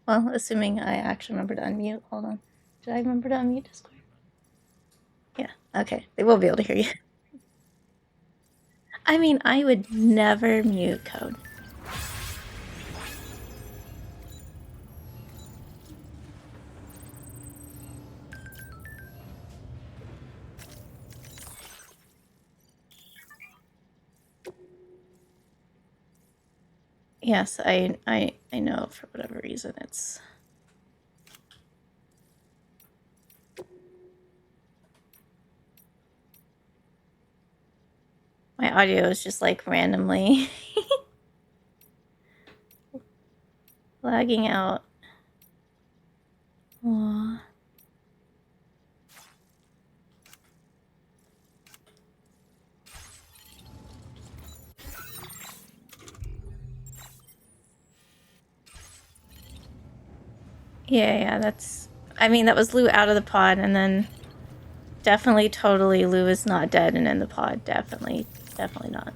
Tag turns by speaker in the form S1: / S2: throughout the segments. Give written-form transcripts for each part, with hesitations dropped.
S1: Well, assuming I actually remember to unmute. Hold on. Did I remember to unmute Discord? Yeah, okay. They will be able to hear you. I mean, I would never mute code. Yes, I know for whatever reason it's... My audio is just like randomly lagging out. Aww. Yeah, that's... I mean, that was Lou out of the pod, and then definitely, totally, Lou is not dead and in the pod. Definitely not.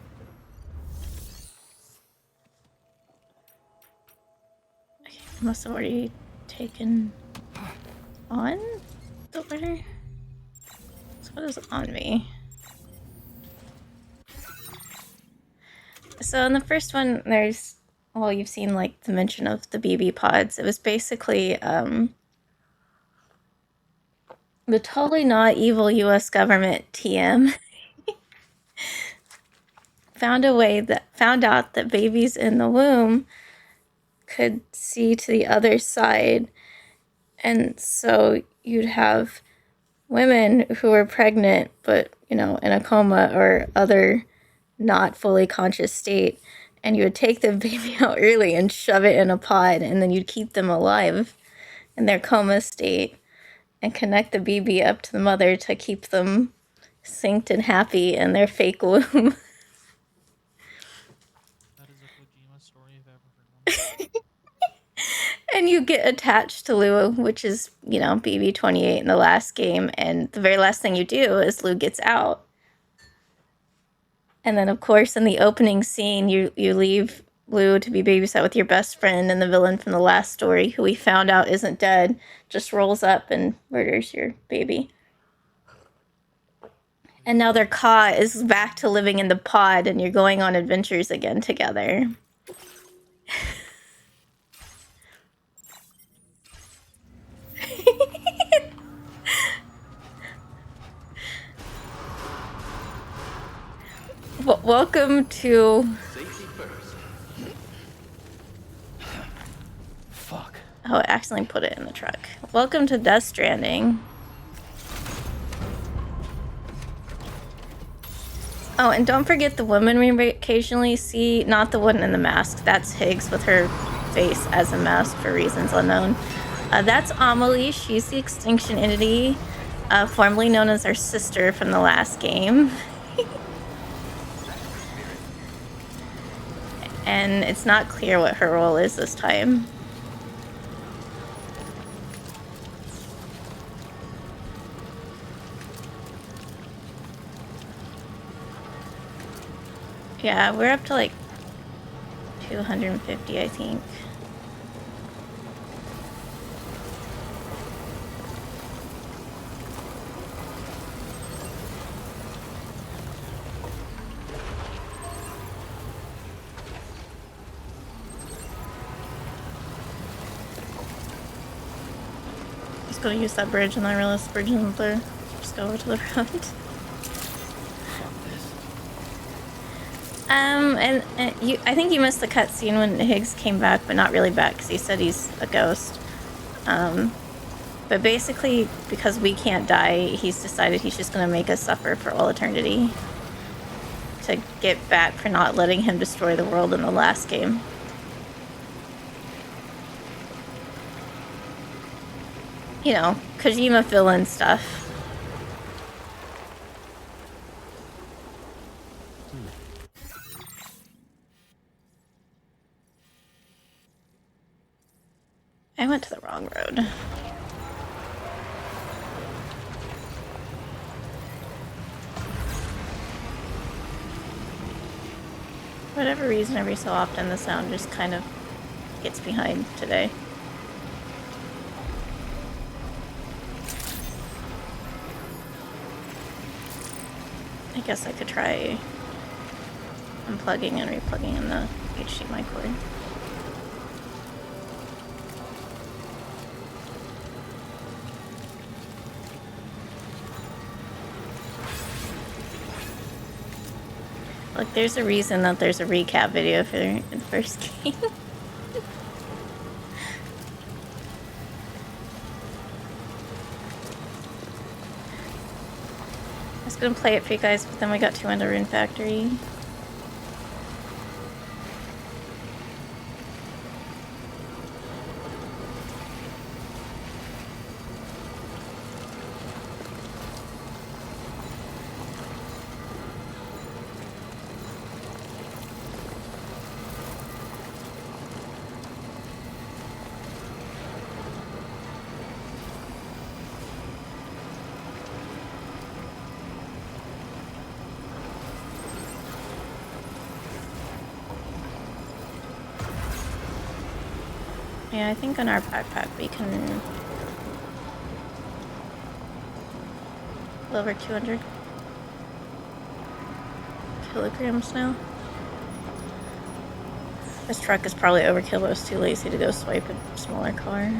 S1: Okay, I must have already taken on the order. So what is on me? So in the first one, there's... Well, you've seen, like, the mention of the BB pods. It was basically, the totally not evil US government TM found out that babies in the womb could see to the other side, and so you'd have women who were pregnant but, you know, in a coma or other not fully conscious state, and you would take the baby out early and shove it in a pod, and then you'd keep them alive in their coma state and connect the BB up to the mother to keep them synced and happy in their fake womb.
S2: That is a Kojima story I've ever heard one.
S1: And you get attached to Lou, which is, you know, BB-28 in the last game, and the very last thing you do is Lou gets out. And then, of course, in the opening scene, you leave Lou to be babysat with your best friend, and the villain from the last story, who we found out isn't dead, just rolls up and murders your baby. And now their Ka is back to living in the pod, and you're going on adventures again together. Welcome to...
S3: Safety first.
S1: Fuck. Oh, I accidentally put it in the truck. Welcome to Death Stranding. Oh, and don't forget the woman we occasionally see, not the one in the mask. That's Higgs with her face as a mask for reasons unknown. That's Amelie. She's the extinction entity, formerly known as our sister from the last game. And it's not clear what her role is this time. Yeah, we're up to like 250, I think. Just gonna use that bridge, and I realized the bridge isn't there. Just go over to the road. I think you missed the cutscene when Higgs came back, but not really back, because he said he's a ghost. But basically, because we can't die, he's decided he's just going to make us suffer for all eternity. To get back for not letting him destroy the world in the last game. You know, Kojima villain stuff. I went to the wrong road. For whatever reason, every so often the sound just kind of gets behind today. I guess I could try unplugging and replugging in the HDMI cord. Look, there's a reason that there's a recap video for the first game. I was gonna play it for you guys, but then we got too into Rune Factory. Yeah, I think on our backpack we can over 200 kilograms now. This truck is probably overkill, but I was too lazy to go swipe a smaller car.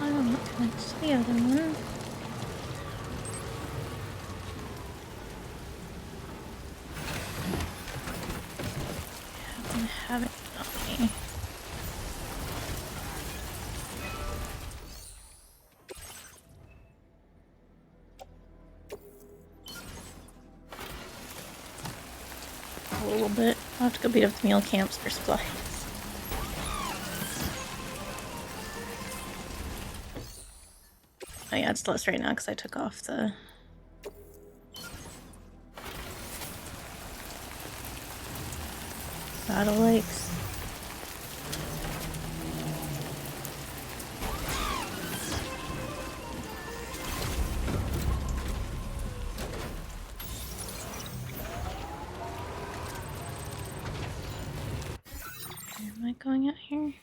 S1: I'm not connected to the other one. I have it on me. A little bit. I'll have to go beat up the mule camps for supplies. Oh yeah, it's less right now because I took off the battle lakes. Am I going out here?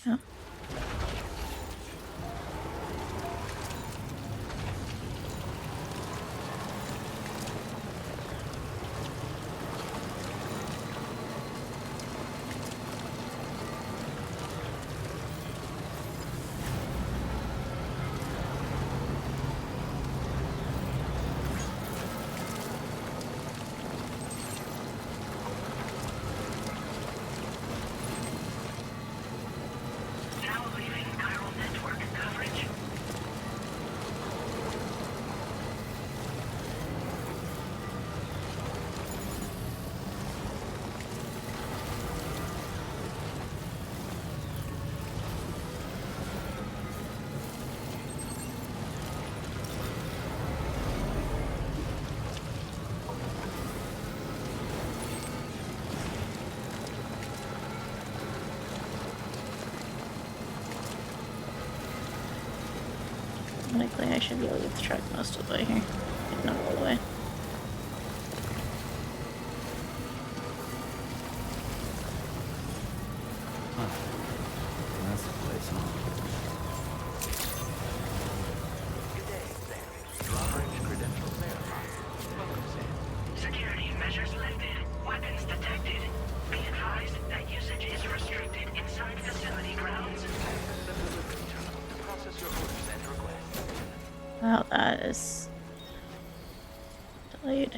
S1: No. Likely I should be able to get the truck most of the way here, if not all the way.
S3: That's the place, huh?
S4: Good day, there. Drawbridge credentials verified. Welcome, Sam.
S5: Security measures lifted. Weapons detected. Be advised that usage is restricted inside facility grounds.
S4: Access the delivery terminal to process your orders and requests.
S1: Wow, that is delayed.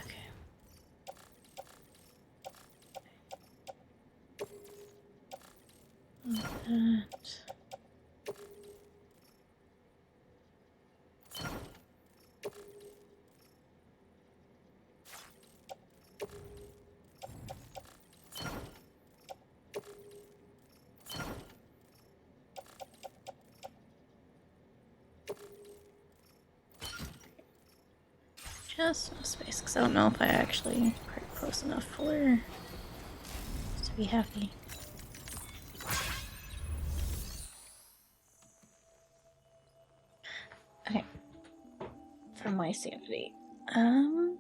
S1: Okay. That. Just no space, because I don't know if I actually park close enough for her to be happy. Okay. For my sanity. Anyway.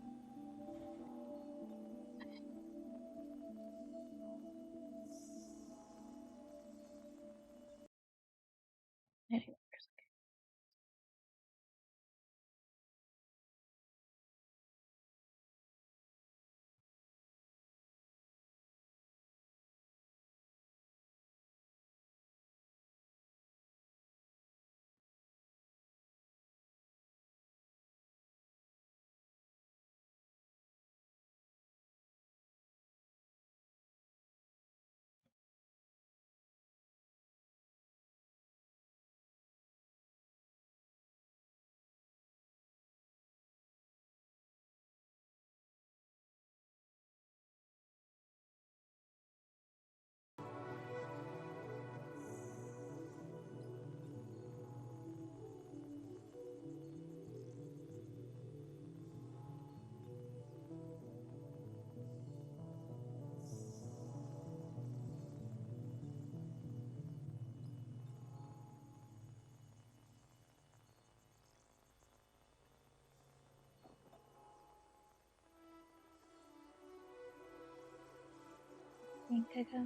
S1: I think I got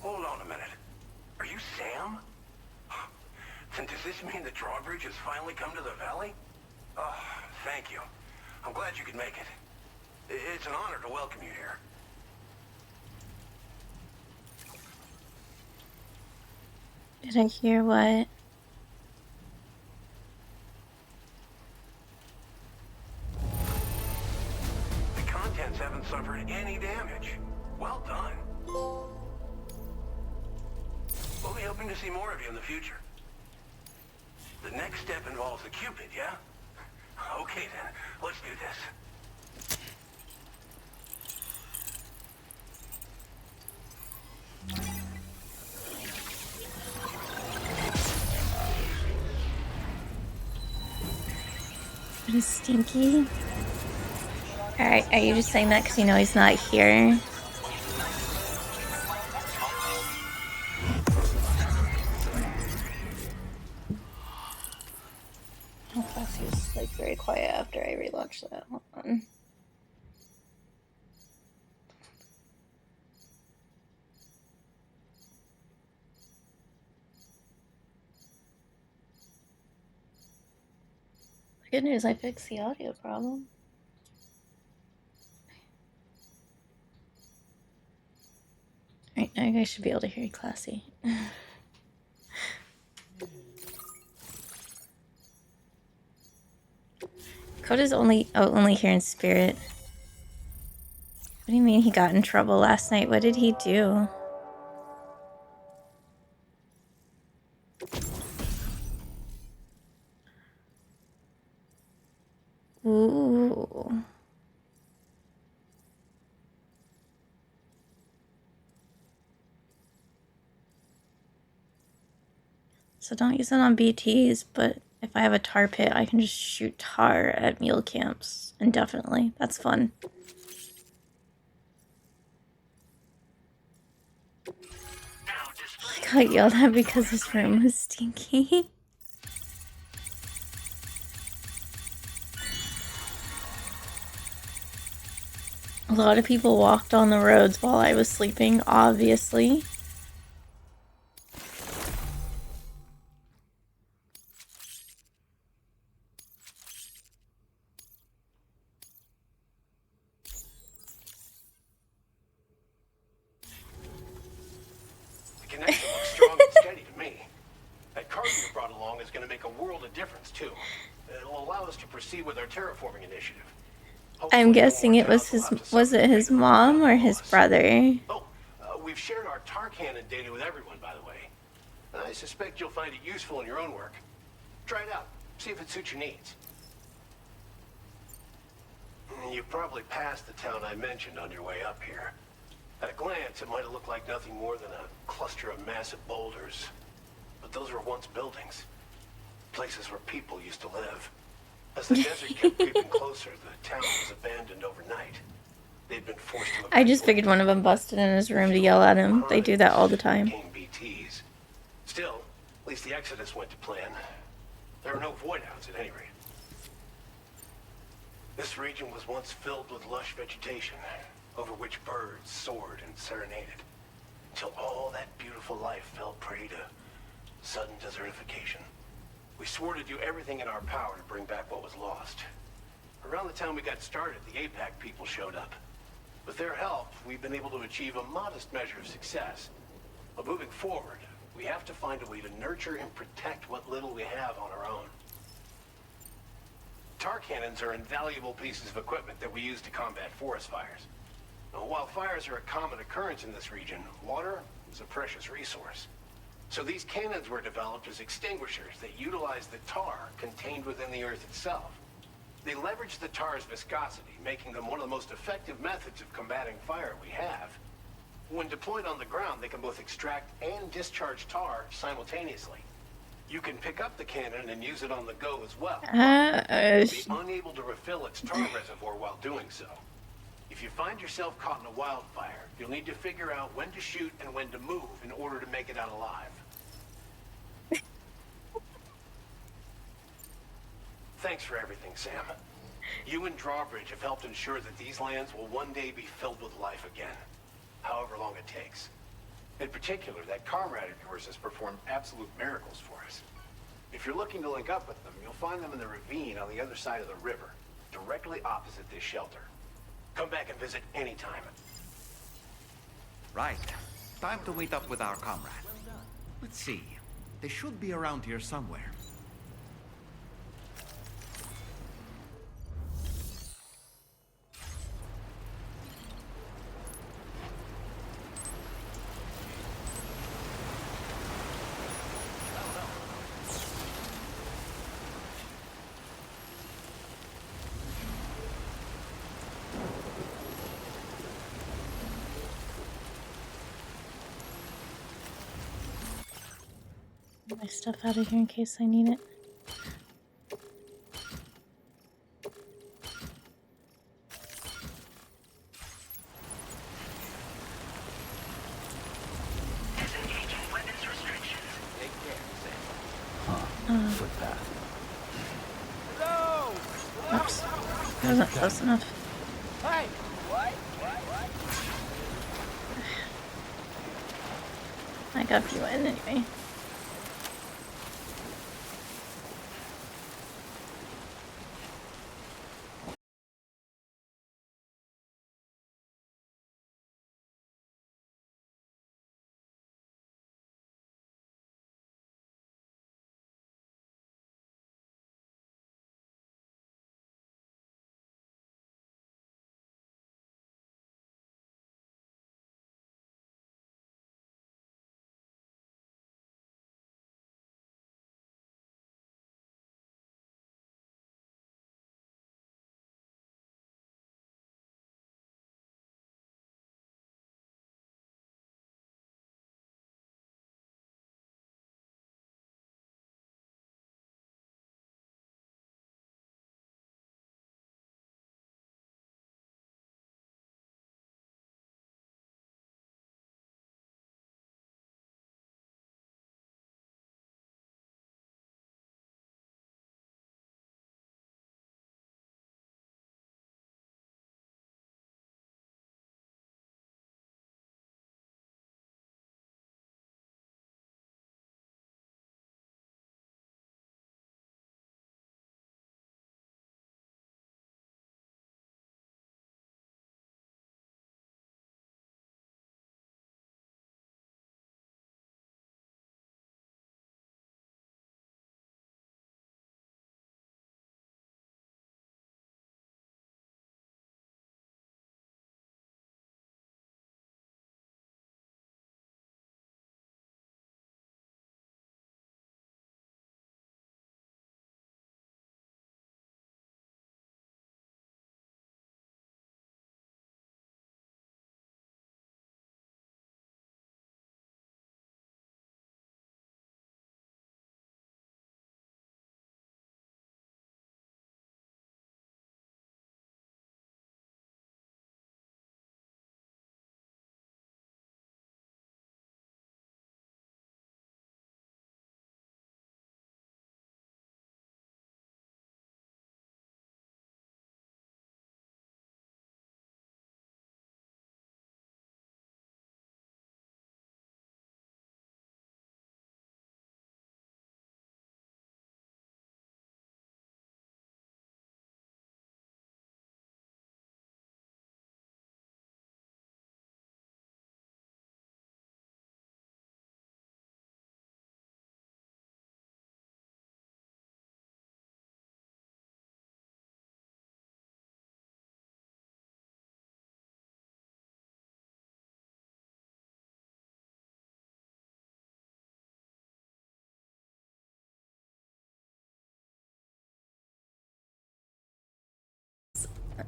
S4: Hold on a minute. Are you Sam? Then does this mean the drawbridge has finally come to the valley? Oh, thank you. I'm glad you could make it. It's an honor to welcome you here.
S1: Did I hear what?
S4: The contents haven't suffered any damage. Well done. We'll be hoping to see more of you in the future. The next step involves a Cupid, yeah? Okay then, let's do this.
S1: What is Stinky? Alright, are you just saying that because you know he's not here? Oh, plus he was like very quiet after I relaunched that. Hold on. Good news, I fixed the audio problem. Alright, now you guys should be able to hear you classy. Coda's only here in spirit. What do you mean he got in trouble last night? What did he do? Ooh. So don't use it on BTs, but if I have a tar pit, I can just shoot tar at mule camps indefinitely. That's fun. He got yelled at because his room was stinky. A lot of people walked on the roads while I was sleeping, obviously.
S4: The connection looks strong and steady to me. That card you brought along is going to make a world of difference, too. It'll allow us to proceed with our terraforming initiative.
S1: I'm
S4: Hopefully, no
S1: guessing
S4: more
S1: it was
S4: towns will
S1: his.
S4: have to
S1: Was
S4: suffer
S1: it
S4: the
S1: his
S4: fate of a
S1: mom or
S4: forgotten
S1: his
S4: loss.
S1: brother?
S4: Oh, we've shared our tar cannon data with everyone, by the way. I suspect you'll find it useful in your own work. Try it out. See if it suits your needs. You've probably passed the town I mentioned on your way up here. At a glance, it might have looked like nothing more than a cluster of massive boulders. But those were once buildings. Places where people used to live. As the desert kept creeping closer, the town was abandoned overnight. They'd been forced to
S1: I just
S4: evacuate.
S1: figured one of them busted in his room to
S4: Few
S1: yell at
S4: local
S1: him. They do that all the
S4: chronics
S1: time.
S4: became BTs. Still, at least the exodus went to plan. There are no void outs at any rate. This region was once filled with lush vegetation, over which birds soared and serenaded, until all that beautiful life fell prey to sudden desertification. We swore to do everything in our power to bring back what was lost. Around the time we got started, the APAC people showed up. With their help, we've been able to achieve a modest measure of success. But moving forward, we have to find a way to nurture and protect what little we have on our own. Tar cannons are invaluable pieces of equipment that we use to combat forest fires. Now, while fires are a common occurrence in this region, water is a precious resource. So these cannons were developed as extinguishers that utilize the tar contained within the earth itself. They leverage the tar's viscosity, making them one of the most effective methods of combating fire we have. When deployed on the ground, they can both extract and discharge tar simultaneously. You can pick up the cannon and use it on the go as well. You'll be unable to refill its tar reservoir while doing so. If you find yourself caught in a wildfire, you'll need to figure out when to shoot and when to move in order to make it out alive. Thanks for everything, Sam. You and Drawbridge have helped ensure that these lands will one day be filled with life again, however long it takes. In particular, that comrade of yours has performed absolute miracles for us. If you're looking to link up with them, you'll find them in the ravine on the other side of the river, directly opposite this shelter. Come back and visit anytime.
S3: Right. Time to meet up with our comrade. Let's see. They should be around here somewhere.
S1: Get my stuff out of here in case I need it.
S5: Disengaging weapons restrictions.
S3: Take care, Sam.
S6: Footpath.
S1: Oops. Wasn't close enough. I got you in anyway.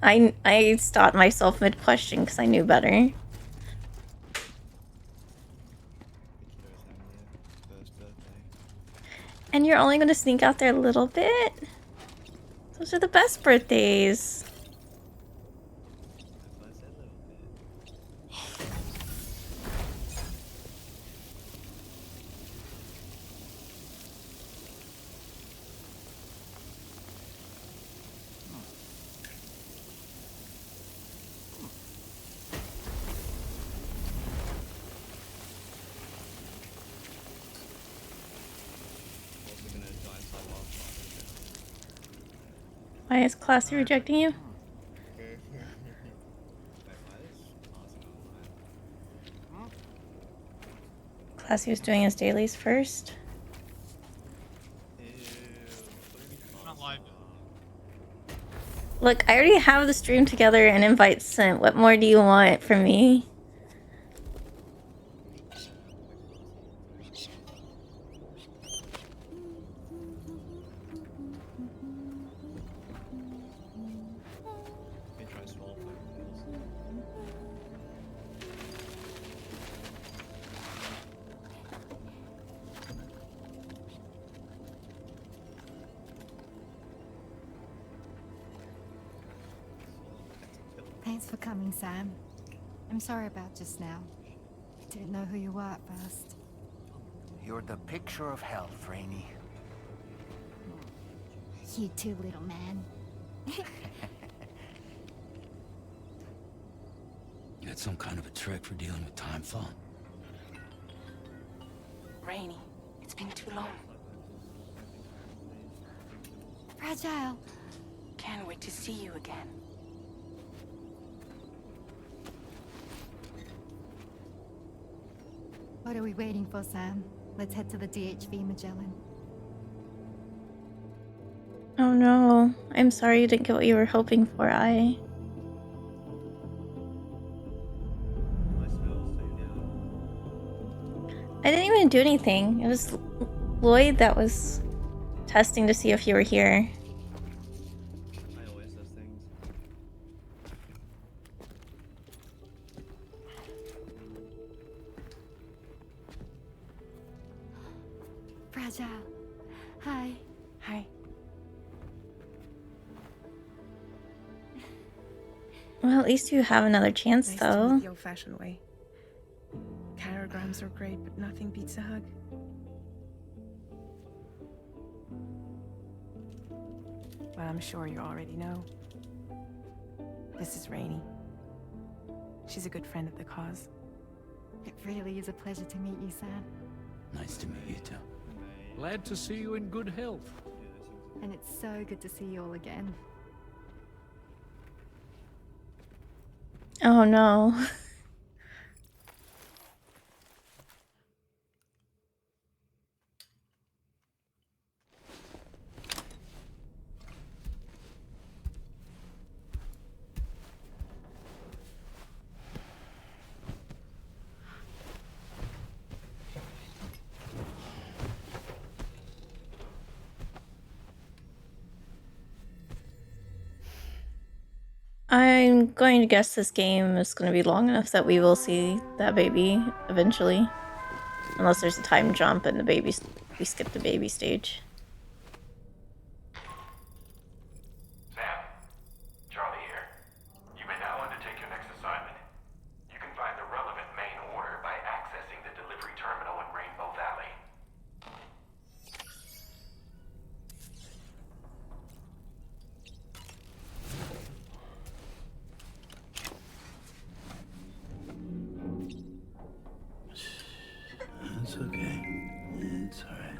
S1: I stopped myself mid question because I knew better.
S6: The kiddos having their first birthday.
S1: And you're only gonna sneak out there a little bit? Those are the best birthdays.
S6: That's why I said a little bit. I'm also gonna die inside wildfire.
S1: Why is Classy rejecting you?
S6: Okay. Wait, why is passing online?
S1: Classy was doing his dailies first.
S6: Ew. What are we
S2: Not
S6: passing
S2: live.
S6: on?
S1: Look, I already have the stream together and invites sent. What more do you want from me?
S6: Can try swallow fucking pills. Swallow better pill.
S7: Thanks for coming, Sam. I'm sorry about just now. Didn't know who you were at first.
S3: You're the picture of health, Rainey.
S7: You too, little man.
S8: You had some kind of a trick for dealing with time fall.
S5: Rainy, it's been too long.
S7: Fragile.
S5: Can't wait to see you again.
S7: What are we waiting for, Sam? Let's head to the DHV Magellan.
S1: Oh no. I'm sorry you didn't get what you were hoping for,
S6: My smells too now.
S1: I didn't even do anything. It was Lloyd that was testing to see if you were here.
S6: I always does things.
S7: Fragile. Hi.
S5: Hi.
S1: Well, at least you have another chance,
S9: Nice to
S1: though.
S9: meet the old-fashioned way. Carograms are great, but nothing beats a hug. Well, I'm sure you already know. This is Rainey. She's a good friend of the cause.
S7: It really is a pleasure to meet you, Sam.
S8: Nice to meet you too.
S10: Glad to see you in good health.
S7: And it's so good to see you all again.
S1: Oh no. I'm going to guess this game is going to be long enough that we will see that baby eventually. Unless there's a time jump and we skip the baby stage.
S4: Sam, Charlie here. You may now undertake your next assignment. You can find the relevant main order by accessing the delivery terminal in Rainbow Valley.
S8: It's okay. It's alright.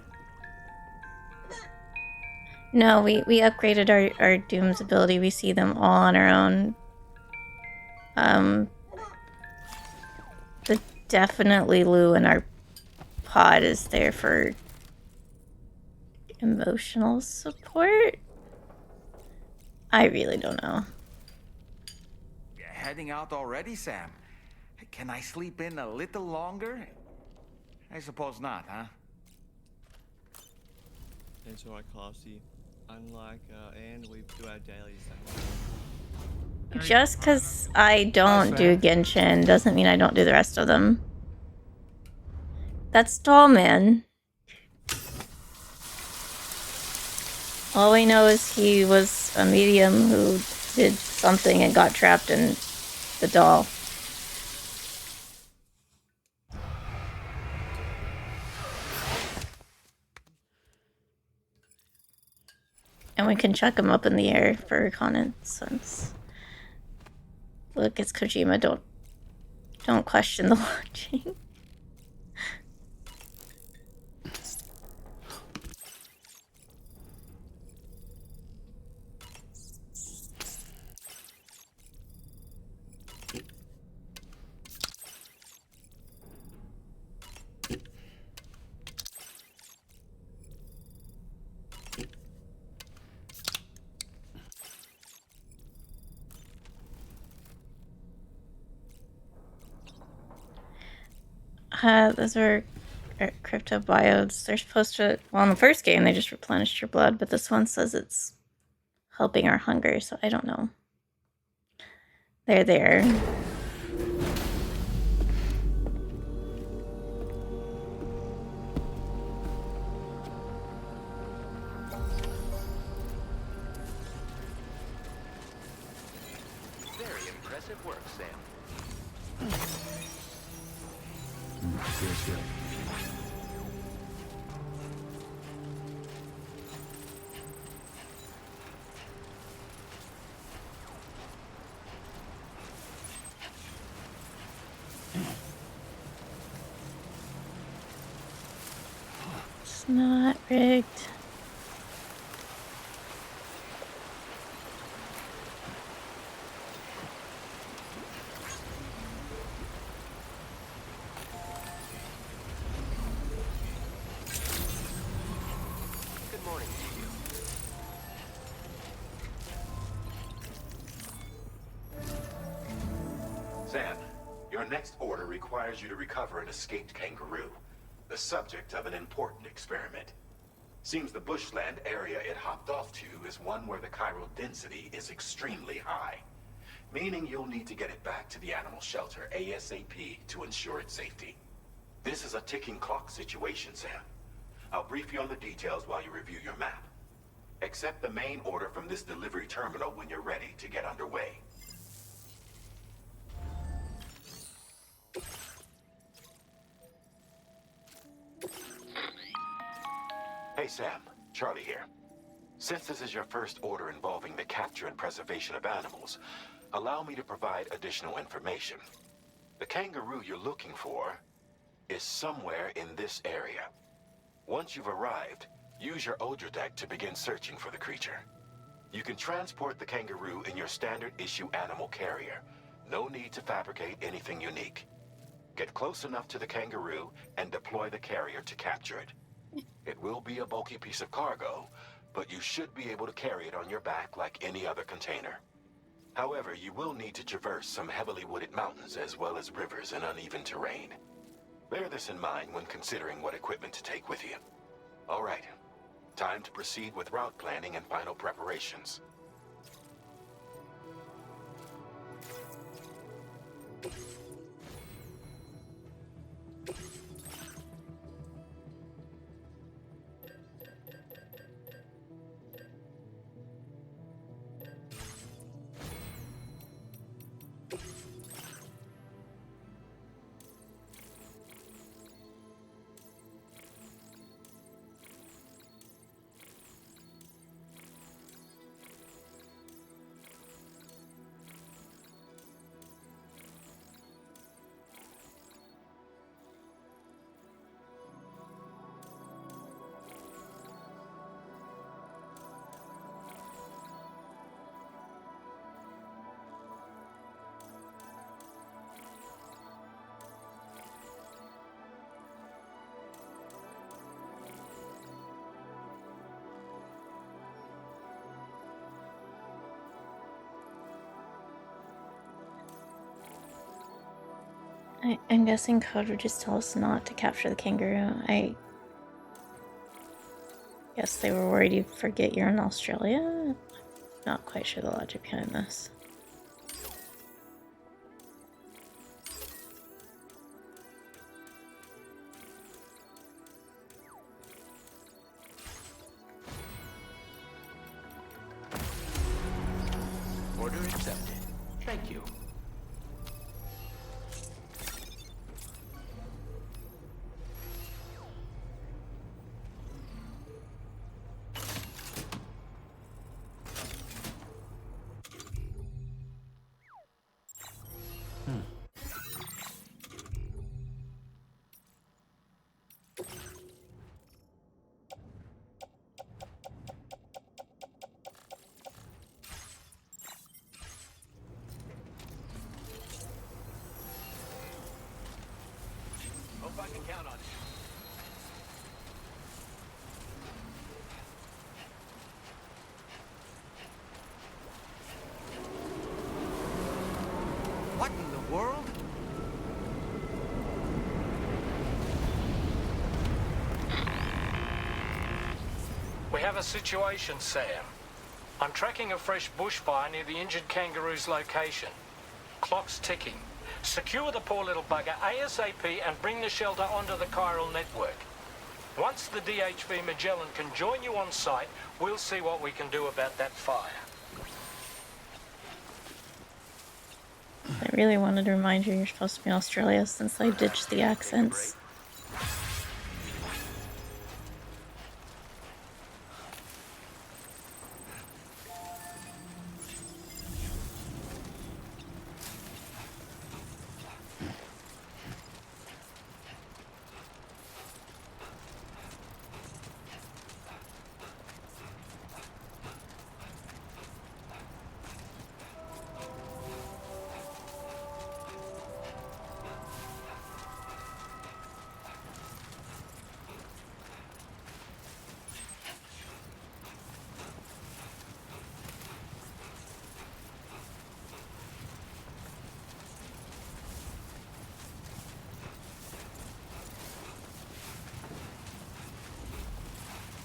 S1: No, we upgraded our Doom's ability. We see them all on our own. The definitely Lou in our pod is there for emotional support. I really don't know.
S3: Heading out already, Sam? Can I sleep in a little longer? I suppose not, huh?
S6: It's alright, Classy. Unlike Anne, we do our dailies that way.
S1: Just because I don't do Genshin doesn't mean I don't do the rest of them. That's Dollman. All we know is he was a medium who did something and got trapped in the doll. And we can chuck him up in the air for reconnaissance. Look, it's Kojima. Don't question the launching. Those are crypto biodes. They're supposed to. Well, in the first game, they just replenished your blood, but this one says it's helping our hunger, so I don't know. They're there.
S4: Very impressive work, Sam.
S8: Feels good.
S1: It's not rigged.
S4: Good morning to you.
S11: Sam, your next order requires you to recover an escaped kangaroo, the subject of an important experiment. Seems the bushland area it hopped off to is one where the chiral density is extremely high, meaning you'll need to get it back to the animal shelter ASAP to ensure its safety. This is a ticking clock situation, Sam. I'll brief you on the details while you review your map. Accept the main order from this delivery terminal when you're ready to get underway. Hey Sam, Charlie here. Since this is your first order involving the capture and preservation of animals, allow me to provide additional information. The kangaroo you're looking for is somewhere in this area. Once you've arrived, use your Odra deck to begin searching for the creature. You can transport the kangaroo in your standard issue animal carrier. No need to fabricate anything unique. Get close enough to the kangaroo and deploy the carrier to capture it. It will be a bulky piece of cargo, but you should be able to carry it on your back like any other container. However, you will need to traverse some heavily wooded mountains as well as rivers and uneven terrain. Bear this in mind when considering what equipment to take with you. All right, time to proceed with route planning and final preparations.
S1: I'm guessing code would just tell us not to capture the kangaroo. I guess they were worried you'd forget you're in Australia? Not quite sure the logic behind this.
S11: Order accepted. Thank you. Hope I can count on you.
S3: What in the world?
S10: We have a situation, Sam. I'm tracking a fresh bushfire near the injured kangaroo's location. Clock's ticking. Secure the poor little bugger ASAP and bring the shelter onto the chiral network. Once the DHV Magellan can join you on site, we'll see what we can do about that fire.
S1: I really wanted to remind you you're supposed to be in Australia since I ditched the accents.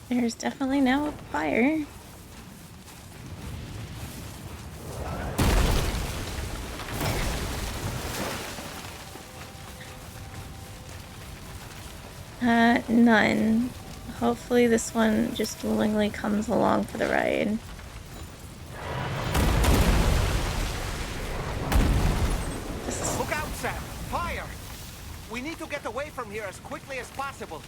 S1: There's definitely now a fire. None. Hopefully this one just willingly comes along for the ride.
S3: Look out, Sam! Fire! We need to get away from here as quickly as possible.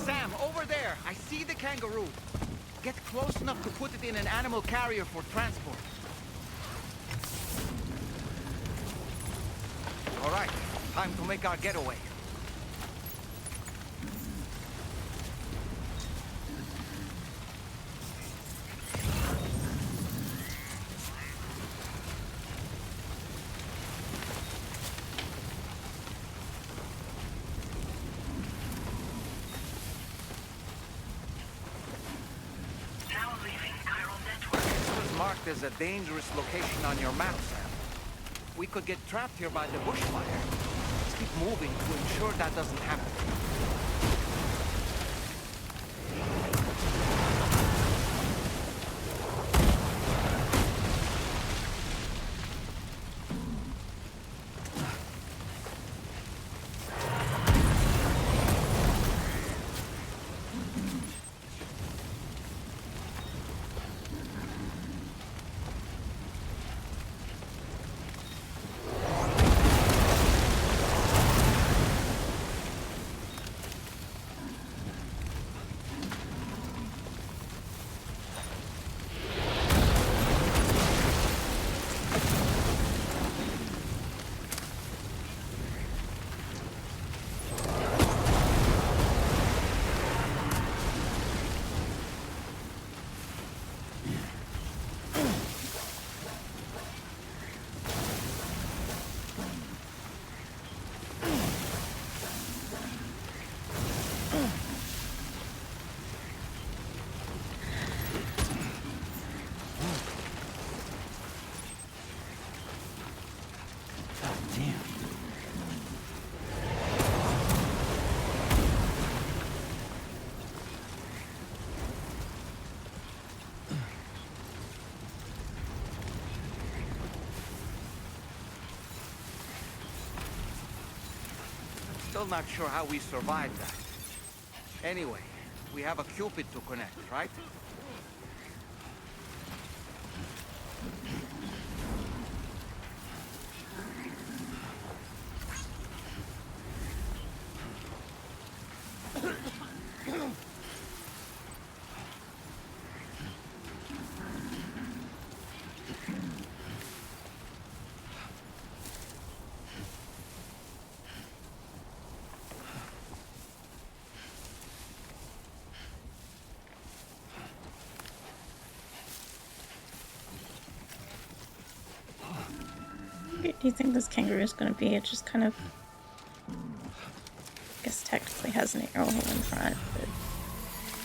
S3: Sam, over there! I see the kangaroo! Get close enough to put it in an animal carrier for transport. All right, time to make our getaway.
S5: Now leaving chiral network.
S3: This was marked as a dangerous location on your map, Sam. We could get trapped here by the bushfire. Let's keep moving to ensure that doesn't happen. Still not sure how we survived that. Anyway, we have a Cupid to connect, right?
S1: What do you think this kangaroo is going to be? It just kind of, I guess, technically has an arrow hole in front. But...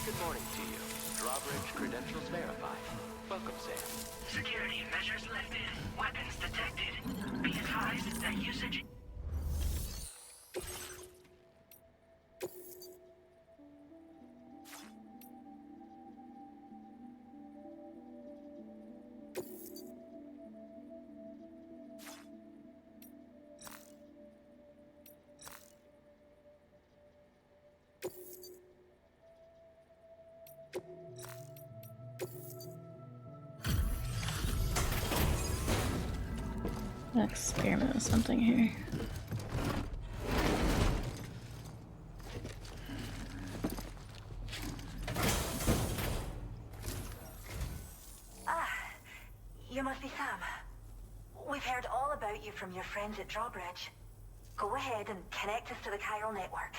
S12: Good morning to you. Drawbridge credentials verified. Welcome, Sam.
S5: Security measures lifted. Weapons detected. Be advised that usage...
S1: experiment with something here.
S13: You must be Sam. We've heard all about you from your friends at Drawbridge. Go ahead and connect us to the chiral network.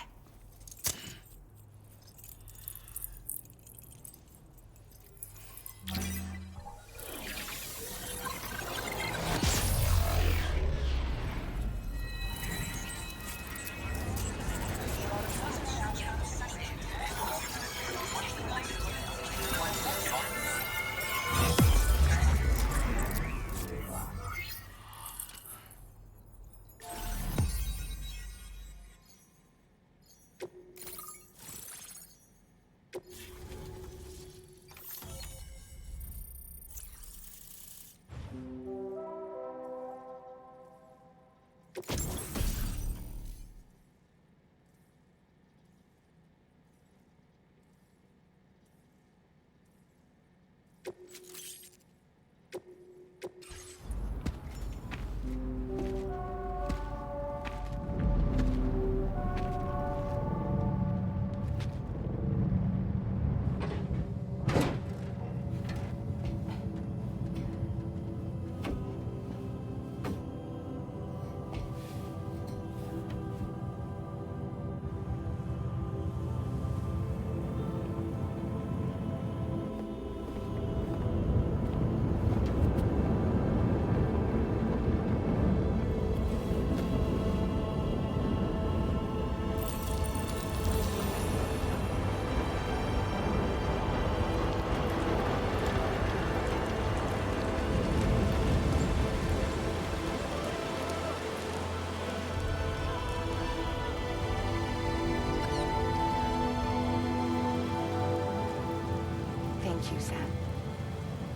S9: Thank you, Sam.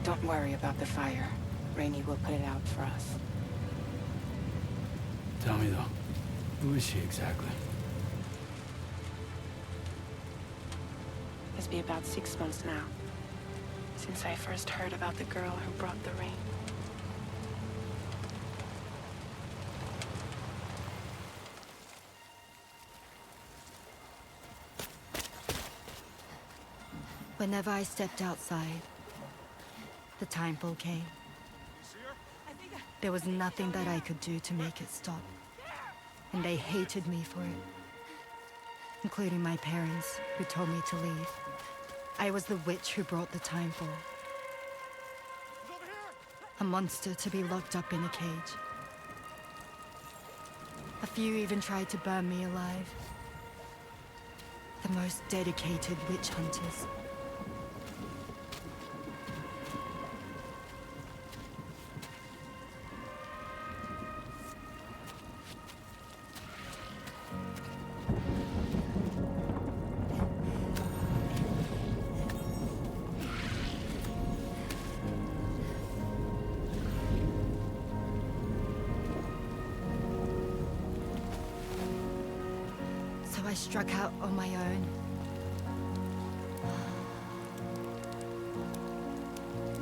S9: Don't worry about the fire. Rainey will put it out for us.
S8: Tell me though, who is she exactly?
S9: It's been about 6 months now, since I first heard about the girl who brought the rain.
S7: Whenever I stepped outside, the time pull came. There was nothing that I could do to make it stop. And they hated me for it. Including my parents, who told me to leave. I was the witch who brought the time fall. A monster to be locked up in a cage. A few even tried to burn me alive. The most dedicated witch hunters. I struck out on my own.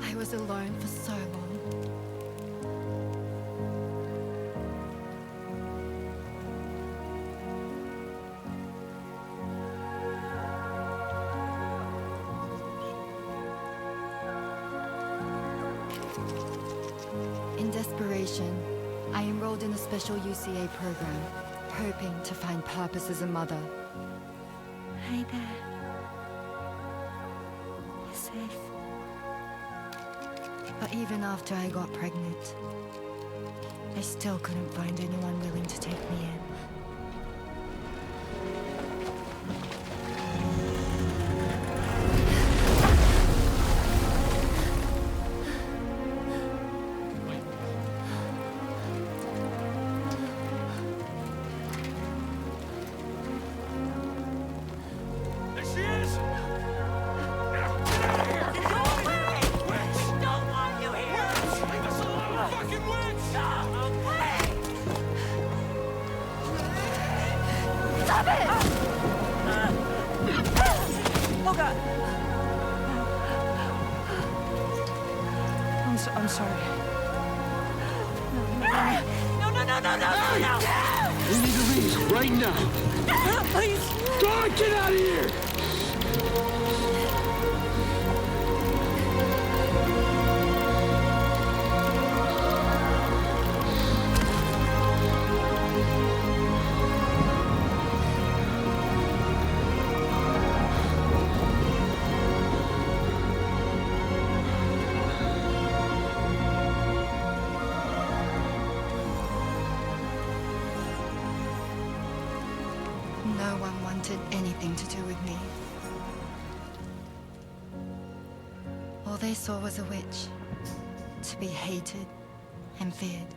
S7: I was alone for so long. In desperation, I enrolled in a special UCA program, hoping to find purpose as a mother.
S9: Hey there. You're safe.
S7: But even after I got pregnant, I still couldn't find anyone willing to take me in.
S9: I'm sorry.
S5: No!
S8: We need to leave right now.
S9: Please!
S8: God, get out of here!
S7: No one wanted anything to do with me. All they saw was a witch, to be hated and feared.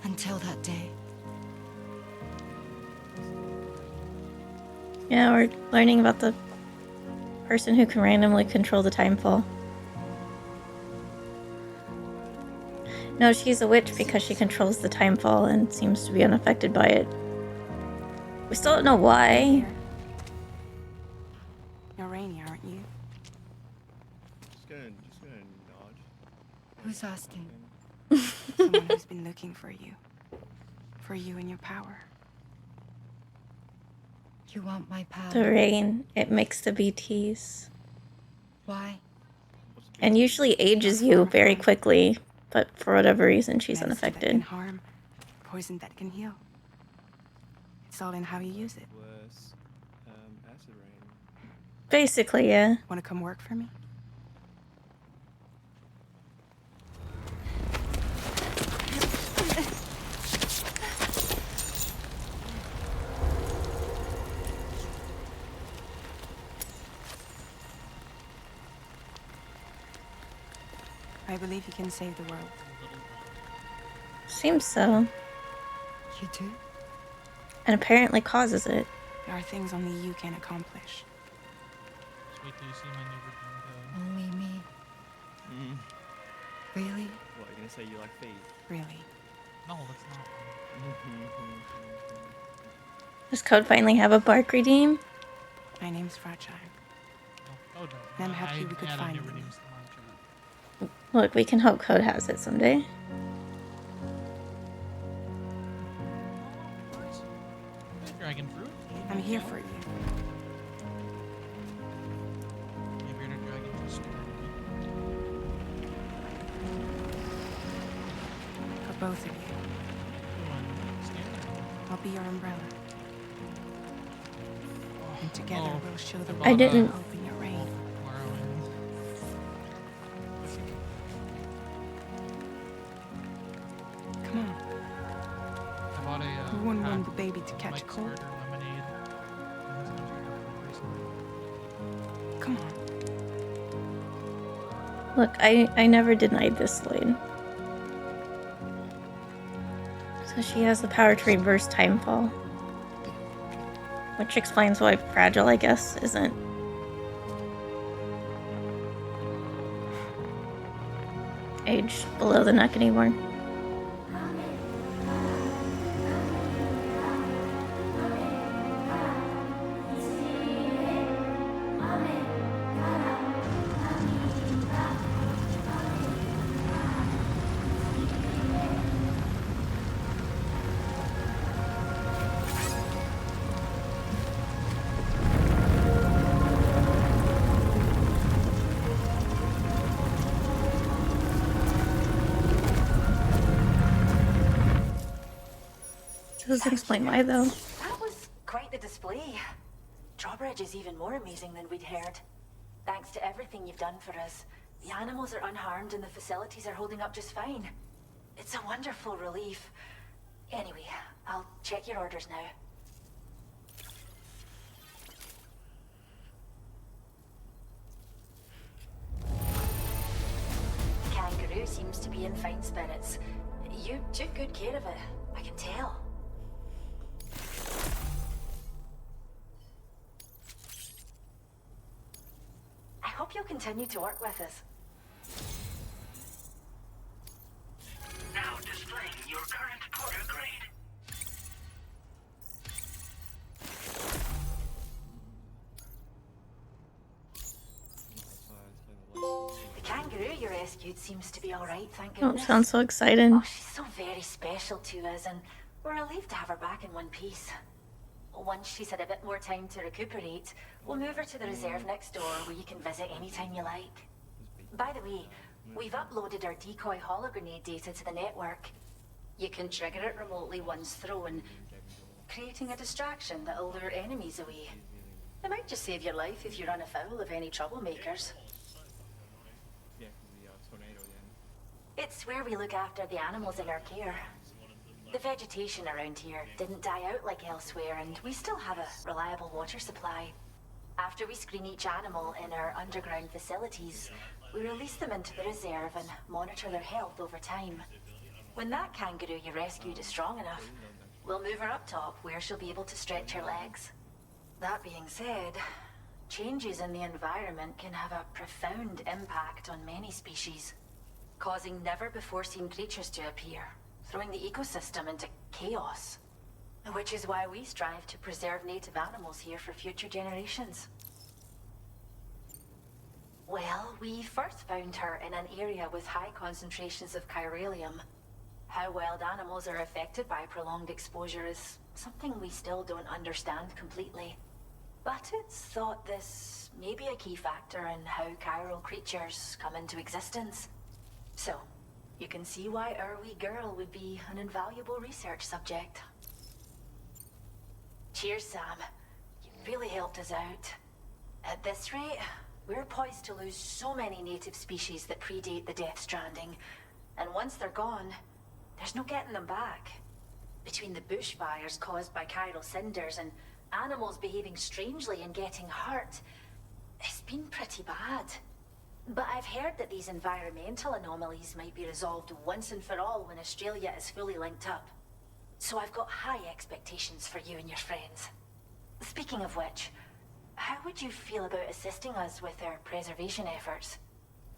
S7: Until that day.
S1: Yeah, we're learning about the person who can randomly control the time fall. No, she's a witch because she controls the time fall and seems to be unaffected by it. We still don't know why.
S9: You're Rainy, aren't you?
S6: Just gonna nod.
S7: Who's asking?
S9: Someone who's been looking for you. For you and your power.
S7: You want my power?
S1: The rain, it makes the BTs.
S7: Why?
S1: And usually ages you very quickly, but for whatever reason she's
S9: Medicine that can
S1: unaffected.
S9: harm, poison that can heal. It's all in how you use it.
S6: Worse. Acid rain.
S1: Basically, yeah.
S9: Want to come work for me? I believe you can save the world.
S1: Seems so.
S7: You do?
S1: And apparently causes it.
S9: There are things only you can accomplish.
S2: Just wait till you see my new
S7: Only me.
S6: Mm.
S7: Really?
S6: What, you're gonna say you like feet?
S9: Really?
S2: No, that's not.
S1: Does Code finally have a bark redeem?
S9: My name's Fragile.
S2: Oh, no.
S9: And I'm happy we could find
S2: you.
S9: you.
S1: Look, we can hope Code has it someday.
S2: Dragon fruit?
S9: I'm here for you.
S2: You bearded dragon just
S9: For both of you. I'll be your umbrella. And together we'll show the world
S1: I didn't-
S9: hope in your rain. Come on.
S2: I bought a,
S9: We wouldn't
S2: pack
S9: want the baby to
S2: of
S9: catch a
S2: Mike's
S9: cold.
S2: Burger lemonade.
S9: Come on.
S1: Look, I never denied this Slade. So she has the power to reverse time fall. Which explains why Fragile, I guess, isn't aged below the neck anymore. Doesn't explain why, though.
S13: That was quite the display. Drawbridge is even more amazing than we'd heard. Thanks to everything you've done for us, the animals are unharmed and the facilities are holding up just fine. It's a wonderful relief. Anyway, I'll check your orders now. Kangaroo seems to be in fine spirits. You took good care of it, I can tell. I hope you'll continue to work with us.
S5: Now displaying your current porter grade.
S13: The kangaroo you rescued seems to be alright, thank
S1: Oh,
S13: goodness.
S1: sounds so exciting.
S13: Oh, she's so very special to us, and we're relieved to have her back in one piece. Once she's had a bit more time to recuperate, we'll move her to the reserve next door where you can visit anytime you like. By the way, we've uploaded our decoy hologrenade data to the network. You can trigger it remotely once thrown, creating a distraction that'll lure enemies away. It might just save your life if you run afoul of any troublemakers. It's where we look after the animals in our care. The vegetation around here didn't die out like elsewhere, and we still have a reliable water supply. After we screen each animal in our underground facilities, we release them into the reserve and monitor their health over time. When that kangaroo you rescued is strong enough, we'll move her up top where she'll be able to stretch her legs. That being said, changes in the environment can have a profound impact on many species, causing never-before-seen creatures to appear, throwing the ecosystem into chaos. Which is why we strive to preserve native animals here for future generations. Well, we first found her in an area with high concentrations of chiralium. How wild animals are affected by prolonged exposure is something we still don't understand completely. But it's thought this may be a key factor in how chiral creatures come into existence. So, you can see why our wee girl would be an invaluable research subject. Cheers, Sam. You really helped us out. At this rate, we're poised to lose so many native species that predate the Death Stranding. And once they're gone, there's no getting them back. Between the bushfires caused by chiral cinders and animals behaving strangely and getting hurt, it's been pretty bad. But I've heard that these environmental anomalies might be resolved once and for all when Australia is fully linked up. So I've got high expectations for you and your friends. Speaking of which, how would you feel about assisting us with our preservation efforts?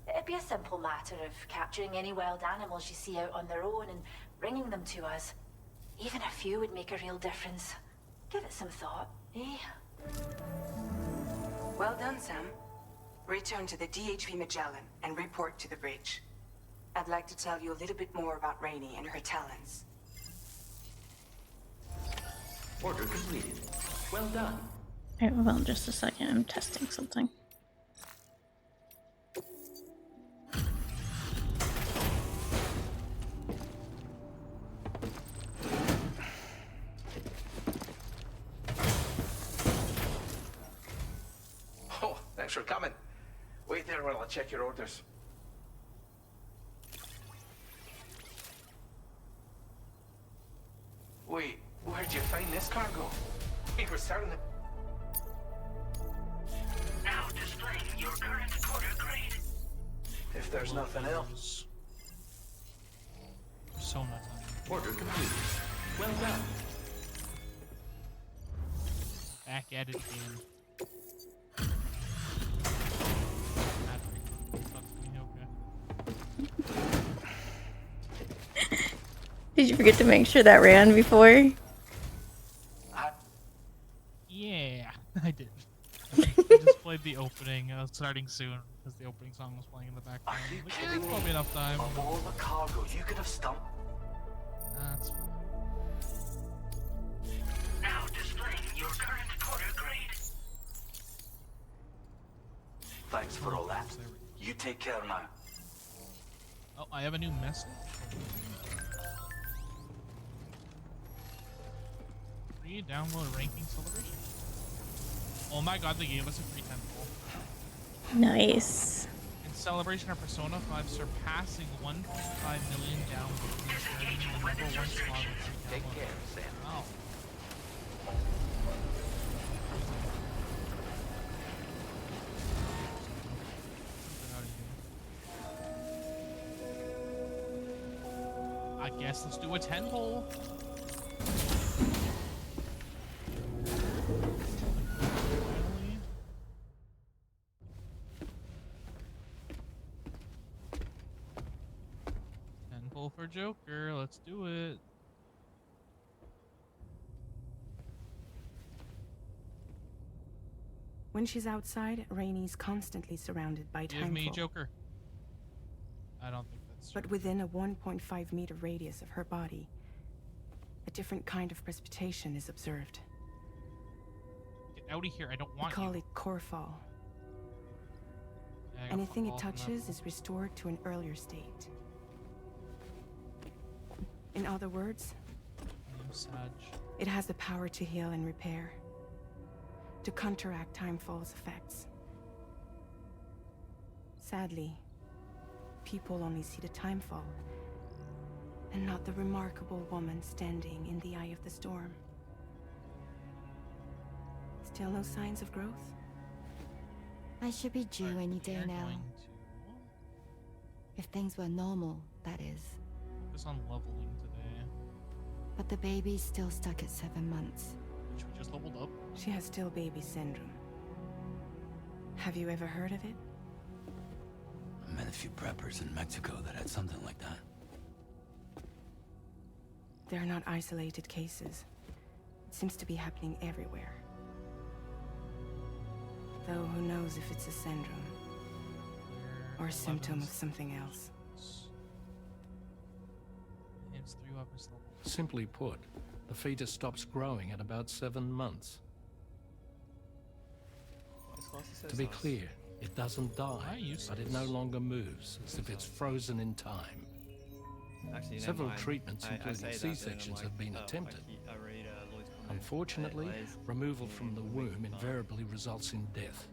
S13: It'd be a simple matter of capturing any wild animals you see out on their own and bringing them to us. Even a few would make a real difference. Give it some thought, eh?
S9: Well done, Sam. Return to the DHP Magellan and report to the bridge. I'd like to tell you a little bit more about Rainey and her talents.
S12: Order completed. Well done.
S1: Alright, well, just a second. I'm testing something.
S3: Oh, thanks for coming. Wait there while I check your orders. Wait, where'd you find this cargo? We were selling it.
S5: Now displaying your current porter grade.
S3: If there's nothing else.
S2: So not
S12: Order completed. Well done.
S2: back at it again.
S1: Did you forget to make sure that ran before?
S2: Yeah, I did. I just played the opening, starting soon, because the opening song was playing in the background.
S3: Are you
S2: Like,
S3: kidding
S2: it's
S3: me?
S2: probably enough time.
S3: Of all the cargo you could have stumped.
S2: That's fine.
S5: Now displaying your current porter grade.
S3: Thanks for all that. You take care now.
S2: Oh, I have a new message. See, download ranking celebration. Oh my god, they gave us a free 10
S1: Nice.
S2: in celebration of Persona 5 surpassing 1.5 million downloads and earning the #1 slot with free
S3: Take
S2: download.
S3: care, Sam.
S2: Wow. I guess let's do a 10 hole. Finally. Pull for Joker, let's do it.
S14: When she's outside, Rainey's constantly surrounded by
S2: Give me
S14: timefall.
S2: Joker. I don't think that's true.
S14: But within a 1.5-meter radius of her body, a different kind of precipitation is observed.
S2: Get out of here, I don't
S14: We
S2: want
S14: call
S2: you.
S14: it core fall.
S2: Yeah, I got
S14: Anything
S2: fuck
S14: it
S2: all from that
S14: touches
S2: one.
S14: is restored to an earlier state. In other words,
S2: I'm Sag.
S14: it has the power to heal and repair, to counteract timefall's effects. Sadly, people only see the timefall, and not the remarkable woman standing in the eye of the storm. Still no signs of growth?
S7: I should be due any day
S2: We're
S7: now.
S2: going to
S7: If things were normal, that is.
S2: focus on leveling today,
S7: But the baby's still stuck at 7 months.
S2: which we just leveled up.
S14: She has still baby syndrome. Have you ever heard of it?
S15: I met a few preppers in Mexico that had something like that.
S14: They're not isolated cases. It seems to be happening everywhere. Though who knows if it's a syndrome or a symptom of something else.
S2: It's 3 weapons level.
S16: Simply put, the fetus stops growing at about 7 months. To be clear, it doesn't die, but it no longer moves, as if it's frozen in time.
S6: Actually, never
S16: Several
S6: mind.
S16: treatments,
S6: I
S16: including
S6: say that,
S16: C-sections,
S6: and I'm
S16: have been
S6: like,
S16: attempted.
S6: I read Lloyd's comment.
S16: Unfortunately, removal from the womb invariably results in death.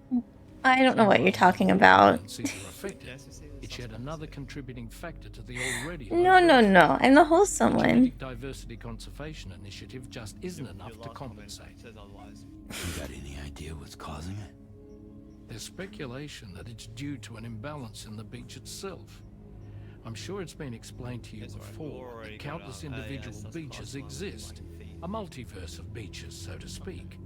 S1: I don't know what you're talking about.
S16: Pregnancies are affected. It's yet another contributing factor to the already
S1: No, no, no. I'm the wholesome one.
S16: Genetic Diversity Conservation Initiative just isn't enough to compensate.
S15: You got any idea what's causing it?
S16: There's speculation that it's due to an imbalance in the beach itself. I'm sure it's been explained to you before that countless individual beaches exist, a multiverse of beaches, so to speak,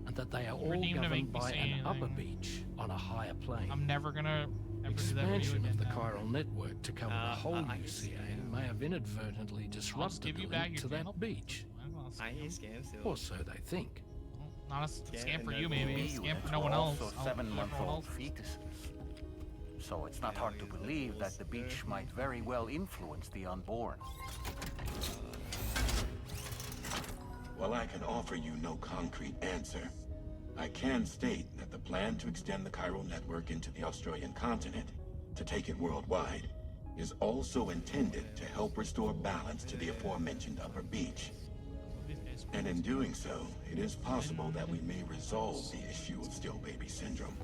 S16: and that they are all
S2: Redeem to make
S16: governed
S2: me
S16: by
S2: say
S16: an upper
S2: anything.
S16: beach on a higher plane.
S2: I'm never gonna ever do that video
S16: Expansion
S2: again
S16: of the
S2: now.
S16: chiral network to cover the whole
S6: I
S16: UCA may have inadvertently disrupted
S2: give
S16: the
S2: you back
S16: link
S2: your
S16: to
S2: channel.
S16: that beach.
S6: I hate scams too.
S16: Or so they think.
S2: Not a scam for
S6: and
S2: you,
S6: then
S2: maybe.
S3: The
S2: Scam for
S3: units
S2: no
S3: were
S2: one else.
S3: also
S2: I'll do it for everyone
S3: 7-month-old
S2: else.
S3: fetuses. So it's not hard to believe that the beach might very well influence the unborn.
S17: While I can offer you no concrete answer, I can state that the plan to extend the chiral network into the Australian continent, to take it worldwide, is also intended to help restore balance to the aforementioned upper beach. And in doing so, it is possible that we may resolve the issue of still baby syndrome.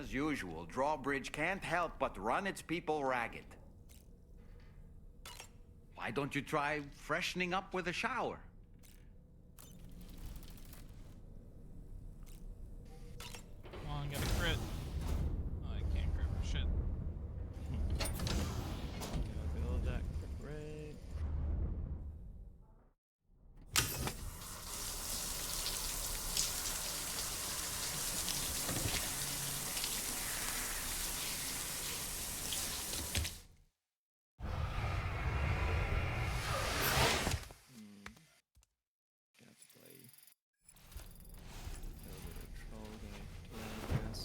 S3: As usual, Drawbridge can't help but run its people ragged. Why don't you try freshening up with a shower?
S2: Come on, get a crit. Oh, I can't crit for shit.
S6: Build that crit rate. Have to play a little bit of troll game to I guess.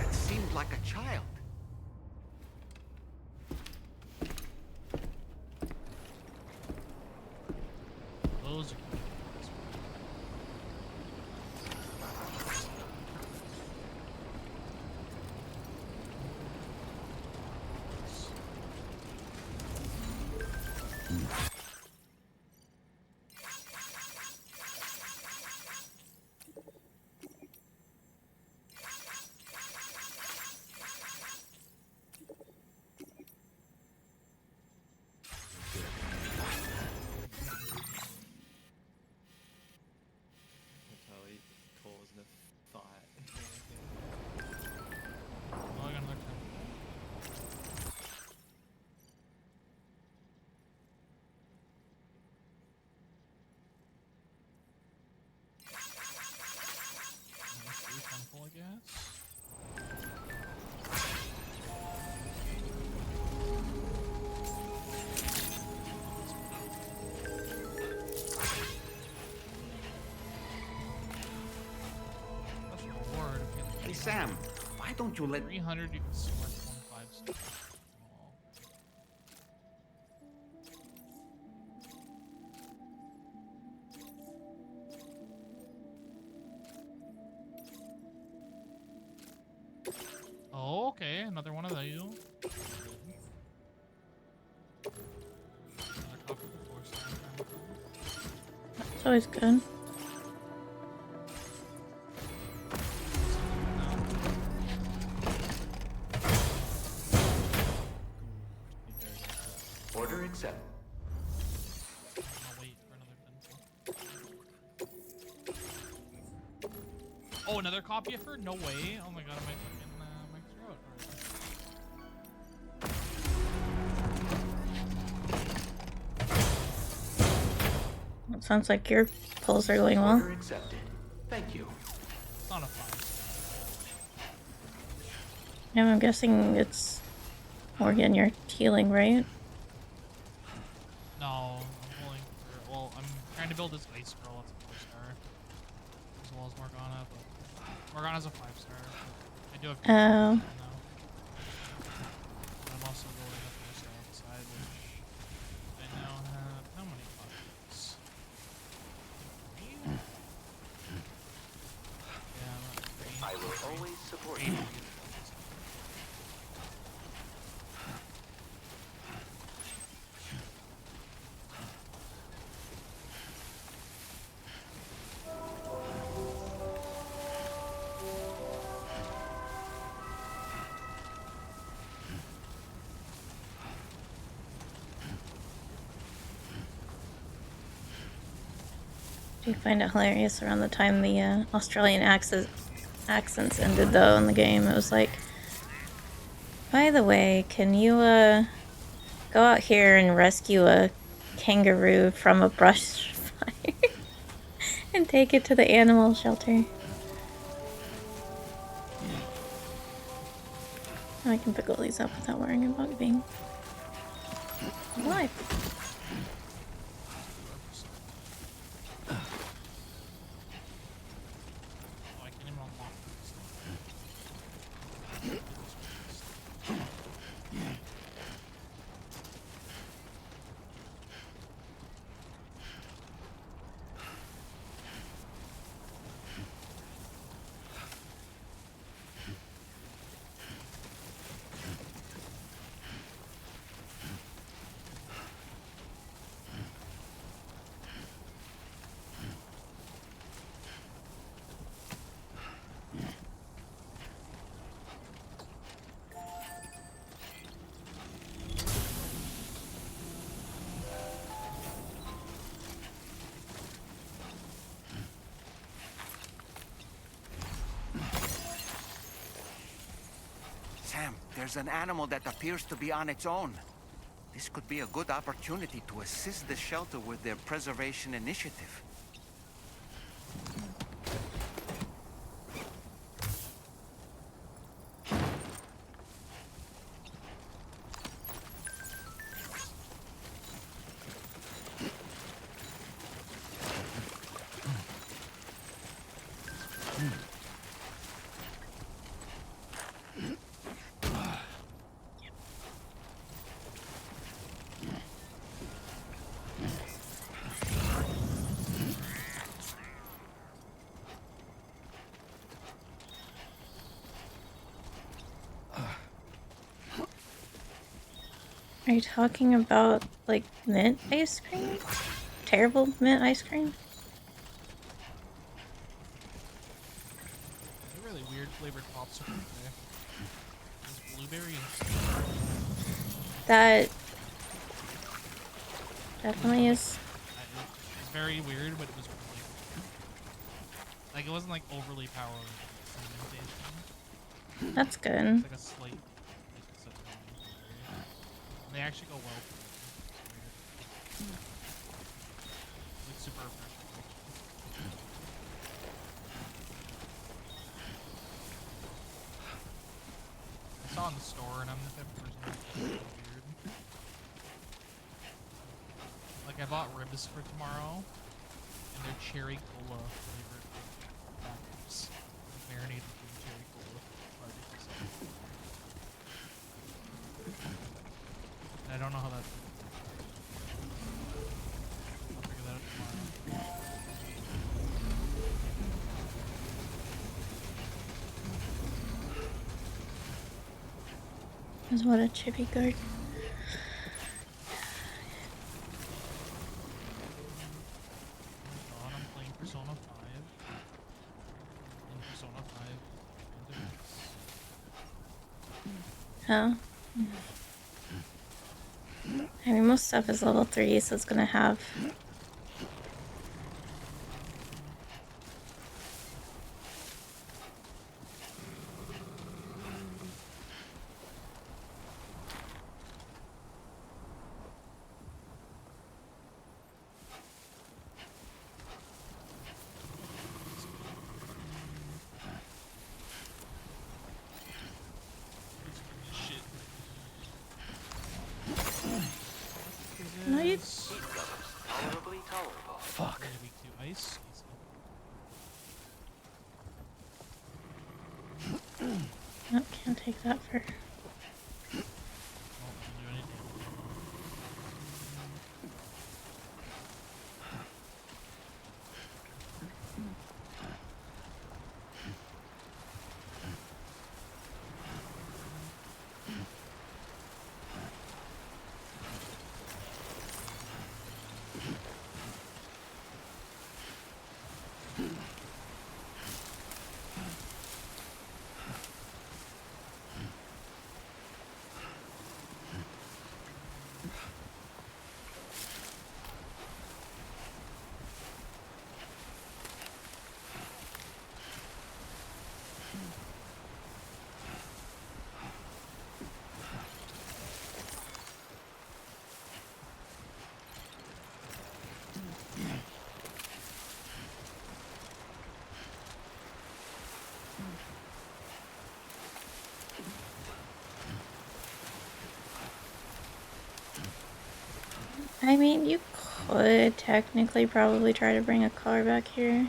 S3: That seemed like a child.
S2: Those are
S6: That's how he caused the fight.
S2: Oh, I got another 10. Temple, I guess. That's a reward.
S3: Hey, Sam, why don't you let...
S2: 300, you can select 1 5-star. Oh, okay, another one of those. Another copy of the 4-star.
S1: It's always good.
S12: Order accepted.
S2: I'll wait for another pencil. Oh, another copy of her? No way. Oh my god, I might fucking might throw it.
S1: It sounds like your pulls are going well.
S12: Order accepted. Thank you.
S2: It's not a 5-star.
S1: Yeah, I'm guessing it's Morgan, you're healing, right?
S2: No, I'm pulling for. Well, I'm trying to build this ice girl. That's a 4-star. As well as Morgana, but Morgana's a 5-star. I do have.
S1: Oh.
S2: I'm also building a 4-star outside, which I now have. How many copies? 3? Yeah, I'm at 3.
S12: I will always support you.
S1: Do you find it hilarious around the time the Australian accents ended though in the game? It was like, by the way, can you go out here and rescue a kangaroo from a brush fire and take it to the animal shelter? I can pick all these up without worrying about being alive.
S2: Oh, I can't even unlock this.
S3: Sam, there's an animal that appears to be on its own. This could be a good opportunity to assist the shelter with their preservation initiative.
S1: Are you talking about, like, mint ice cream? Terrible mint ice cream?
S2: They're really weird flavored popsicle today. There's blueberry and
S1: That definitely is.
S2: it's very weird, but it was really like it wasn't like overly powerful cinnamon tasting.
S1: That's good.
S2: It's like a slight like cinnamon blueberry. And they actually go well together. It's weird. Like super refreshing. I saw in the store, and I'm the type of person who's weird. Like I bought ribs for tomorrow, and they're cherry cola flavored packets, marinated in cherry cola barbecue sauce. And I don't know how that's. I'll figure that out tomorrow.
S1: Is what a chippy guard.
S2: I'm playing Persona 5. In Persona 5.
S1: Oh. I mean, most stuff is level 3, so it's gonna have... No, you...
S12: Tolerably tolerable.
S2: Fuck. Week 2 ice.
S1: Nope, can't take that for... I mean, you could technically probably try to bring a car back here.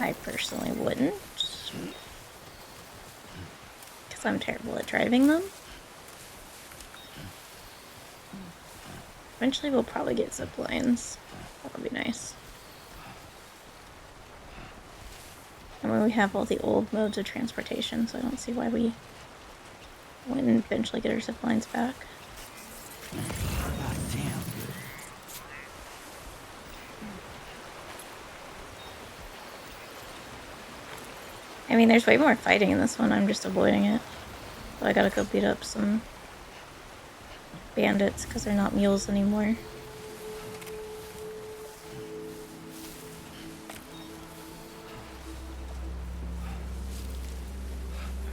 S1: I personally wouldn't. Because I'm terrible at driving them. Eventually we'll probably get zip lines. That'll be nice. And when we have all the old modes of transportation, so I don't see why we wouldn't eventually get our zip lines back.
S15: God damn.
S1: I mean, there's way more fighting in this one. I'm just avoiding it. So I gotta go beat up some bandits because they're not mules anymore.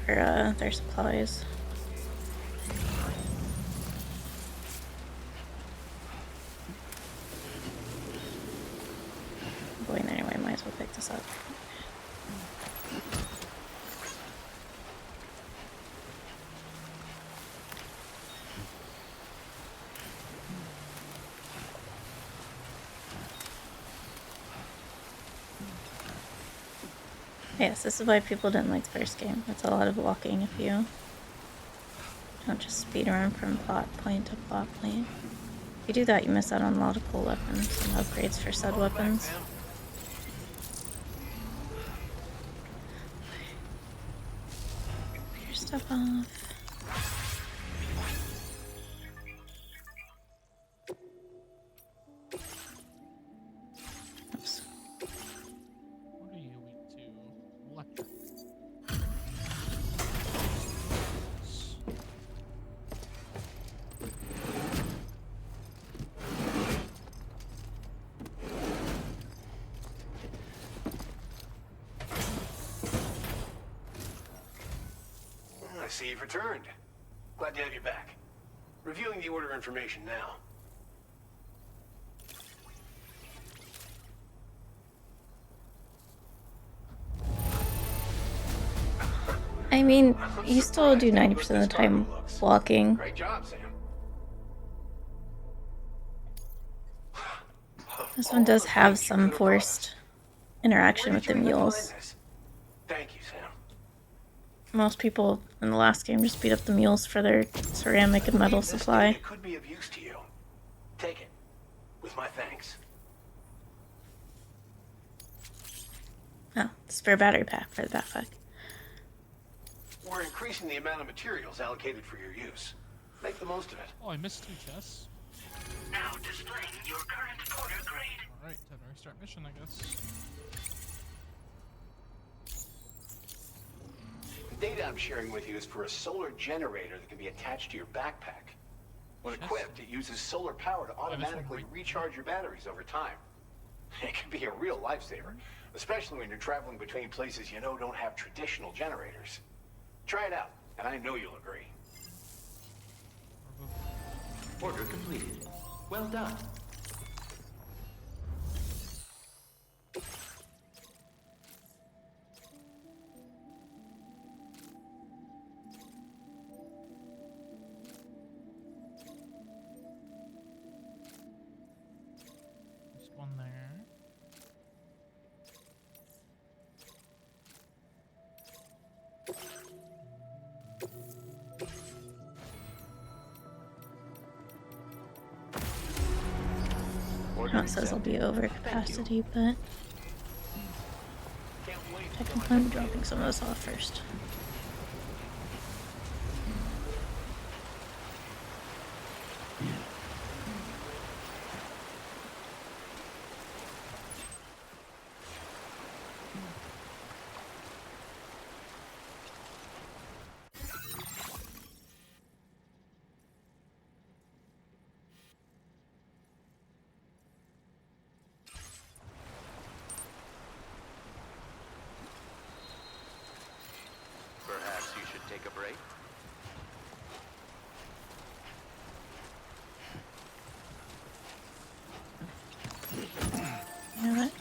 S1: For their supplies. I'm going there anyway, might as well pick this up. Yes, this is why people didn't like the first game. It's a lot of walking if you don't just speed around from plot point to plot point. If you do that, you miss out on a lot of cool weapons and upgrades for said weapons. Put your stuff off. Oops.
S2: What are you weak to? Electric.
S4: I see you've returned. Glad to have you back. Reviewing the order information now.
S1: I mean, you still do 90% of the time walking.
S4: Great job, Sam.
S1: This one does have some forced interaction with the mules.
S4: Thank you, Sam.
S1: Most people in the last game just beat up the mules for their ceramic and metal supply.
S4: It could be of use to you. Take it. With my thanks.
S1: Oh, spare battery pack for the backpack.
S4: We're increasing the amount of materials allocated for your use. Make the most of it.
S2: Oh, I missed 2 chests.
S5: Now displaying your current order grade.
S2: Alright, time to restart mission, I guess.
S4: The data I'm sharing with you is for a solar generator that can be attached to your backpack. When equipped, it uses solar power to automatically recharge your batteries over time. It can be a real lifesaver, especially when you're traveling between places you know don't have traditional generators. Try it out, and I know you'll agree.
S12: Order completed. Well done.
S2: There's one there.
S1: It says I'll be over capacity, but technically I'm dropping some of this off first.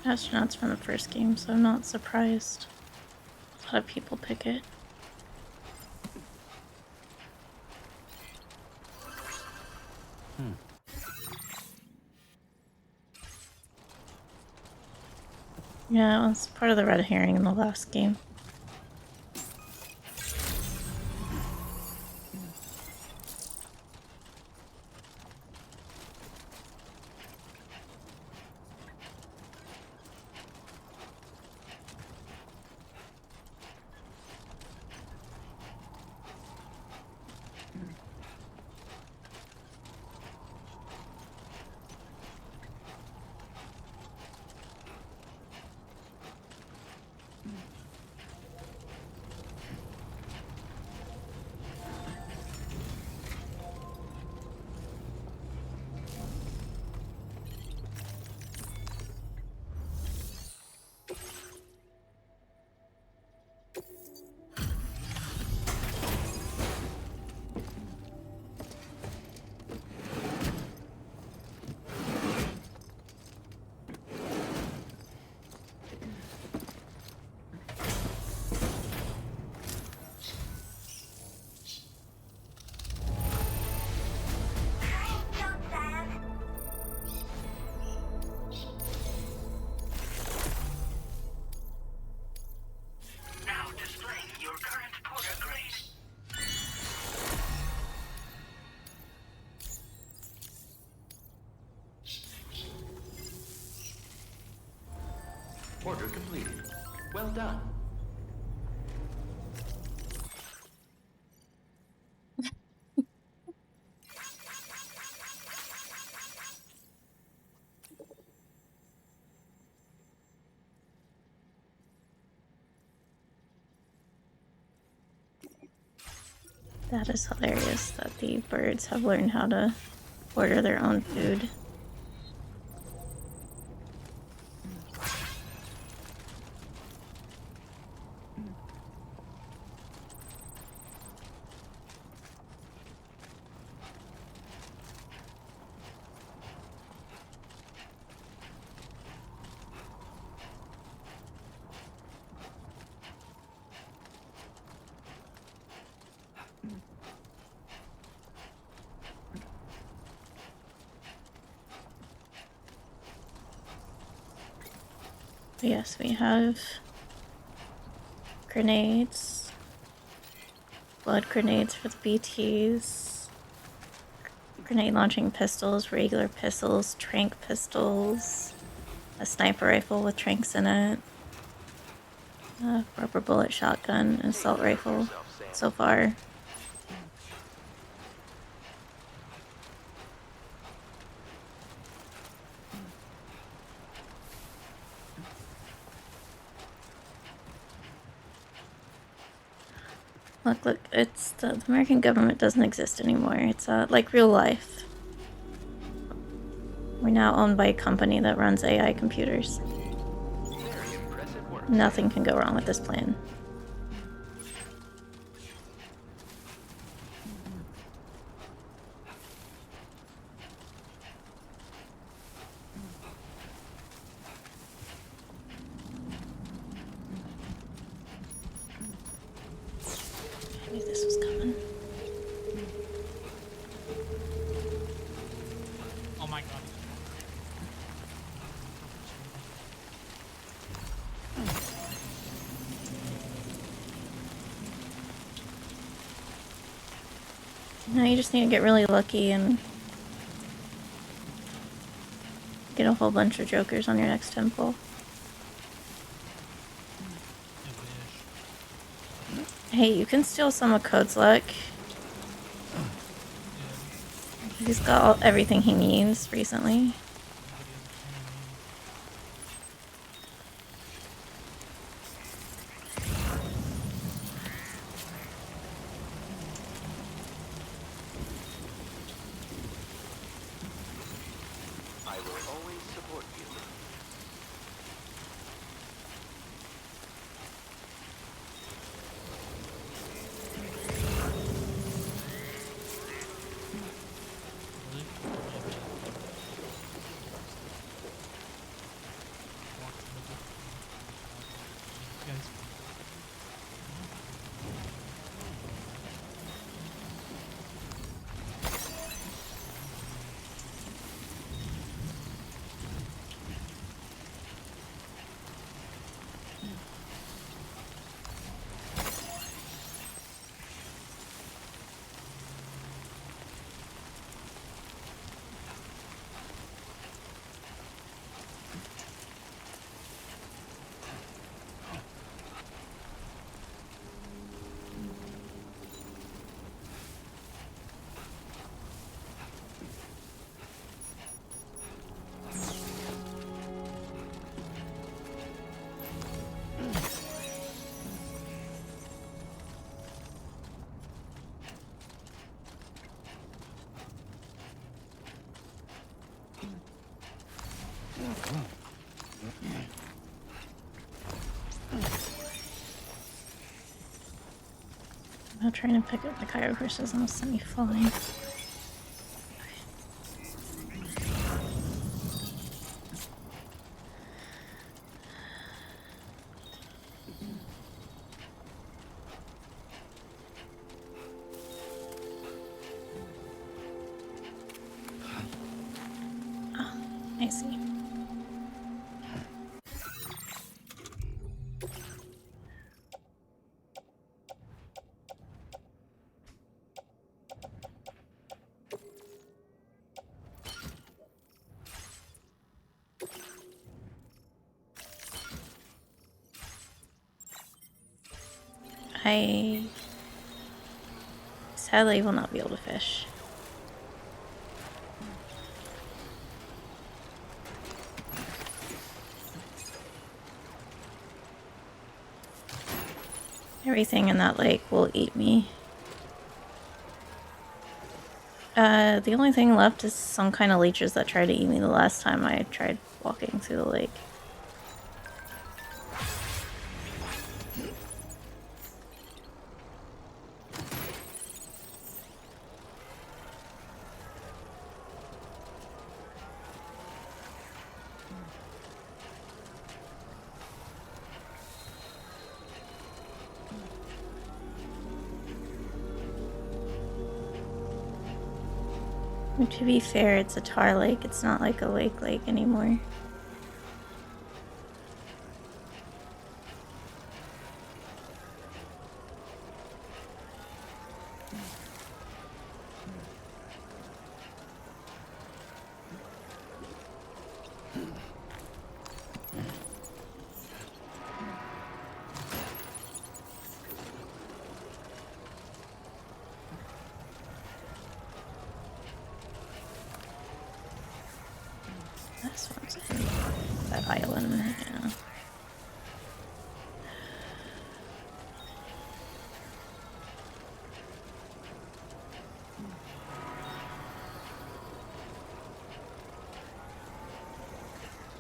S1: astronauts from the first game, so I'm not surprised a lot of people pick it. Yeah, it was part of the red herring in the last game.
S5: Now displaying your current porter grade.
S12: Order completed. Well done.
S1: That is hilarious that the birds have learned how to order their own food. Yes, we have grenades, blood grenades for the BTs, grenade launching pistols, regular pistols, tranq pistols, a sniper rifle with tranks in it, a rubber bullet shotgun, an assault rifle so far. Look, it's the American government doesn't exist anymore. It's like real life. We're now owned by a company that runs AI computers. Nothing can go wrong with this plan. I knew this was coming.
S2: Oh my god.
S1: Now you just need to get really lucky and get a whole bunch of jokers on your next temple. Hey, you can steal some of Code's luck. He's got everything he needs recently.
S12: I will always support you.
S1: I'm trying to pick up the Cairo horse doesn't want to send me flying. Oh, I see. I sadly will not be able to fish. Everything in that lake will eat me. The only thing left is some kind of leeches that tried to eat me the last time I tried walking through the lake. And to be fair, it's a tar lake. It's not like a lake anymore. This one's in that island,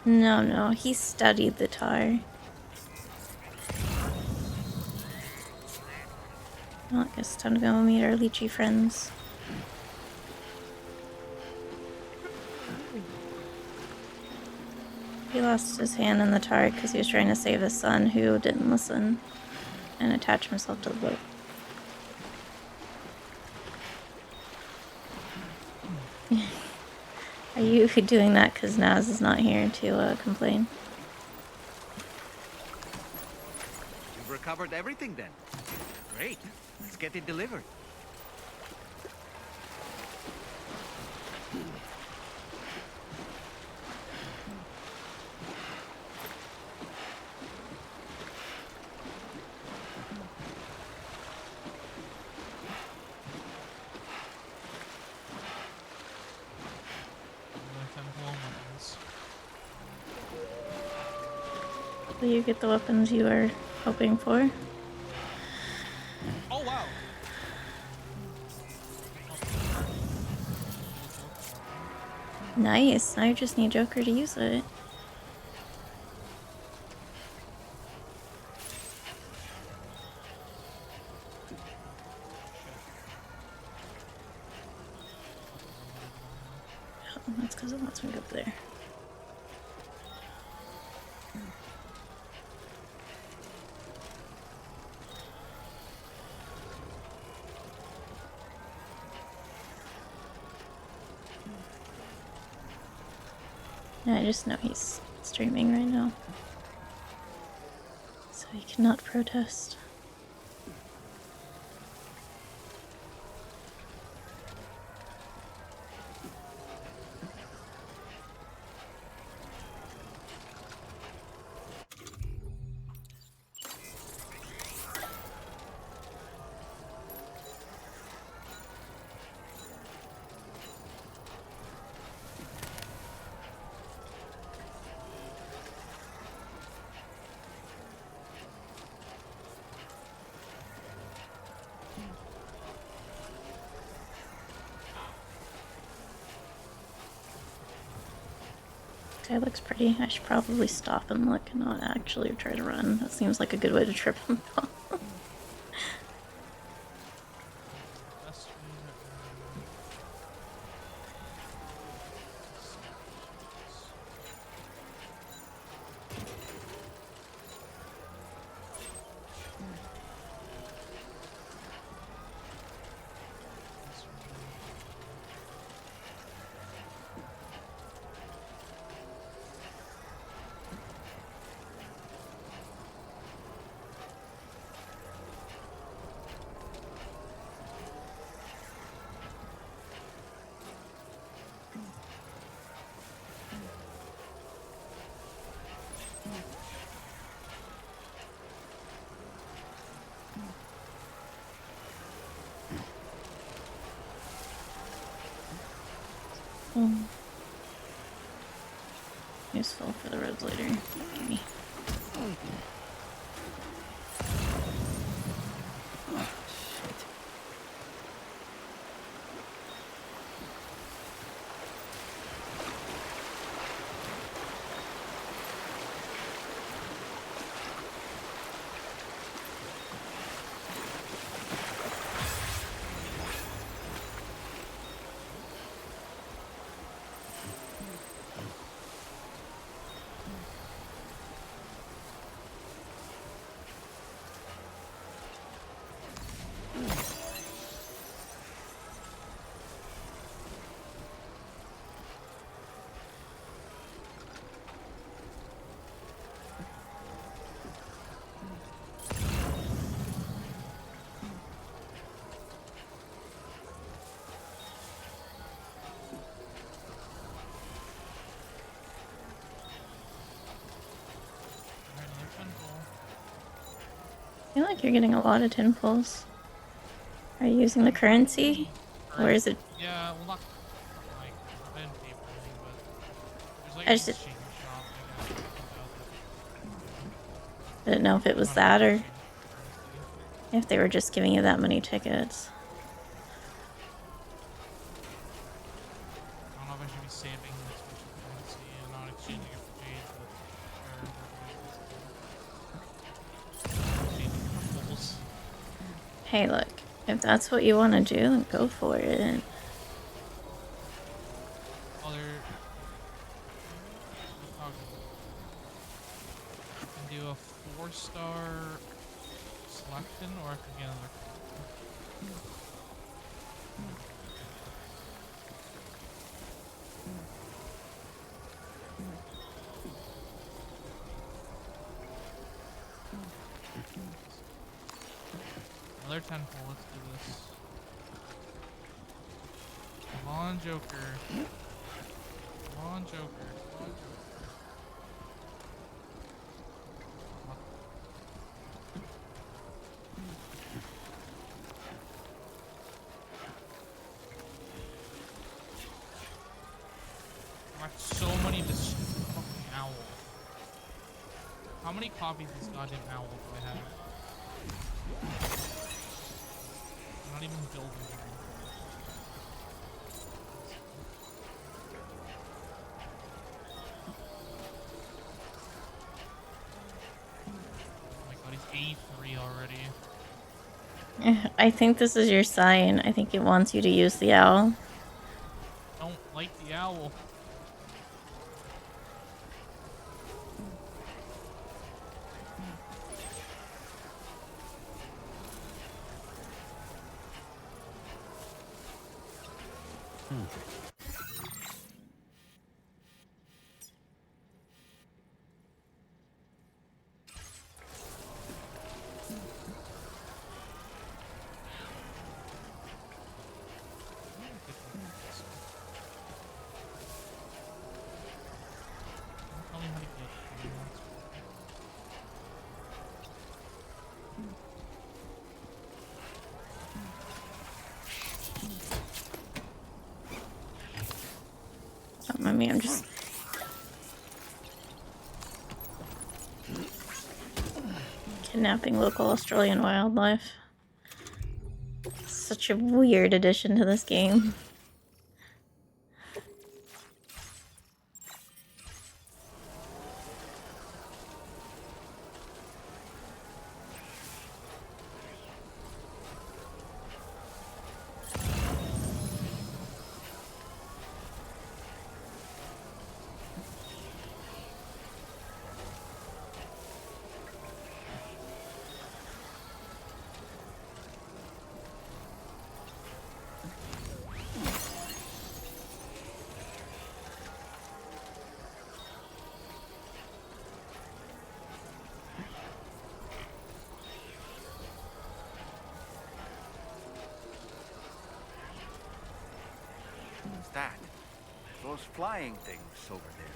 S1: yeah. No, he studied the tar. Well, I guess it's time to go meet our lychee friends. He lost his hand in the tar because he was trying to save his son who didn't listen and attach himself to the boat. Are you doing that because Naz is not here to complain?
S3: You've recovered everything then. Great. Let's get it delivered.
S1: Will you get the weapons you are hoping for?
S2: Oh wow.
S1: Nice. Now you just need Joker to use it. Oh, that's because it wants me to go up there. Yeah, I just know he's streaming right now. So he cannot protest. Guy looks pretty. I should probably stop and look and not actually try to run. That seems like a good way to trip him up. Oh. Useful for the roads later. Maybe. I feel like you're getting a lot of tin pulls. Are you using the currency? Or is it...
S2: Yeah, well, not like, I didn't pay for anything, but there's like
S1: I
S2: an
S1: just
S2: exchange shop, I guess.
S1: didn't know if it was that or if they were just giving you that many tickets.
S2: I don't know if I should be saving this special currency and not exchanging it for jade, but sure.
S1: Hey, look. If that's what you want to do, then go for it.
S2: Oh, they're... I can do a 4-star selection, or I can get another Another 10 pull, let's do this. Come on, Joker. Come on, Joker. Come on, Joker. I got so many of this fucking owl. How many copies of this goddamn owl do I have? I'm not even building here. Oh my god, he's 83 already.
S1: I think this is your sign. I think it wants you to use the owl.
S2: I don't like the owl. Tell me how to get
S1: I mean, I'm just... kidnapping local Australian wildlife. Such a weird addition to this game.
S3: What's that? Those flying things over there.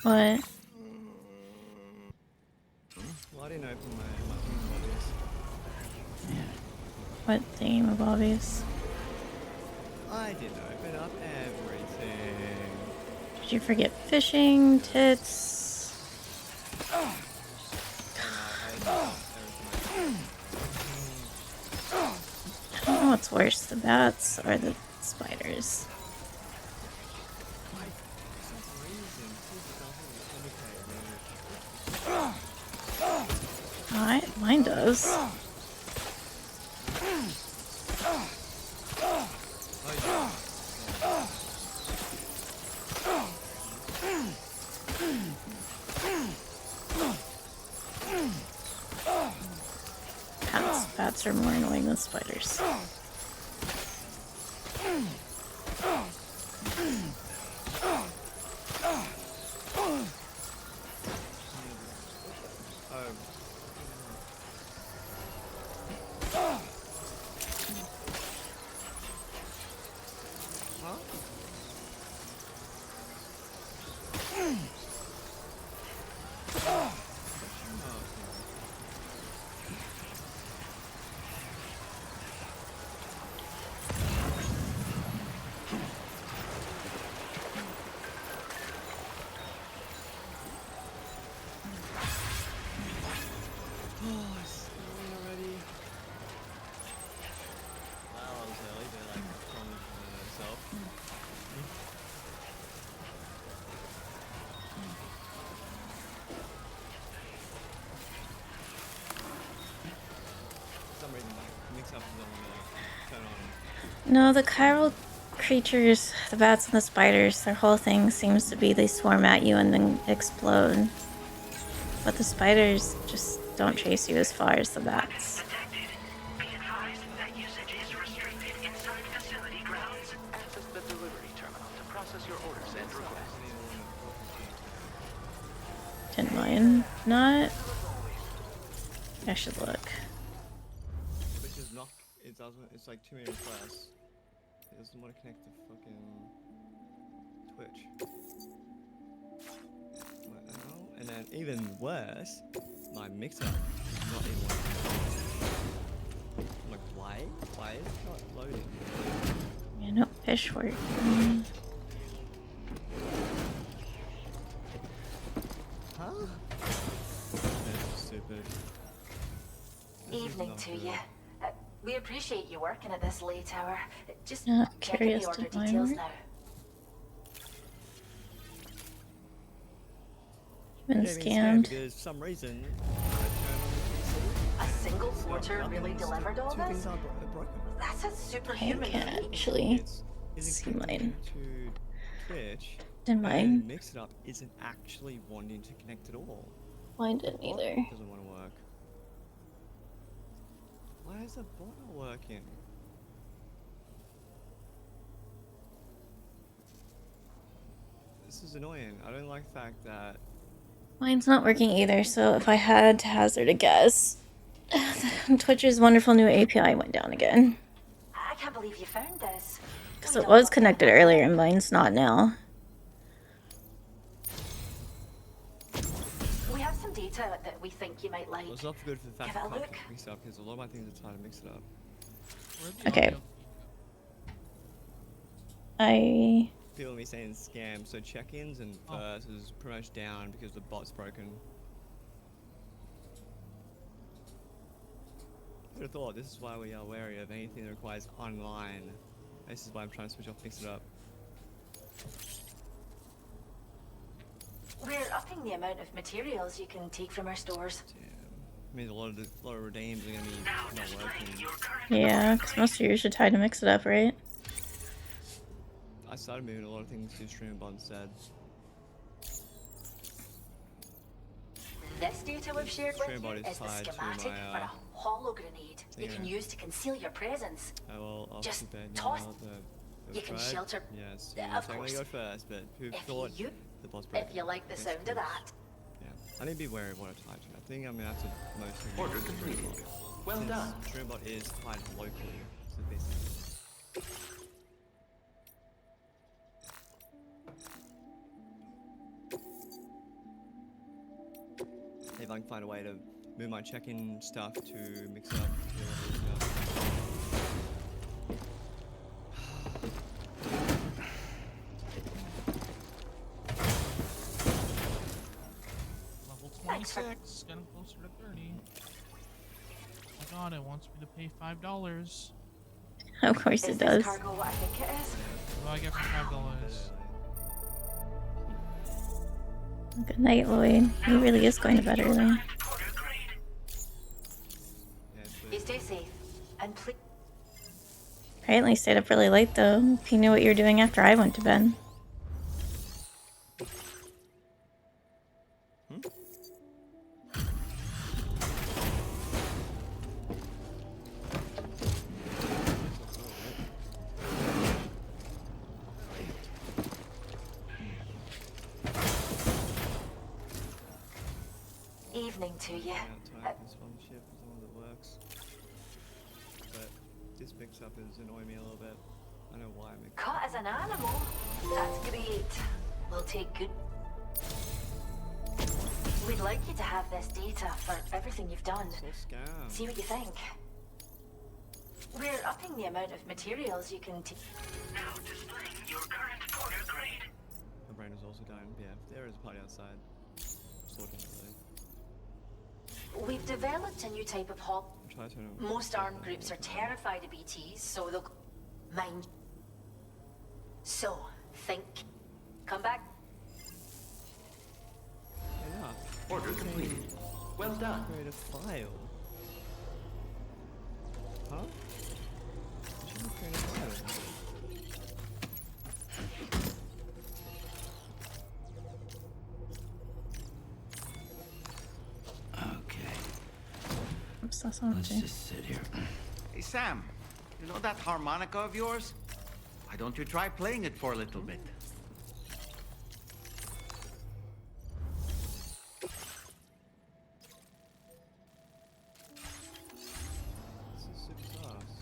S1: What?
S6: Well, I didn't open my thingamabobbies.
S1: What thingamabobbies?
S6: I didn't open up everything.
S1: Did you forget fishing, tits?
S6: Oh no,
S1: I don't know what's worse, the bats or the spiders. Mine does. Bats are more annoying than spiders. No, the chiral creatures, the bats and the spiders, their whole thing seems to be they swarm at you and then explode. But the spiders just don't chase you as far as the bats.
S5: Be advised that usage is restricted inside facility grounds.
S12: Access the delivery terminal to process your orders and requests.
S1: Didn't mind. Not. I should look.
S6: Which is not. It doesn't. It's like too many requests. It doesn't want to connect to fucking Twitch. Well, and then even worse, my mixer is not even working. I'm like, why? Why is it not loading?
S1: Yeah, no fish work.
S6: Huh? That's stupid.
S13: Evening to you. We appreciate you working at this late hour. Just
S1: Not
S13: checking
S1: curious
S13: the order
S1: to find
S13: details
S1: work.
S13: now.
S1: Been
S6: Yeah,
S1: scammed.
S6: because for some reason,
S13: A single porter really delivered all
S6: two things
S13: this?
S6: are broken.
S13: That's a
S1: I
S13: superhuman
S1: can't
S13: feat.
S1: actually
S6: Isn't
S1: see
S6: connecting
S1: mine.
S6: to Twitch,
S1: Didn't
S6: and
S1: mind.
S6: Mix It Up isn't actually wanting to connect at all.
S1: Mine didn't either.
S6: Doesn't want to work. Why is the bot not working? This is annoying. I don't like the fact that
S1: Mine's not working either, so if I had to hazard a guess, Twitch's wonderful new API went down again.
S13: I can't believe you found this.
S1: Because it was connected earlier and mine's not now.
S13: We have some data that we think you might like.
S6: well, it's not good for the fact
S13: Give it a
S6: that I
S13: look.
S6: can't mix it up because a lot of my things are trying to mix it up.
S1: Okay. I
S6: People me saying scam, so check-ins and first is pretty much down because the bot's broken. I would have thought this is why we are wary of anything that requires online. This is why I'm trying to switch off Mix It Up.
S13: We're upping the amount of materials you can take from our stores.
S6: It means a lot of redeems are gonna be not working.
S1: yeah, because most of yours are tied to Mix It Up, right?
S6: I started moving a lot of things to StreamBot instead.
S13: This data we've shared with you
S6: StreamBot
S13: is the
S6: tied to
S13: schematic
S6: my,
S13: for a holo grenade you can use to conceal your presence.
S6: I will off
S13: Just
S6: the bed
S13: toss.
S6: now.
S13: You can
S6: tried.
S13: shelter.
S6: Yes,
S13: Of
S6: technically
S13: course.
S6: go first, but who
S13: If
S6: thought
S13: you,
S6: the boss broke?
S13: if you like the
S6: Yes,
S13: sound of that.
S6: Yeah, I need to be wary of what I type. I think I'm gonna have to mostly
S12: Order
S6: use
S12: completed.
S6: StreamBot.
S12: Well
S6: Since
S12: done.
S6: StreamBot is tied locally. It's the best. See if I can find a way to move my check-in stuff to mix it up.
S2: Level 26, getting closer to 30. Oh my god, it wants me to pay $5.
S1: Of course it does.
S13: Cargo what I think it is?
S2: What do I get for $5?
S1: Good night, Lloyd. He really is going to bed early.
S13: You stay safe. And please.
S1: Apparently stayed up really late though. If you knew what you were doing after I went to bed.
S13: Evening to you.
S6: This one ship is the one that works. But this mix-up is annoying me a little bit. I don't know why I'm
S13: Caught as an animal? That's great. We'll take good. We'd like you to have this data for everything you've done. See what you think. We're upping the amount of materials you can take.
S5: Now displaying your current porter grade.
S6: My brain is also dying. Yeah, there is a party outside. Just looking at it.
S13: We've developed a new type of hop. Most armed groups are terrified of BTs, so they'll mind. So, think. Come back.
S12: Order completed. Well done.
S6: Create a file. Huh? Did you create a file?
S15: Let's just sit here.
S3: Hey, Sam, you know that harmonica of yours? Why don't you try playing it for a little bit?
S6: This is super sauce.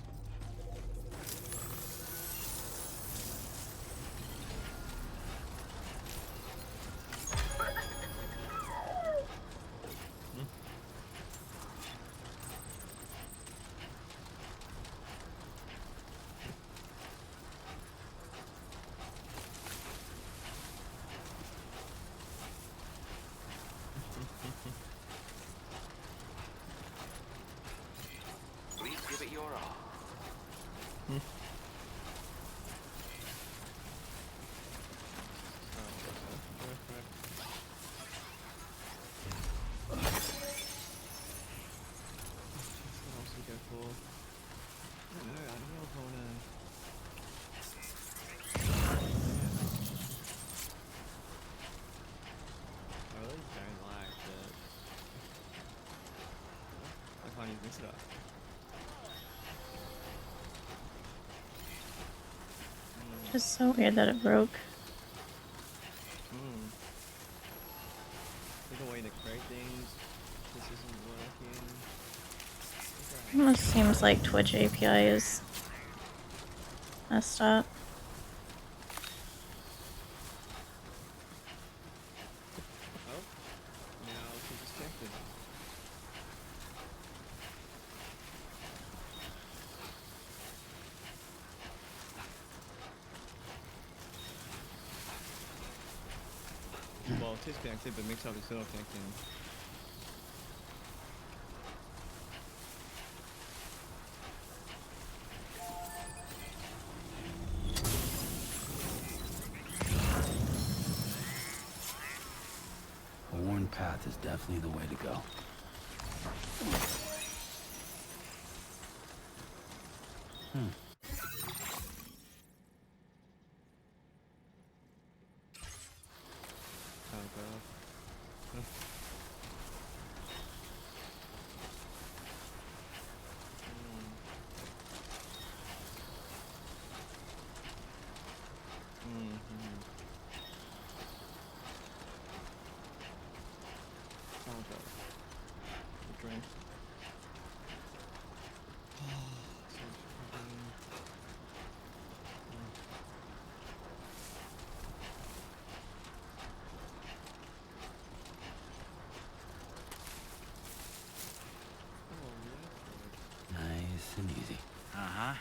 S12: Please give it your all.
S6: Mix it up.
S1: It's so weird that it broke.
S6: There's a way to create things. This isn't working.
S1: Almost seems like Twitch API is messed up.
S6: Oh, now it's disconnected. Well, it is connected, but mix-up is still not connecting.
S15: A worn path is definitely the way to go.
S6: Drink.
S3: huh?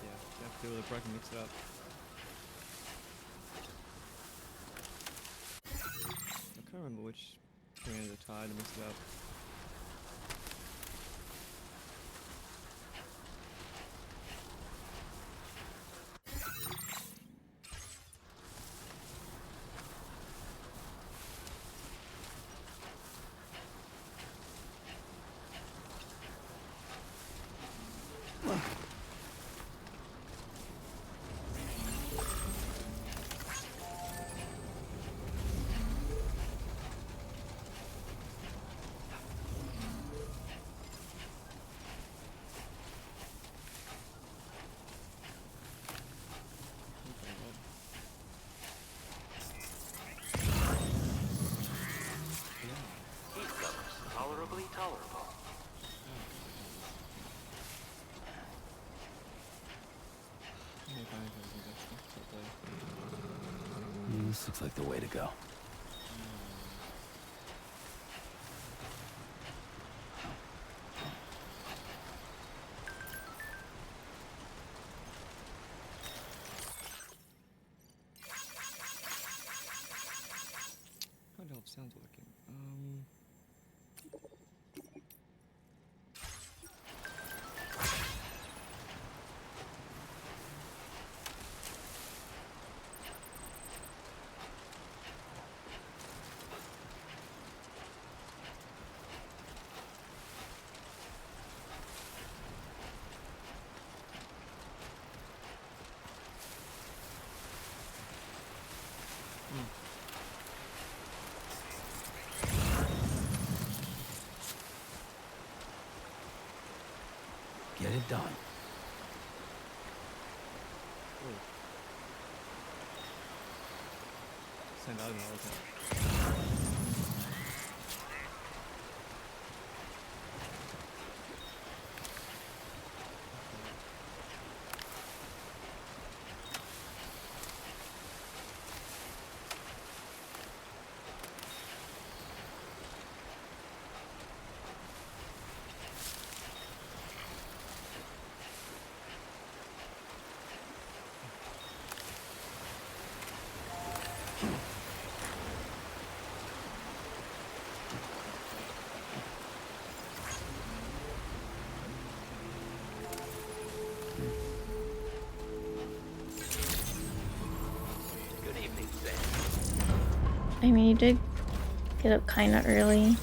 S6: Yeah, you have to do all the broken mix it up. I can't remember which commands are tied to mix it up.
S12: Heat comes. Tolerably tolerable.
S15: This looks like the way to go.
S6: Can't tell if sound's working.
S15: Get it done.
S6: Send out all the time.
S12: Good evening, Sam.
S1: I mean, you did get up kind of early.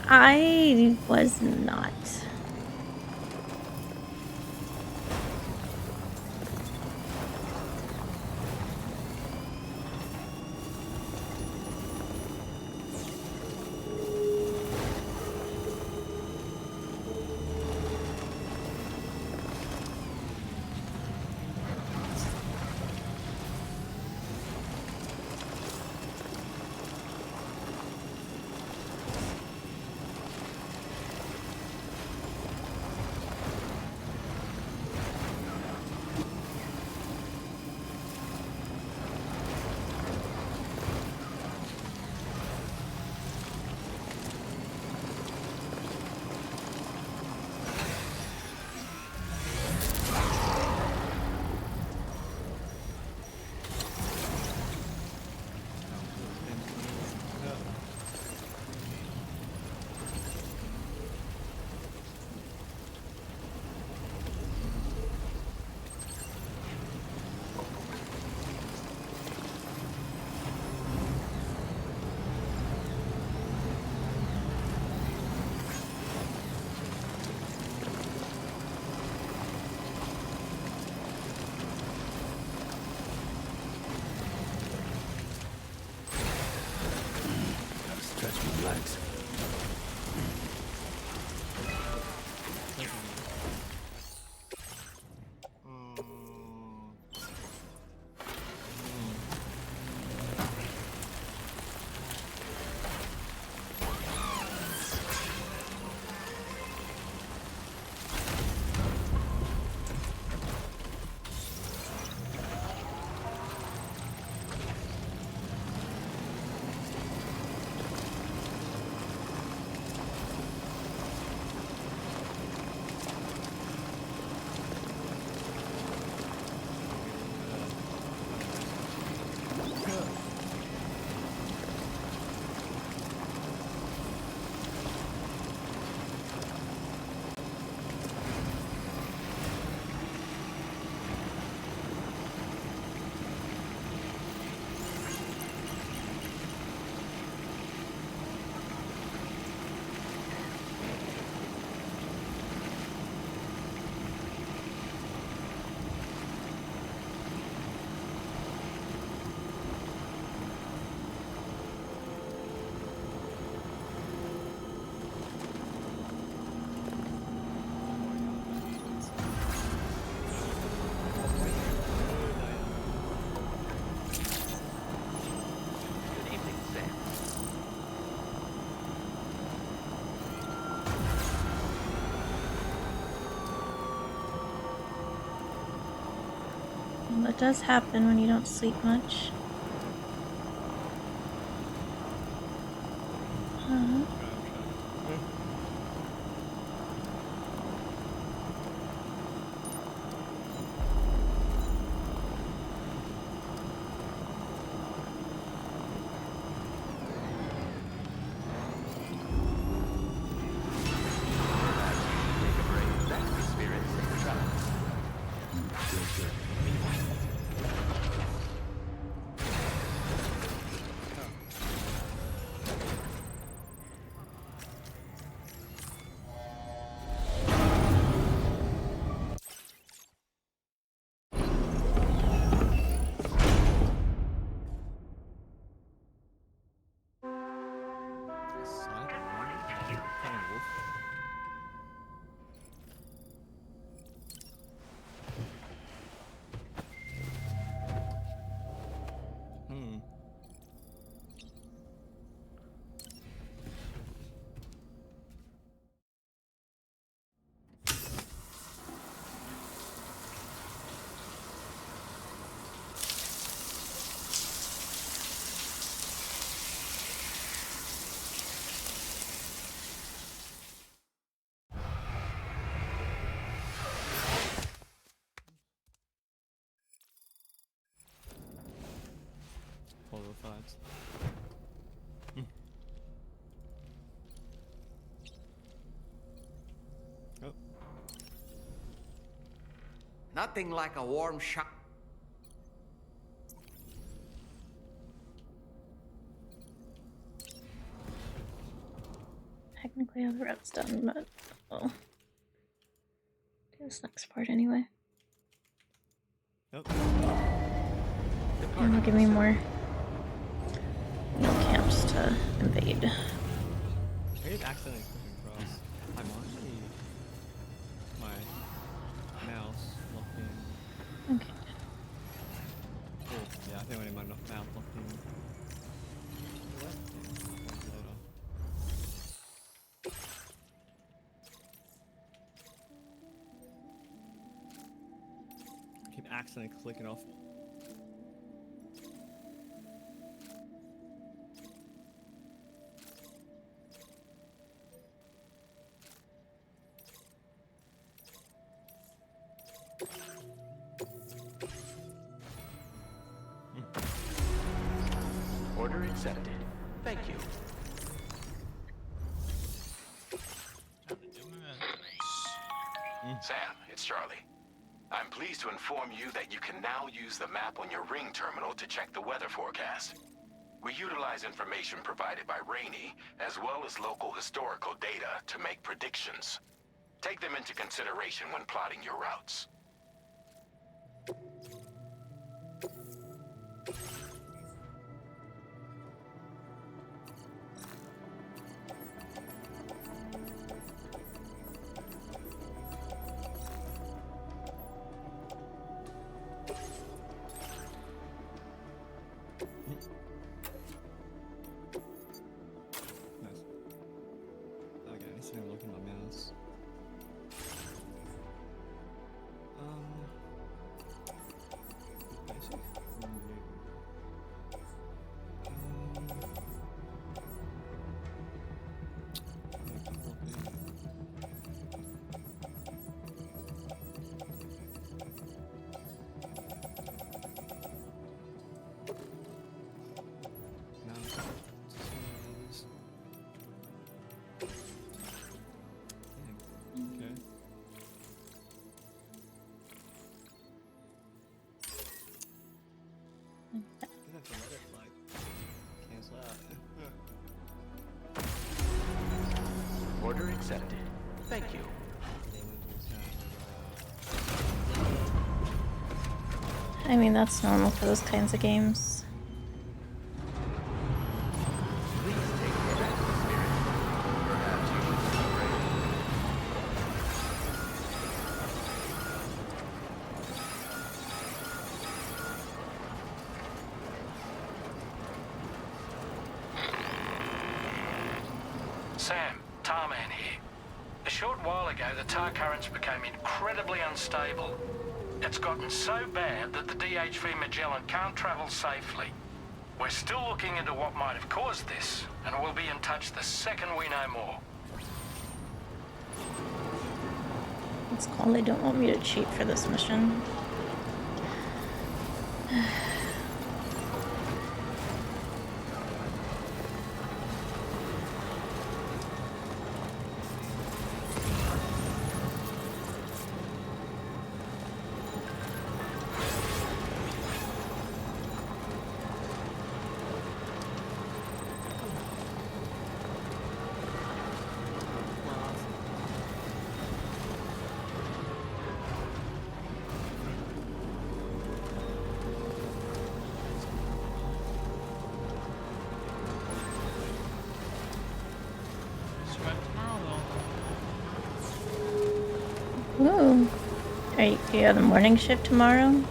S1: I was not.
S15: legs.
S1: That does happen when you don't sleep much.
S6: Qualified. Oh.
S3: Nothing like a warm shower.
S1: Technically, all the road's done, but we'll do this next part anyway.
S6: Yep.
S1: And it'll give me more camps to invade.
S6: I keep accidentally clicking across. I might need my mouse locking.
S1: Okay.
S6: Oh, yeah, I think I need my mouse locking. I keep accidentally clicking off.
S12: Order accepted. Thank you.
S11: Sam, it's Charlie. I'm pleased to inform you that you can now use the map on your ring terminal to check the weather forecast. We utilize information provided by Rainey, as well as local historical data, to make predictions. Take them into consideration when plotting your routes.
S6: Look at my mouse. Basic.
S12: Order accepted. Thank you.
S1: I mean, that's normal for those kinds of games.
S10: Sam, Tarman here. A short while ago, the tar currents became incredibly unstable. It's gotten so bad that the DHV Magellan can't travel safely. We're still looking into what might have caused this, and we'll be in touch the second we know more.
S1: It's cool they don't want me to cheat for this mission. Ooh. Do you have the morning shift tomorrow?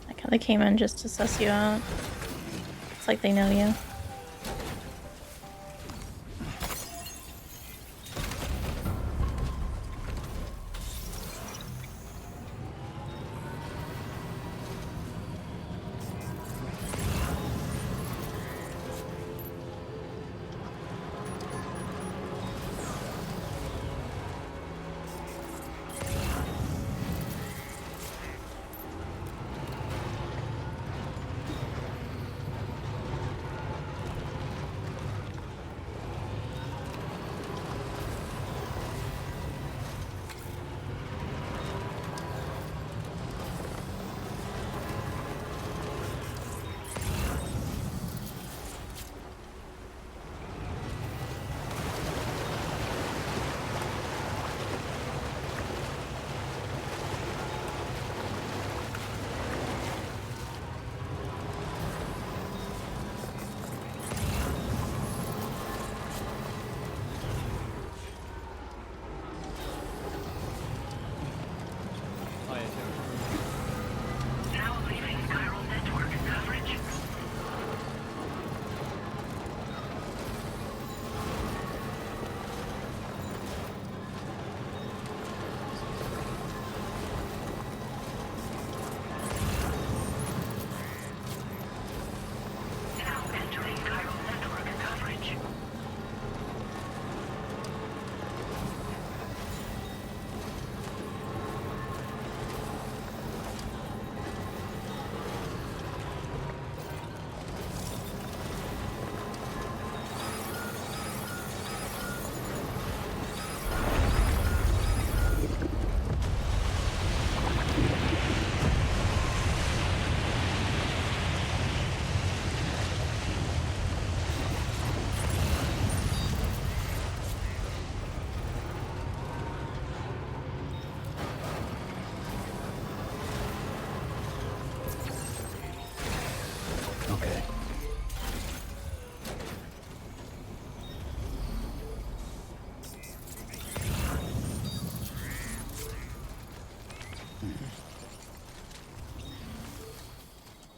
S1: Like how they came in just to suss you out. It's like they know you.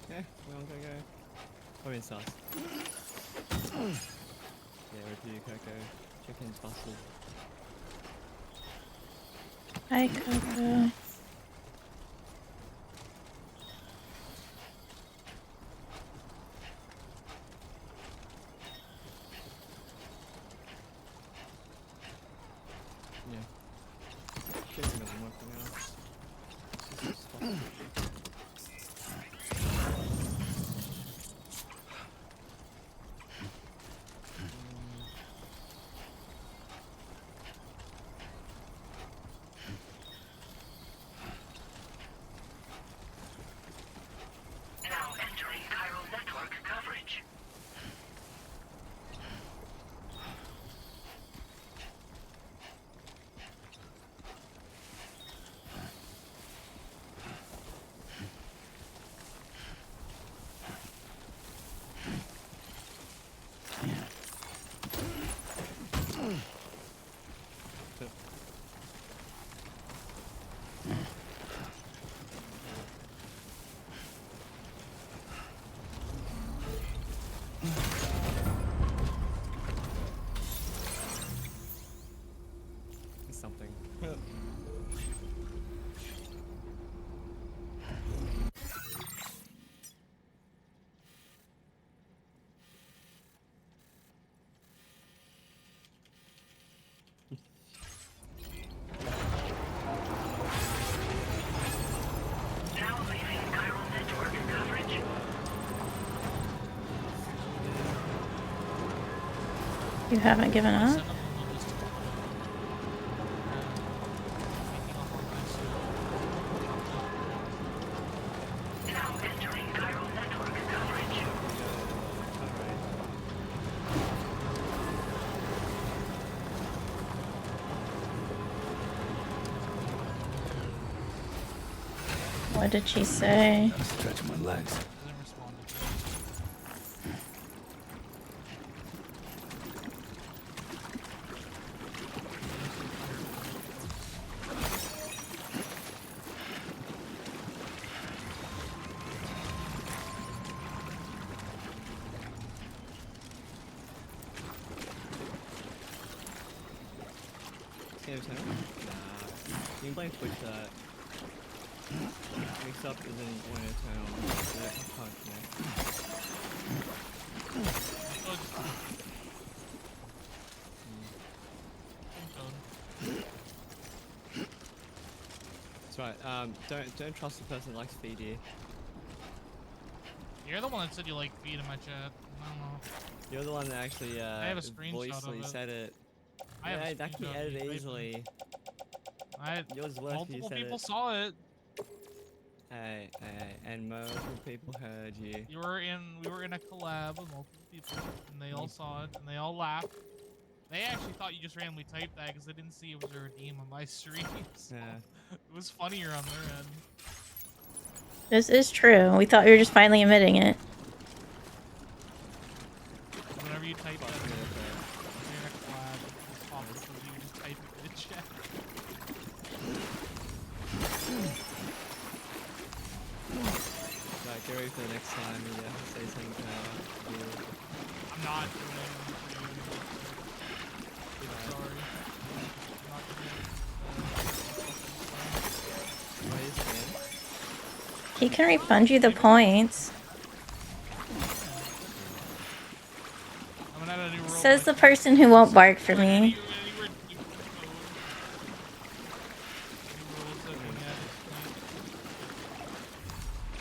S6: Okay, where am I gonna go? Probably in sauce. Yeah, review Coco. Chicken's busted.
S1: Hi, Coco.
S6: Yeah. Chicken doesn't work for now. This is stuff.
S5: Now entering chiral network coverage.
S1: You haven't given
S2: I
S1: up?
S2: sent them the list of making up organized
S5: Now entering chiral network coverage.
S1: What did she say?
S15: I'm stretching my legs.
S2: Doesn't respond to me.
S6: Same channel? Nah. You can blame Twitch for that. Mix up isn't on your channel. I can't connect. That's right. Don't trust the person that likes feed you.
S2: You're the one that said you like feed in my chat. I don't know.
S6: You're the one that actually
S2: I have a screenshot of it.
S6: said it.
S2: I have a
S6: that can be
S2: screenshot of
S6: edited
S2: you
S6: easily. Yours worse because you
S2: multiple
S6: said
S2: people
S6: it.
S2: saw it.
S6: Hey, and multiple people heard you.
S2: We were in a collab with multiple people, and they all saw it, and they all laughed. They actually thought you just randomly typed that because they didn't see it was a redeem on my stream. So
S6: Yeah.
S2: it was funnier on their end.
S1: This is true. We thought we were just finally admitting it.
S2: Whenever you type that in a collab, it just pops up as you just type it in the chat.
S6: Right, get ready for the next time you say something to you.
S2: I'm not doing anything for you anymore. Sorry. I'm not gonna
S1: He can refund you the points.
S2: I'm gonna add a new rule.
S1: Says the person who won't bark for me.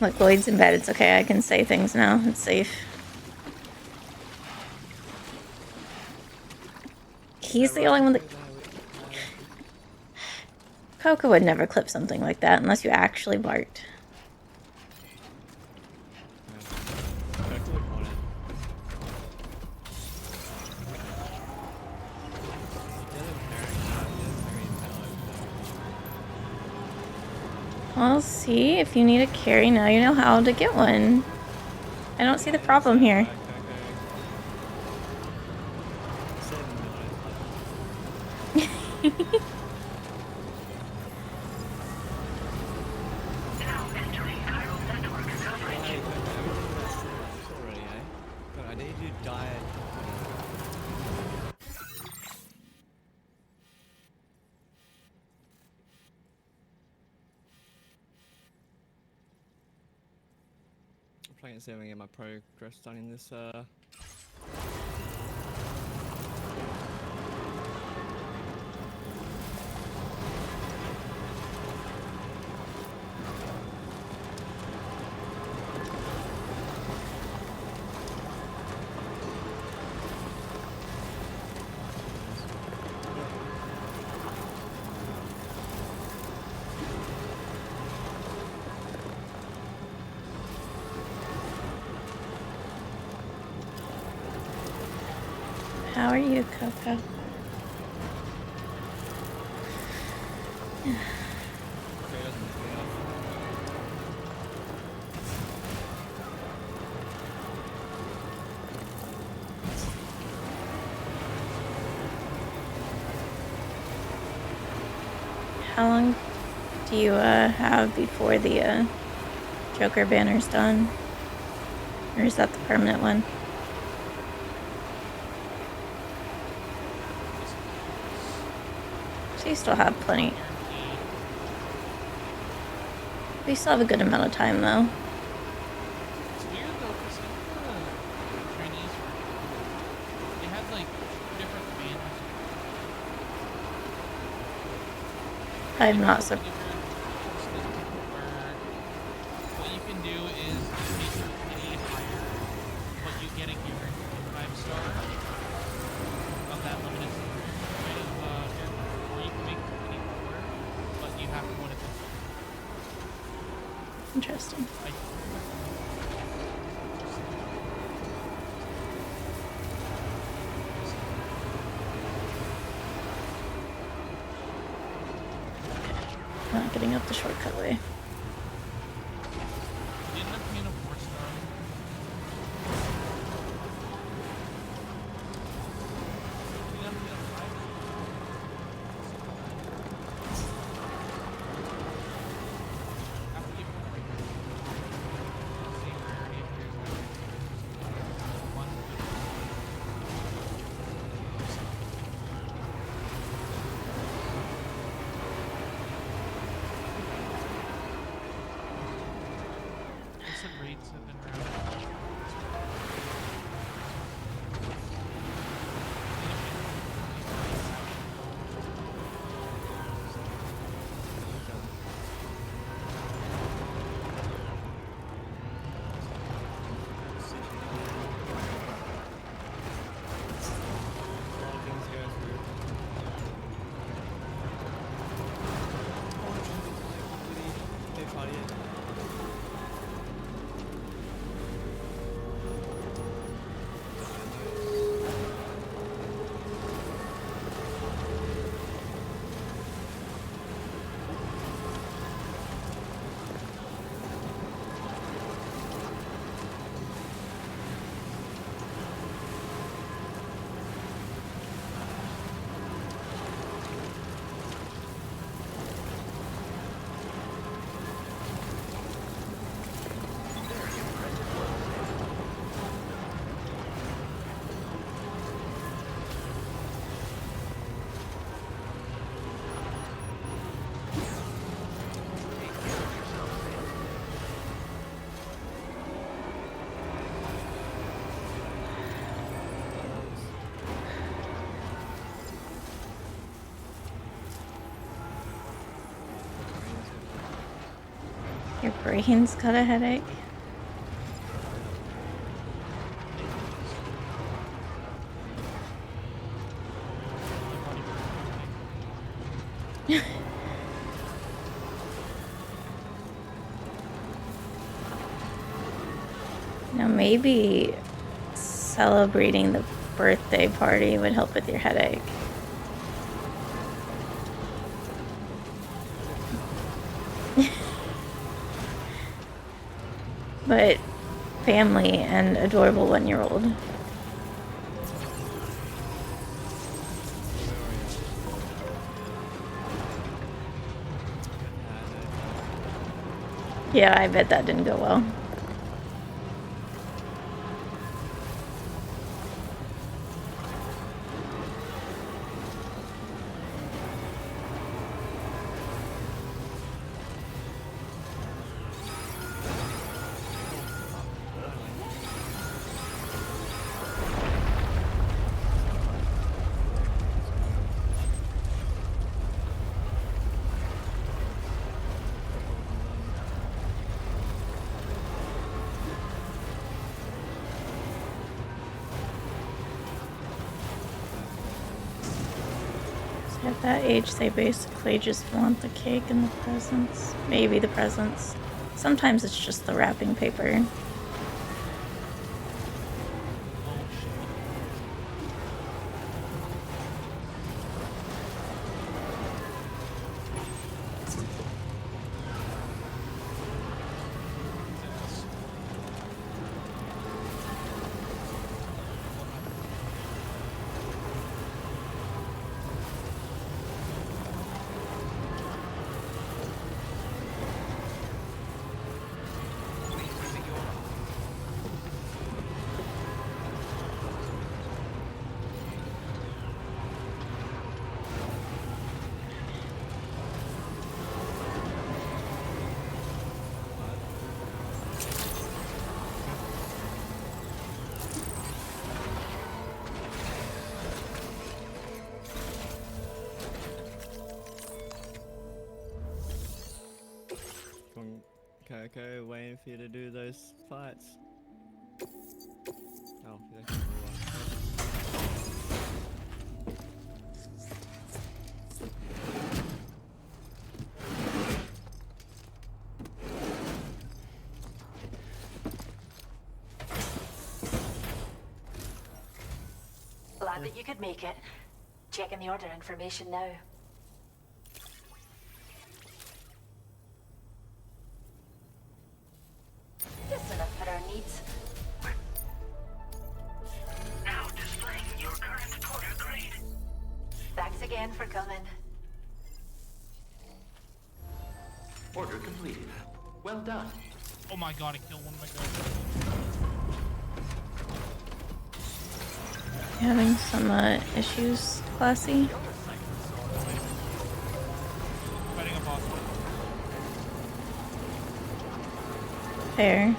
S1: Look, Lloyd's in bed. It's okay. I can say things now. It's safe. He's the only one that... Coco would never clip something like that unless you actually barked. Well, see, if you need a carry, now you know how to get one. I don't see the problem here.
S5: Now entering chiral network coverage.
S6: Already, eh? God, I need you to diet. I'm trying to see if I can get my progress done in this,
S1: How are you, Coco? How long do you have before the Joker banner's done? Or is that the permanent one? So you still have plenty. We still have a good amount of time, though.
S2: It's weird though, because the Chinese they had like different banners.
S1: I'm not so.
S2: What you can do is make your pay higher, but you get a guaranteed 5-star.
S1: Interesting. Not getting up the shortcut way. Your brain's got a headache. Now maybe celebrating the birthday party would help with your headache. But family and adorable 1-year-old. Yeah, I bet that didn't go well. At that age, they basically just want the cake and the presents. Maybe the presents. Sometimes it's just the wrapping paper.
S6: Okay, waiting for you to do those fights. Oh,
S13: Glad that you could make it. Checking the order information now. Just enough for our needs.
S5: Now displaying your current order grade.
S13: Thanks again for coming.
S12: Order completed. Well done.
S2: Oh my god, I killed one of my guys.
S1: Having some issues, Classy?
S2: Fighting a boss.
S1: Fair.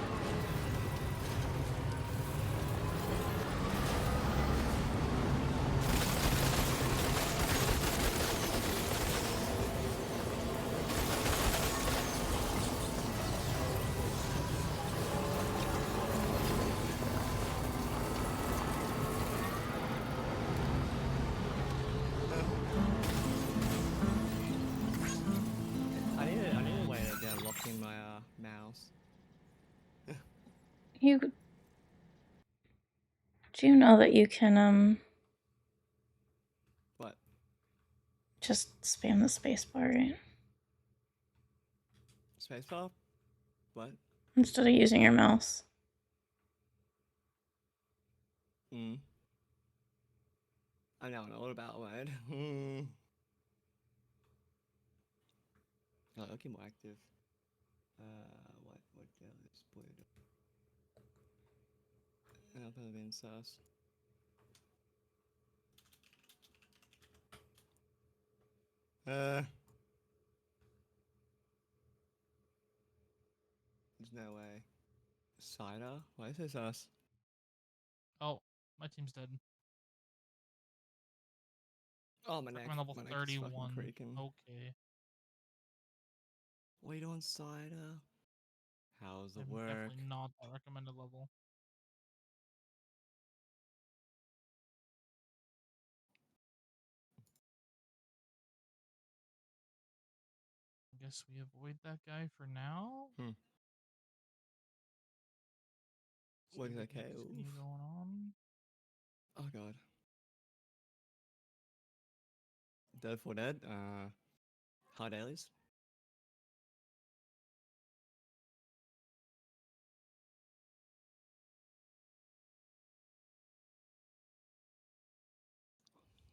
S6: I need a way to get locking my mouse.
S1: You do you know that you can
S6: What?
S1: just spam the spacebar, right?
S6: Spacebar? What?
S1: Instead of using your mouse.
S6: Hmm. I don't know all about it. Oh, okay, more active. What is puedo? No, pero bien sus. There's no way. Cider? Why is this us?
S2: Oh, my team's dead.
S6: Oh, my neck.
S2: I'm level
S6: My neck is fucking
S2: 31.
S6: creaking.
S2: Okay.
S6: What are you doing, Cider? How's the
S2: I'm
S6: work?
S2: definitely not the recommended level. I guess we avoid that guy for now.
S6: What is
S2: See
S6: that? Okay.
S2: continue going on.
S6: Oh god. Dead for Dead. Hard dailies.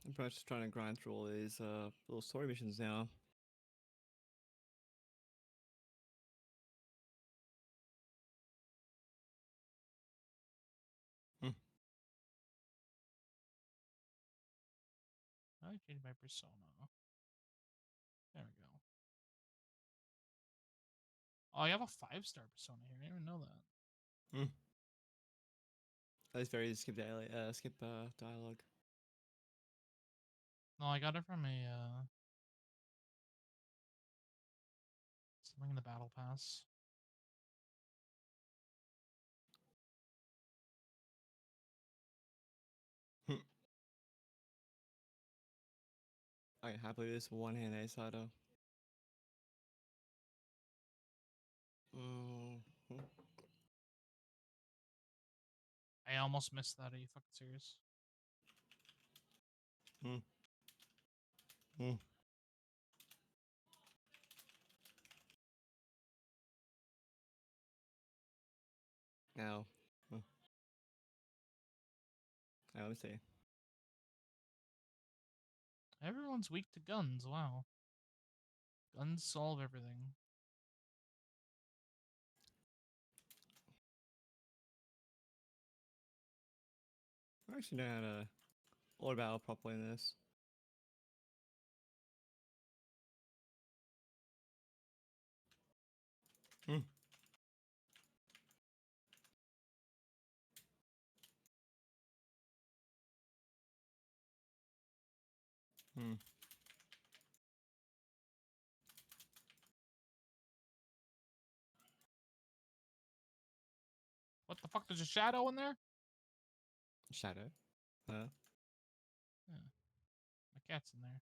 S6: I'm pretty much just trying to grind through all these little story missions now.
S2: I changed my persona. There we go. Oh, I have a 5-star persona here. I didn't even know that.
S6: That is very skip daily. Skip dialogue.
S2: No, I got it from a something in the battle pass.
S6: I can happily do this one hand A-sider.
S2: I almost missed that. Are you fucking serious?
S6: Now. Let me see.
S2: Everyone's weak to guns. Wow. Guns solve everything.
S6: I actually know how to all about properly in this.
S2: What the fuck? There's a shadow in there?
S6: Shadow?
S2: Yeah. My cat's in there.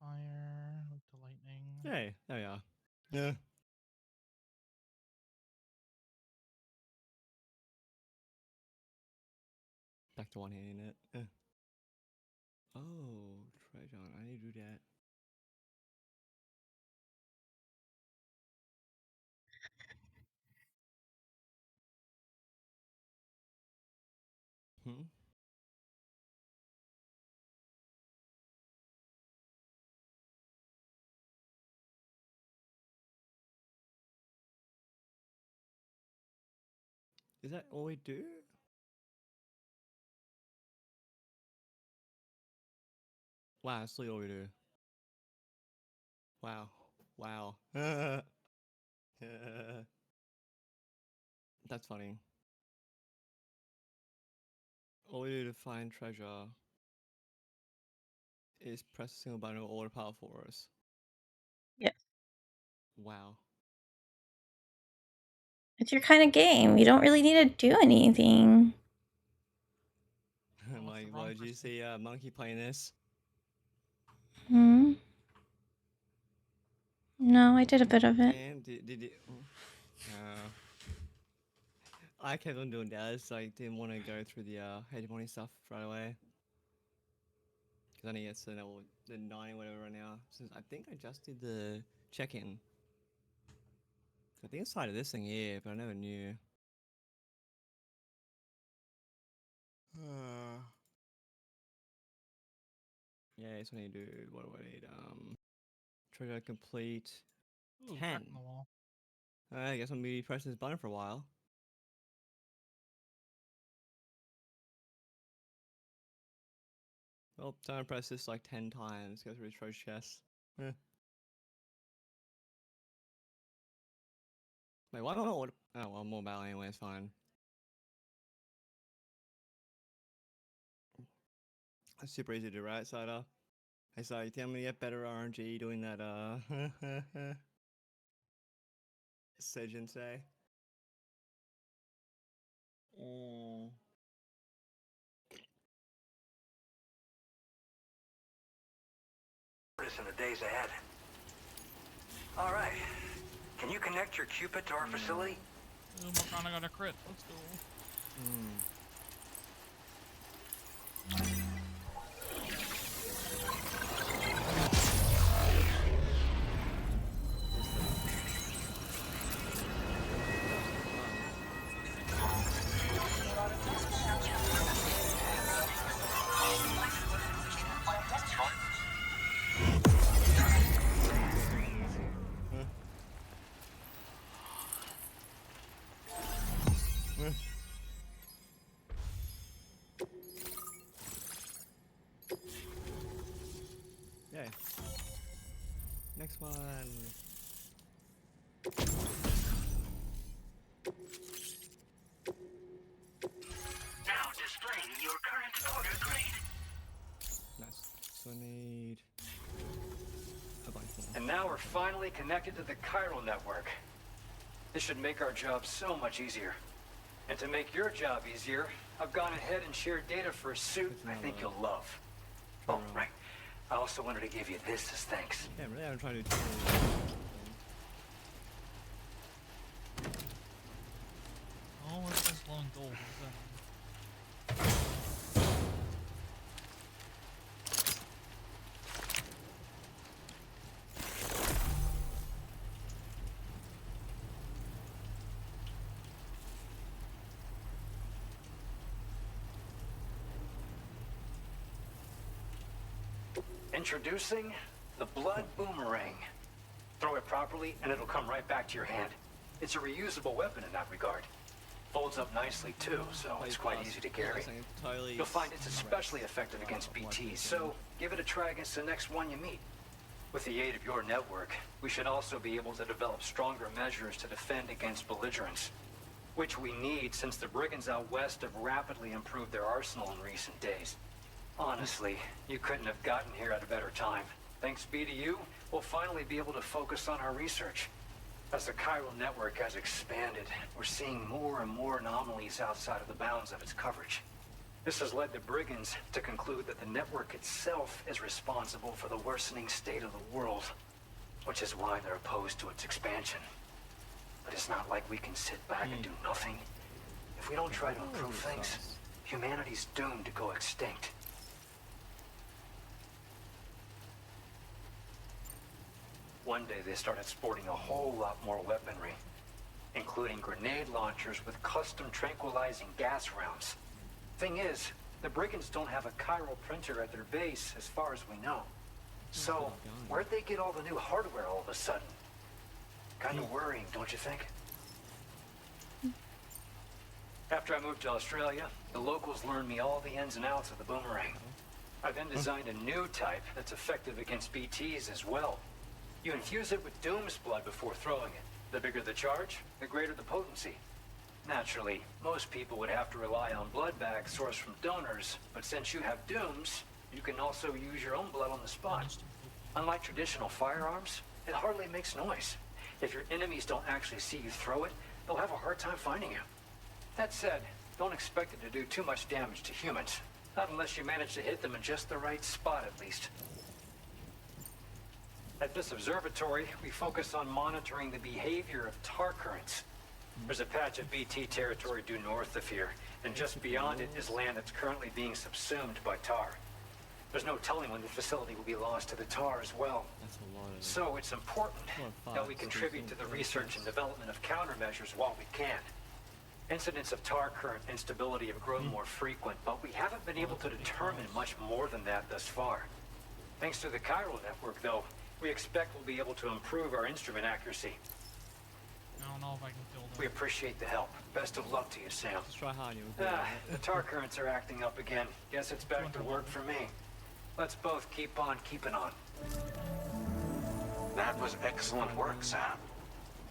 S2: fire, hook to lightning.
S6: Hey, there we are. Yeah. Back to one-handing it. Yeah. Oh, treasure. I need to do that. Hmm? Is that all we do? Wow, that's literally all we do. Wow. Wow. That's funny. All we do to find treasure is press a single button to order power for us.
S1: Yes.
S6: Wow.
S1: It's your kind of game. You don't really need to do anything.
S6: Like, what did you see Monkey playing this?
S1: Hmm? No, I did a bit of it.
S6: And did you? I kept on doing that. It's like didn't want to go through the hegemony stuff right away. Because I need to get to the 90 whatever right now. Since I think I just did the check-in. I think I started this thing here, but I never knew. Yeah, so I need to do. What do I need? Treasure complete.
S2: Ooh,
S6: 10.
S2: crack in the wall.
S6: I guess I'm gonna be pressing this button for a while. Well, time to press this like 10 times. Go through the treasure chest. Eh. Wait, why don't I order? Oh, well, more battle anyway, it's fine. That's super easy to do, right, Cider? Hey, Cider, you think I'm gonna get better RNG doing that, Sejin say? Mm.
S4: In the days ahead. All right. Can you connect your Cupid to our facility?
S2: Ooh, Morgana got a crit. Let's go.
S6: Yeah. Next one.
S5: Now displaying your current order grade.
S6: Nice. So I need a bunch more.
S10: And now we're finally connected to the chiral network. This should make our job so much easier. And to make your job easier, I've gone ahead and shared data for a suit I think you'll love. Oh, right. I also wanted to give you this as thanks.
S6: Yeah, really, I'm trying to.
S2: Oh, what's this glowing gold? What does that mean?
S10: Introducing the Blood Boomerang. Throw it properly and it'll come right back to your hand. It's a reusable weapon in that regard. Folds up nicely too, so it's quite easy to carry. You'll find it's especially effective against BTs, so give it a try against the next one you meet. With the aid of your network, we should also be able to develop stronger measures to defend against belligerents. Which we need since the brigands out west have rapidly improved their arsenal in recent days. Honestly, you couldn't have gotten here at a better time. Thanks be to you, we'll finally be able to focus on our research. As the chiral network has expanded, we're seeing more and more anomalies outside of the bounds of its coverage.
S12: This has led the brigands to conclude that the network itself is responsible for the worsening state of the world, which is why they're opposed to its expansion. But it's not like we can sit back and do nothing. If we don't try to improve things, humanity's doomed to go extinct. One day they started sporting a whole lot more weaponry, including grenade launchers with custom tranquilizing gas rounds. Thing is, the brigands don't have a chiral printer at their base as far as we know. So, where'd they get all the new hardware all of a sudden? Kind of worrying, don't you think? After I moved to Australia, the locals learned me all the ins and outs of the boomerang. I then designed a new type that's effective against BTs as well. You infuse it with Doom's blood before throwing it. The bigger the charge, the greater the potency. Naturally, most people would have to rely on blood bags sourced from donors, but since you have Dooms, you can also use your own blood on the spot. Unlike traditional firearms, it hardly makes noise. If your enemies don't actually see you throw it, they'll have a hard time finding you. That said, don't expect it to do too much damage to humans. Not unless you manage to hit them in just the right spot, at least. At this observatory, we focus on monitoring the behavior of tar currents. There's a patch of BT territory due north of here, and just beyond it is land that's currently being subsumed by tar. There's no telling when the facility will be lost to the tar as well. So it's important that we contribute to the research and development of countermeasures while we can. Incidents of tar current instability have grown more frequent, but we haven't been able to determine much more than that thus far. Thanks to the chiral network, though, we expect we'll be able to improve our instrument accuracy.
S2: I don't know if I can kill them.
S12: We appreciate the help. Best of luck to you, Sam.
S6: Let's try hard, you'll do it.
S12: The tar currents are acting up again. Guess it's back to work for me. Let's both keep on keeping on.
S3: That was excellent work, Sam.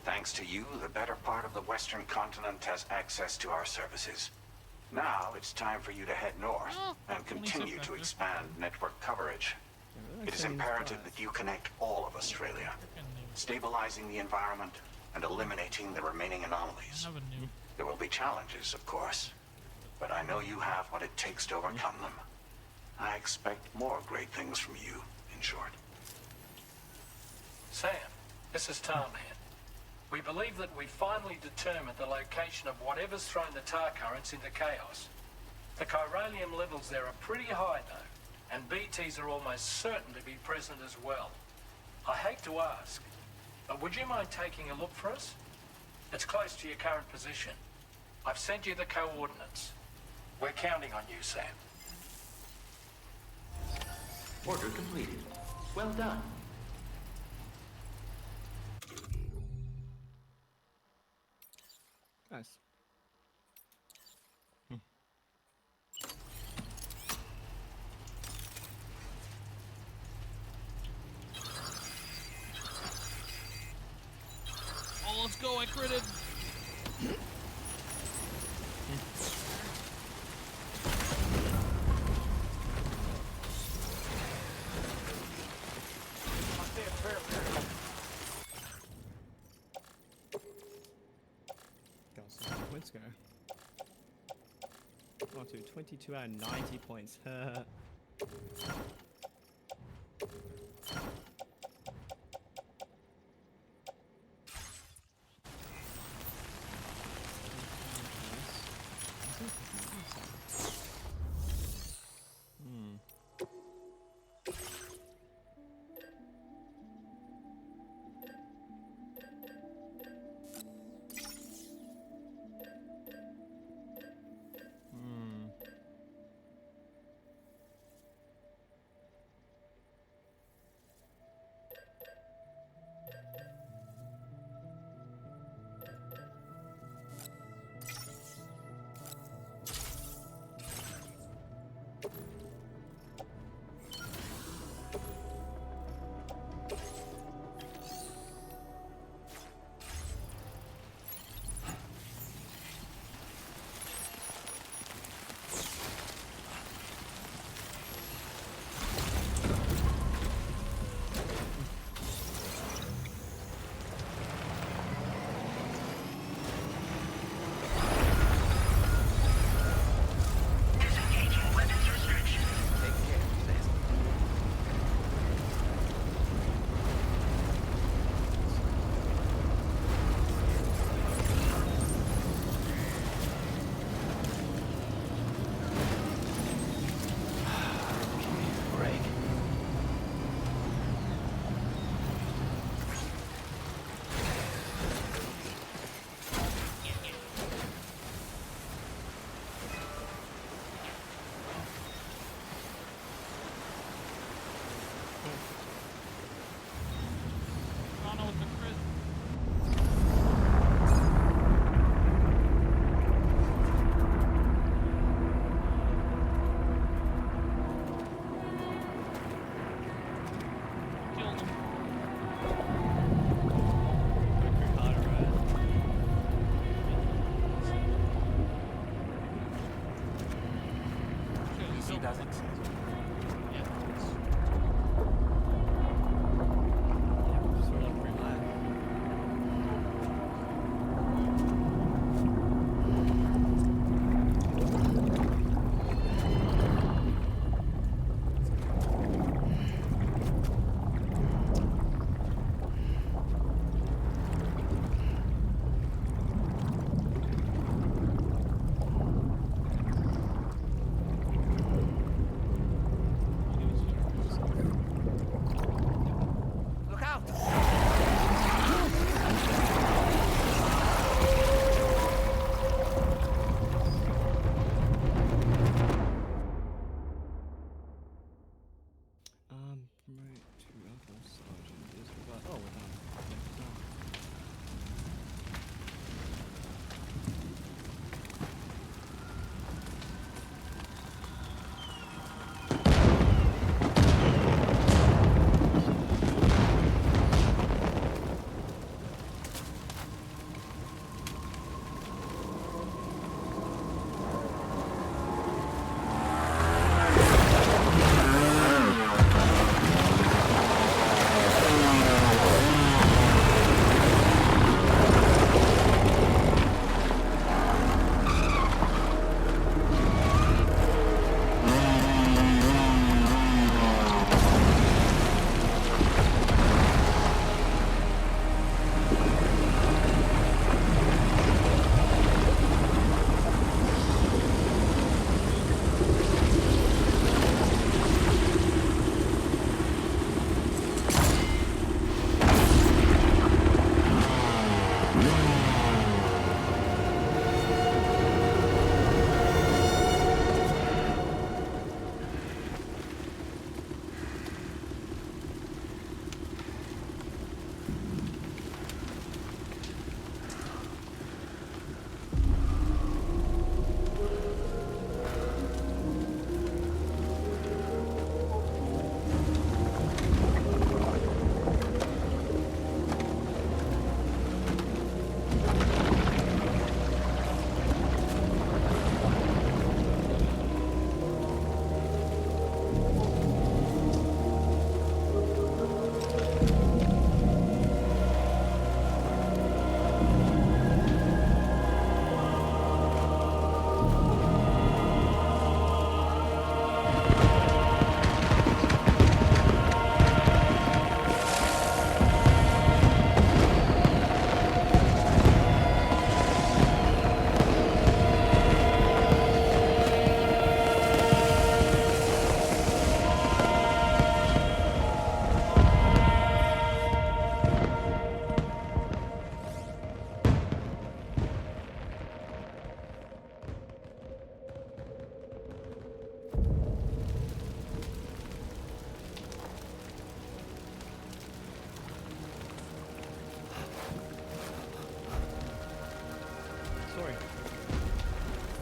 S3: Thanks to you, the better part of the Western continent has access to our services. Now it's time for you to head north and continue to expand network coverage. It is imperative that you connect all of Australia, stabilizing the environment and eliminating the remaining anomalies. There will be challenges, of course, but I know you have what it takes to overcome them. I expect more great things from you, in short.
S10: Sam, this is Tom here. We believe that we finally determined the location of whatever's thrown the tar currents into chaos. The chiralium levels there are pretty high, though, and BTs are almost certain to be present as well. I hate to ask, but would you mind taking a look for us? It's close to your current position. I've sent you the coordinates. We're counting on you, Sam.
S12: Order completed. Well done.
S6: Nice.
S2: Oh, let's go, I critted.
S6: Points go. Oh, to 22 out of 90 points.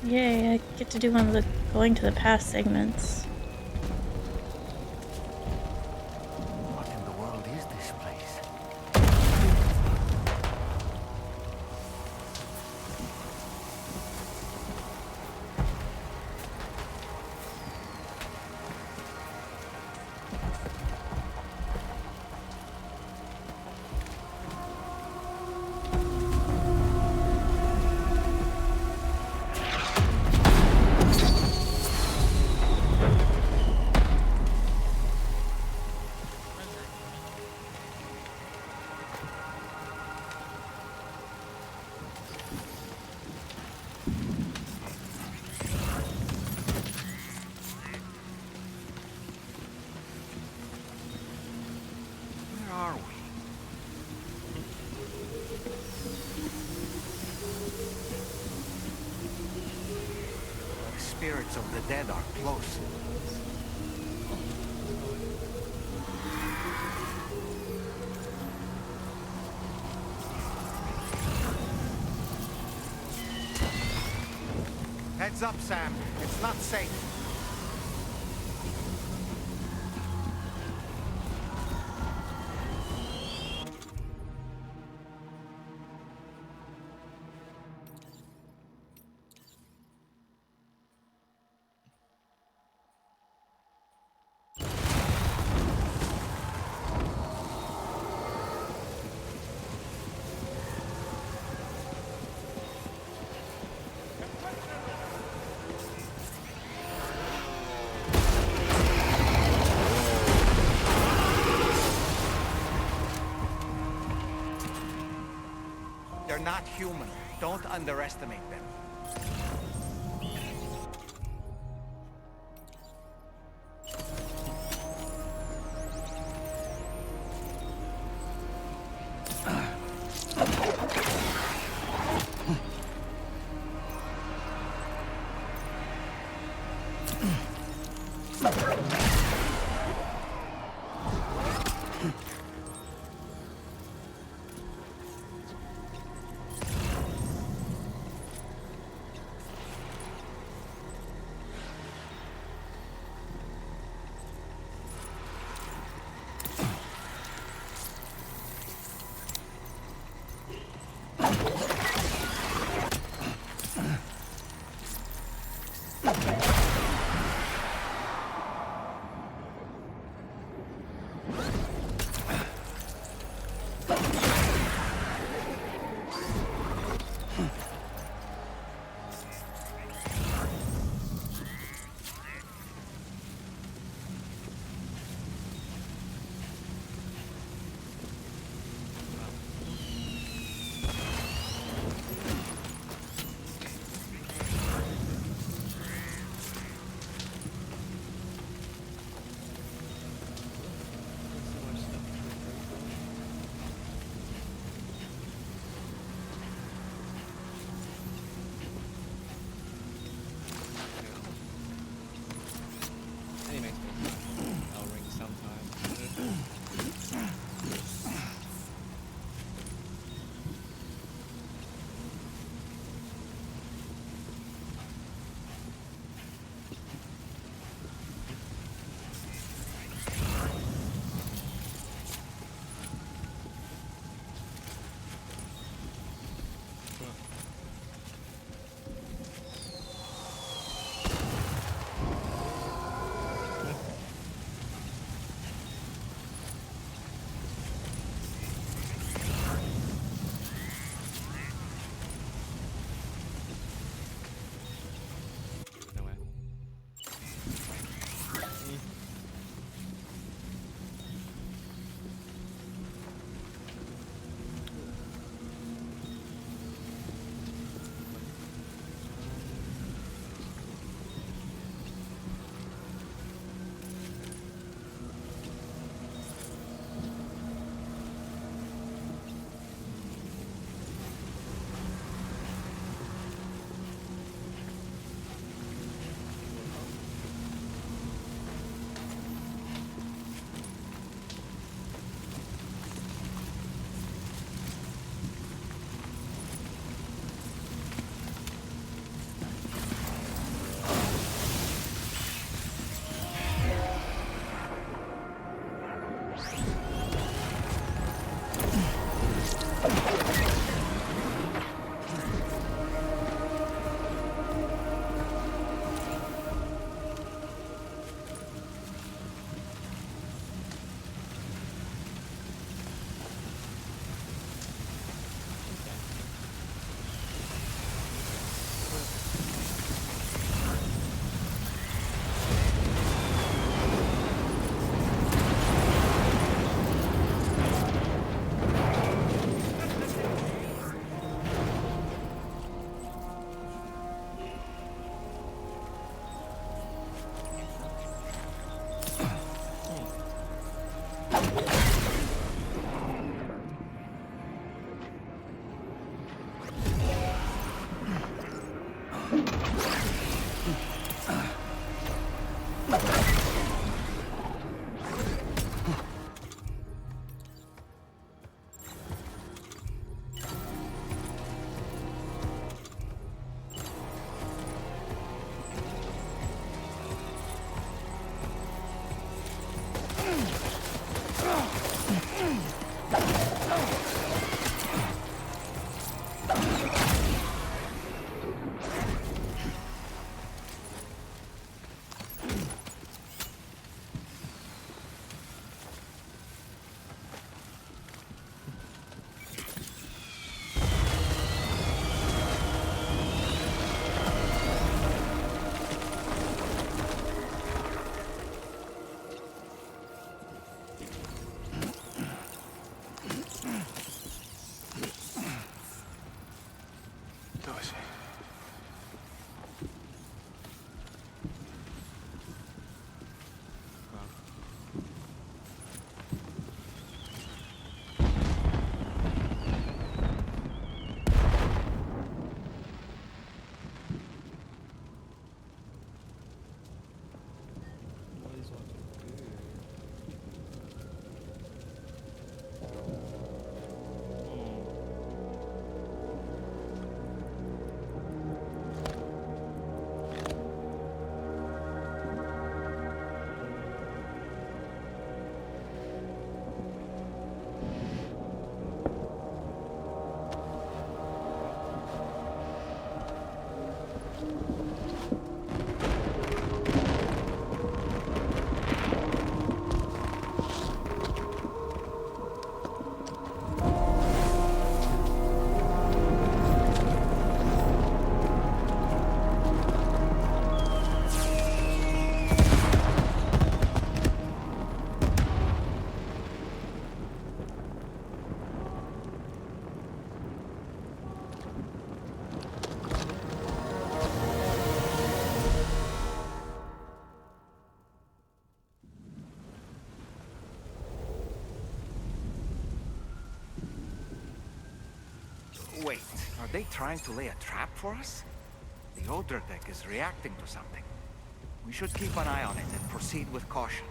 S1: Yay, I get to do one of the going to the past segments.
S18: What in the world is this place? Where are we? The spirits of the dead are close. Heads up, Sam. It's not safe. They're not human. Don't underestimate them. Wait, are they trying to lay a trap for us? The older deck is reacting to something. We should keep an eye on it and proceed with caution.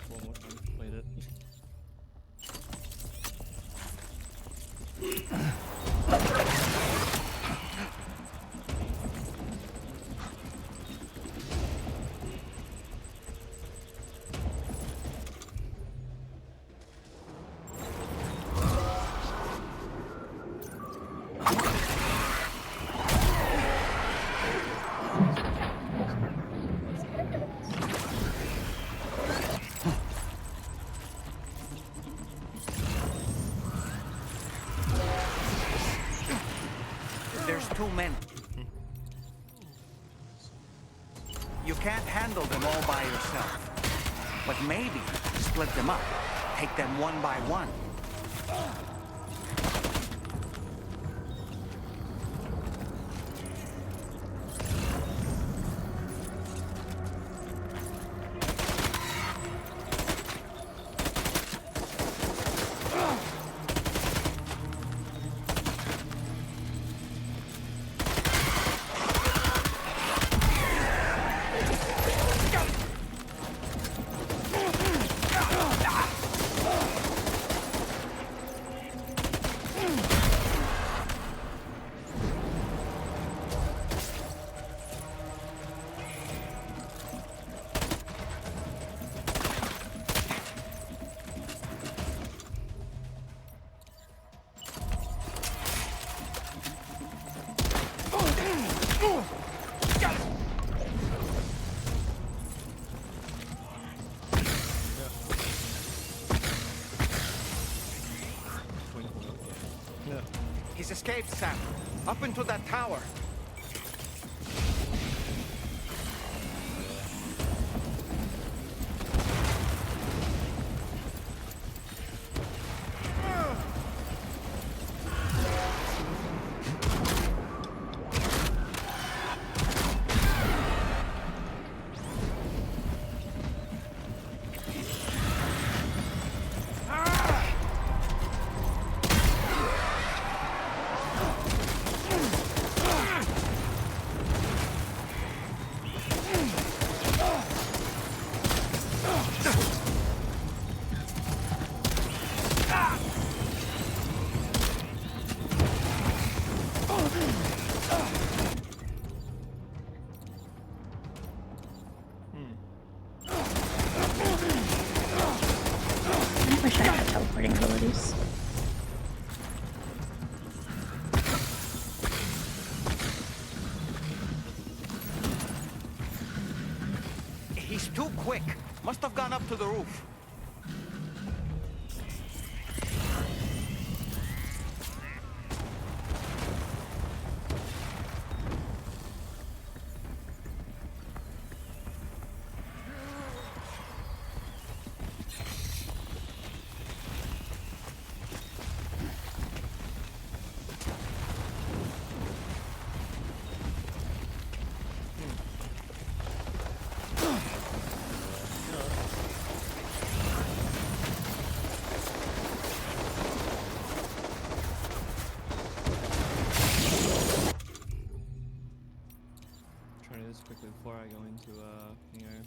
S6: One more time to complete it.
S18: There's too many. You can't handle them all by yourself. But maybe split them up. Take them one by one. He's escaped, Sam. Up into that tower.
S1: I wish I had teleporting abilities.
S18: He's too quick. Must have gone up to the roof.
S6: try to do this quickly before I go into, you know.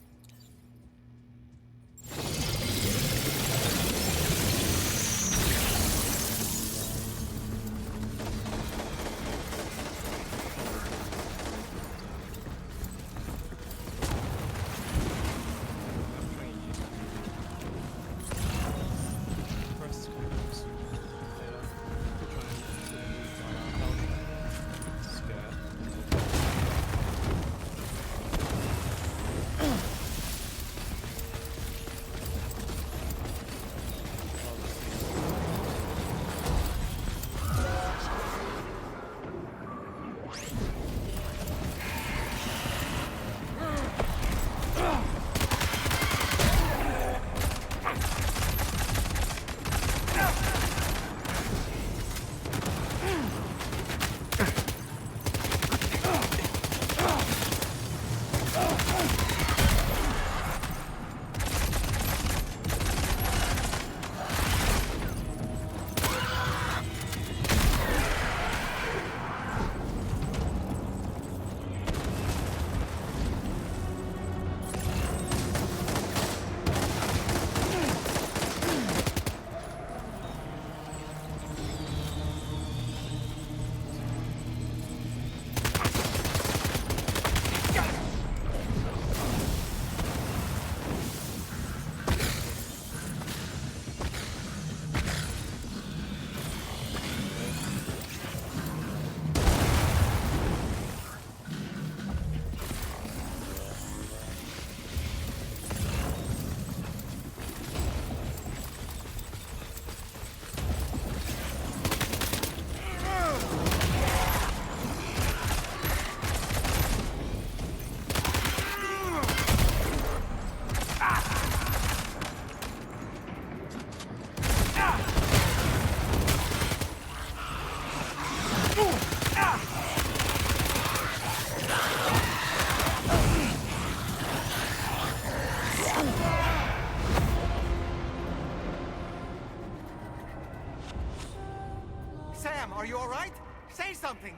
S18: Sam, are you all right? Say something.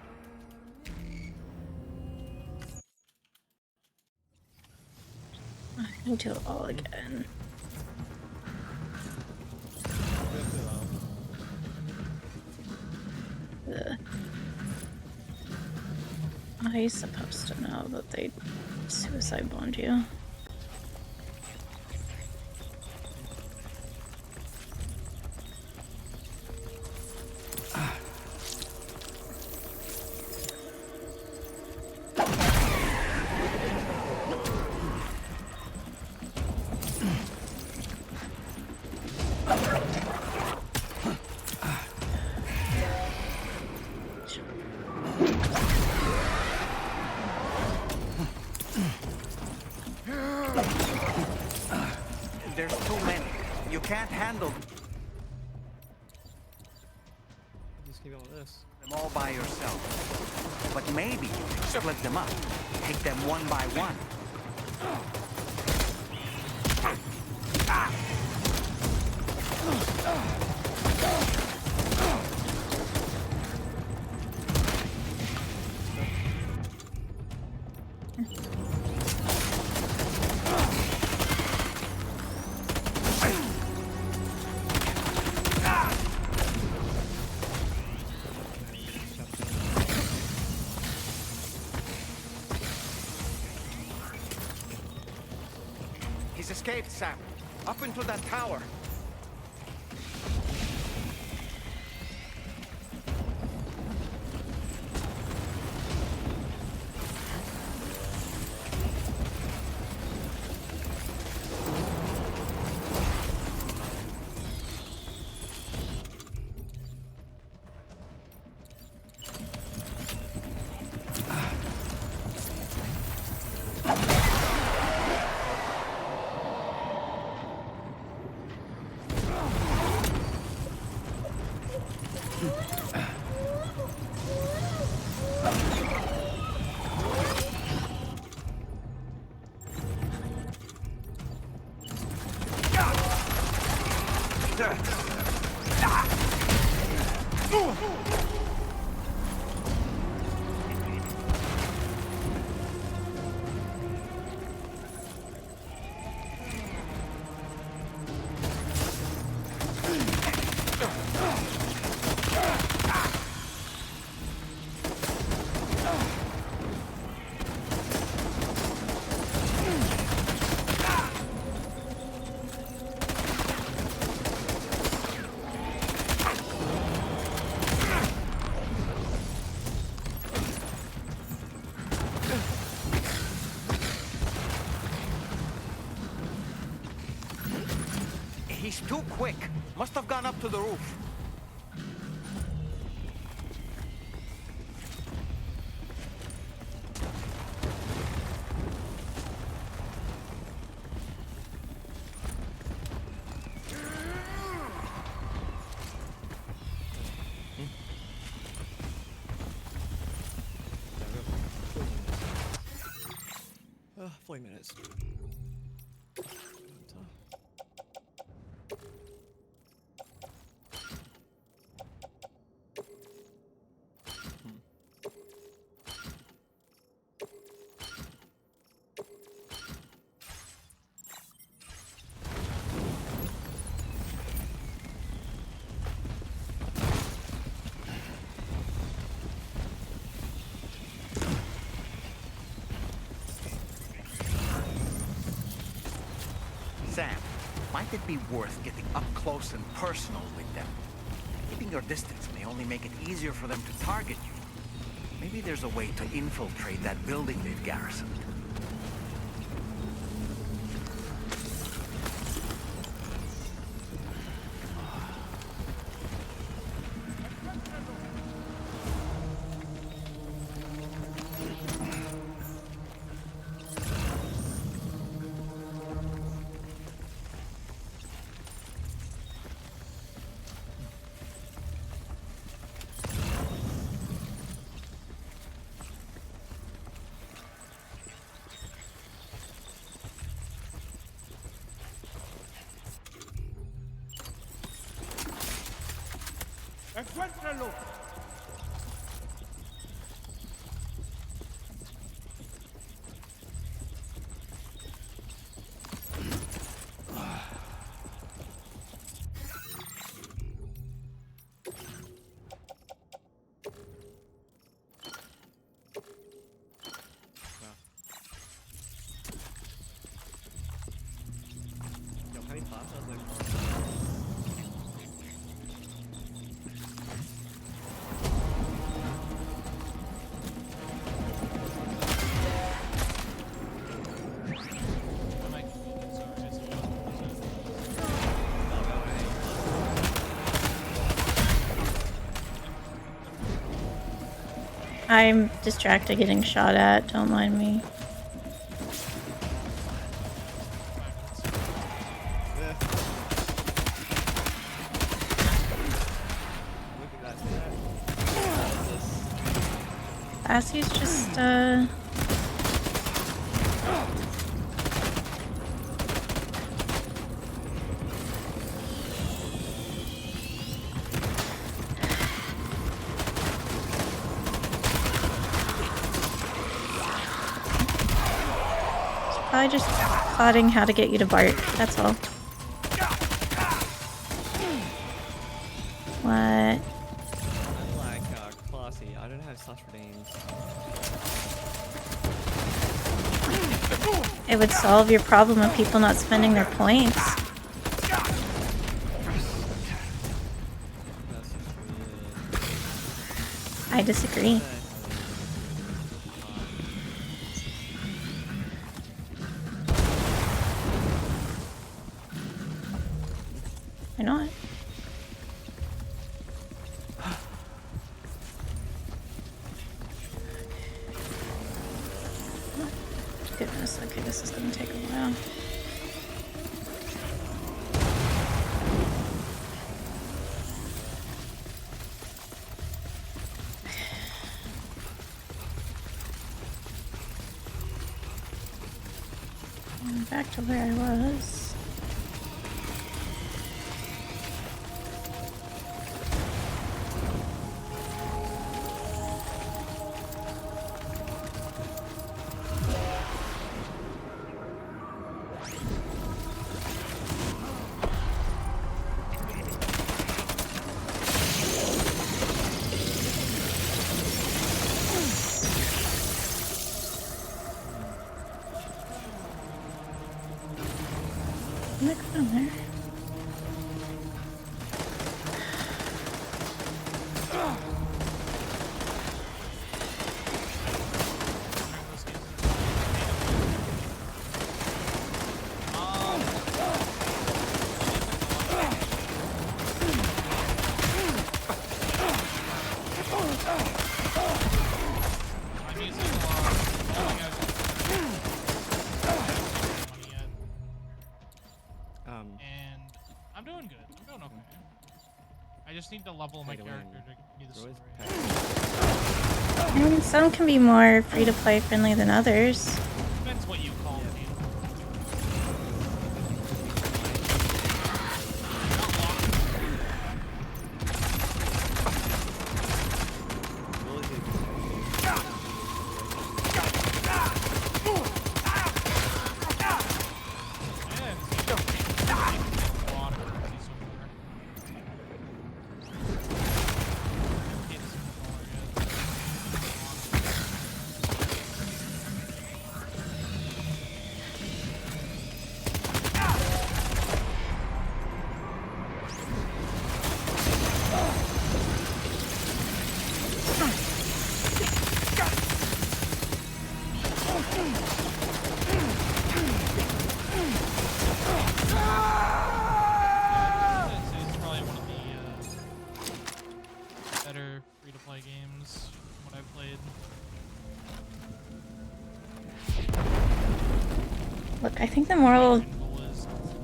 S1: I can do it all again. How are you supposed to know that they suicide bombed you?
S18: There's too many. You can't handle
S6: Just keep on with this.
S18: them all by yourself. But maybe you can split them up. Take them one by one. He's escaped, Sam. Up into that tower. He's too quick. Must have gone up to the roof.
S6: Oh, 40 minutes.
S18: Sam, might it be worth getting up close and personal with them? Keeping your distance may only make it easier for them to target you. Maybe there's a way to infiltrate that building they've garrisoned.
S8: ¡Encuéntralo!
S6: Yo, how many parts are there?
S1: I'm distracted getting shot at, don't mind me. Assie's just, probably just plotting how to get you to bark, that's all. What?
S6: I'm like, classy. I don't have such names.
S1: It would solve your problem of people not spending their points. I disagree. Why not? Goodness, okay, this is gonna take a while. Back to where I was. Look from there.
S2: just need to level my character to continue the story.
S1: I mean, some can be more free-to-play friendly than others.
S2: Depends what you call it.
S1: Look, I think the moral of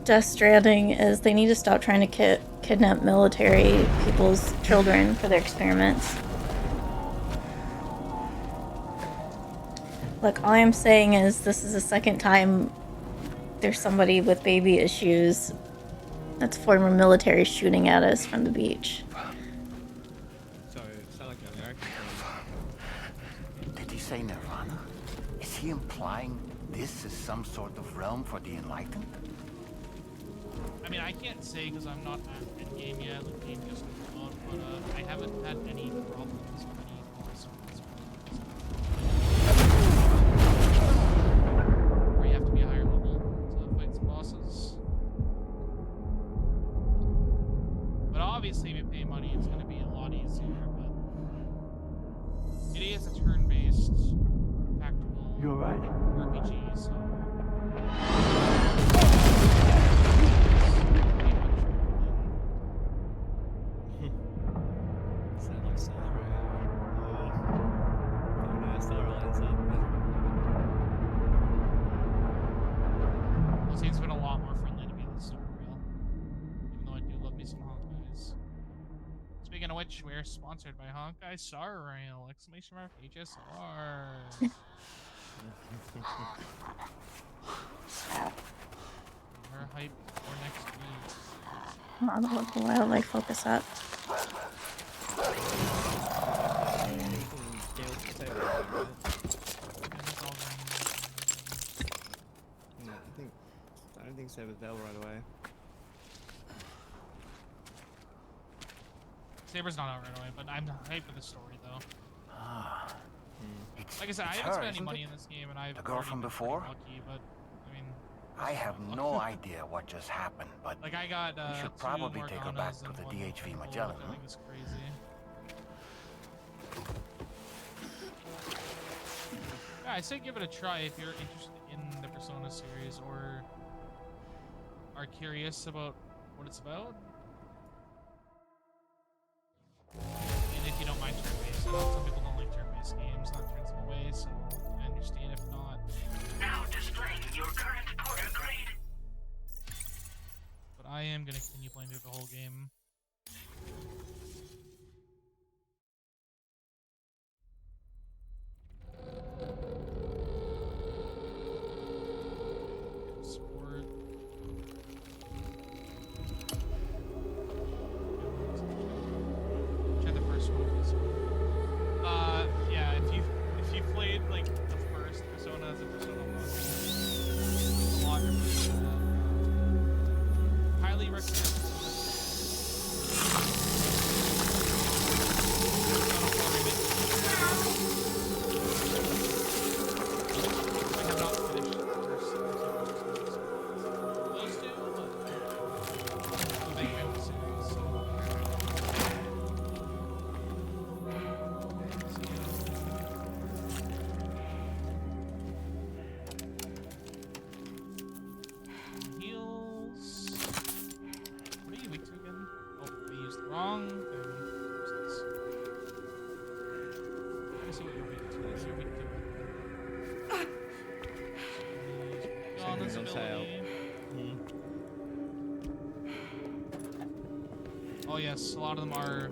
S1: Death Stranding is they need to stop trying to kidnap military people's children for their experiments. Look, all I'm saying is this is the second time there's somebody with baby issues that's former military shooting at us from the beach.
S6: Sorry, it sounded like an American.
S18: Did he say Nirvana? Is he implying this is some sort of realm for the enlightened?
S2: I mean, I can't say because I'm not in game yet. The game just came out, but I haven't had any problems with any boss where you have to be a higher level to fight some bosses. But obviously, if you pay money, it's going to be a lot easier. But it is a turn-based tactical RPG, so.
S6: Sound like Sailor right now. Oh no, Sailor lines up.
S2: It seems been a lot more friendly to be the story real. Even though I do love me some Honkai. Speaking of which, we're sponsored by Honkai Star Rail! Exclamation mark HSR. We're hyped for next week.
S1: I'll let the wildlife focus up.
S6: I don't think Saber's there right away.
S2: Saber's not out right away, but I'm hyped for the story though. Like I said, I
S18: it's
S2: haven't
S18: her,
S2: spent any
S18: isn't
S2: money
S18: it?
S2: in this game, and I've
S18: The girl from before?
S2: lucky, but I mean,
S18: I have no idea what just happened, but
S2: like I got
S18: we should probably take her back to the DHV Magellan.
S2: I think it's crazy. Yeah, I say give it a try if you're interested in the Persona series or are curious about what it's about. And if you don't mind turn-based, I know some people don't like turn-based games, that turns them away, so I understand if not.
S5: Now displaying your current order grade.
S2: But I am gonna continue playing through the whole game. Sport. Try the first one. Yeah, if you played like the first Persona as a Persona 1, it's a lot different. Highly recommend. Wrong thing. Let me see what you're weak to. What you're weak to.
S6: Checking on sale.
S2: Oh yes, a lot of them are.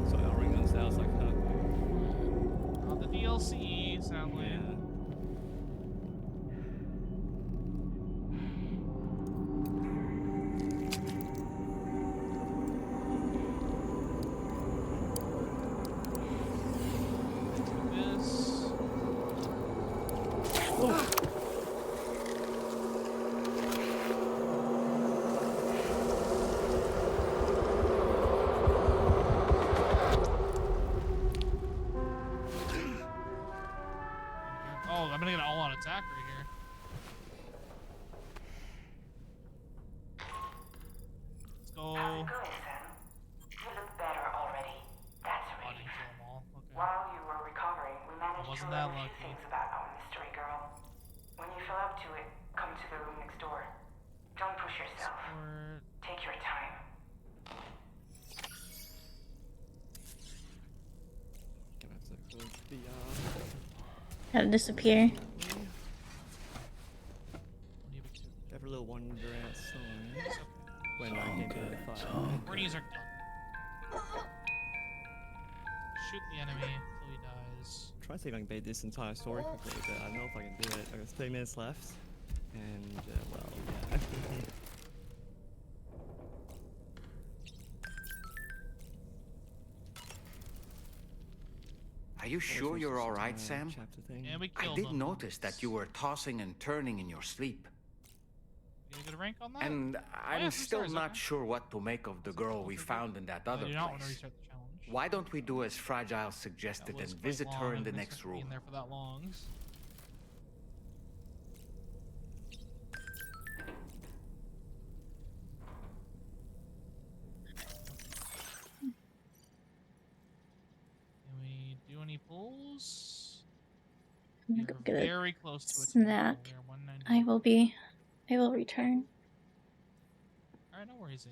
S6: So I'll ring on sales like that.
S2: Not the DLC, sadly.
S6: Yeah.
S2: Oh, I'm gonna get an all-out attack right here. Let's go.
S9: How's it going, Sam? You look better already. That's a relief.
S2: Kill them all. Okay.
S9: While you were recovering, we managed to
S2: that
S9: learn a
S2: lucky.
S9: few things about our mystery girl. When you feel up to it, come to the room next door. Don't push yourself. Take your time.
S1: Gotta disappear.
S6: Have a little wander outside. When I get to the fire.
S2: Bernies are done. Shoot the enemy until he dies.
S6: Try to see if I can beat this entire story quickly, but I don't know if I can do it. I've got 3 minutes left. And, well, yeah.
S18: Are you sure you're all right, Sam?
S2: Yeah, we
S18: I
S2: killed
S18: did
S2: them.
S18: notice that you were tossing and turning in your sleep.
S2: You get a good rank on that?
S18: And I'm
S2: yeah, 3
S18: still
S2: stars,
S18: not
S2: okay.
S18: sure what to make of the girl we found in that other
S2: do not want to
S18: place.
S2: restart the challenge.
S18: Why don't we do as Fragile suggested and visit her in the next room?
S2: In there for that long. Can we do any pulls?
S1: I'm gonna go get
S2: very
S1: a
S2: close to a
S1: snack. I will return.
S2: Alright, no worries.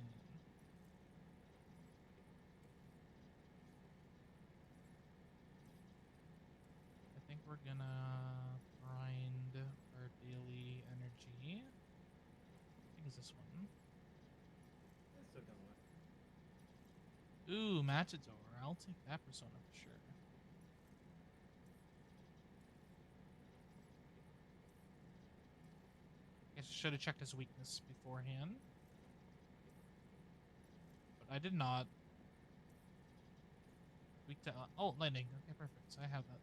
S2: I think we're gonna grind our daily energy. I think it's this one. Ooh, Matador. I'll take that persona for sure. Guess I should have checked his weakness beforehand. But I did not. Weak to oh, lightning. Okay, perfect. So I have that.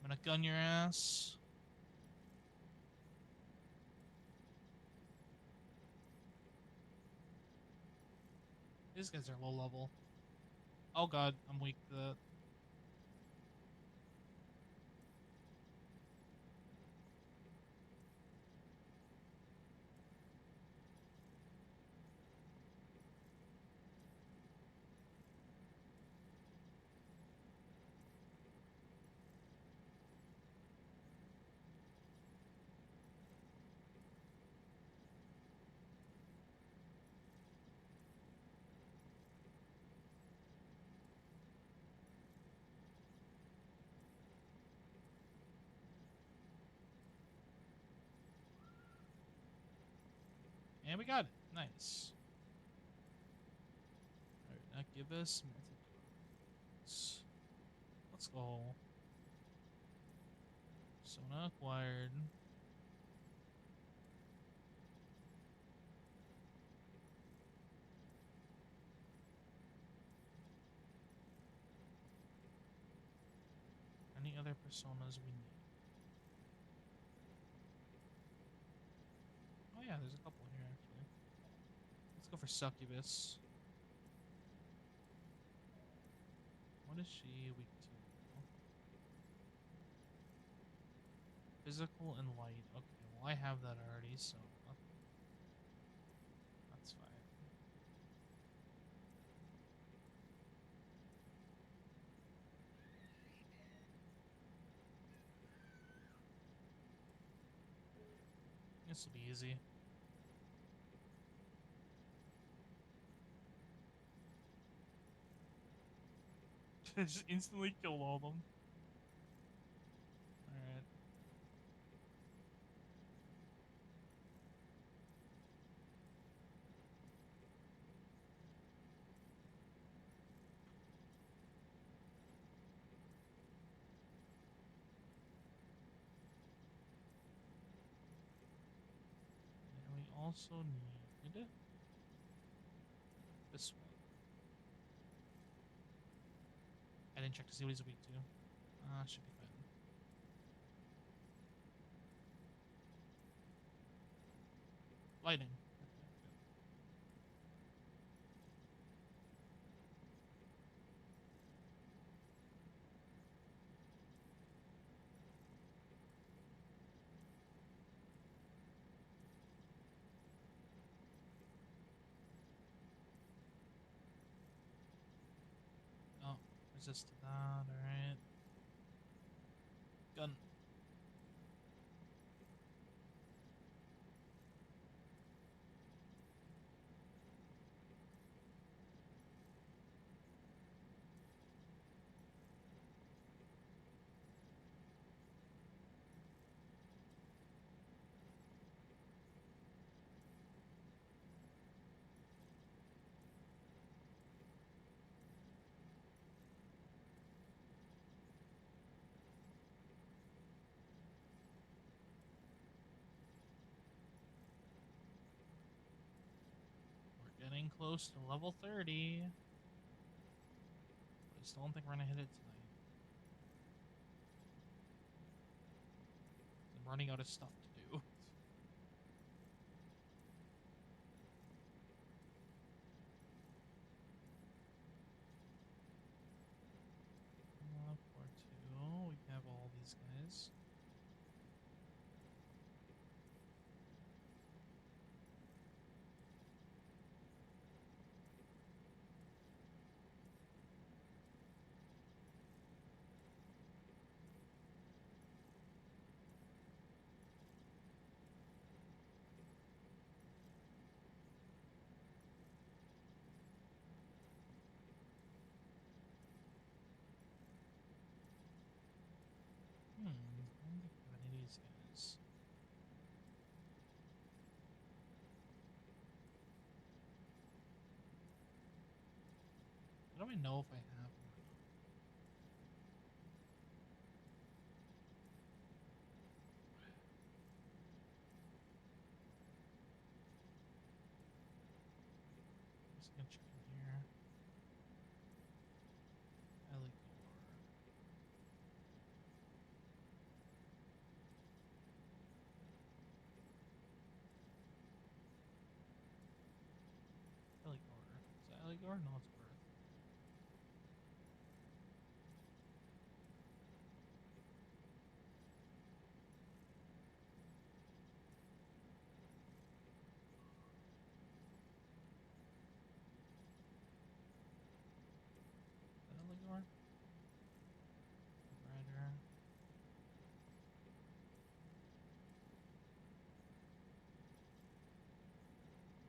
S2: I'm gonna gun your ass. These guys are low level. Oh god, I'm weak to that. And we got it. Nice. Alright, now give us methods. Let's go. Persona acquired. Any other personas we need? Oh yeah, there's a couple here actually. Let's go for Succubus. What is she weak to? Physical and light. Okay, well I have that already, so that's fine. This will be easy. Just instantly killed all of them. Alright. And we also need this one. I didn't check to see what he's weak to. Should be fine. Lightning. Okay, good. Oh, resist to that, alright. Gun. We're getting close to level 30. But I still don't think we're gonna hit it tonight. I'm running out of stuff to do. Port 2. We have all these guys. I don't think we have any of these guys. How do I know if I have them or not? I'm just gonna check in here. Eligor. Eligor. Is that Eligor? No, it's Birth. Is that Eligor? Rider.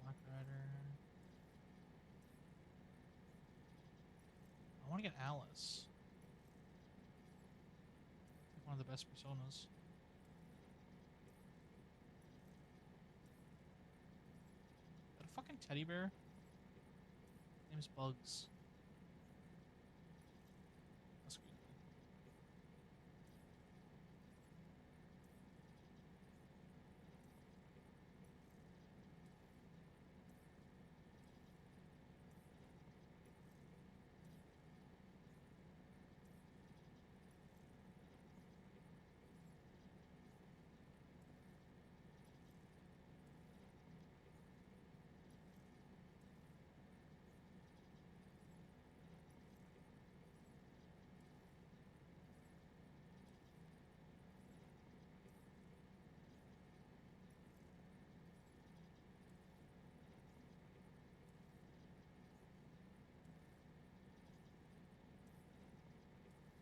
S2: Black Rider. I want to get Alice. Like one of the best personas. Is that a fucking teddy bear? His name is Bugs. That's creepy.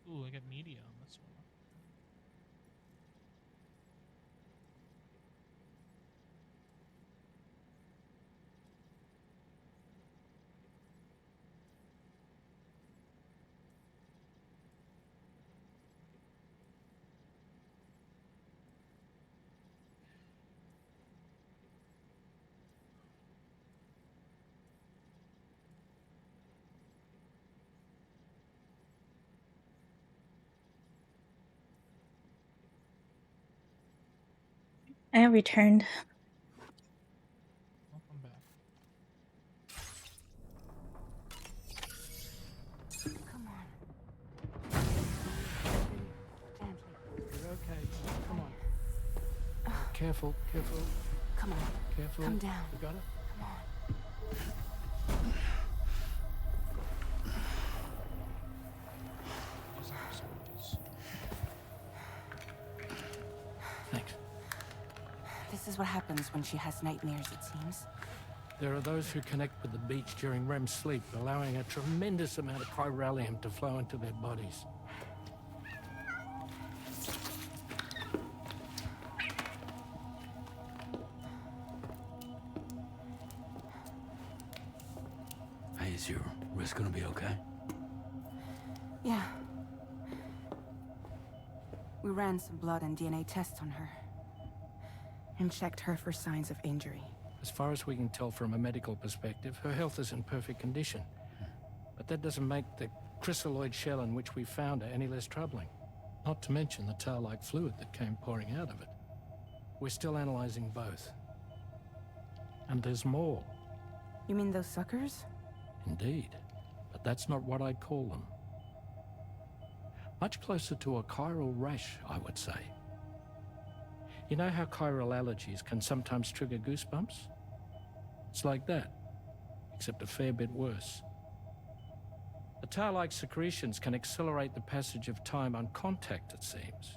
S2: Ooh, I got media on this one.
S1: I have returned.
S2: Welcome back.
S14: Come on. Gently.
S16: You're okay. Come on. Careful, careful.
S14: Come on.
S16: Careful.
S14: Come down.
S16: You got it?
S14: Come on.
S16: Thanks.
S14: This is what happens when she has nightmares, it seems.
S16: There are those who connect with the beach during REM sleep, allowing a tremendous amount of chiralium to flow into their bodies.
S15: Hey, is your wrist gonna be okay?
S14: Yeah. We ran some blood and DNA tests on her. And checked her for signs of injury.
S16: As far as we can tell from a medical perspective, her health is in perfect condition. But that doesn't make the chrysaloid shell in which we found her any less troubling. Not to mention the tar-like fluid that came pouring out of it. We're still analyzing both. And there's more.
S14: You mean those suckers?
S16: Indeed. But that's not what I'd call them. Much closer to a chiral rash, I would say. You know how chiral allergies can sometimes trigger goosebumps? It's like that, except a fair bit worse. The tar-like secretions can accelerate the passage of time on contact, it seems.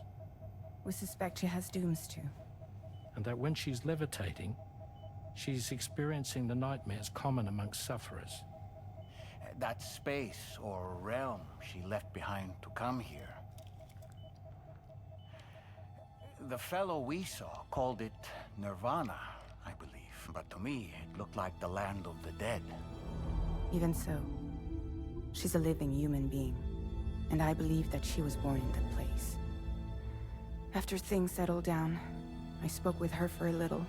S14: We suspect she has dooms too.
S16: And that when she's levitating, she's experiencing the nightmares common amongst sufferers.
S18: That space or realm she left behind to come here. The fellow we saw called it Nirvana, I believe. But to me, it looked like the land of the dead.
S14: Even so, she's a living human being. And I believe that she was born in that place. After things settled down, I spoke with her for a little.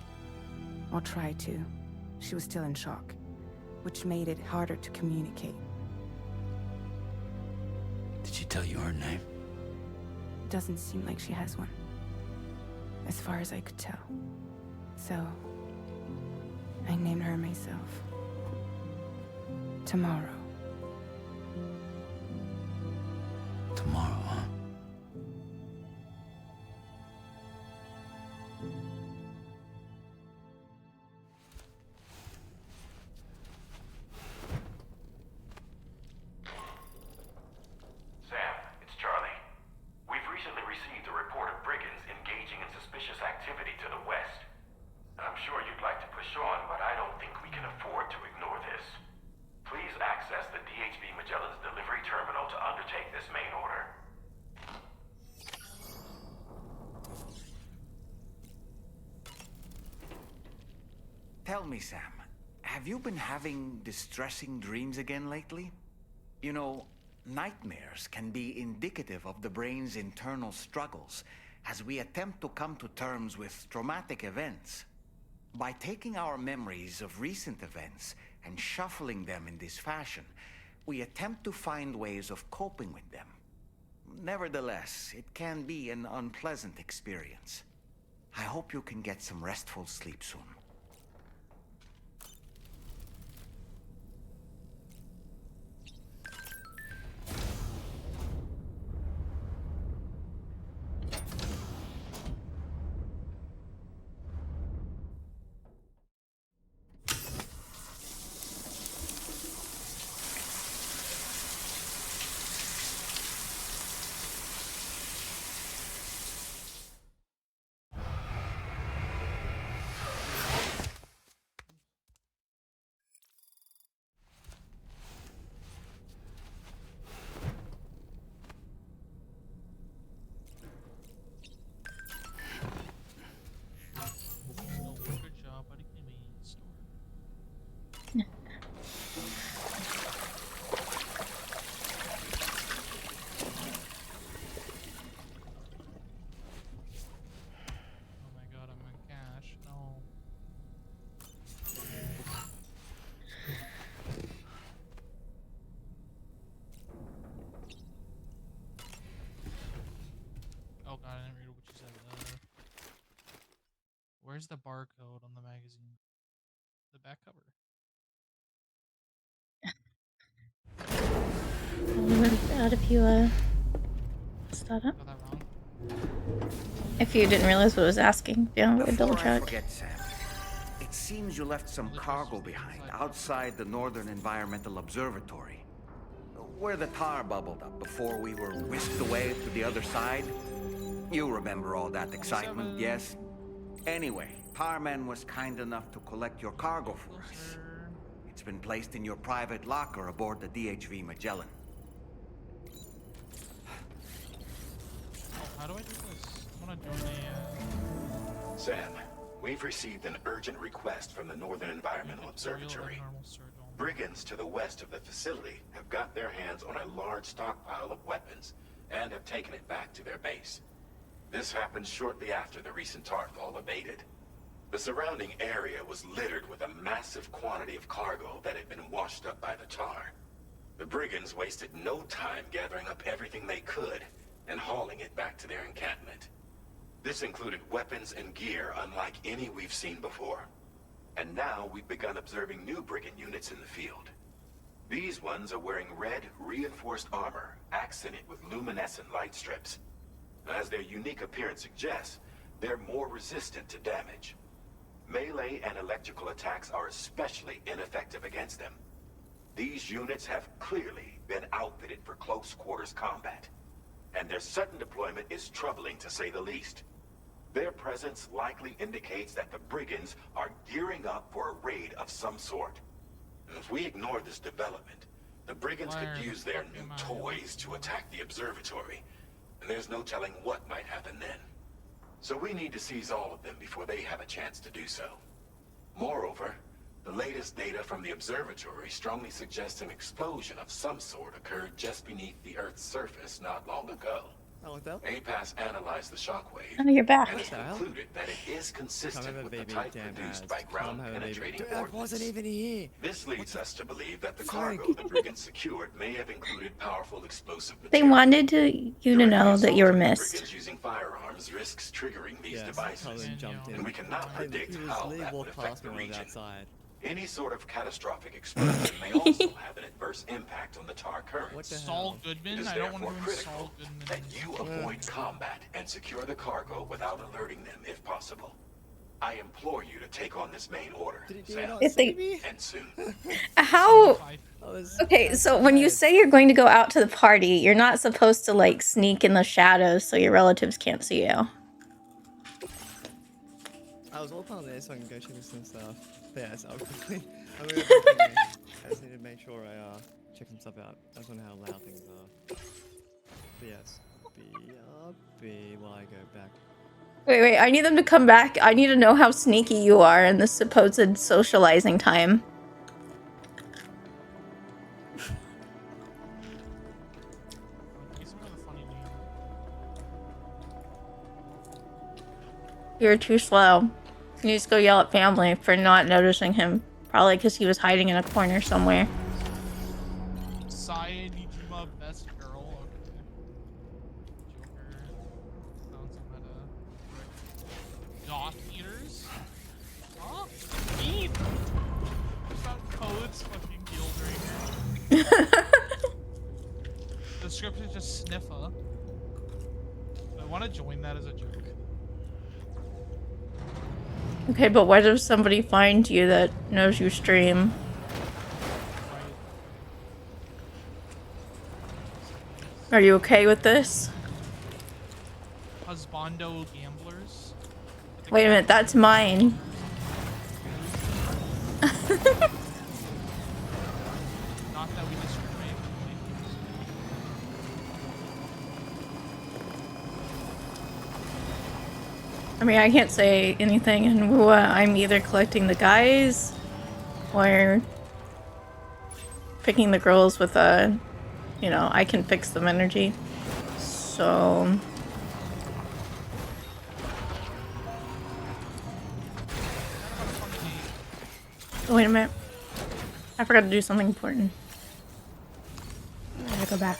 S14: Or tried to. She was still in shock, which made it harder to communicate.
S15: Did she tell you her name?
S14: Doesn't seem like she has one. As far as I could tell. So, I named her myself. Tomorrow.
S15: Tomorrow, huh?
S11: Sam, it's Charlie. We've recently received a report of brigands engaging in suspicious activity to the west. I'm sure you'd like to push on, but I don't think we can afford to ignore this. Please access the DHB Magellan's delivery terminal to undertake this main order.
S18: Tell me, Sam, have you been having distressing dreams again lately? You know, nightmares can be indicative of the brain's internal struggles as we attempt to come to terms with traumatic events. By taking our memories of recent events and shuffling them in this fashion, we attempt to find ways of coping with them. Nevertheless, it can be an unpleasant experience. I hope you can get some restful sleep soon.
S2: Where's the barcode on the magazine? The back cover.
S1: Out if you start up.
S2: Got that wrong?
S1: If you didn't realize what I was asking, yeah, we'll double
S18: Before I
S1: check.
S18: forget, Sam, it seems you left some cargo behind outside the Northern Environmental Observatory, where the tar bubbled up before we were whisked away to the other side. You remember all that excitement, yes? Anyway, Tarman was kind enough to collect your cargo for us. It's been placed in your private locker aboard the DHV Magellan.
S2: Oh, how do I do this? I want to donate.
S11: Sam, we've received an urgent request from the Northern Environmental Observatory. Brigands to the west of the facility have got their hands on a large stockpile of weapons and have taken it back to their base. This happened shortly after the recent Tarthal abated. The surrounding area was littered with a massive quantity of cargo that had been washed up by the tar. The brigands wasted no time gathering up everything they could and hauling it back to their encampment. This included weapons and gear unlike any we've seen before. And now we've begun observing new brigand units in the field. These ones are wearing red, reinforced armor, accented with luminescent light strips. As their unique appearance suggests, they're more resistant to damage. Melee and electrical attacks are especially ineffective against them. These units have clearly been outfitted for close quarters combat, and their sudden deployment is troubling to say the least. Their presence likely indicates that the brigands are gearing up for a raid of some sort. If we ignore this development, the brigands could use their new toys to attack the observatory, and there's no telling what might happen then. So we need to seize all of them before they have a chance to do so. Moreover, the latest data from the observatory strongly suggests an explosion of some sort occurred just beneath the Earth's surface not long ago. APAS analyzed the shockwave,
S1: Oh, you're back.
S11: and it concluded that it is consistent with the type produced by ground-penetrating
S6: Dude, I wasn't
S11: ordnance.
S6: even here.
S11: This leads us to believe that the cargo the brigands secured may have included powerful explosive
S1: They
S11: material.
S1: wanted you to know that you were missed.
S11: Brigands using firearms risks triggering these devices, and we cannot predict how that would affect the region. Any sort of catastrophic explosion may also have an adverse impact on the tar currents.
S2: Saul Goodman?
S11: It is
S2: I don't want
S11: therefore
S2: to ruin
S11: critical
S2: Saul Goodman.
S11: that you avoid combat and secure the cargo without alerting them if possible. I implore you to take on this main order, Sam,
S1: If they-
S11: and soon.
S1: How? Okay, so when you say you're going to go out to the party, you're not supposed to like sneak in the shadows so your relatives can't see you.
S6: I was all part of this so I can go check some stuff. But yeah, so I'm gonna go back anyway. I just need to make sure I check some stuff out. I just don't know how loud things are. But yes, B while I go back.
S1: Wait, I need them to come back. I need to know how sneaky you are in this supposed socializing time. You're too slow. You just go yell at family for not noticing him. Probably because he was hiding in a corner somewhere.
S2: Saya Nijima, best girl. Okay. Joker. Sounds meta. Doth eaters? Huh? Meat! About codes fucking guild right here. The script is just sniffa. I want to join that as a joke.
S1: Okay, but what if somebody finds you that knows you stream? Are you okay with this?
S2: Husbando gamblers.
S1: Wait a minute, that's mine.
S2: Not that we discriminate.
S1: I mean, I can't say anything, and I'm either collecting the guys or picking the girls with you know, I can fix them energy. So wait a minute. I forgot to do something important. I gotta go back.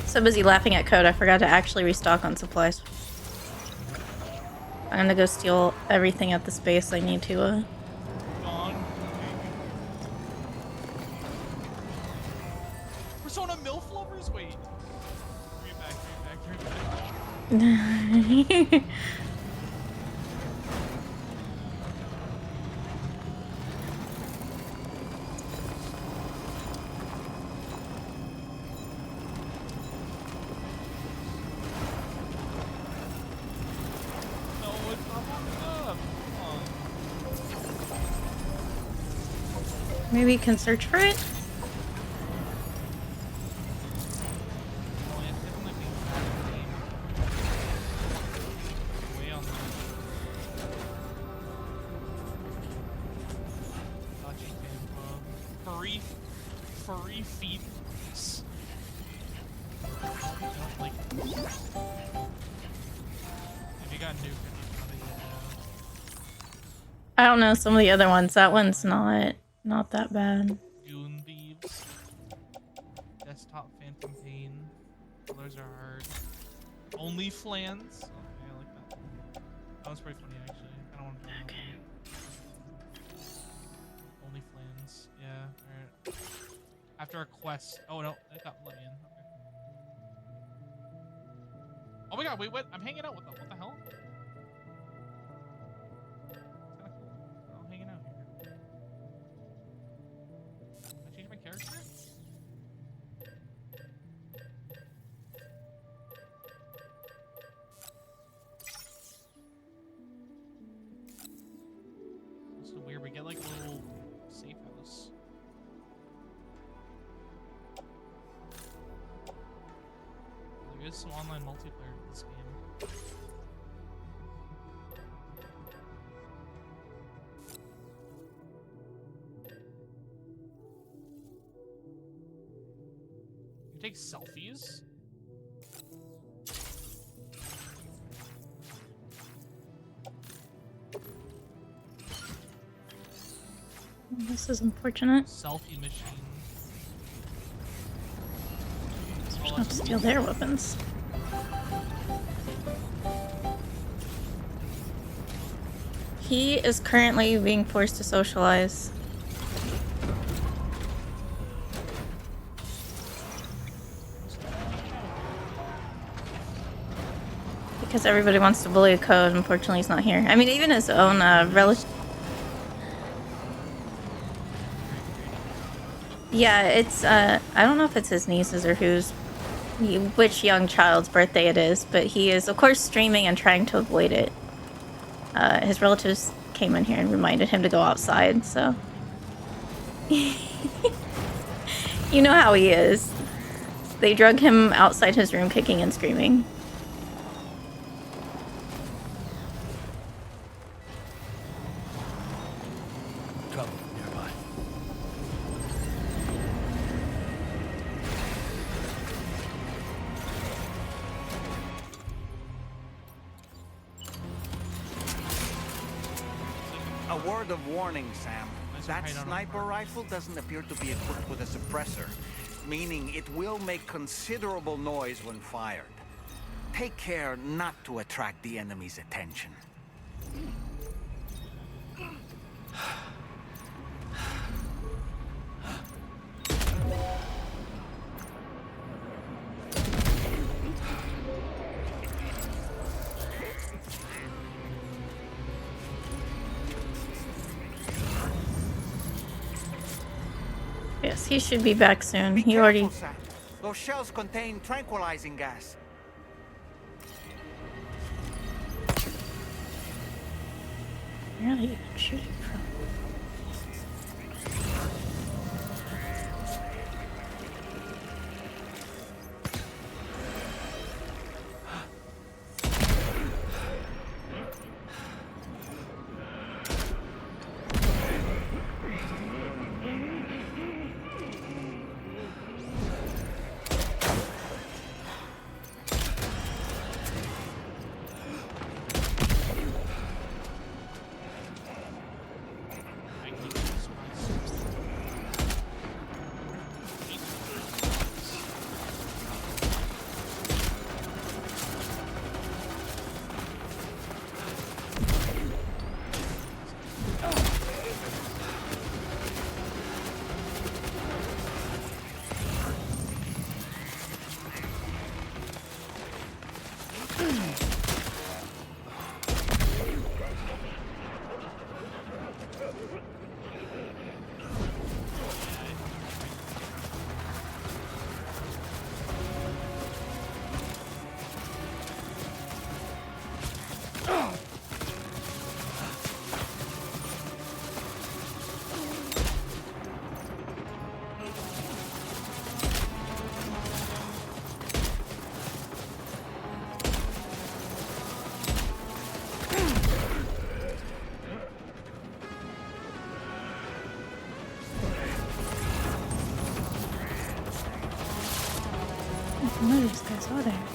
S1: So busy laughing at code, I forgot to actually restock on supplies. I'm gonna go steal everything at the space I need to.
S2: Persona MILF lovers? Wait. Bring it back.
S1: Maybe you can search for it?
S2: Furry feet. Like, if you got new,
S1: I don't know some of the other ones. That one's not that bad.
S2: Goon Thieves. Desktop Phantom Pain. Colors are hard. Only Flans. Okay, I like that. That was pretty funny actually. I don't want to do that. Only Flans. Yeah, alright. After a quest. Oh no, it got let me in. Okay. Oh my god, wait, what? I'm hanging out with them. What the hell? It's kinda cool. We're all hanging out here. Can I change my character? It's so weird. We get like a little safe house. There is some online multiplayer in this game. You take selfies?
S1: This is unfortunate.
S2: Selfie machine.
S1: I'll have to steal their weapons. He is currently being forced to socialize. Because everybody wants to bully a code, unfortunately he's not here. I mean, even his own relative. Yeah, it's, I don't know if it's his nieces or which young child's birthday it is, but he is, of course, streaming and trying to avoid it. His relatives came in here and reminded him to go outside, so. You know how he is. They drug him outside his room kicking and screaming.
S15: Trouble nearby.
S18: A word of warning, Sam. That sniper rifle doesn't appear to be equipped with a suppressor, meaning it will make considerable noise when fired. Take care not to attract the enemy's attention.
S1: Yes, he should be back soon. He
S18: Careful,
S1: already...
S18: Sam. Those shells contain tranquilizing gas.
S1: Where are they even shooting from? saw there.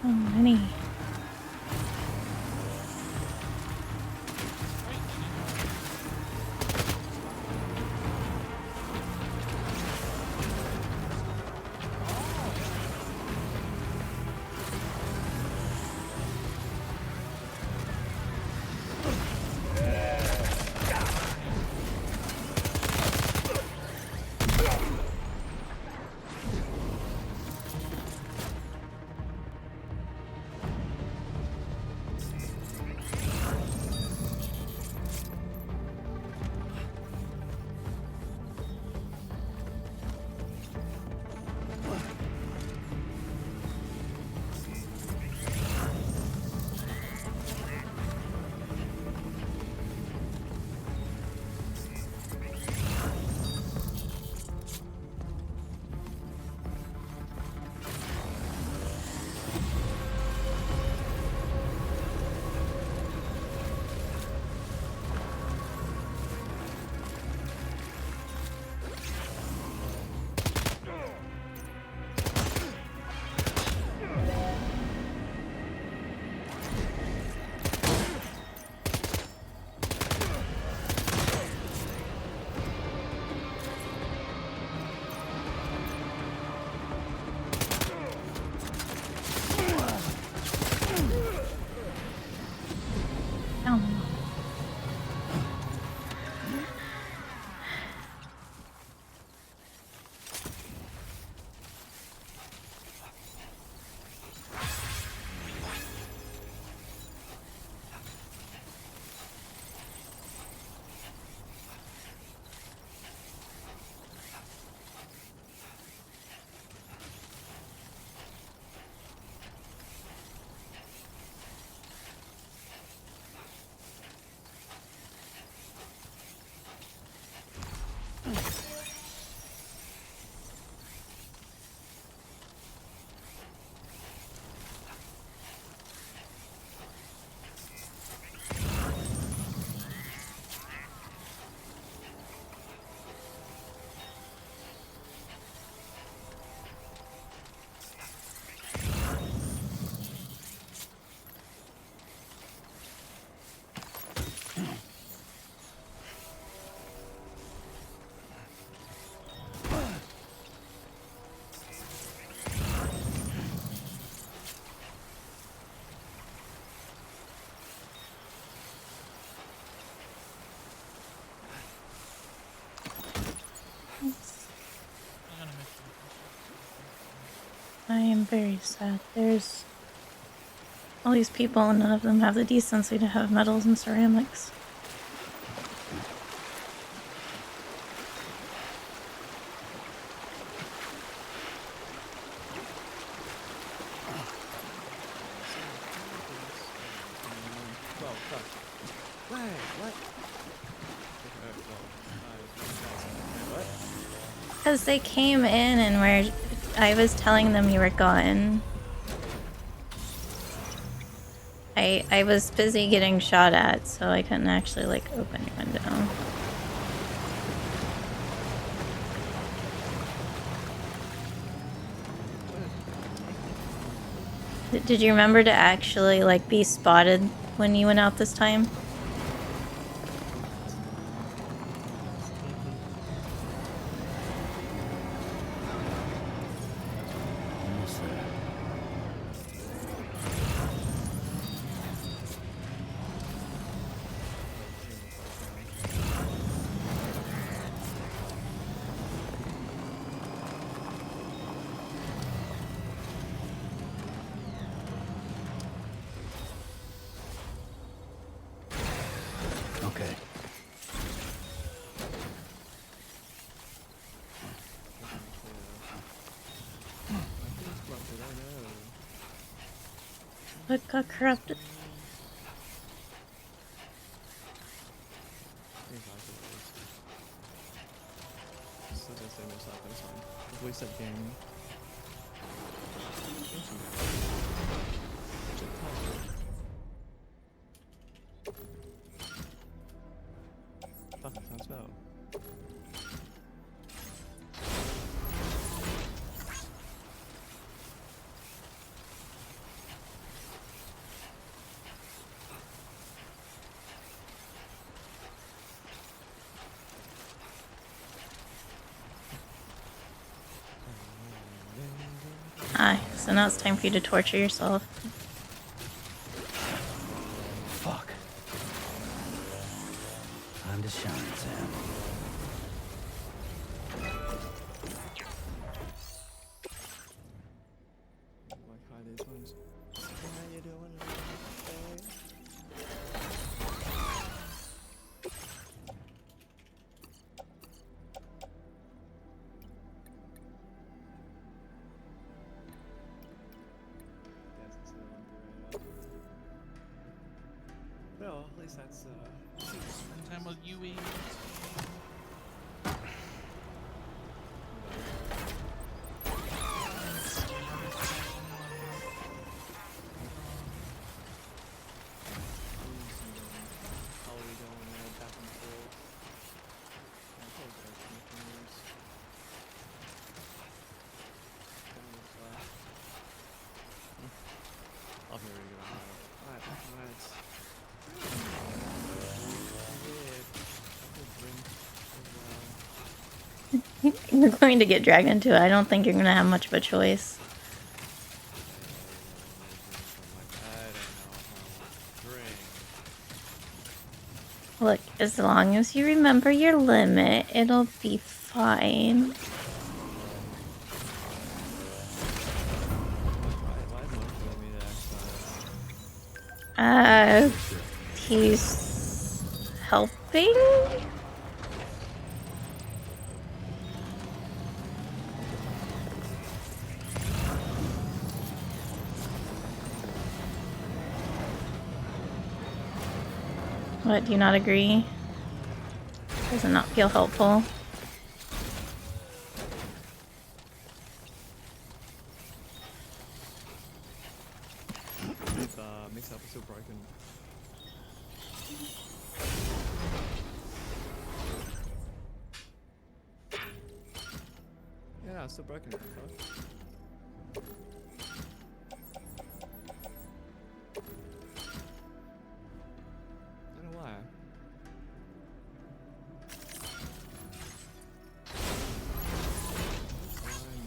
S1: So many. very sad. There's all these people and none of them have the decency to have metals and ceramics. Because they came in and where I was telling them you were gone. I was busy getting shot at, so I couldn't actually, like, open your window. Did you remember to actually, like, be spotted when you went out this time?
S15: Almost there. Okay.
S1: What got corrupted?
S6: Fuck, I can't spell.
S1: Ah, so now it's time for you to torture yourself.
S15: Fuck. Time to shine, Sam.
S6: These ones. How you doing? Well, at least that's
S2: spend time with Yui.
S1: You're going to get dragged into it. I don't think you're going to have much of a choice. Look, as long as you remember your limit, it'll be fine. He's helping? What, do you not agree? Does it not feel helpful?
S6: This mix-up is still broken. Yeah, it's still broken. I don't know why.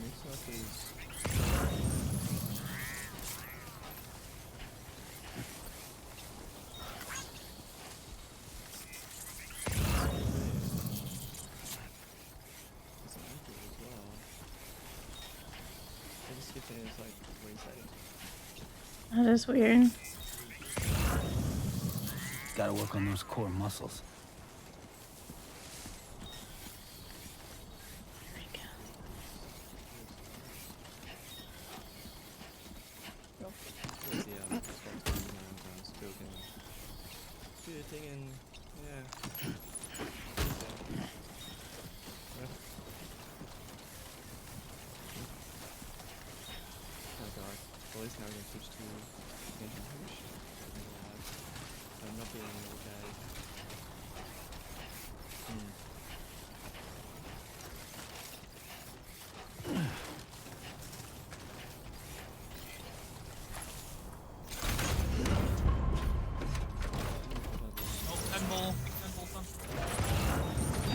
S6: Mix-up is...
S1: That is weird.
S15: Gotta work on those core muscles.
S6: Do the thing and yeah. Oh god. Well, at least now we're gonna switch to anti-push. I'm not being really bad.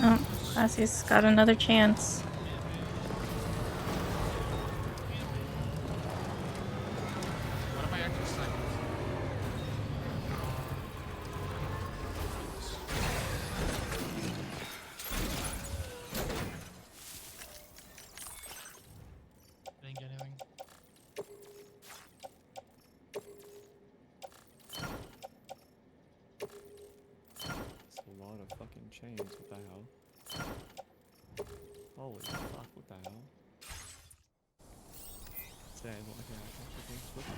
S1: Oh, Classy's got another chance.
S2: What if I actually second? Didn't get anything.
S6: It's a lot of fucking chains, what the hell? Holy fuck, what the hell? Say, well, okay, I can actually flip it.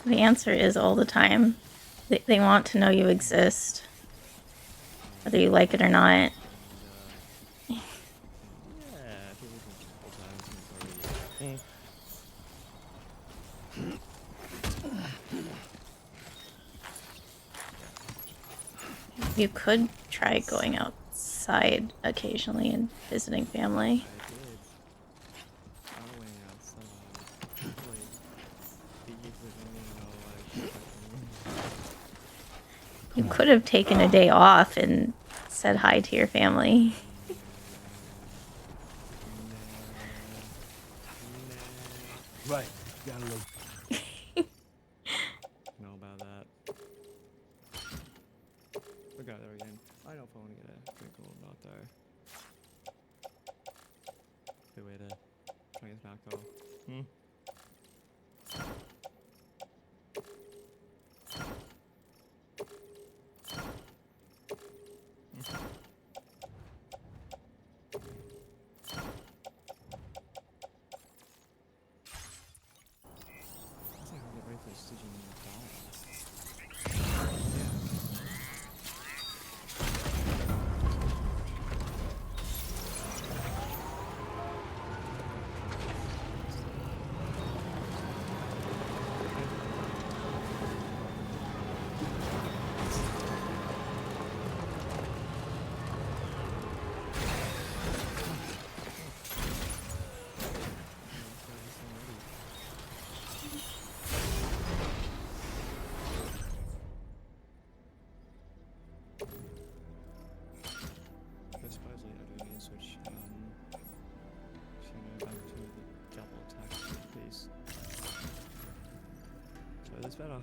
S1: The answer is all the time. They want to know you exist, whether you like it or not. You could try going outside occasionally and visiting family. You could have taken a day off and said hi to your family.
S15: Right, gotta look.
S6: Know about that. Forgot there again. I don't know if I want to get a drink or not though. Good way to try and get some alcohol. Supposedly I do need to switch back to the double attack piece. So that's better.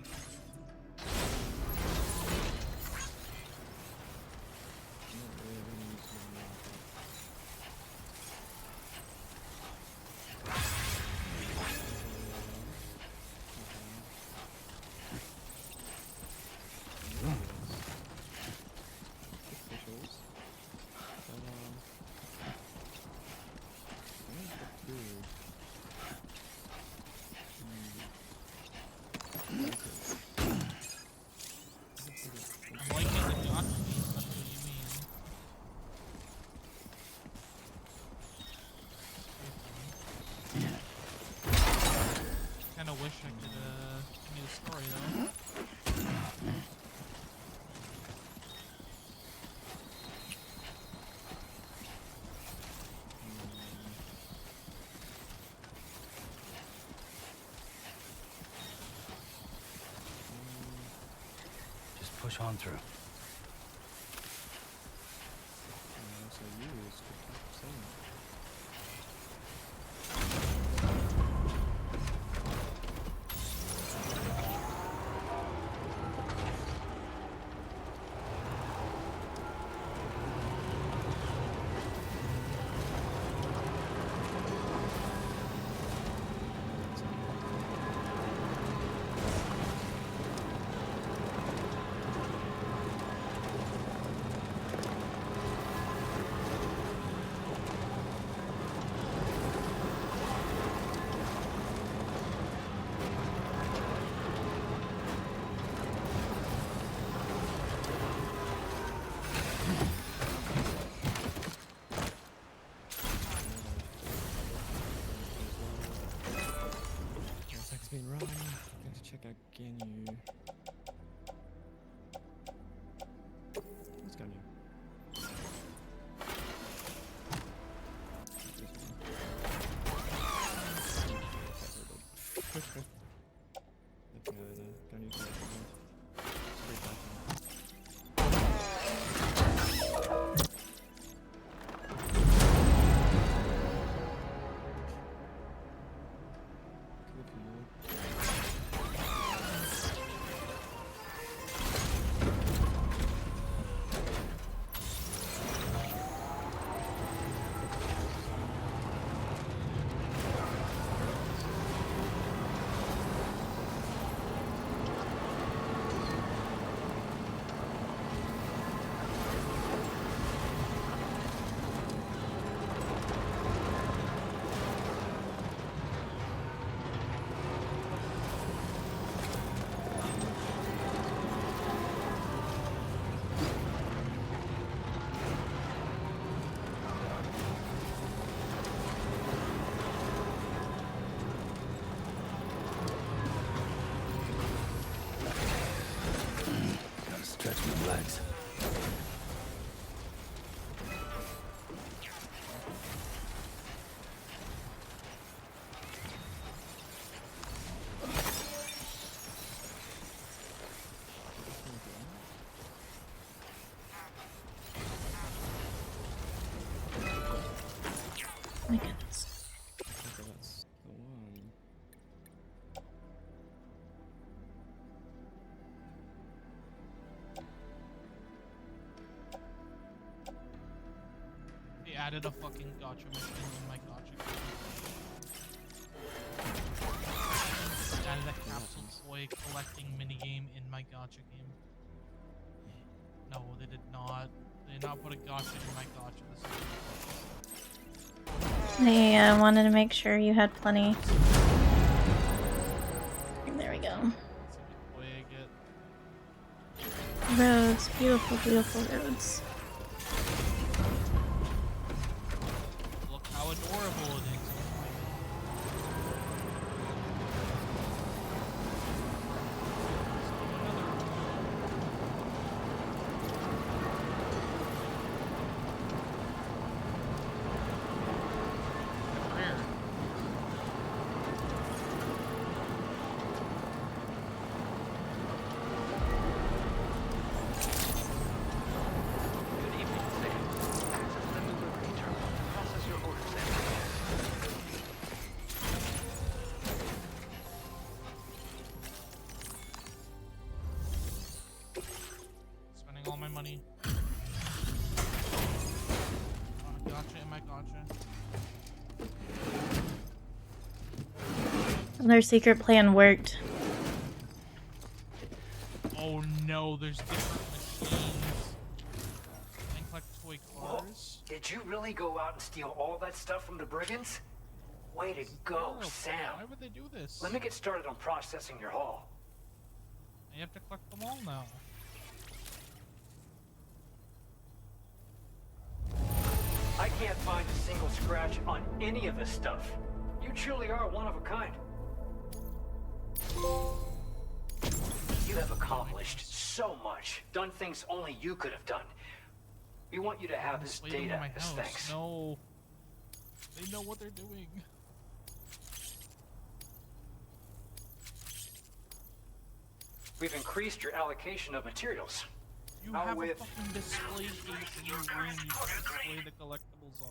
S2: Kinda wish I could give me the story though.
S15: Just push on through.
S6: Also used 50%. check out Ginyu. Let's go new. Let's go new for a second. It's pretty
S15: Stretch my legs.
S1: My goodness.
S6: Okay, that's the one.
S2: They added a fucking gotcha machine in my gotcha game. They added a capsule toy collecting minigame in my gotcha game. No, they did not. They did not put a gotcha in my gotcha this time.
S1: They wanted to make sure you had plenty. There we go.
S2: Let's see what toy I get.
S1: Roads, beautiful, beautiful roads.
S2: Look how adorable it is. All my money. Gotcha in my gotcha.
S1: Their secret plan worked.
S2: Oh no, there's different machines. And collect toy cars.
S12: Did you really go out and steal all that stuff from the brigands? Way to go, Sam.
S2: Why would they do this?
S12: Let me get started on processing your haul.
S2: You have to collect them all now.
S12: I can't find a single scratch on any of this stuff. You truly are one of a kind. You have accomplished so much, done things only you could have done. We want you to have this data as thanks.
S2: No. They know what they're doing.
S12: We've increased your allocation of materials.
S2: You have a fucking display case in your room you can display the collectibles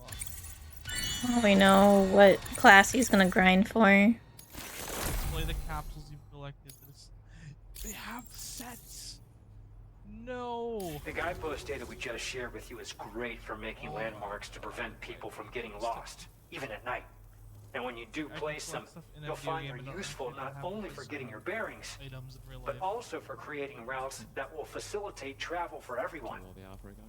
S2: on.
S1: We know what class he's gonna grind for.
S2: Display the capsules you've collected. They have sets. No.
S12: The guidepost data we just shared with you is great for making landmarks to prevent people from getting lost, even at night. And when you do place them, you'll find they're useful not only for getting your bearings, but also for creating routes that will facilitate travel for everyone.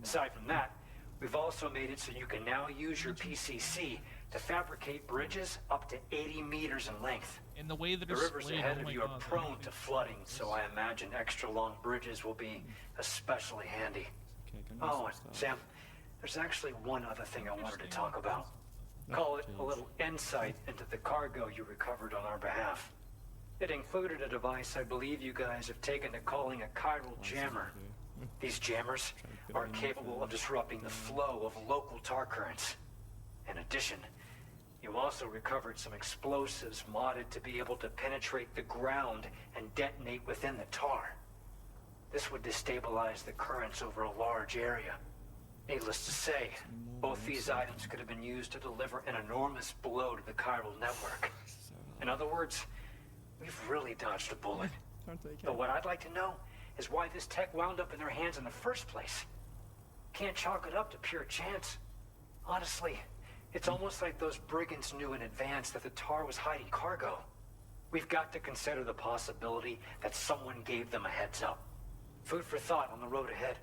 S12: Aside from that, we've also made it so you can now use your PCC to fabricate bridges up to 80 meters in length.
S2: In the way that
S12: the rivers ahead of you are prone to flooding, so I imagine extra long bridges will be especially handy. Oh, and Sam, there's actually one other thing I wanted to talk about. Call it a little insight into the cargo you recovered on our behalf. It included a device I believe you guys have taken to calling a chiral jammer. These jammers are capable of disrupting the flow of local tar currents. In addition, you also recovered some explosives modded to be able to penetrate the ground and detonate within the tar. This would destabilize the currents over a large area. Needless to say, both these items could have been used to deliver an enormous blow to the chiral network. In other words, we've really dodged a bullet. But what I'd like to know is why this tech wound up in their hands in the first place. Can't chalk it up to pure chance. Honestly, it's almost like those brigands knew in advance that the tar was hiding cargo. We've got to consider the possibility that someone gave them a heads up. Food for thought on the road ahead.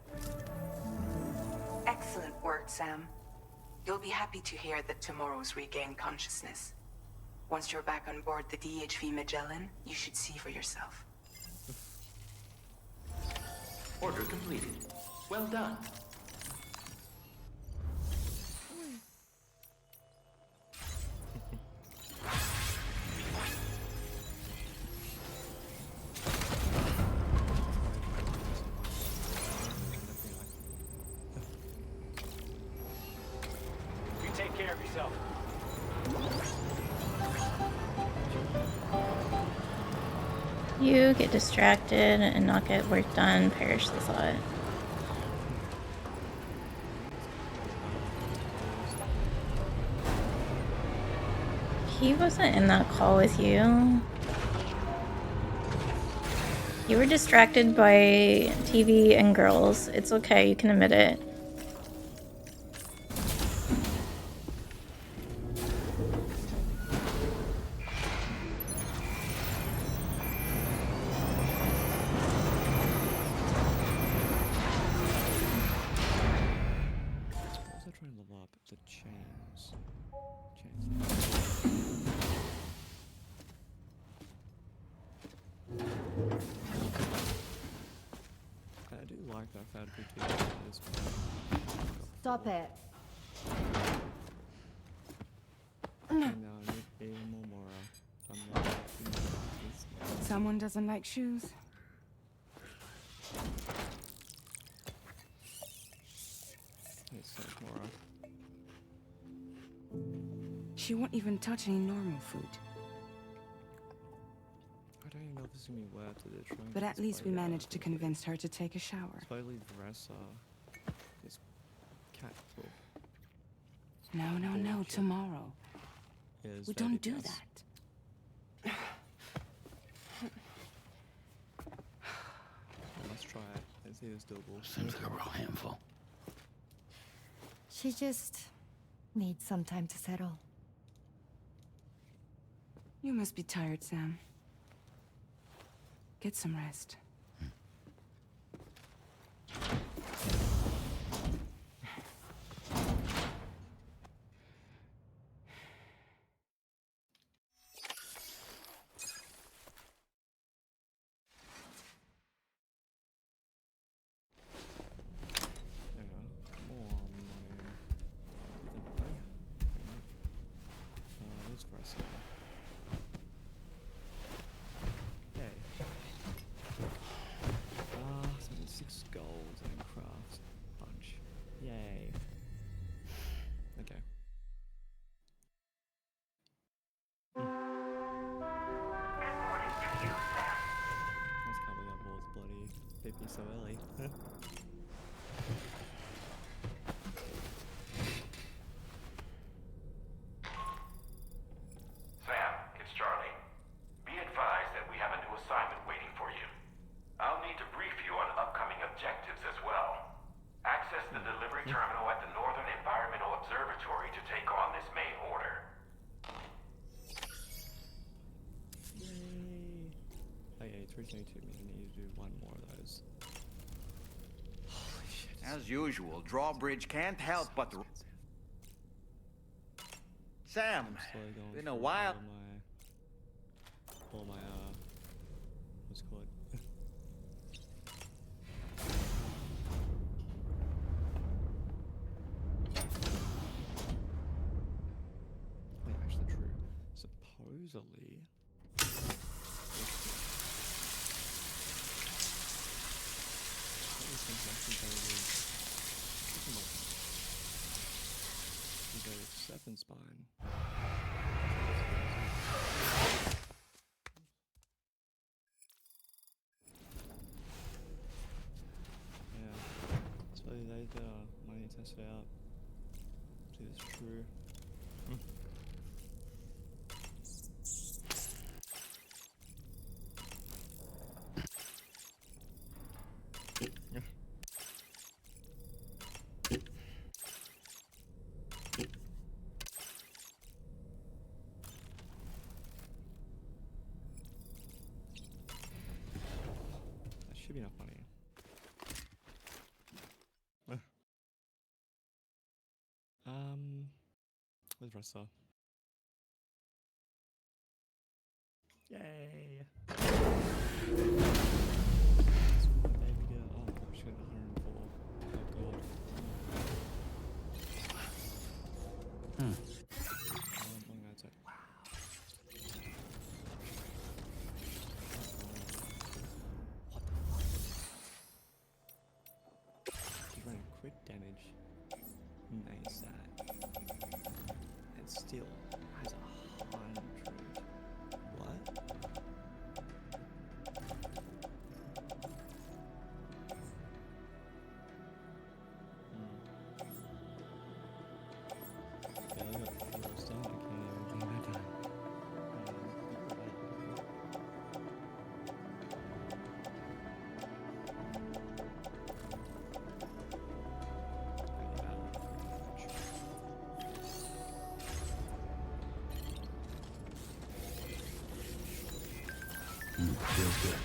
S9: Excellent work, Sam. You'll be happy to hear that tomorrow's regained consciousness. Once you're back on board the DHV Magellan, you should see for yourself.
S15: Order completed. Well done.
S12: You take care of yourself.
S1: You get distracted and not get work done, perish the thought. He wasn't in that call with you. You were distracted by TV and girls. It's okay, you can admit it.
S6: The chains. I do like that I've had good at this point.
S7: Stop it. Someone doesn't like shoes? She won't even touch any normal food.
S6: I don't even know if this is gonna be worth it.
S7: But at least we managed to convince her to take a shower.
S6: Slowly dress this cat book.
S7: No, tomorrow. We don't do that.
S6: Let's try it. Let's see if it's doable.
S15: Seems like a real handful.
S7: She just needs some time to settle. You must be tired, Sam. Get some rest.
S6: Let's press it. Okay. 76 gold and crafts punch. Yay. Okay. I just can't believe I bought bloody PP so early.
S11: Sam, it's Charlie. Be advised that we have a new assignment waiting for you. I'll need to brief you on upcoming objectives as well. Access the delivery terminal at the Northern Environmental Observatory to take on this main order.
S6: Yay. Okay, 322 means I need to do one more of those. Holy shit.
S18: As usual, drawbridge can't help but... Sam, been a while.
S6: All my what's it called? Wait, actually true. Supposedly, this Seven spine. Yeah, so they might test it out. See if it's true. That should be enough money. Where's Russell? Yay! Baby girl. Oh my gosh, she got 104. Oh god. I'm gonna take. Wow. What the fuck? He's running crit damage. Nice that. And still has 100. What? Yeah, I got 4 stone. I can't even bring that down.
S15: Feels good.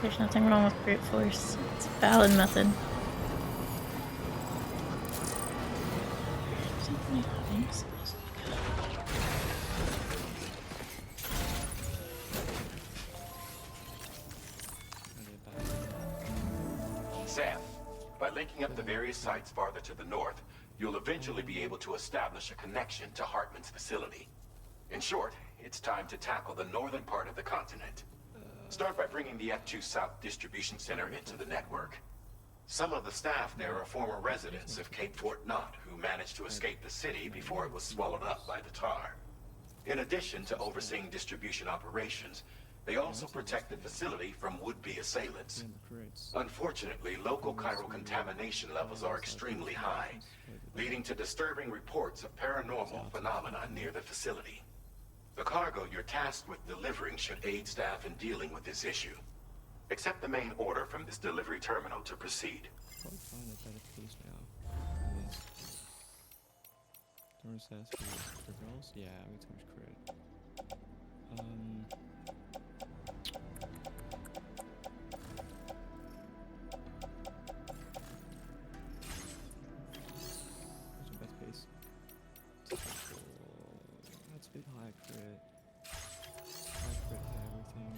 S1: There's nothing wrong with brute force. It's a valid method.
S11: Sam, by linking up the various sites farther to the north, you'll eventually be able to establish a connection to Hartman's facility. In short, it's time to tackle the northern part of the continent. Start by bringing the F2 South Distribution Center into the network. Some of the staff there are former residents of Cape Fort Knott who managed to escape the city before it was swallowed up by the tar. In addition to overseeing distribution operations, they also protect the facility from would-be assailants. Unfortunately, local chiral contamination levels are extremely high, leading to disturbing reports of paranormal phenomena near the facility. The cargo you're tasked with delivering should aid staff in dealing with this issue. Accept the main order from this delivery terminal to proceed.
S6: Probably find a better piece now. Don't recess for girls? Yeah, we too much crit. What's the best piece? That's a bit high crit. High crit to everything.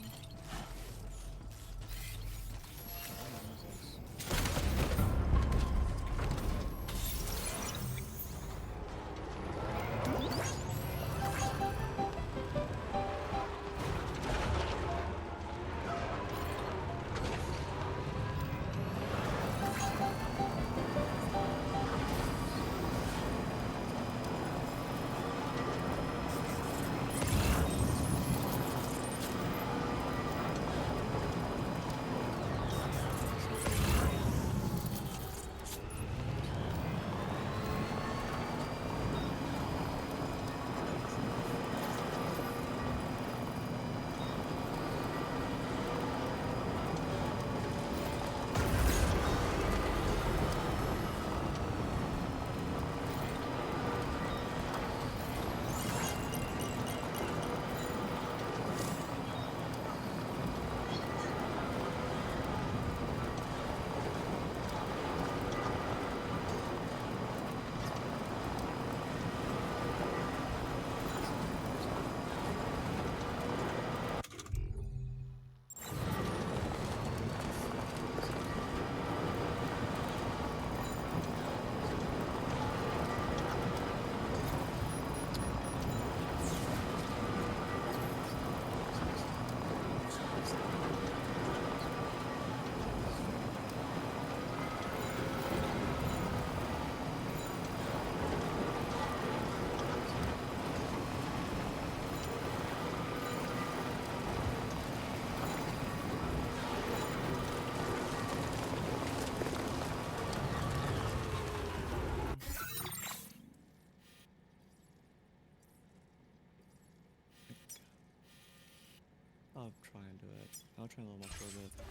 S6: I'll try and do it. I'll try and level up a little bit.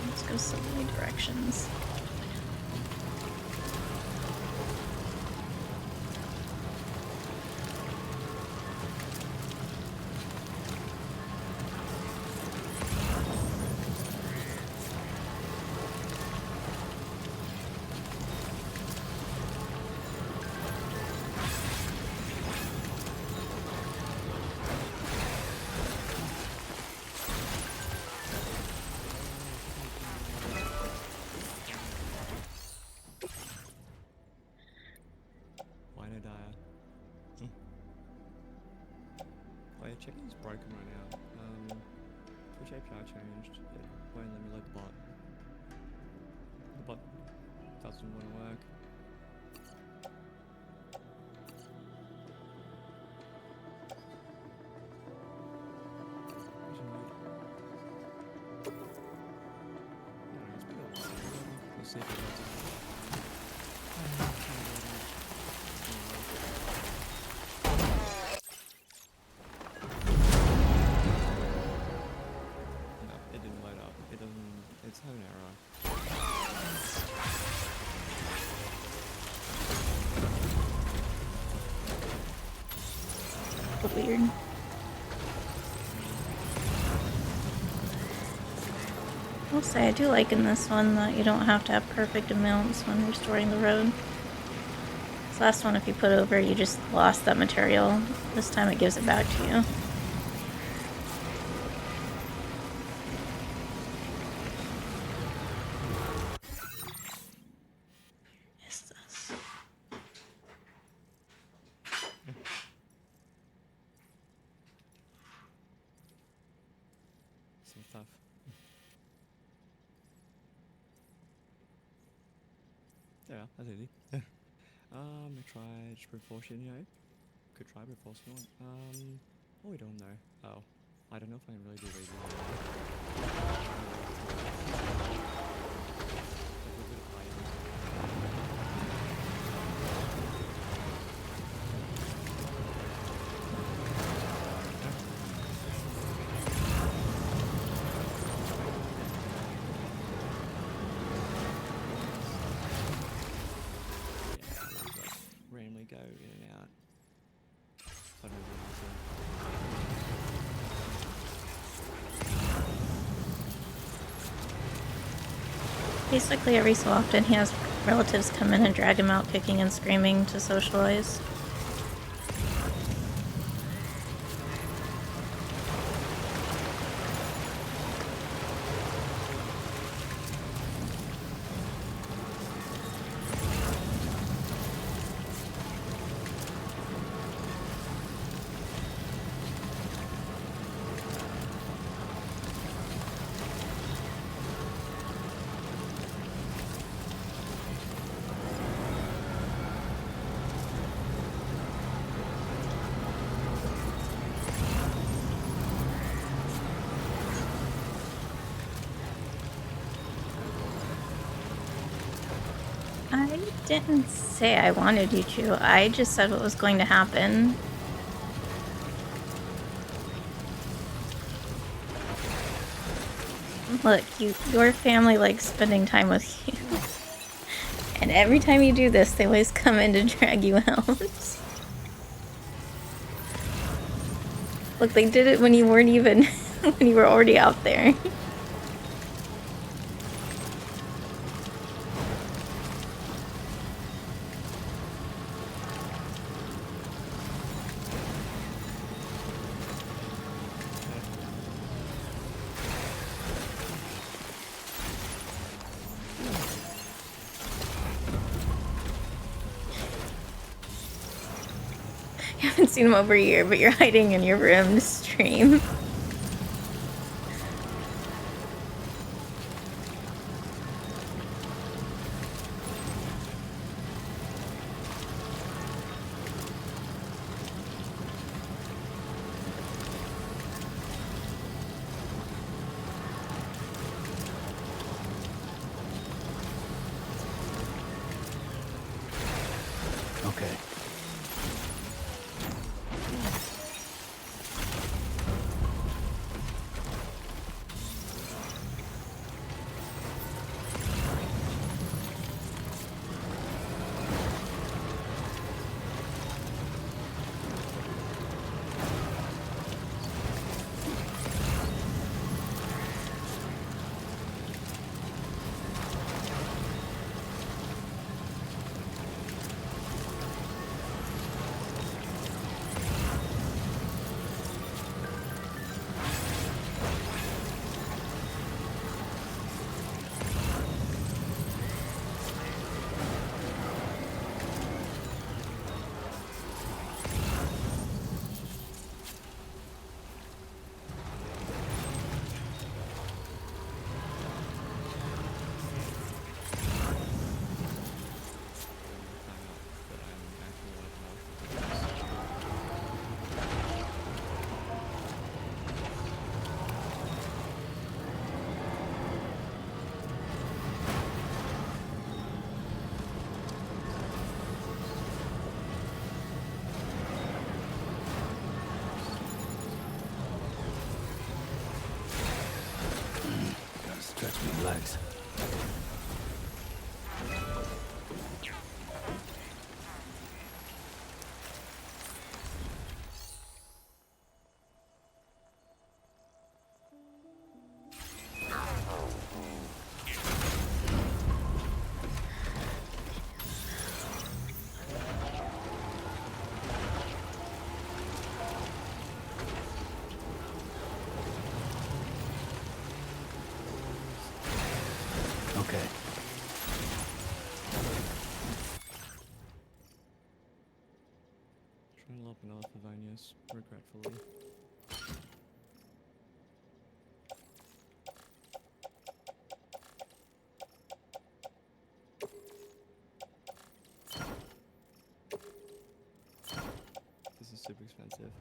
S1: Let's go so many directions.
S6: Why no dire? Oh yeah, chicken's broken right now. Which API changed? It won't let me load the bot. The bot doesn't want to work. Let's see if it works. No, it didn't load up. It doesn't. It's had an error.
S1: Weird. I'll say I do like in this one that you don't have to have perfect amounts when restoring the road. This last one, if you put over, you just lost that material. This time it gives it back to you. Is this?
S6: Some stuff. Yeah, that's easy. I tried brute force, you know. Could try brute force if you want. What are we doing though? Oh, I don't know if I can really do these. Randomly go in and out. So I don't really
S1: Basically, every so often he has relatives come in and drag him out kicking and screaming to socialize. I didn't say I wanted you to. I just said what was going to happen. Look, your family likes spending time with you. And every time you do this, they always come in to drag you out. Look, they did it when you weren't even... when you were already out there. You haven't seen him over a year, but you're hiding in your room to stream.
S15: Okay. Gotta stretch my legs. Okay.
S6: Trying to open Alphavanius, regretfully. This is super expensive.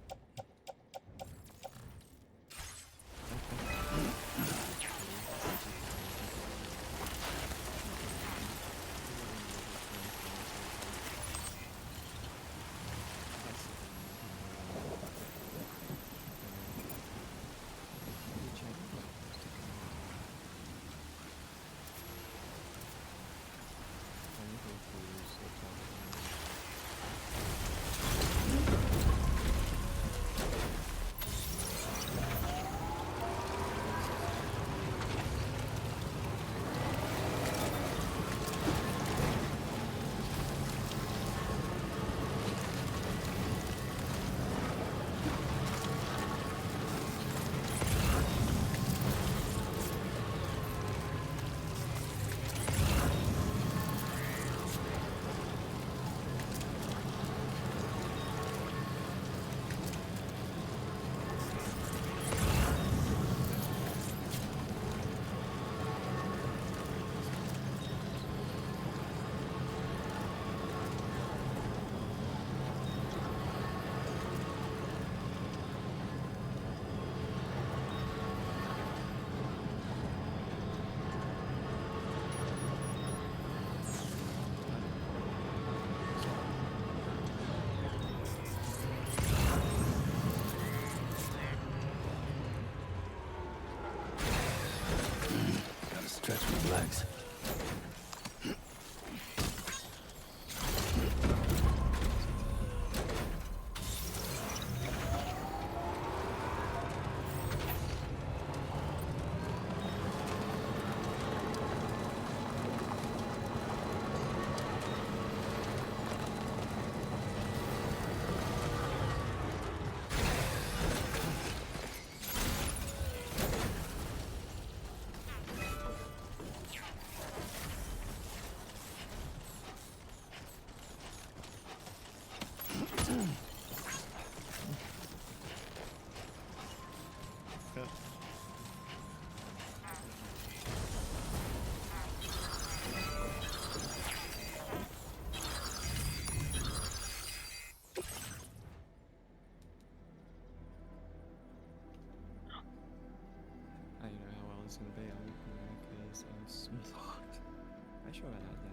S6: sure about that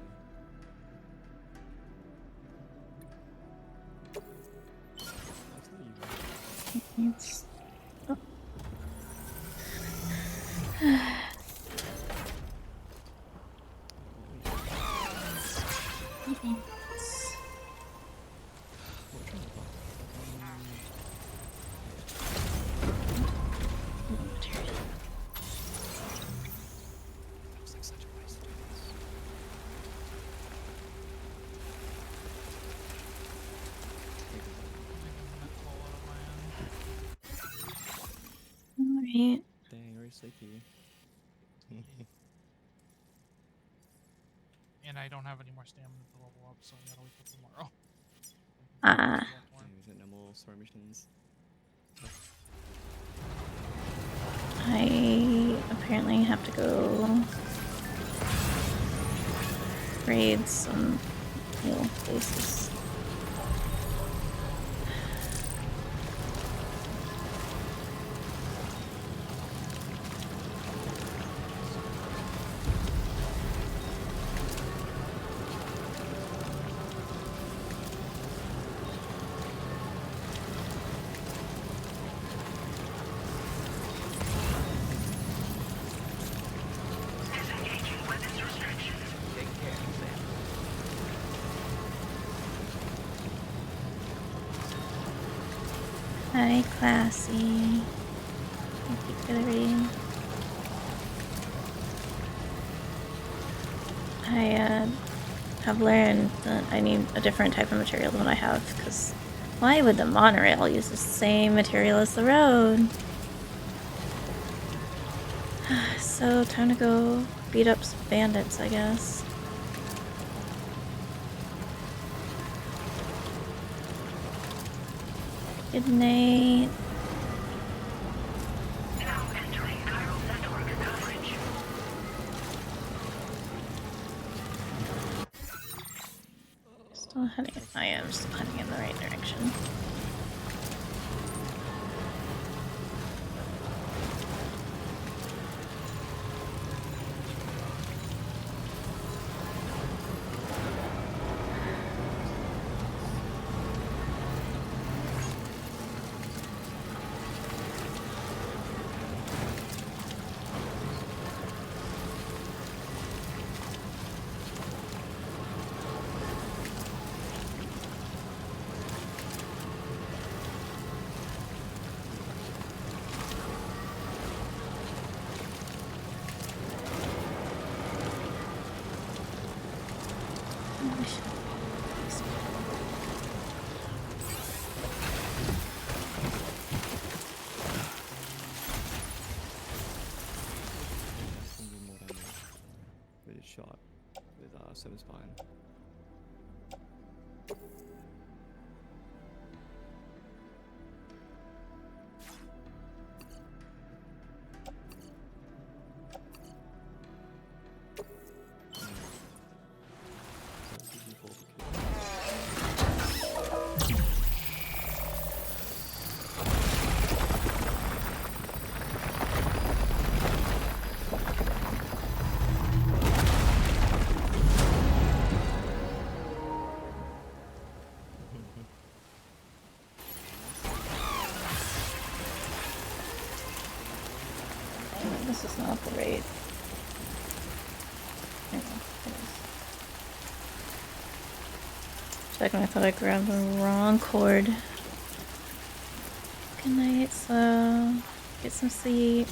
S6: though.
S1: It's... Oh. Alright.
S6: Dang, very sleepy.
S2: And I don't have any more stamina to level up, so I gotta wait till tomorrow.
S6: Is it no more story missions?
S1: I apparently have to go raid some new places. Hi, Classy. Thank you for the reading. I have learned that I need a different type of material than what I have, because why would the monorail use the same material as the road? So, time to go beat up some bandits, I guess. Good night.
S5: Now entering chiral network coverage.
S1: Still heading. I am still heading in the right direction.
S6: With a shot with Seven Spine.
S1: This is not the raid. Checking, I thought I grabbed the wrong cord. Good night, so get some sleep.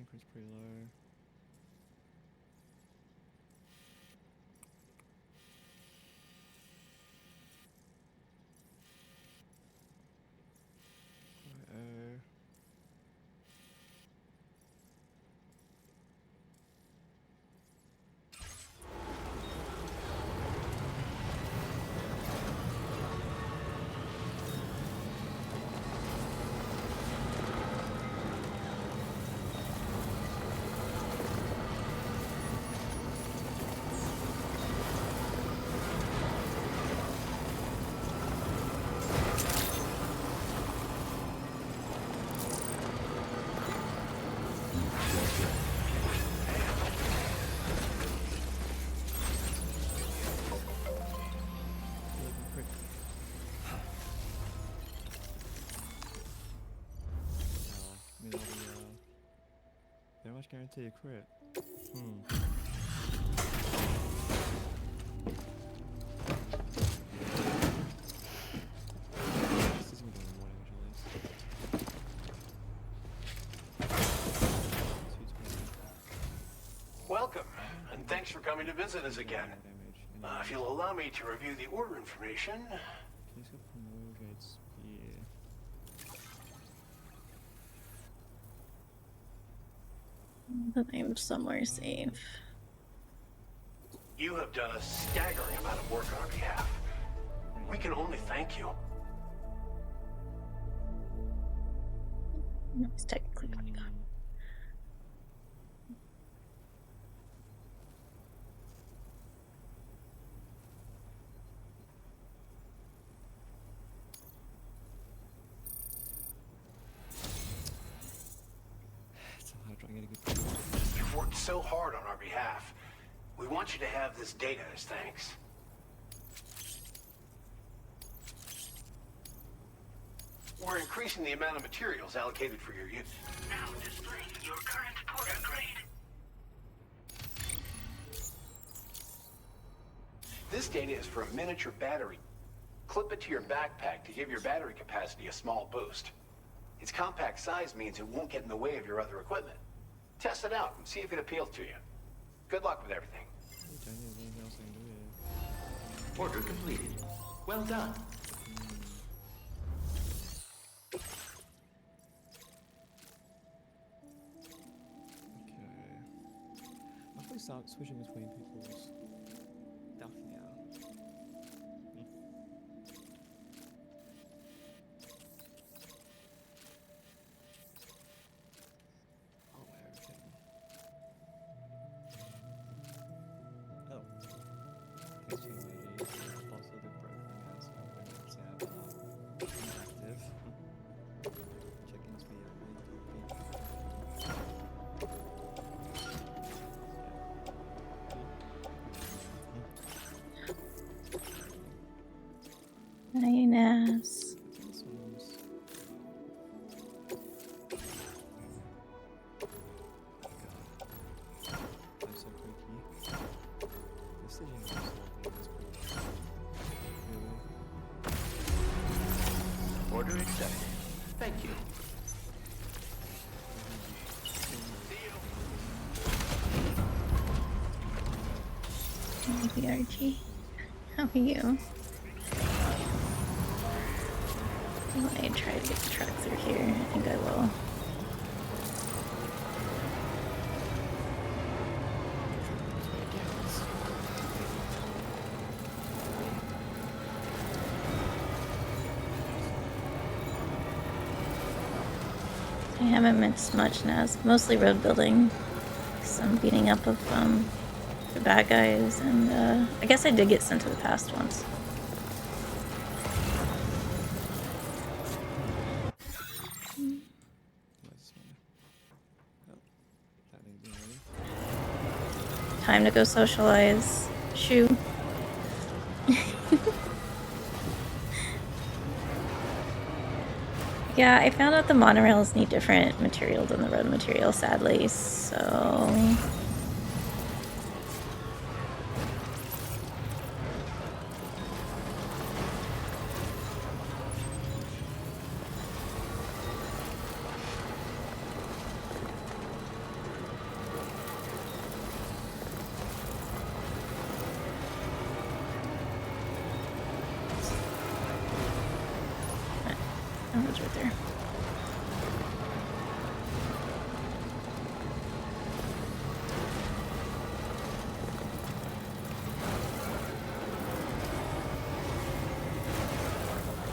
S6: think it's pretty low. Very much guarantee a crit. This isn't going more damage at least.
S4: Welcome, and thanks for coming to visit us again. If you'll allow me to review the order information.
S6: Please go promote spear.
S1: I'm somewhere safe.
S4: You have done a staggering amount of work on our behalf. We can only thank you.
S1: It's technically going on.
S4: You've worked so hard on our behalf. We want you to have this data as thanks. We're increasing the amount of materials allocated for your use.
S5: Now displaying your current porter grade.
S4: This data is for a miniature battery. Clip it to your backpack to give your battery capacity a small boost. Its compact size means it won't get in the way of your other equipment. Test it out and see if it appeals to you. Good luck with everything.
S19: Order completed. Well done.
S6: I'll probably start switching between people's stuff now.
S1: Lioness.
S19: Order accepted. Thank you.
S1: Maybe Archie. How are you? I try to get the truck through here. I think I will. I haven't missed much now. It's mostly road building. Some beating up of the bad guys, and I guess I did get sent to the past once. Time to go socialize. Shoo. Yeah, I found out the monorails need different material than the road material, sadly, so... was right there.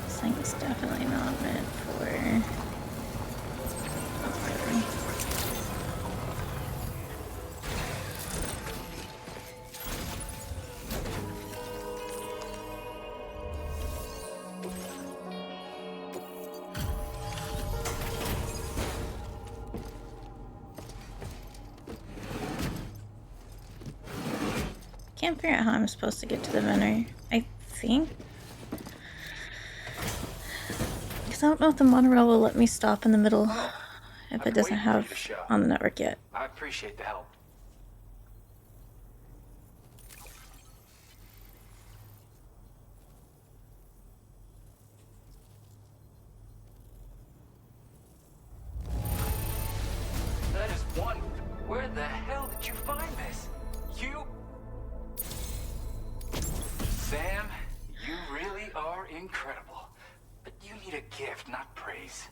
S1: This thing is definitely not meant for... Can't figure out how I'm supposed to get to the vendor. I think. Because I don't know if the monorail will let me stop in the middle if it doesn't have on the network yet.
S12: I appreciate the help. That is one. Where the hell did you find this? You? Sam, you really are incredible. But you need a gift, not praise.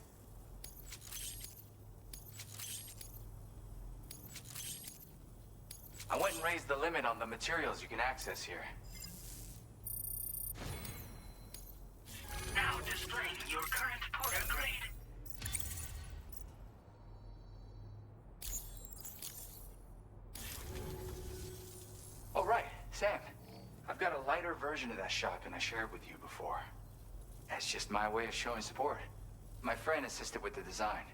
S12: I went and raised the limit on the materials you can access here.
S5: Now displaying your current porter grade.
S12: Oh, right, Sam. I've got a lighter version of that shotgun I shared with you before. That's just my way of showing support. My friend assisted with the design.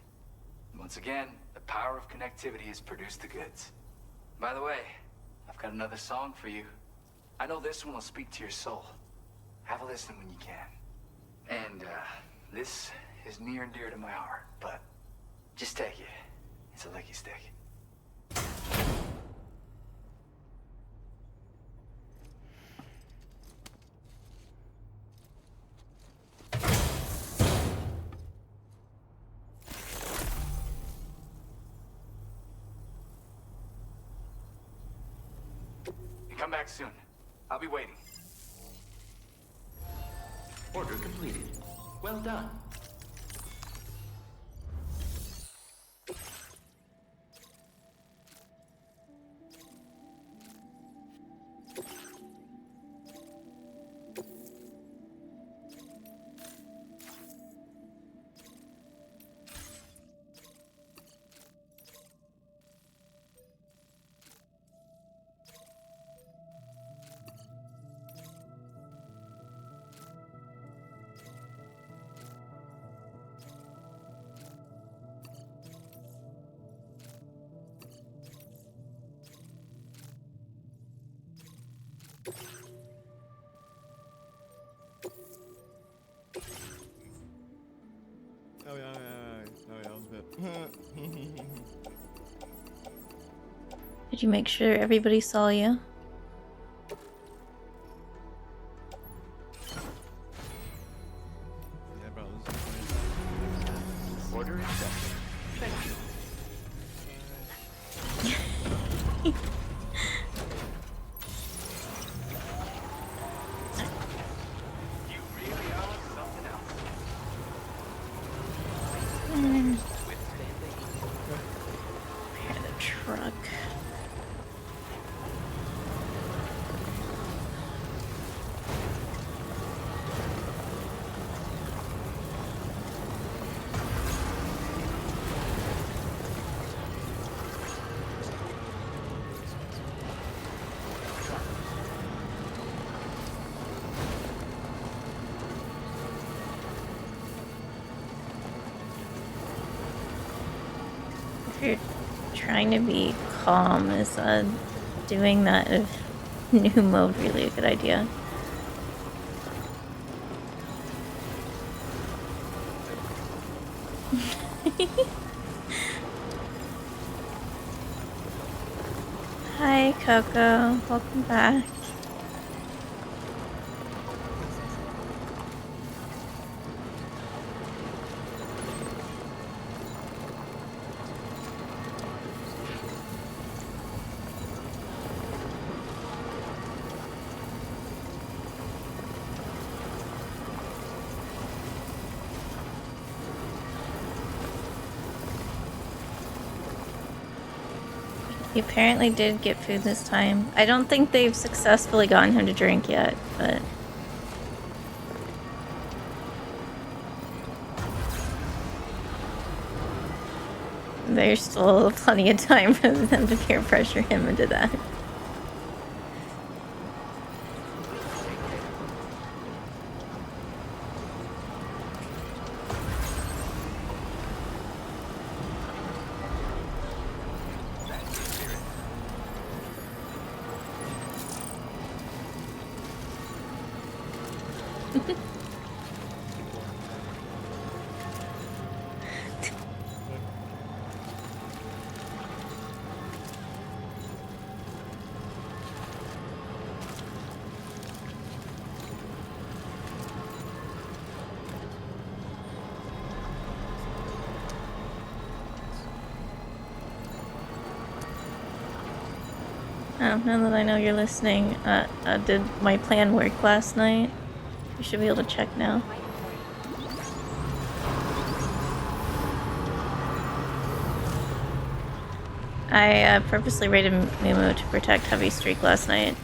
S12: Once again, the power of connectivity has produced the goods. By the way, I've got another song for you. I know this one will speak to your soul. Have a listen when you can. And, this is near and dear to my heart, but just take it. It's a licky stick. Come back soon. I'll be waiting.
S19: Order completed. Well done.
S6: Oh yeah, I was a bit.
S1: Did you make sure everybody saw you?
S6: Yeah, bro.
S19: Order accepted. Thank you.
S12: You really are something else.
S1: Repair the truck. If you're trying to be calm, is doing that new mode really a good idea? Hi, Coco. Welcome back. He apparently did get food this time. I don't think they've successfully gotten him to drink yet, but... there's still plenty of time for them to peer pressure him into that. Oh, now that I know you're listening, did my plan work last night? You should be able to check now. I purposely raided Mumu to protect Heavy Streak last night.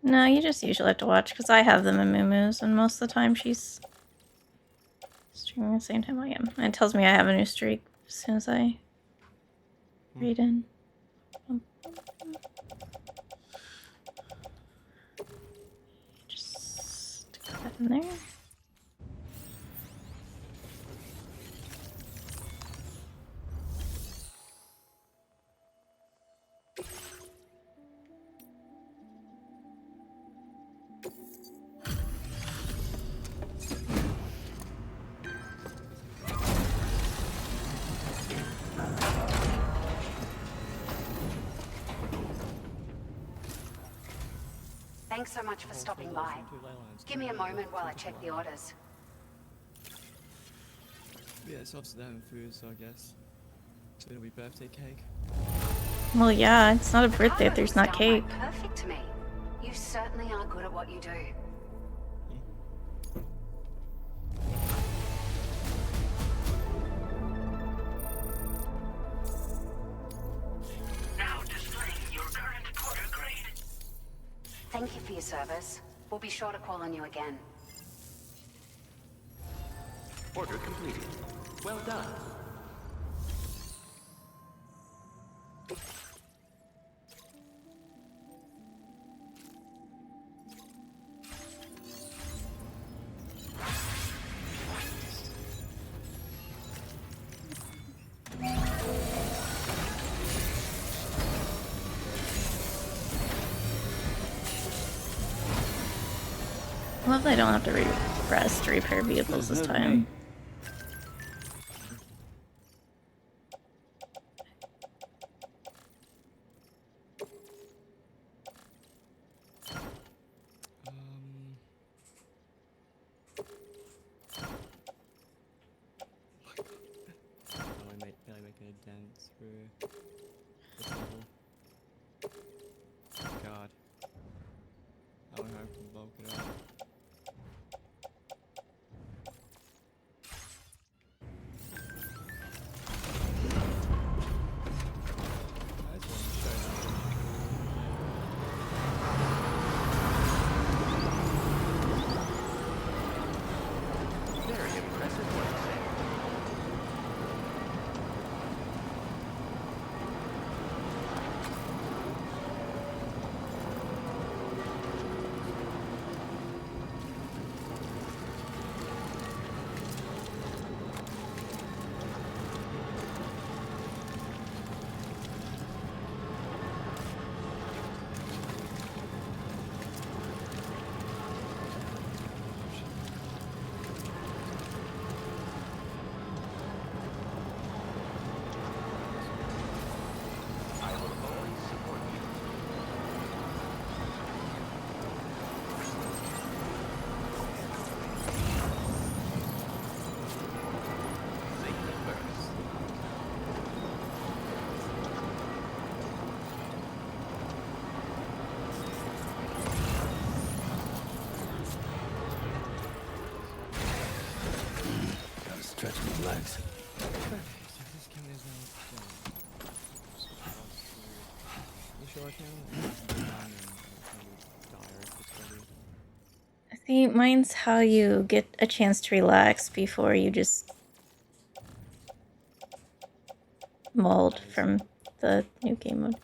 S1: No, you just usually have to watch, because I have them in Mumu's, and most of the time she's streaming at the same time I am. And it tells me I have a new streak as soon as I read in. Just stick that in there.
S20: Thanks so much for stopping by. Give me a moment while I check the orders.
S6: Yeah, it's obviously having food, so I guess it'll be birthday cake.
S1: Well, yeah, it's not a birthday if there's not cake.
S20: Perfect to me. You certainly are good at what you do.
S5: Now displaying your current order grade.
S20: Thank you for your service. We'll be sure to call on you again.
S19: Order completed. Well done.
S1: I love that I don't have to rest to repair vehicles this time.
S6: Barely making a dent through this level. God. I wonder how I can bulk it up.
S19: Very impressive work, Sam.
S15: stretching my legs.
S6: You sure I can?
S1: I think mine's how you get a chance to relax before you just mold from the new game mode.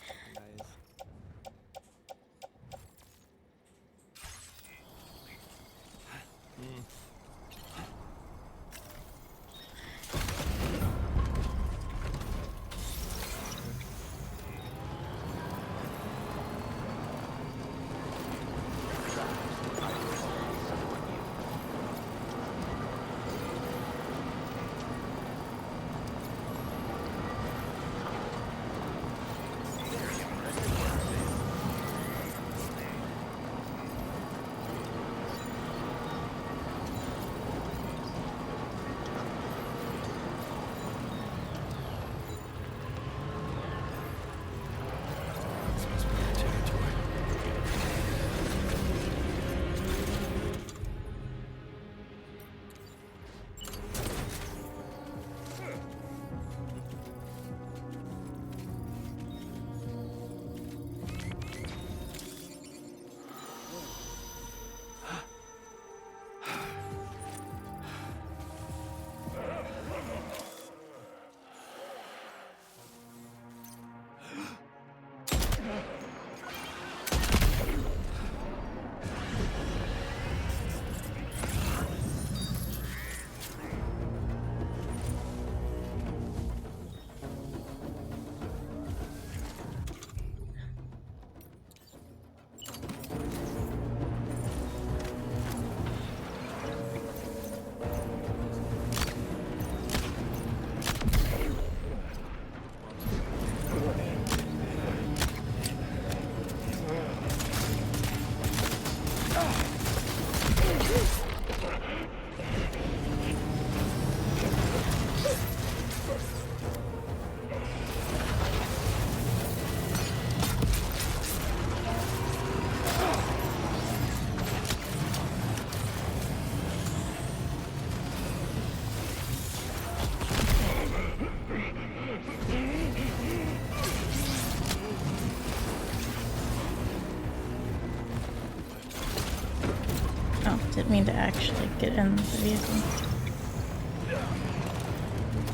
S1: Didn't mean to actually get in the vehicle.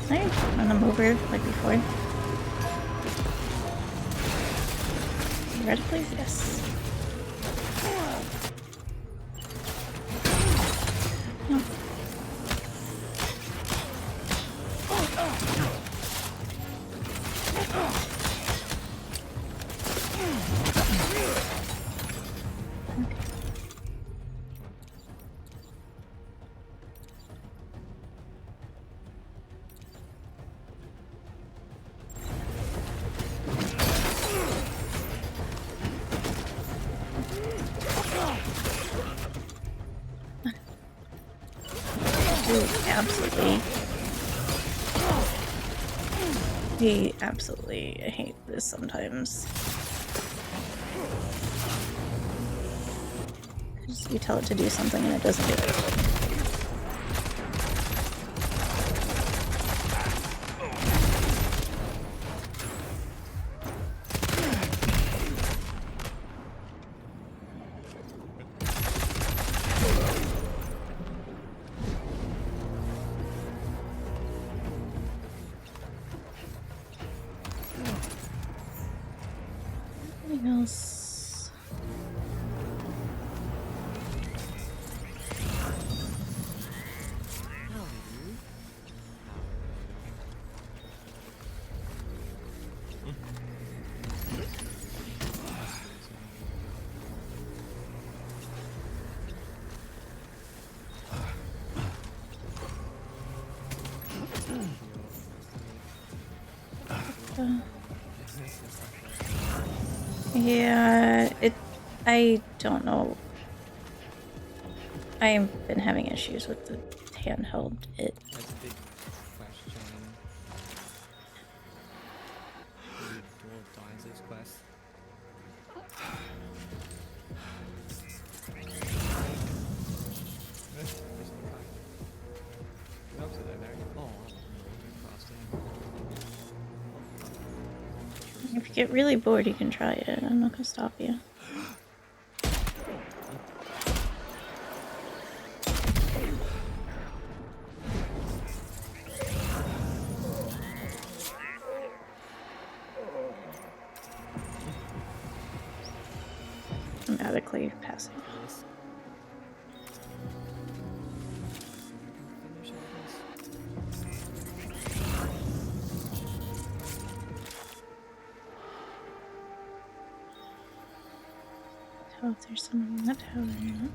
S1: Can I run them over like before? Theoretically, yes. No. Absolutely hate this sometimes. Just you tell it to do something and it doesn't do it. Else. Yeah, I don't know. I've been having issues with the handheld.
S6: That's a big question. Maybe Dwarf dies this quest.
S1: If you get really bored, you can try it. I'm not gonna stop you. Dramatically passing. Oh, if there's someone in that tower or not.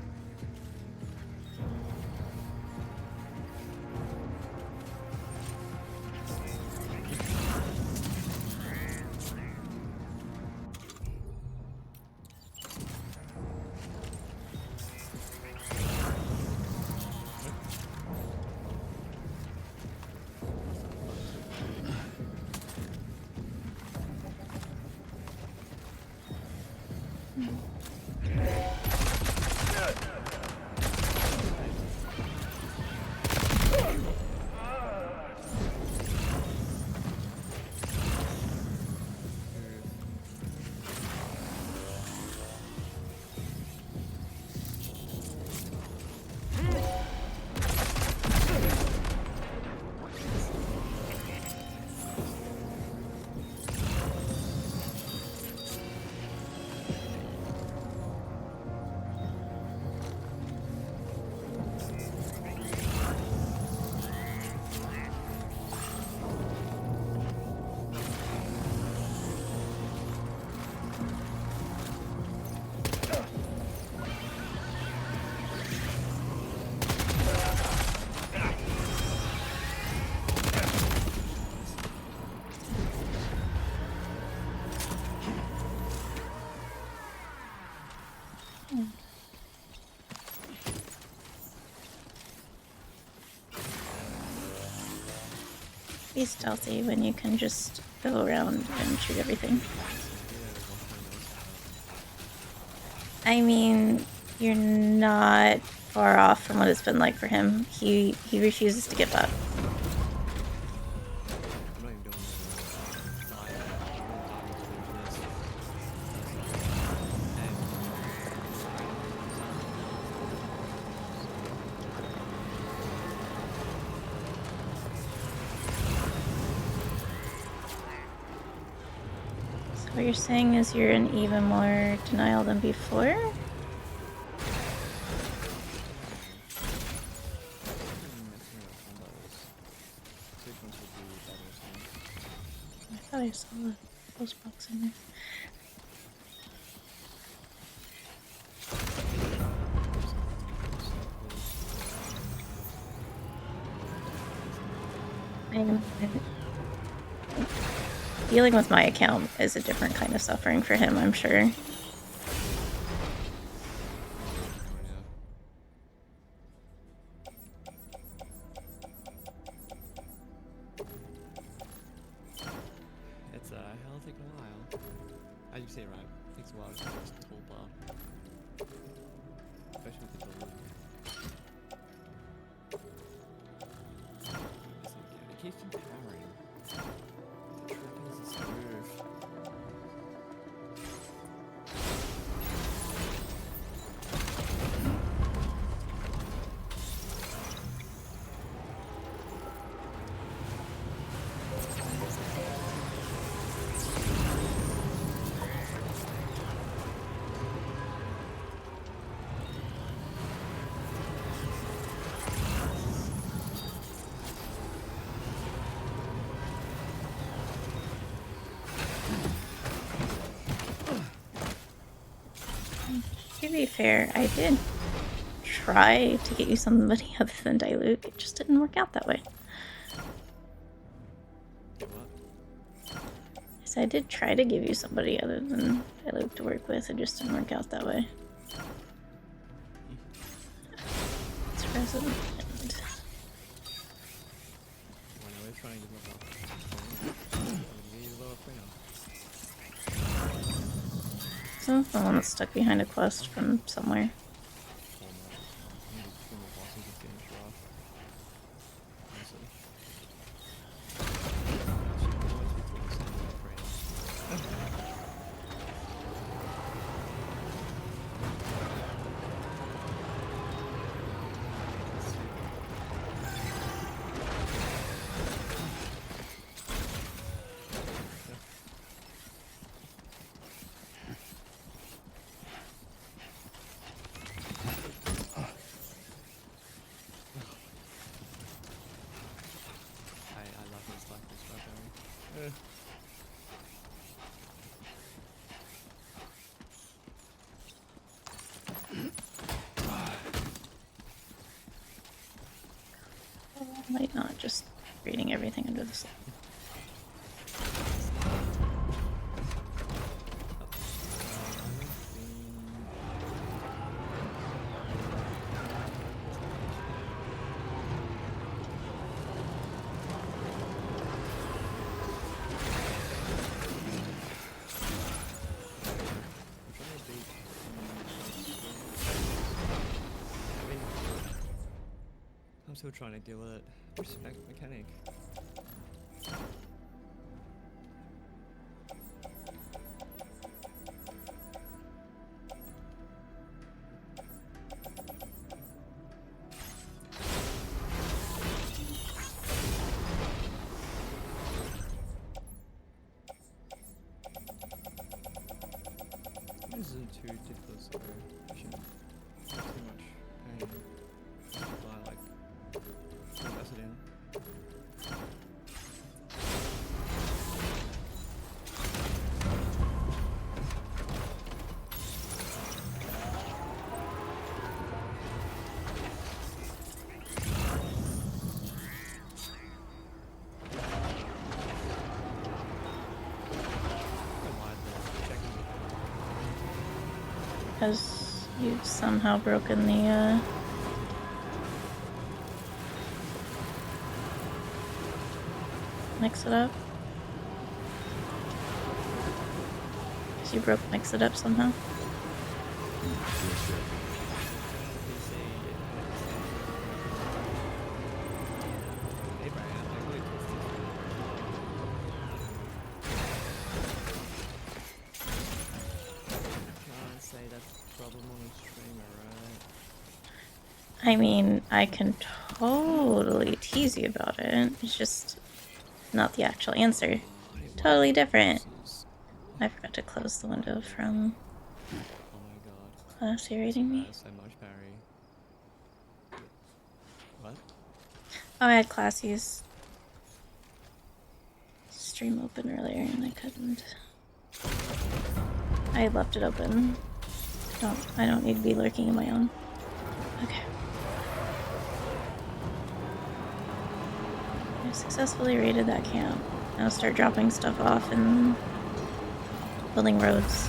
S1: Be stealthy when you can just go around and shoot everything. I mean, you're not far off from what it's been like for him. He refuses to give up. So what you're saying is you're in even more denial than before? I thought I saw the post box in there. Dealing with my account is a different kind of suffering for him, I'm sure.
S6: It's hell taking a while. As you say, right? It takes a while to get this toolbar. Especially with the delivery. It keeps empowering. The trick is this move.
S1: To be fair, I did try to get you somebody other than Dilute. It just didn't work out that way. Yes, I did try to give you somebody other than Dilute to work with. It just didn't work out that way. It's Resident. Someone's the one that's stuck behind a quest from somewhere. Why not just reading everything under the sun?
S6: I'm still trying to deal with it. Respect mechanic. This isn't too difficult, so I shouldn't have too much pain. Like invest it in.
S1: Because you've somehow broken the, mix it up. Because you broke mix it up somehow. I mean, I can totally tease you about it. It's just not the actual answer. Totally different. I forgot to close the window from class irritating me.
S6: So much parry. What?
S1: Oh, I had Classy's stream open earlier and I couldn't. I left it open. I don't need to be lurking in my own. Okay. I successfully raided that camp. Now start dropping stuff off and building roads.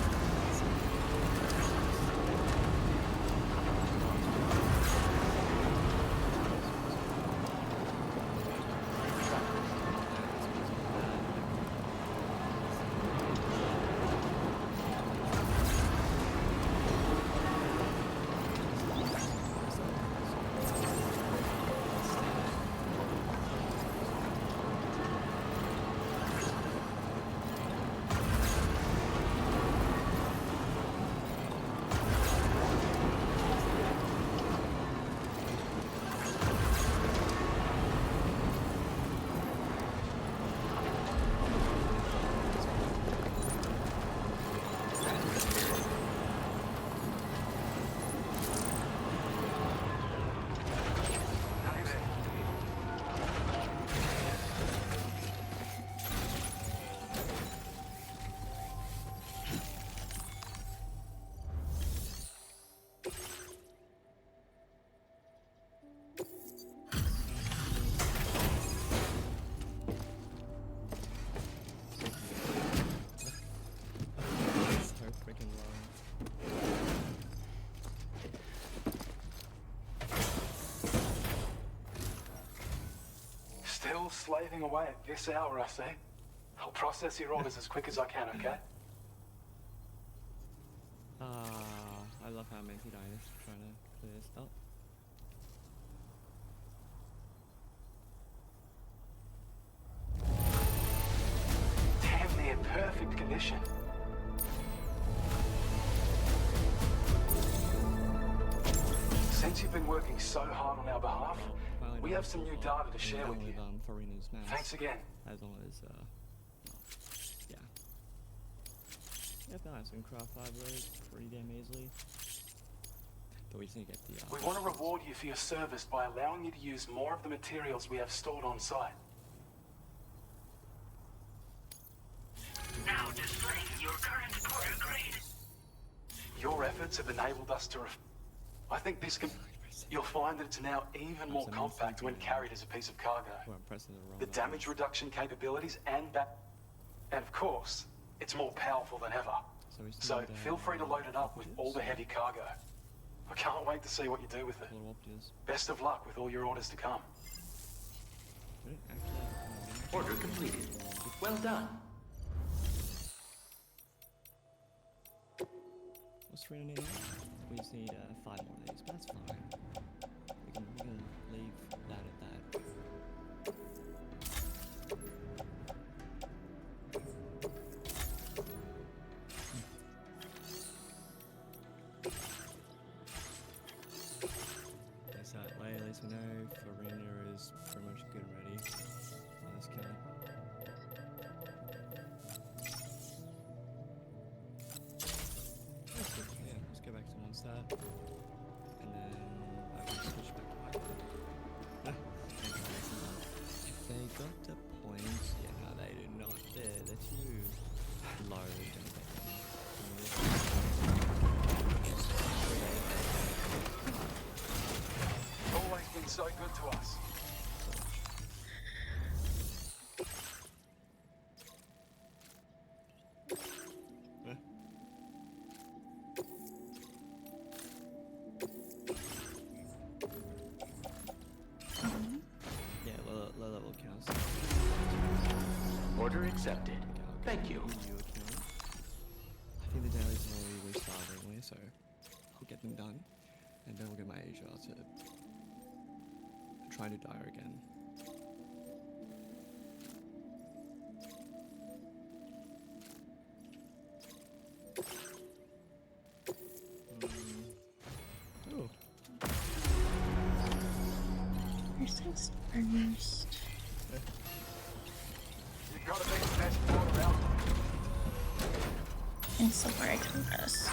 S10: Still slaving away at this hour, I see. I'll process your orders as quick as I can, okay?
S6: I love how Minty Died is trying to clear this up.
S10: Damn near perfect condition. Since you've been working so hard on our behalf, we have some new data to share with you. Thanks again.
S6: As long as, yeah. Yeah, I can craft 5 roads pretty damn easily. But we just need to get the,
S10: We want to reward you for your service by allowing you to use more of the materials we have stored on site.
S5: Now displaying your current porter grade.
S12: Your efforts have enabled us to I think this can... You'll find that it's now even more compact when carried as a piece of cargo. The damage reduction capabilities and of course, it's more powerful than ever. So feel free to load it up with all the heavy cargo. I can't wait to see what you do with it. Best of luck with all your orders to come.
S19: Order completed. Well done.
S6: What's written in here? We just need 5 more of these, but that's fine. We can leave that at that. Guess that way, at least we know Farina is pretty much good and ready. Let's kill it. Yeah, let's go back to 1 star. And then I can switch back to my If they got the points, yeah, no, they do not. They're too low.
S12: Always been so good to us.
S6: Yeah, low level counts.
S19: Order accepted. Thank you.
S6: I think the daily's already restarted anyway, so I'll get them done. And then we'll get my Asia to try to dire again. Oh.
S1: You're so stubborn.
S12: You've got to be the best porter out.
S1: And somewhere I can rest.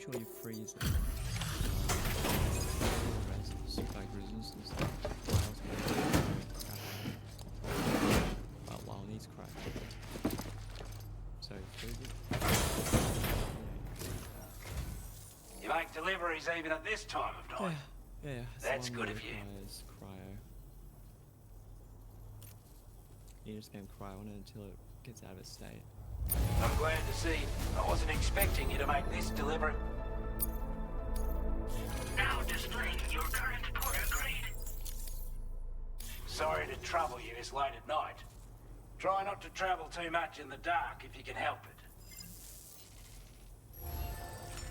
S6: sure you freeze it. Like resistance. Wow, needs crack. So freeze it.
S4: You make deliveries even at this time of night.
S6: Yeah,
S4: That's good of you.
S6: Cryo. You just spam cryo on it until it gets out of its state.
S4: I'm glad to see. I wasn't expecting you to make this delivery.
S5: Now displaying your current porter grade.
S4: Sorry to trouble you this late at night. Try not to travel too much in the dark if you can help it.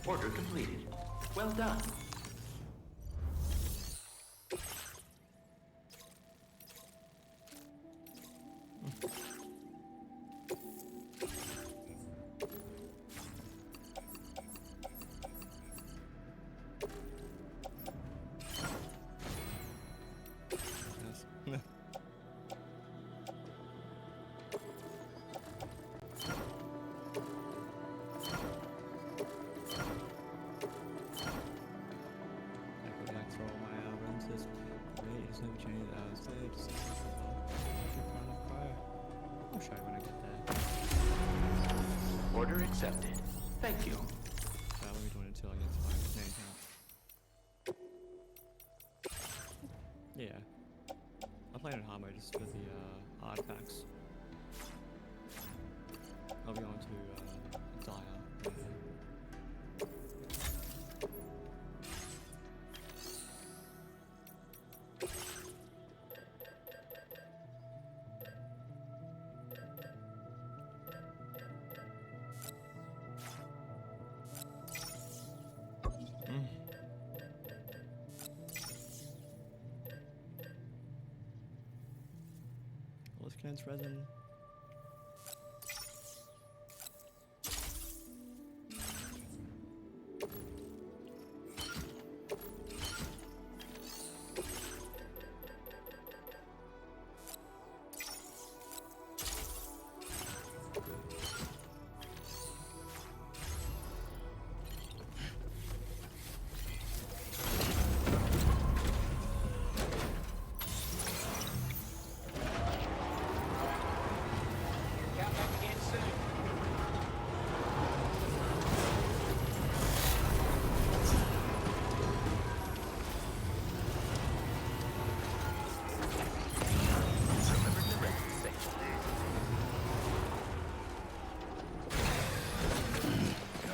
S19: Order completed. Well done.
S6: is there? Just I'll show you when I get there.
S19: Order accepted. Thank you.
S6: So I won't be doing it until I get to my name count. Yeah. I'm playing on hard mode just for the artifacts. I'll be on to Dire later. Let's condense resin.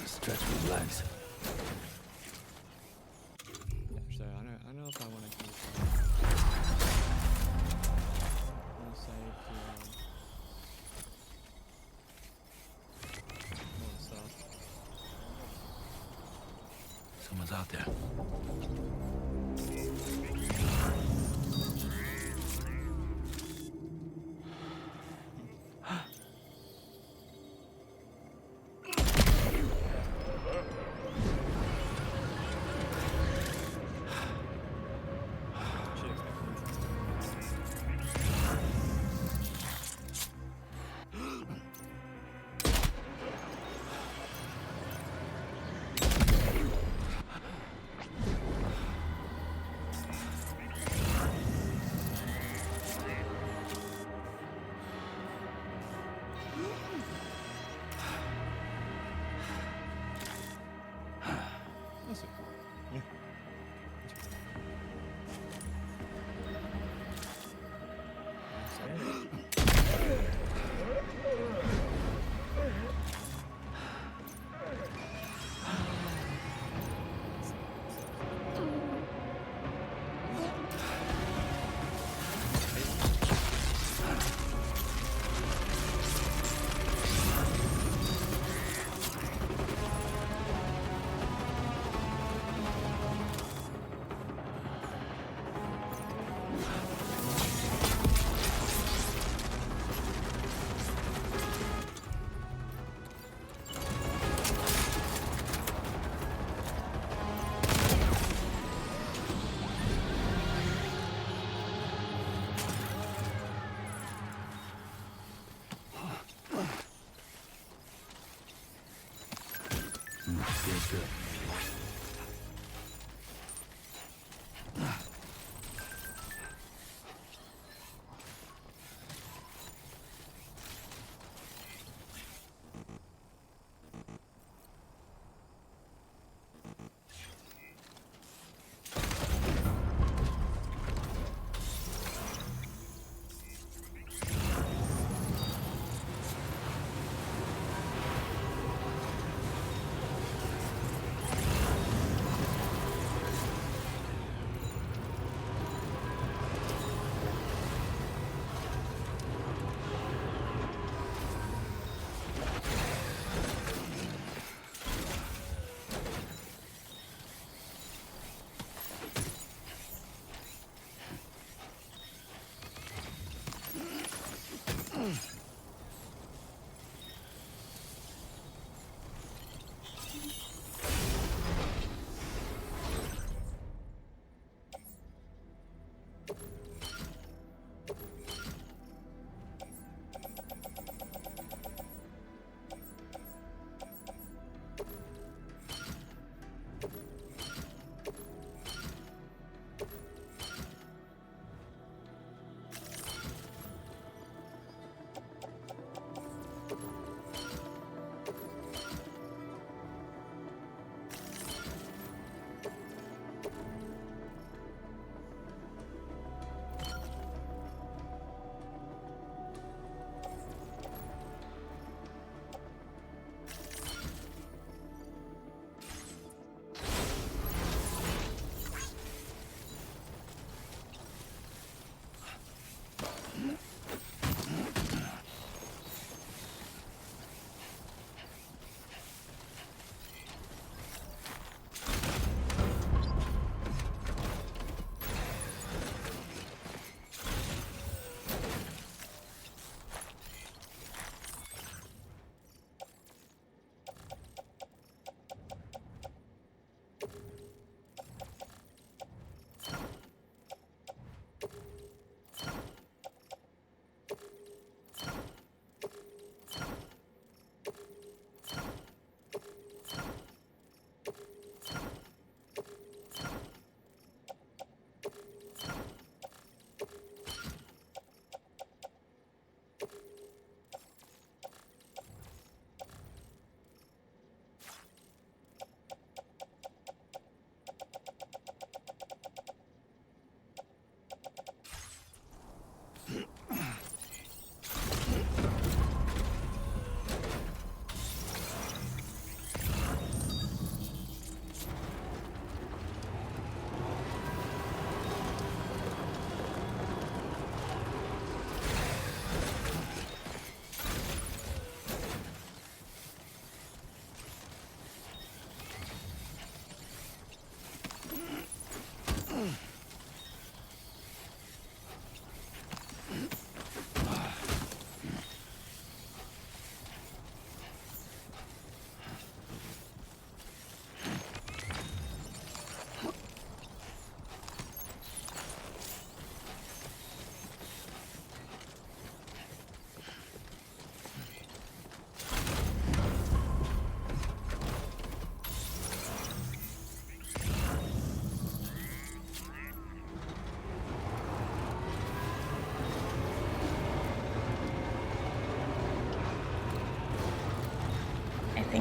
S15: Stretch my legs.
S6: Yeah, so I know if I want to keep I'll save more stuff.
S15: Someone's out there.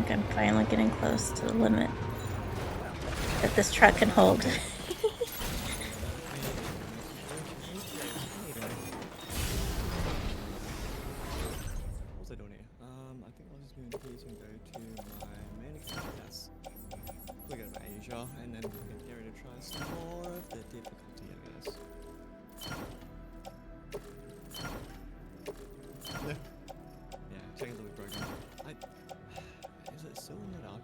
S1: think I'm finally getting close to the limit that this truck can hold.
S6: What was I doing here? I think I was just moving here to go to my main account. Yes. We go to Asia, and then we can get ready to try some more of the difficulty, I guess. Yeah, checking the program. Is it still not up?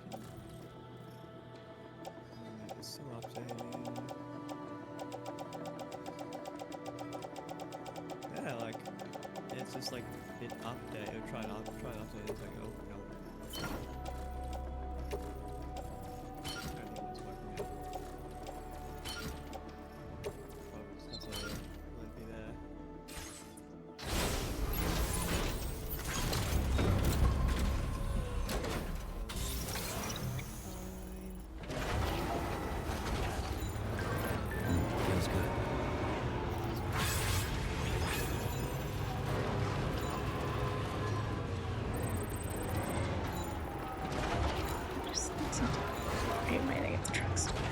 S6: It's still updating. Yeah, like it's just like it update. Try to update. It's like oh no. I don't know what's working out. Probably just have to let it be there.
S15: Feels good.
S1: Okay, might I get the truck started?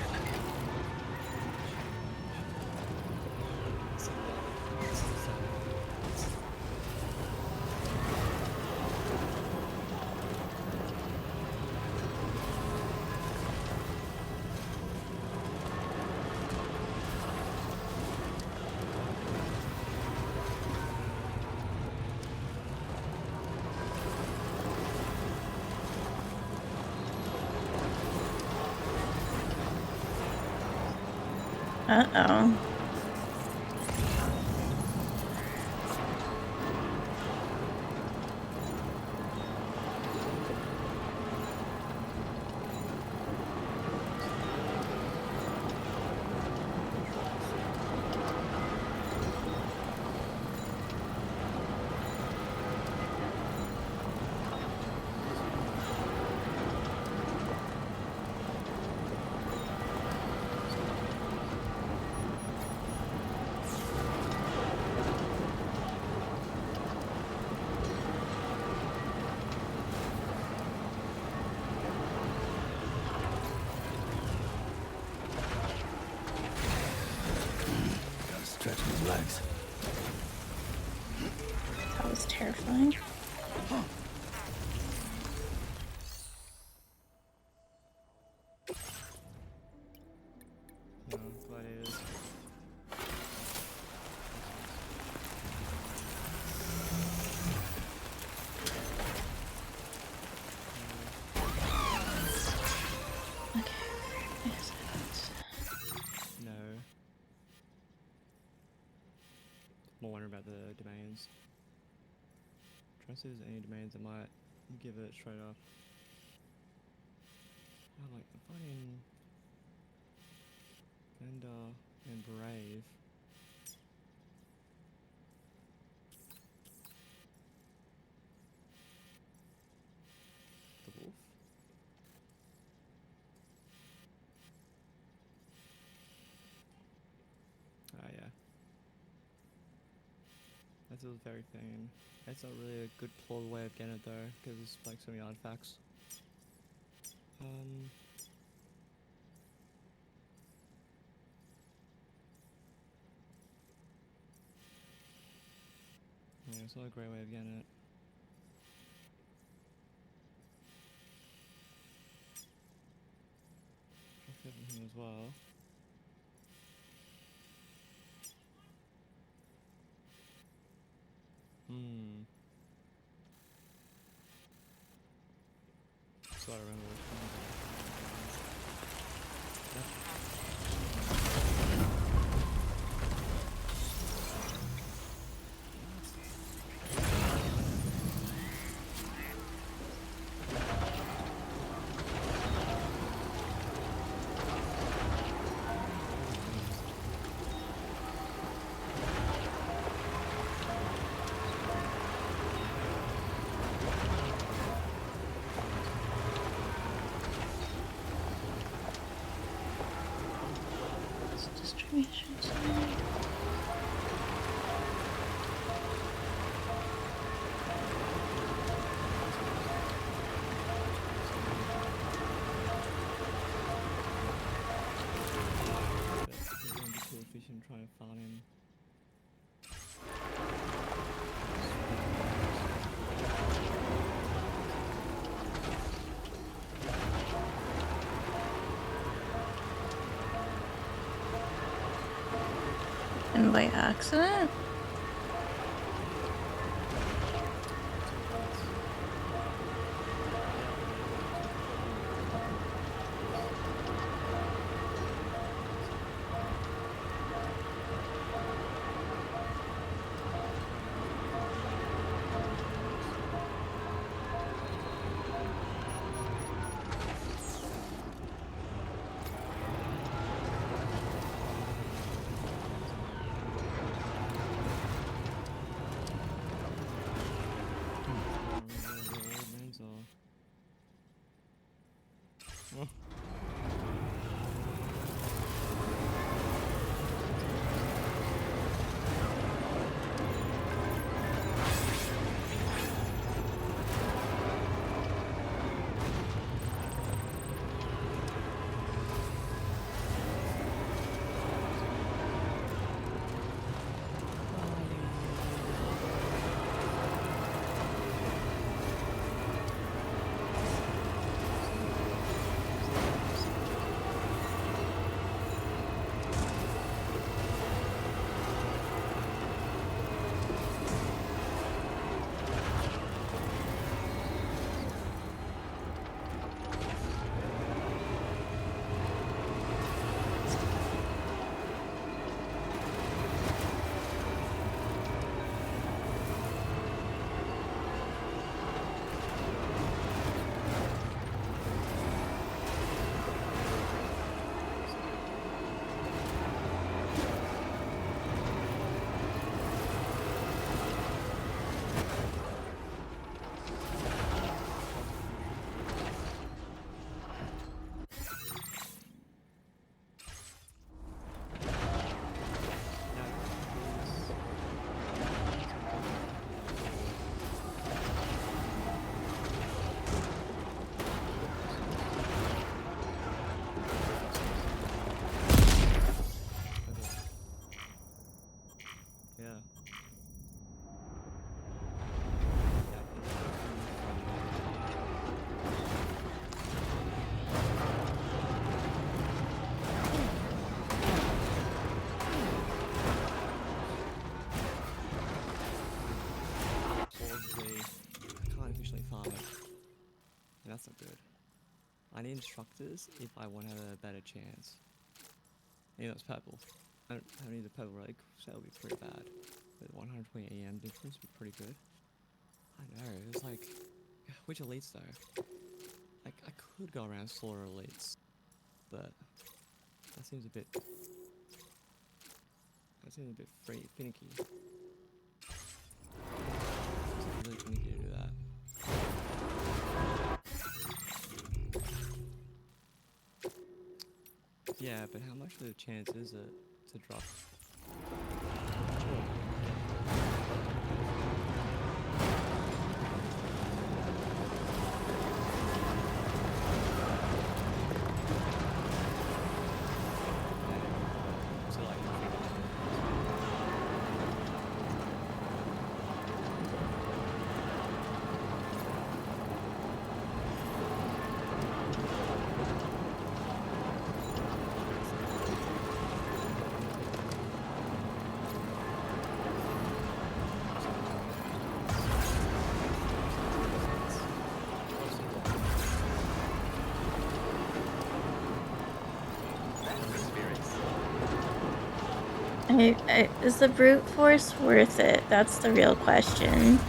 S1: Uh-oh.
S15: Gotta stretch my legs.
S1: That was terrifying.
S6: No, glad it is. No. More wondering about the domains. Try to see if there's any domains that might give it straight up. Oh, like finding Vendor and Brave. The wolf? Ah, yeah. That's a very thing. That's not really a good plausible way of getting it though, because it's like so many artifacts. Yeah, it's not a great way of getting it. I'll fit in here as well. So I remember which one.
S1: Distribution center.
S6: no farming.
S1: And by accident?
S6: Yeah. Plausibly, I can't officially farm it. And that's not good. I need instructors if I want to have a better chance. You know, it's purple. I don't have any of the purple relic, so that would be pretty bad. But 120 AM difference would be pretty good. I know, it was like... Which elites though? Like, I could go around slaughter elites. But... That seems a bit... That seems a bit finicky. It's really finicky to do that. Yeah, but how much of a chance is it to drop?
S1: Is the brute force worth it? That's the real question.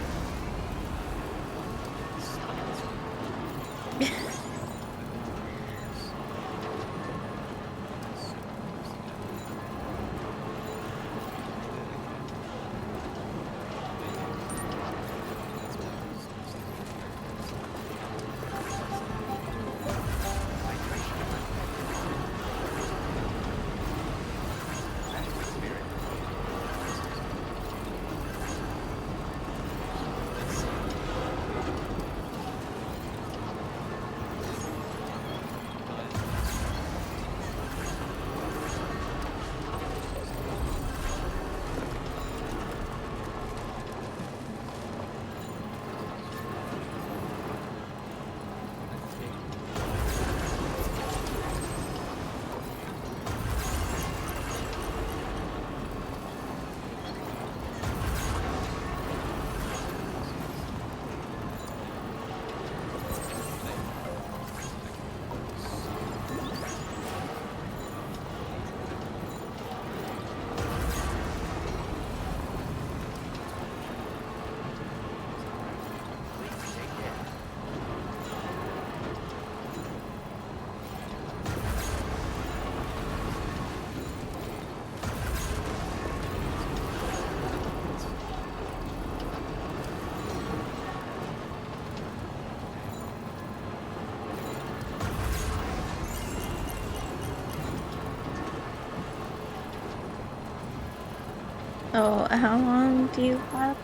S1: Oh, how long do you have?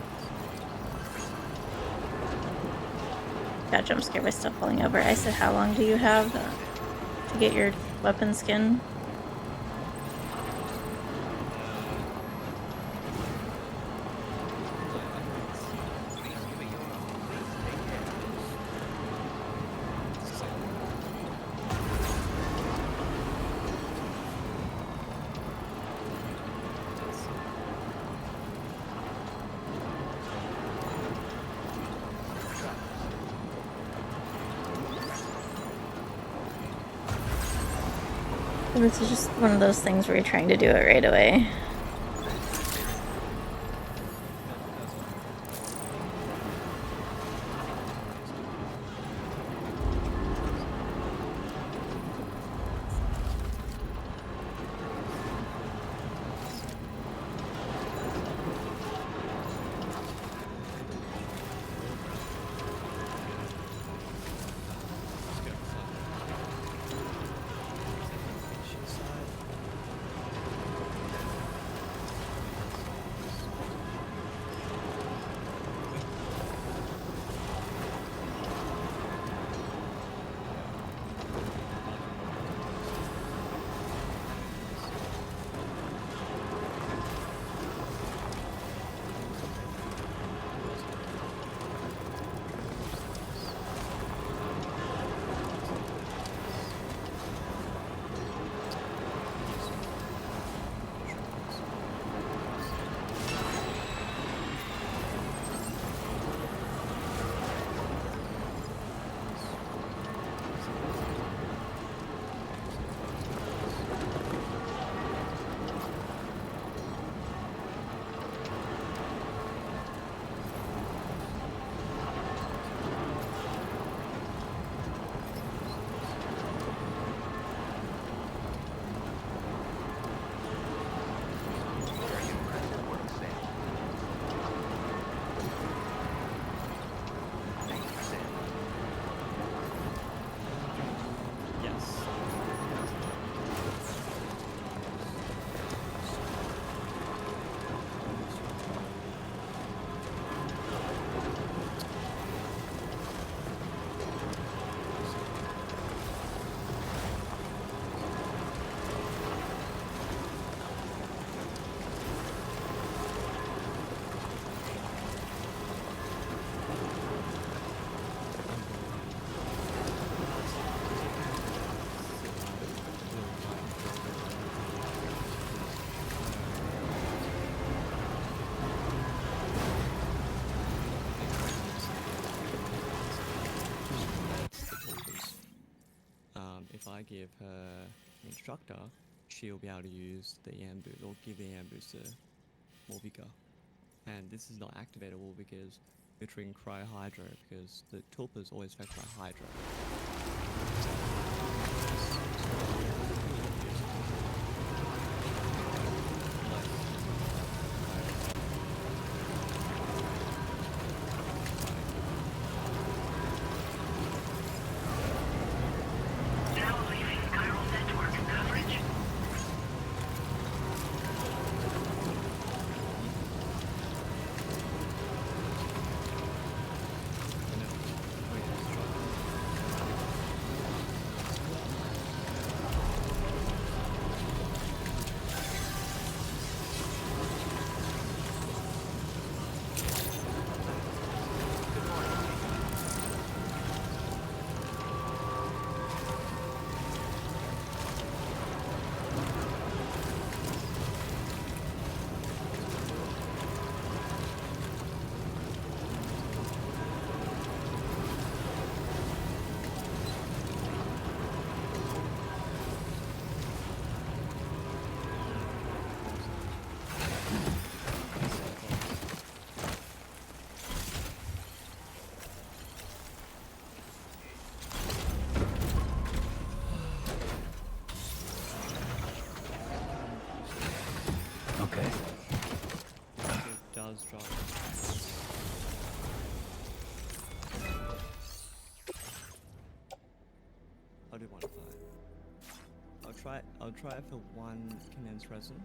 S1: Got jump scared by stuff falling over. I said, how long do you have to get your weapon skin? This is just one of those things where you're trying to do it right away.
S6: If I give her an instructor, she'll be able to use the ambush or give the ambush to Morvika. And this is not activatable because we're triggering Cryo Hydro because the Tulpa is always affected by Hydro.
S15: Okay.
S6: It does drop. I'll do 1 5. I'll try it for 1 condensed resin.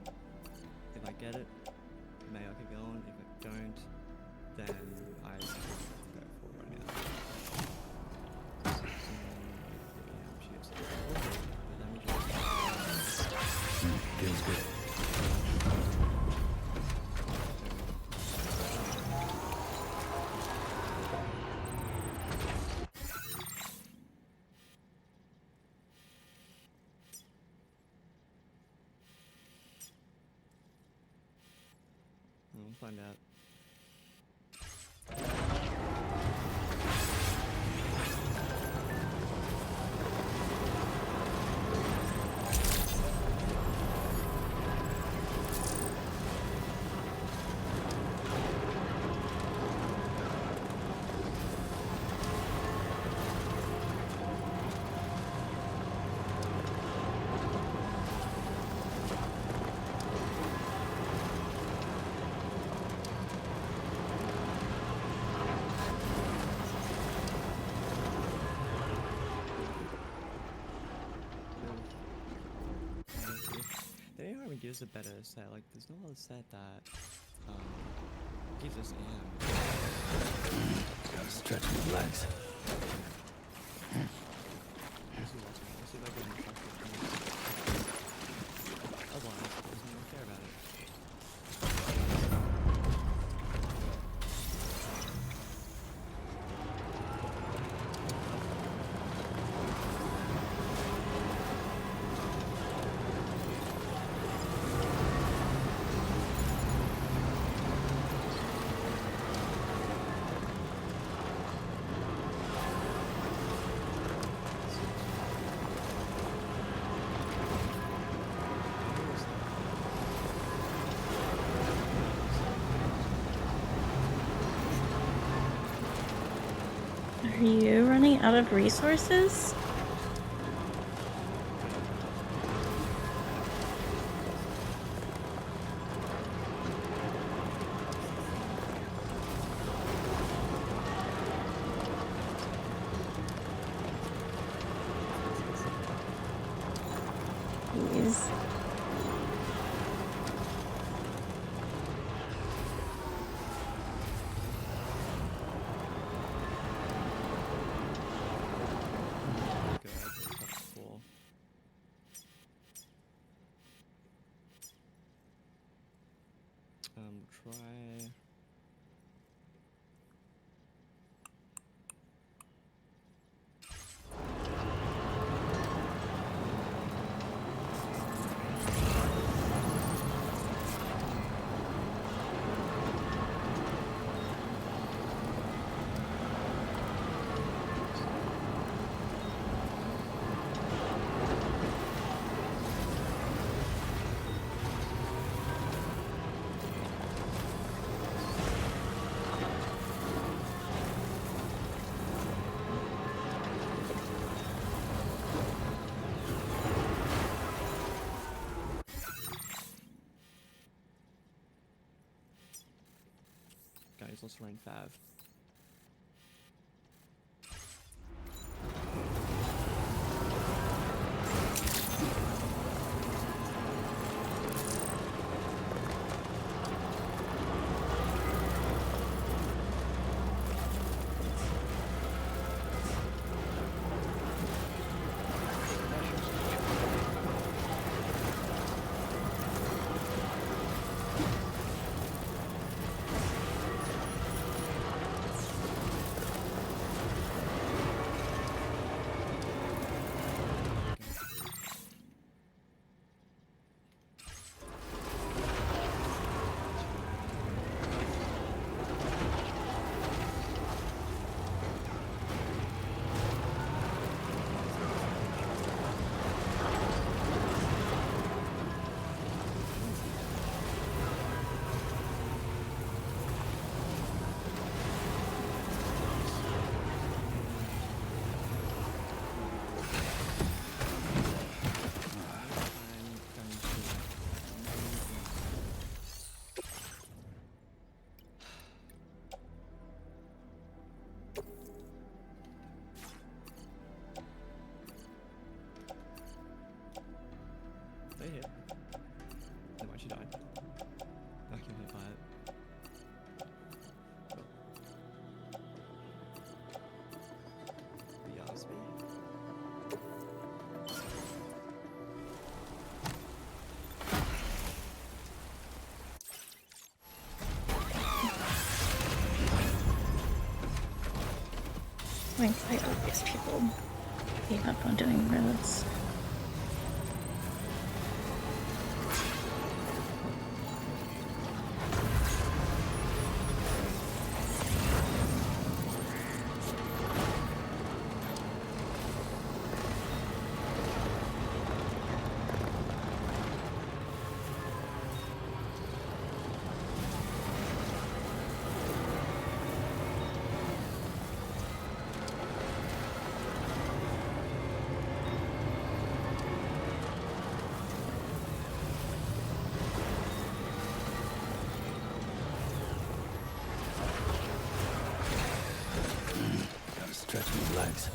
S6: If I get it, maybe I could go on. If I don't, then I go for it right now.
S15: Feels good.
S6: We'll find out. They didn't even give us a better set. Like, there's no other set that gives us AM.
S15: Gotta stretch my legs.
S6: Let's see if I can trust it. Otherwise, it doesn't even care about it.
S1: Are you running out of resources? Please.
S6: Try. Guys, let's run 5.
S1: Like all these people gave up on doing roads.
S15: Stretch my legs.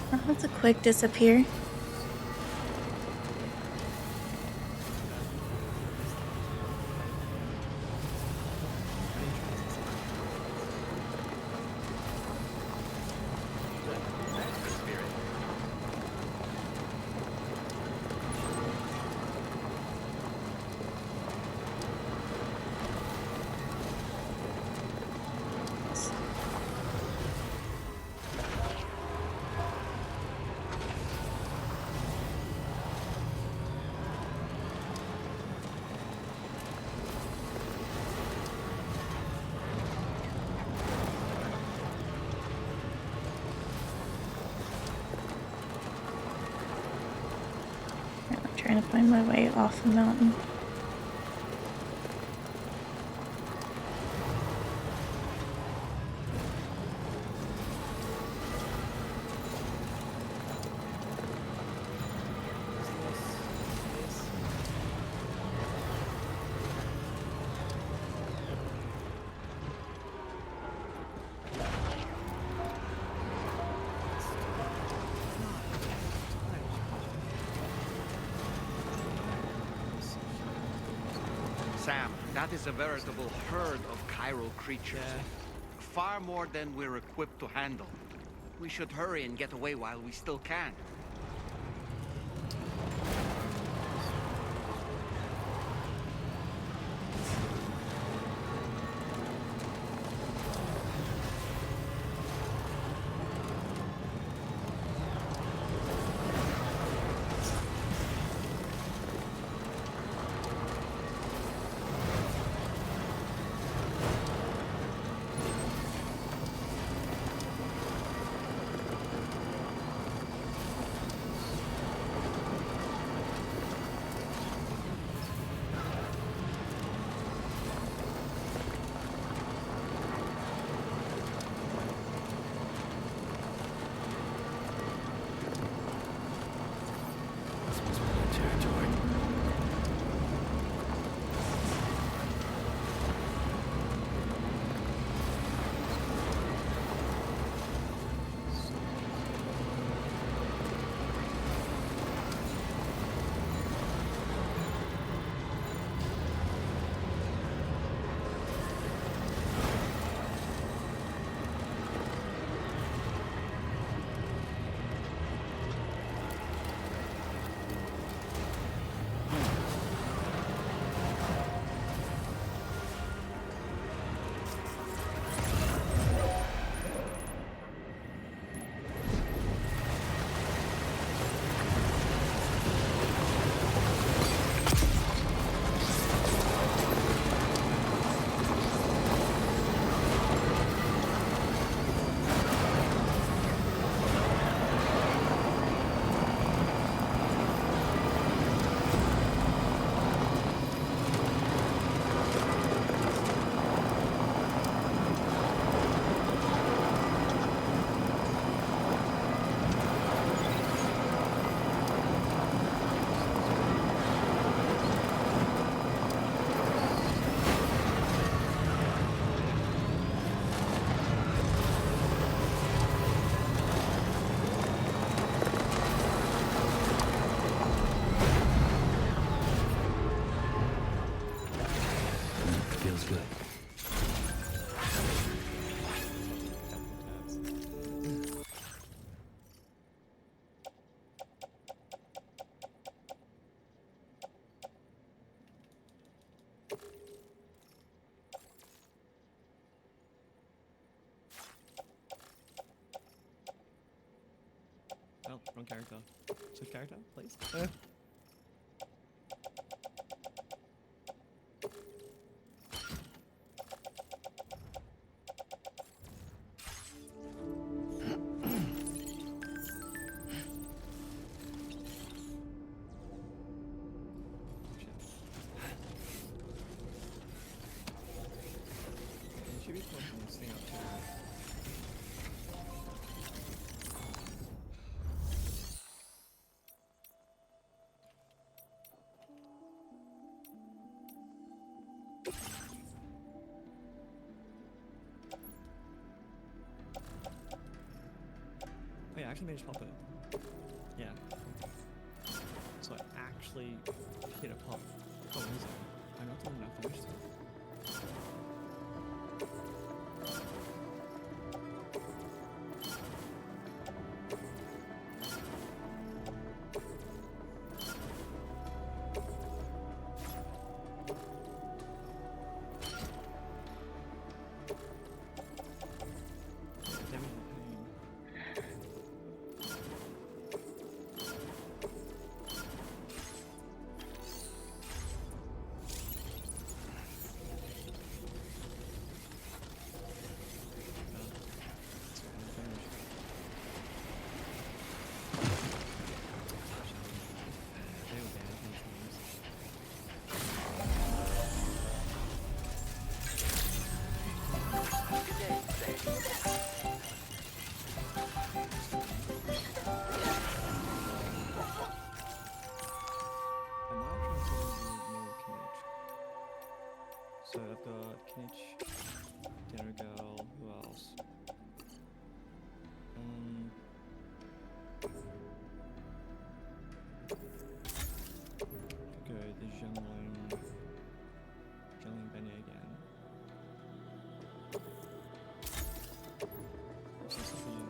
S1: Oh, that's a quick disappear. Trying to find my way off the mountain.
S18: Sam, that is a veritable herd of chiral creatures. Far more than we're equipped to handle. We should hurry and get away while we still can.
S15: feels good.
S6: Oh, wrong character. Switch character, please. You should be pushing this thing up too. Oh yeah, I actually managed to pop it. Yeah. So I actually hit a pop. Oh, is it? I'm not doing enough damage to it. Damage and pain. So I've got Kinich, Dinner Girl, who else? Could go the Zhengling Benny again. What's this for you?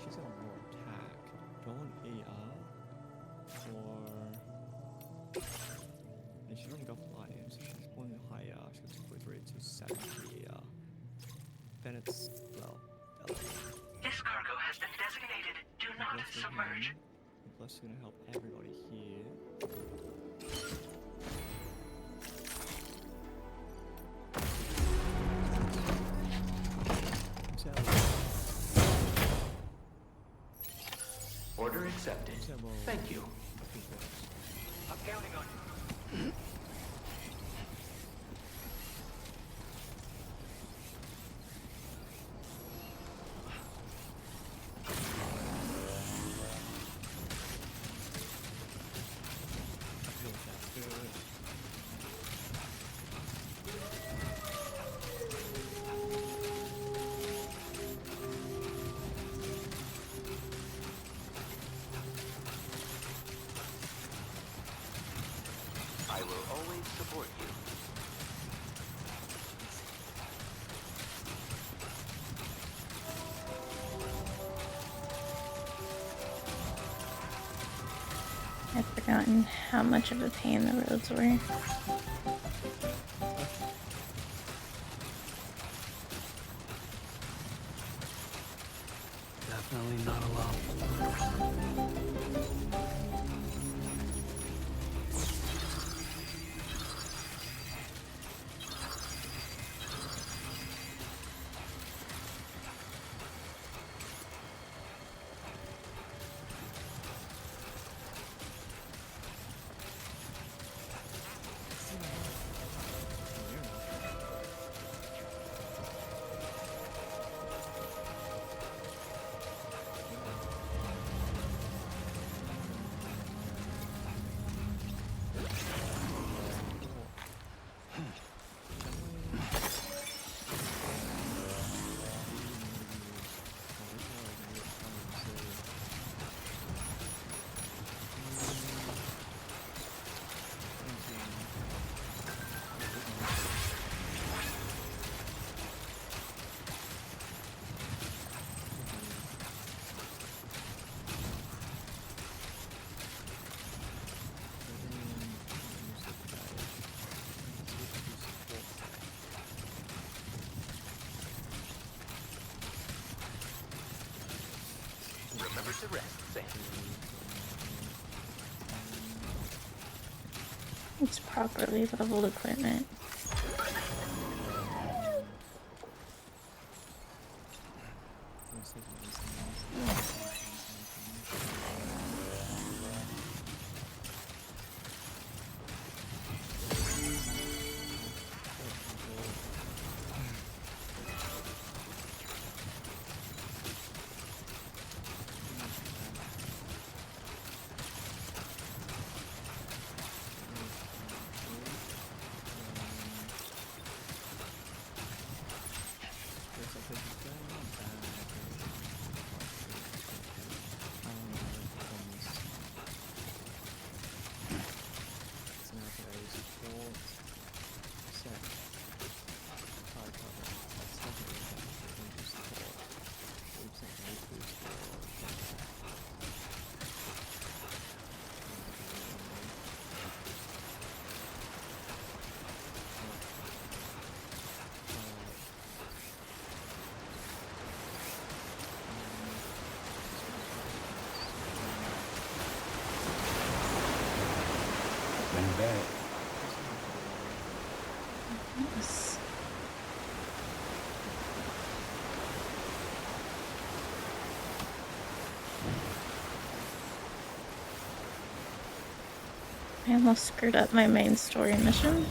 S6: She's got a more attack. Do I want ER? Or... And she's already got flying, so she's one higher. She's got 43 to 70. Bennett's, well,
S5: This cargo has been designated Do Not Submerge.
S6: Plus, gonna help everybody here.
S19: Order accepted. Thank you.
S12: I'm counting on you.
S19: I will always support you.
S1: I've forgotten how much of a pain the roads were.
S15: Definitely not alone.
S1: It's properly leveled equipment. Yes. I almost screwed up my main story mission.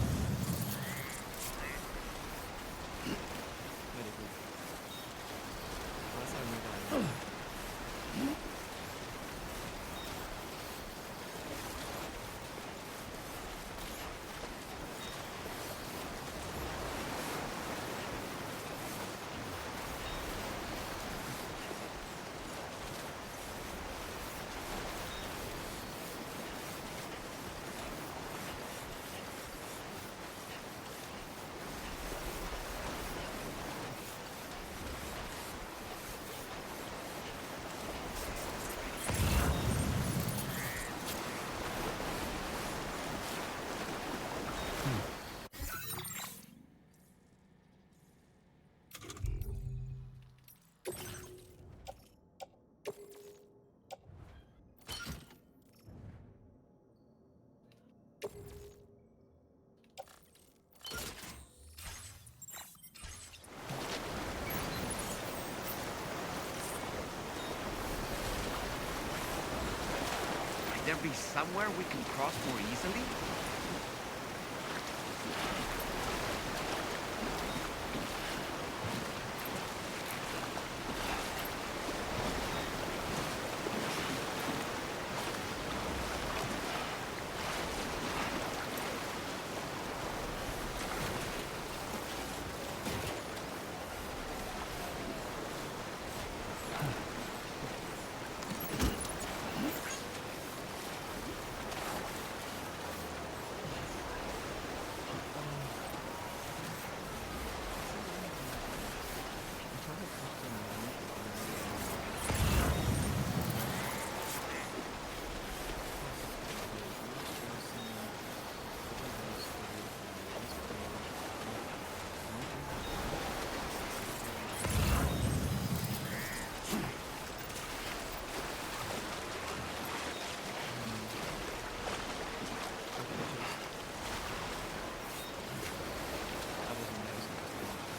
S18: There be somewhere we can cross more easily?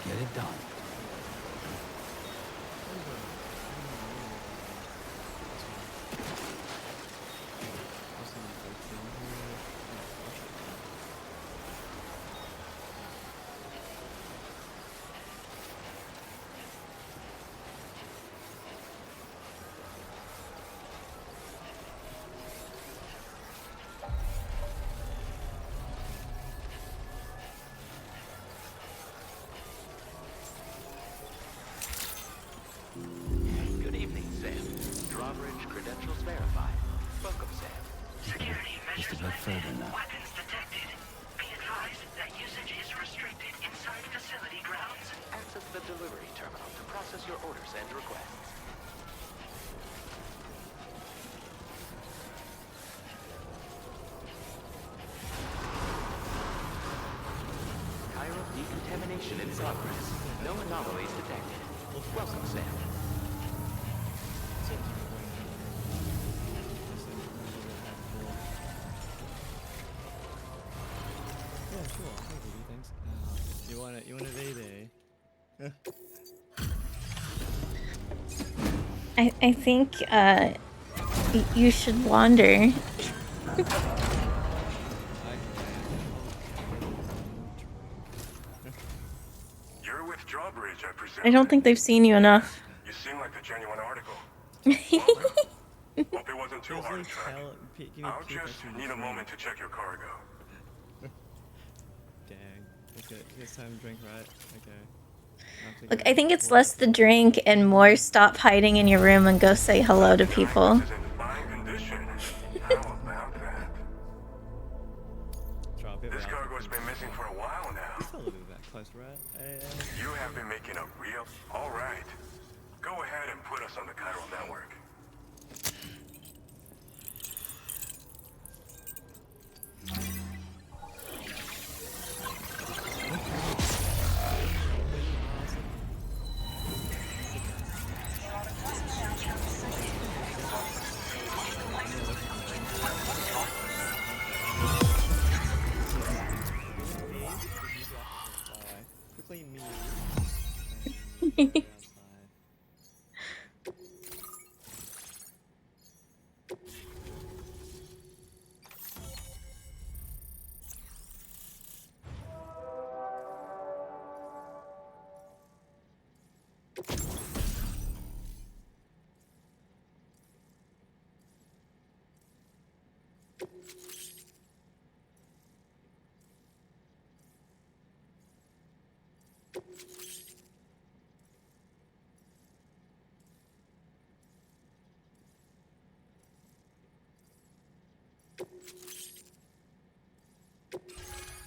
S15: Get it done.
S19: Good evening, Sam. Drawbridge credentials verified. Welcome, Sam.
S20: Security
S15: Just a
S20: measures
S15: bit further
S20: lifted.
S15: now.
S20: Weapons detected. Be advised that usage is restricted inside facility grounds.
S19: Access the delivery terminal to process your orders and requests. Cairo decontamination in progress. No anomalies detected. Welcome, Sam.
S6: wanna be there.
S1: I think you should wander.
S4: You're with Drawbridge, I presume.
S1: I don't think they've seen you enough.
S4: You seem like a genuine article. Hope it wasn't too hard to track. I'll just need a moment to check your cargo.
S6: Dang. Okay, it's time to drink, right? Okay.
S1: Look, I think it's less the drink and more stop hiding in your room and go say hello to people.
S4: This cargo's been missing for a while now.
S6: It's a little bit close, right?
S4: You have been making a real... All right. Go ahead and put us on the chiral network.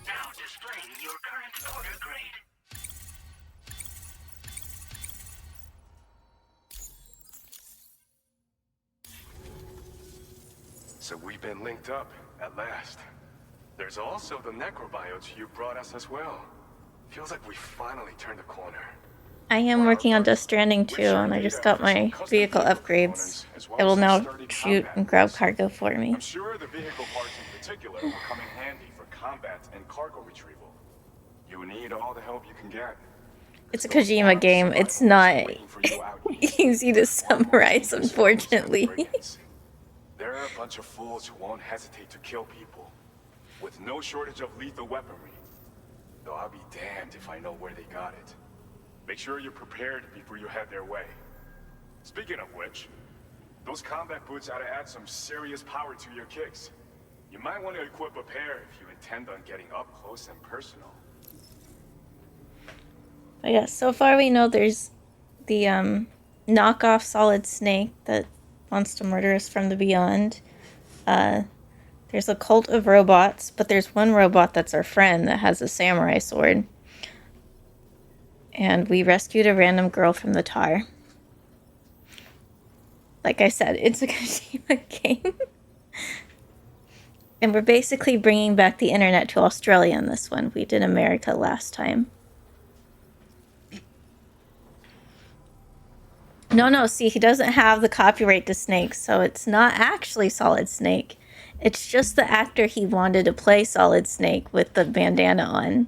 S20: Now displaying your current order grade.
S4: So we've been linked up, at last. There's also the necrobiotes you brought us as well. Feels like we finally turned the corner.
S1: I am working on Death Stranding too, and I just got my vehicle upgrades. It will now shoot and grab cargo for me.
S4: I'm sure the vehicle parts in particular will come in handy for combat and cargo retrieval. You need all the help you can get.
S1: It's a Kojima game. It's not easy to summarize, unfortunately.
S4: There are a bunch of fools who won't hesitate to kill people, with no shortage of lethal weaponry. Though I'll be damned if I know where they got it. Make sure you're prepared before you head their way. Speaking of which, those combat boots ought to add some serious power to your kicks. You might want to equip a pair if you intend on getting up close and personal.
S1: But yeah, so far we know there's the knockoff Solid Snake that wants to murder us from the beyond. There's a cult of robots, but there's one robot that's our friend that has a samurai sword. And we rescued a random girl from the tar. Like I said, it's a Kojima game. And we're basically bringing back the internet to Australia in this one. We did America last time. No, see, he doesn't have the copyright to Snake, so it's not actually Solid Snake. It's just the actor he wanted to play Solid Snake with the bandana on.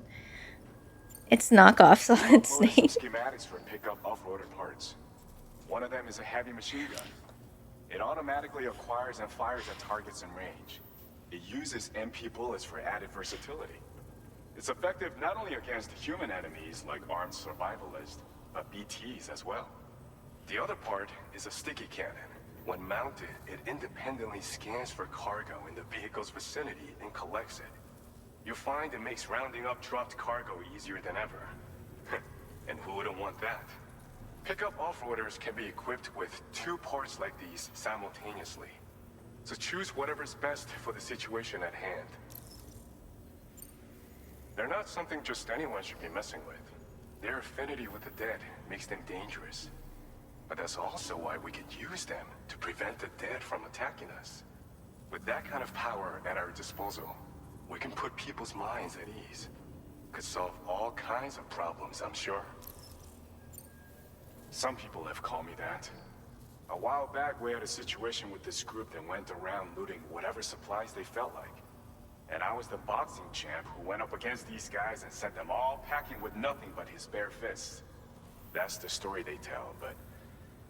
S1: It's knockoff Solid Snake.
S4: Schematics for pickup off-roader parts. One of them is a heavy machine gun. It automatically acquires and fires at targets in range. It uses MP bullets for added versatility. It's effective not only against human enemies like armed survivalists, but BTs as well. The other part is a sticky cannon. When mounted, it independently scans for cargo in the vehicle's vicinity and collects it. You'll find it makes rounding up dropped cargo easier than ever. And who wouldn't want that? Pickup off-roaders can be equipped with 2 parts like these simultaneously. So choose whatever's best for the situation at hand. They're not something just anyone should be messing with. Their affinity with the dead makes them dangerous. But that's also why we could use them to prevent the dead from attacking us. With that kind of power at our disposal, we can put people's minds at ease. Could solve all kinds of problems, I'm sure. Some people have called me that. A while back, we had a situation with this group that went around looting whatever supplies they felt like.
S21: And I was the boxing champ who went up against these guys and sent them all packing with nothing but his bare fists. That's the story they tell, but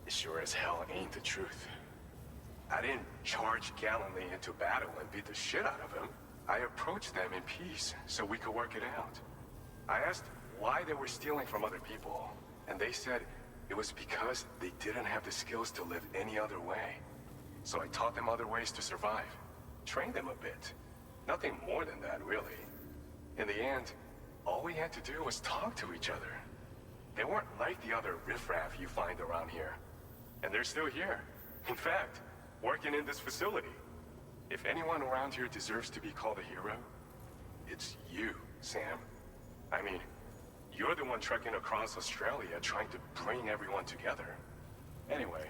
S21: it sure as hell ain't the truth. I didn't charge gallantly into battle and beat the shit out of him. I approached them in peace so we could work it out. I asked why they were stealing from other people, and they said it was because they didn't have the skills to live any other way. So I taught them other ways to survive, trained them a bit. Nothing more than that, really. In the end, all we had to do was talk to each other. They weren't like the other riffraff you find around here. And they're still here. In fact, working in this facility. If anyone around here deserves to be called a hero, it's you, Sam. I mean, you're the one trekking across Australia trying to bring everyone together. Anyway,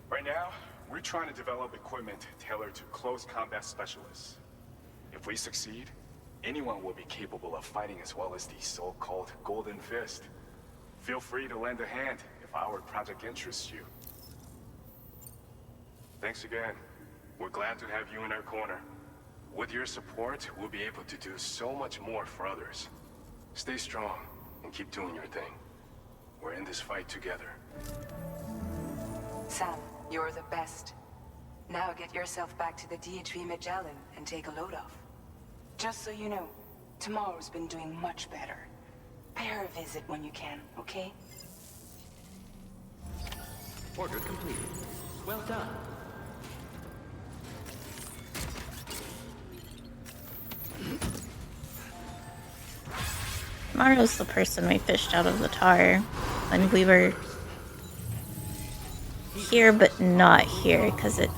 S21: right now, we're trying to develop equipment tailored to close combat specialists. If we succeed, anyone will be capable of fighting as well as the so-called Golden Fist. Feel free to lend a hand if our project interests you. Thanks again. We're glad to have you in our corner. With your support, we'll be able to do so much more for others. Stay strong and keep doing your thing. We're in this fight together.
S9: Sam, you're the best. Now get yourself back to the DHV Magellan and take a load off. Just so you know, Tomorrow's been doing much better. Pay her a visit when you can, okay?
S19: Order completed. Well done.
S1: Tomorrow's the person we fished out of the tar when we were here but not here, because it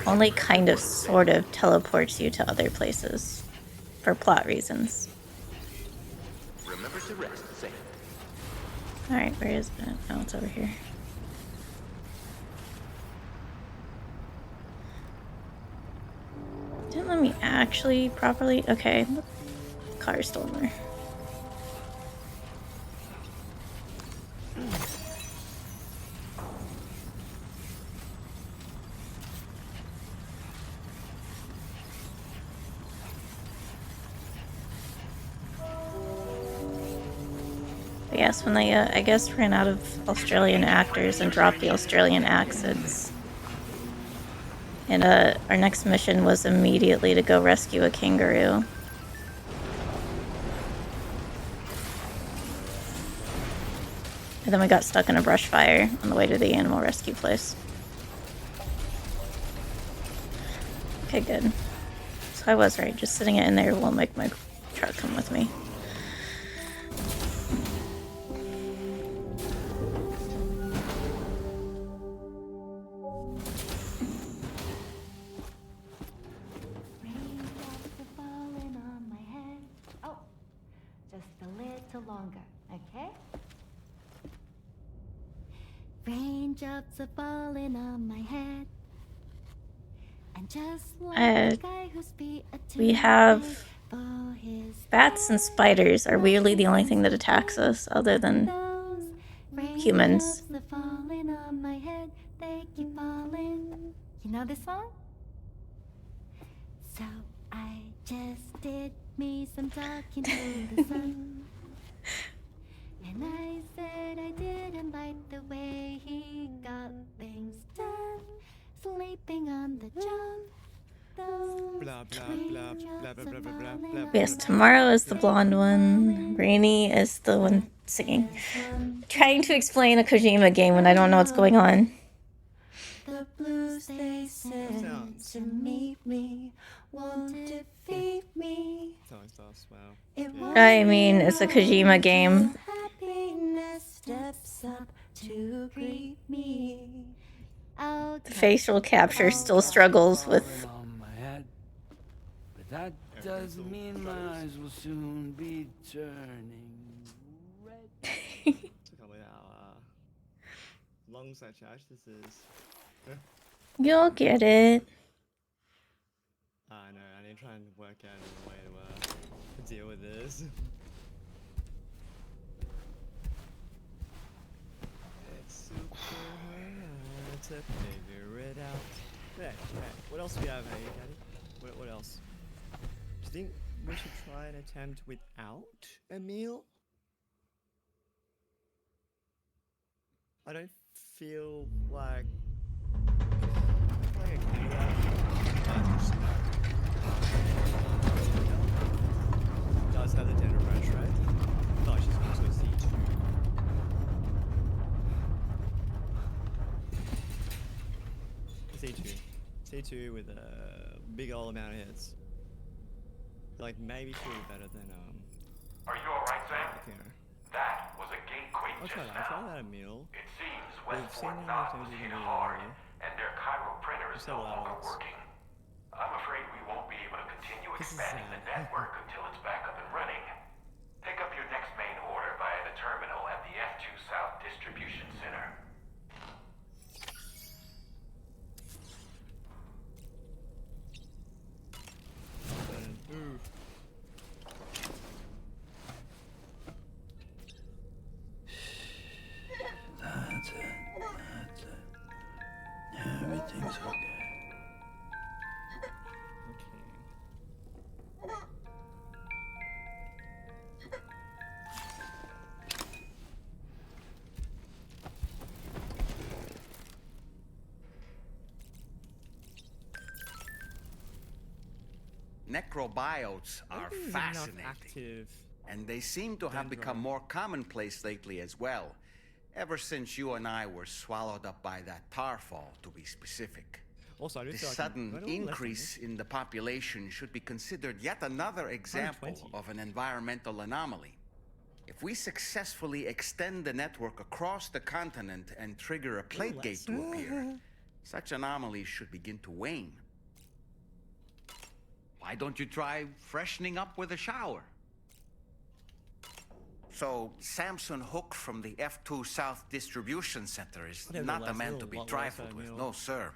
S1: only kind of sort of teleports you to other places for plot reasons.
S19: Remember to rest, Sam.
S1: Alright, where is it? Oh, it's over here. Didn't let me actually properly... Okay, the car's still in there. But yes, when they, I guess, ran out of Australian actors and dropped the Australian accents. And our next mission was immediately to go rescue a kangaroo. And then we got stuck in a brush fire on the way to the animal rescue place. Okay, good. So I was right, just sitting it in there won't make my truck come with me.
S22: Longer, okay? Raindrops are falling on my head. And just like the guy who's
S1: We have bats and spiders are weirdly the only thing that attacks us other than humans.
S22: Raindrops are falling on my head, they keep falling. You know this song? So I just did me some talking to the sun. And I said I didn't like the way he got things done. Sleeping on the job.
S6: Blah, blah, blah, blah, blah, blah, blah, blah.
S1: Yes, Tomorrow is the blonde one. Rainy is the one singing. Trying to explain a Kojima game when I don't know what's going on.
S22: The blues they sent to meet me won't defeat me.
S1: I mean, it's a Kojima game.
S22: Happiness steps up to greet me.
S1: The facial capture still struggles with...
S15: But that does mean my eyes will soon be turning red.
S6: Look how long such charge this is.
S1: You'll get it.
S6: I know, I need to try and work out a way to deal with this. It's super hard to figure it out. Hey, what else do we have, hey, Daddy? What else? think we should try an attempt without a meal. I don't feel like I can do that. Does have the tender branch, right? Oh, she's also C2. C2. C2 with a big old amount of hits. Like maybe she'll be better than
S4: Are you alright, Sam?
S6: Kino.
S4: That was a gateway
S6: I'll try
S4: just
S6: that. I'll
S4: now.
S6: try that a meal.
S4: It seems
S6: We've seen
S4: Westport
S6: how much
S4: Knob was
S6: damage we
S4: hit
S6: can do
S4: hard,
S6: earlier.
S4: and their Cairo printer is no longer
S6: Alex.
S4: working. I'm afraid we won't be able to continue
S6: This is
S4: expanding the network until it's back up and running. Pick up your next main order via the terminal at the F2 South Distribution Center.
S6: Ooh.
S15: That's it. That's it. Everything's okay.
S18: Necrobiotes are fascinating, and they seem to have become more commonplace lately as well, ever since you and I were swallowed up by that tarfall, to be specific.
S6: Also,
S18: This sudden increase in the population should be considered yet another example of an environmental anomaly. If we successfully extend the network across the continent and trigger a plague gate to appear, such anomalies should begin to wane. Why don't you try freshening up with a shower? So, Samson Hook from the F2 South Distribution Center is not a man to be trifled with, no sir.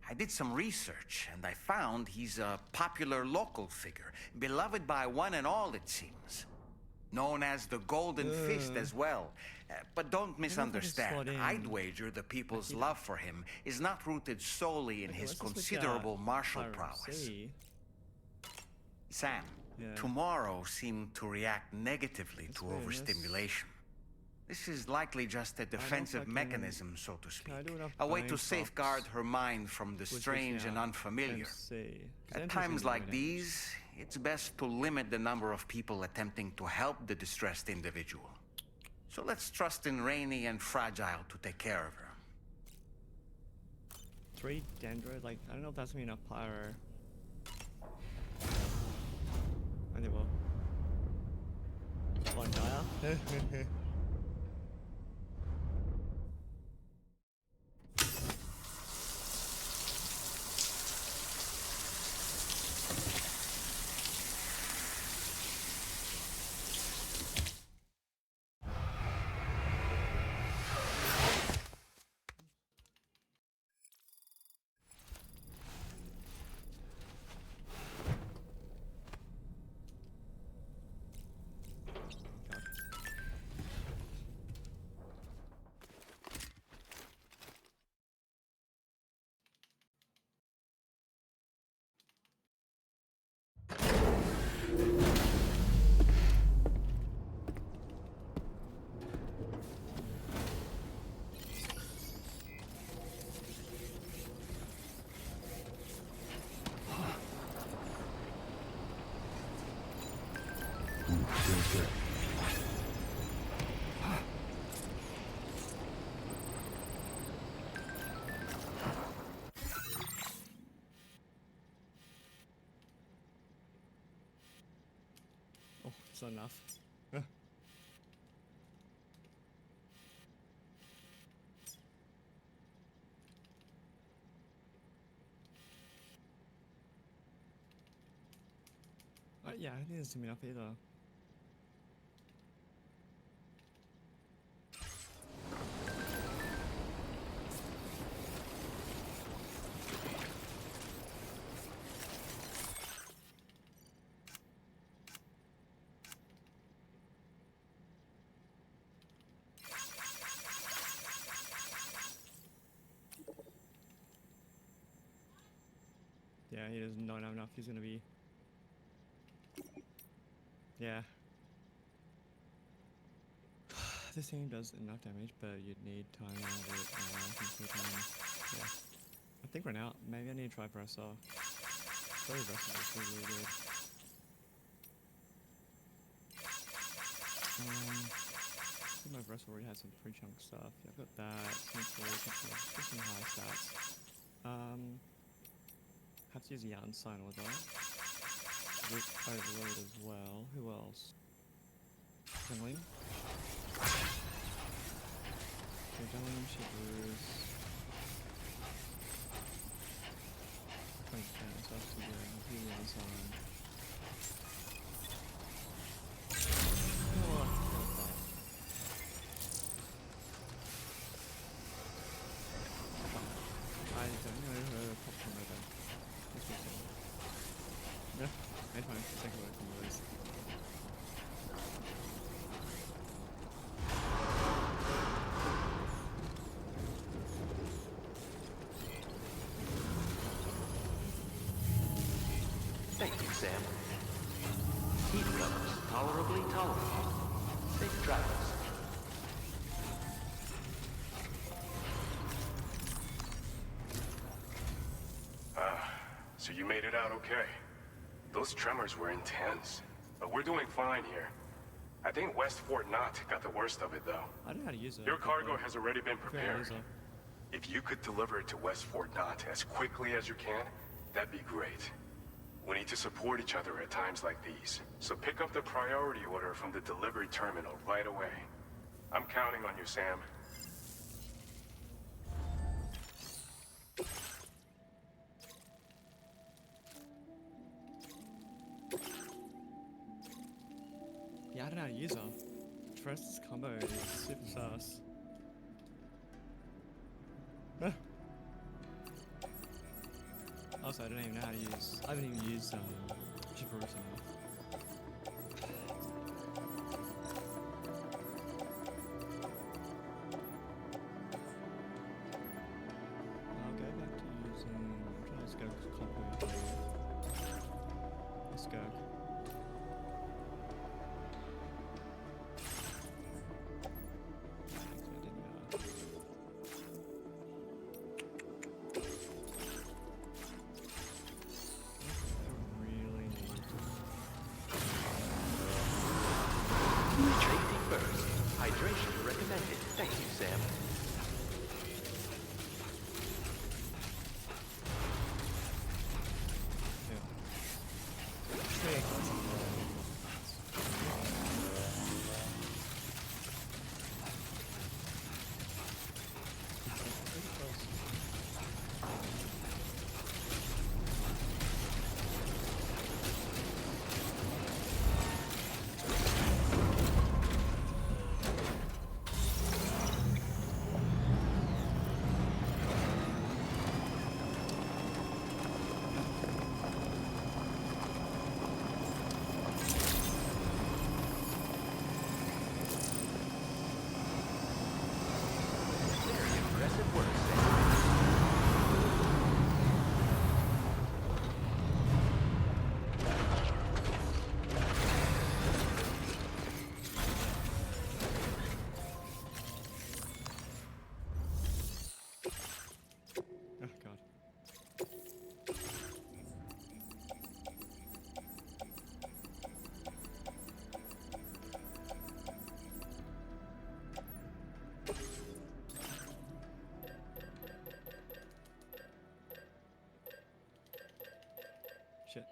S18: I did some research, and I found he's a popular local figure, beloved by one and all, it seems. Known as the Golden Fist as well. But don't misunderstand. I'd wager the people's love for him is not rooted solely in his considerable martial prowess. Sam, tomorrow seemed to react negatively to overstimulation. This is likely just a defensive mechanism, so to speak. A way to safeguard her mind from the strange and unfamiliar. At times like these, it's best to limit the number of people attempting to help the distressed individual. So let's trust in Rainy and Fragile to take care of her.
S6: 3 Dendro, like, I don't know if that's gonna be enough pyro. I think we'll. One dire. Oh, it's not enough. Yeah, I think it's enough either. Yeah, he does not have enough. He's gonna be Yeah. This thing does enough damage, but you'd need time out of it. Yeah. I think right now, maybe I need to try Bressa. Probably Bressa is actually really good. I think my Bressa already has some pretty chunk stuff. Yeah, I've got that. Just some high stats. Have to use the Yarn Sign with that. With Overload as well. Who else? Jungling. Okay, Jungling, Shivers. 20%, so I have to do the Yarn Sign. I don't know her popcorn murder. That's what I'm saying. No, I find the second word from Rose.
S19: Thank you, Sam. Heat levels tolerably tolerable. Safe travels.
S21: So you made it out okay. Those tremors were intense. But we're doing fine here. I think West Fort Knott got the worst of it, though.
S6: I don't know how to use it.
S21: Your cargo has already been prepared.
S6: Yeah,
S21: If you could deliver it to West Fort Knott as quickly as you can, that'd be great. We need to support each other at times like these. So pick up the priority order from the delivery terminal right away. I'm counting on you, Sam.
S6: Yeah, I don't know how to use her. Trust's combo is super sus. Also, I don't even know how to use. I haven't even used Chivalrous enough. I'll go back to using. I'm trying to go combo. Let's go.
S19: Safety first. Hydration recommended. Thank you, Sam.
S6: Oh god. Shit.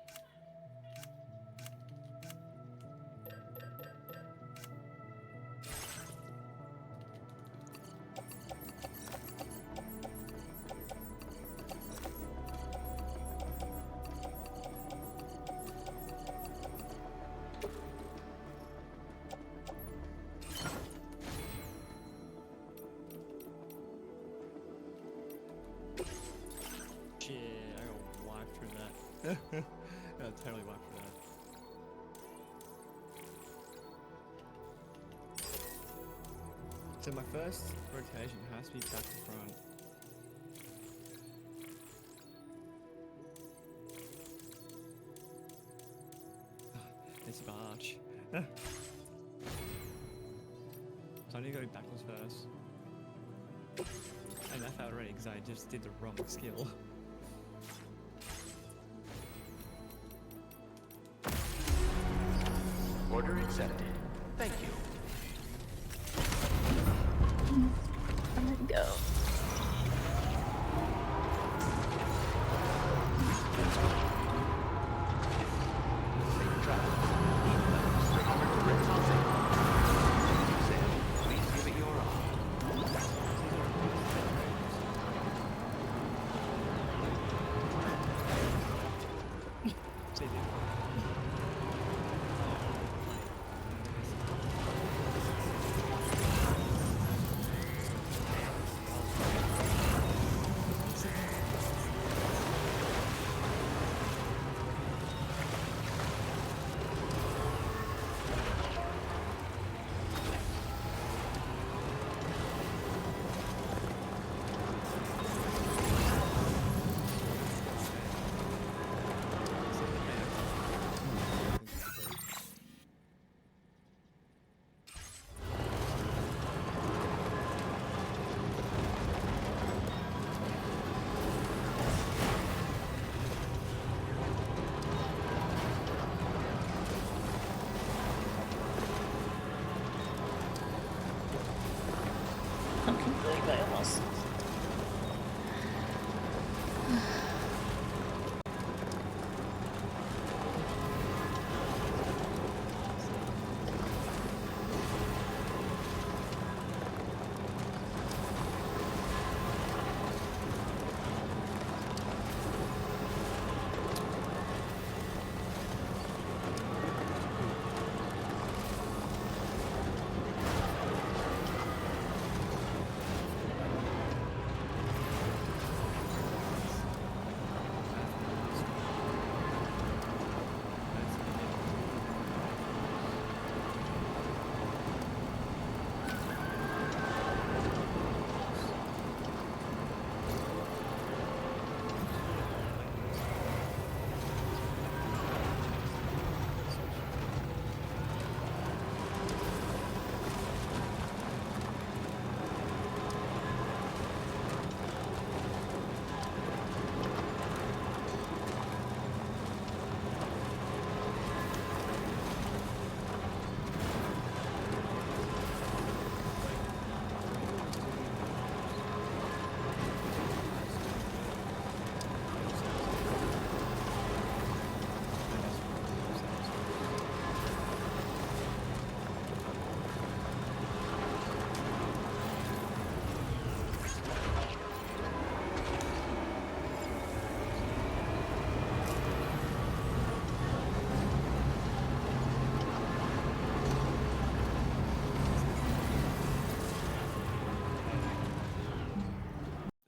S6: Shit, I got wiped through that. I got totally wiped through that. So my first rotation has to be back to front. It's Barch. So I need to go backwards first. And that felt already because I just did the wrong skill.
S19: Order accepted. Thank you.
S1: I'm gonna go.
S19: Please give it your all.
S1: I can't believe I almost.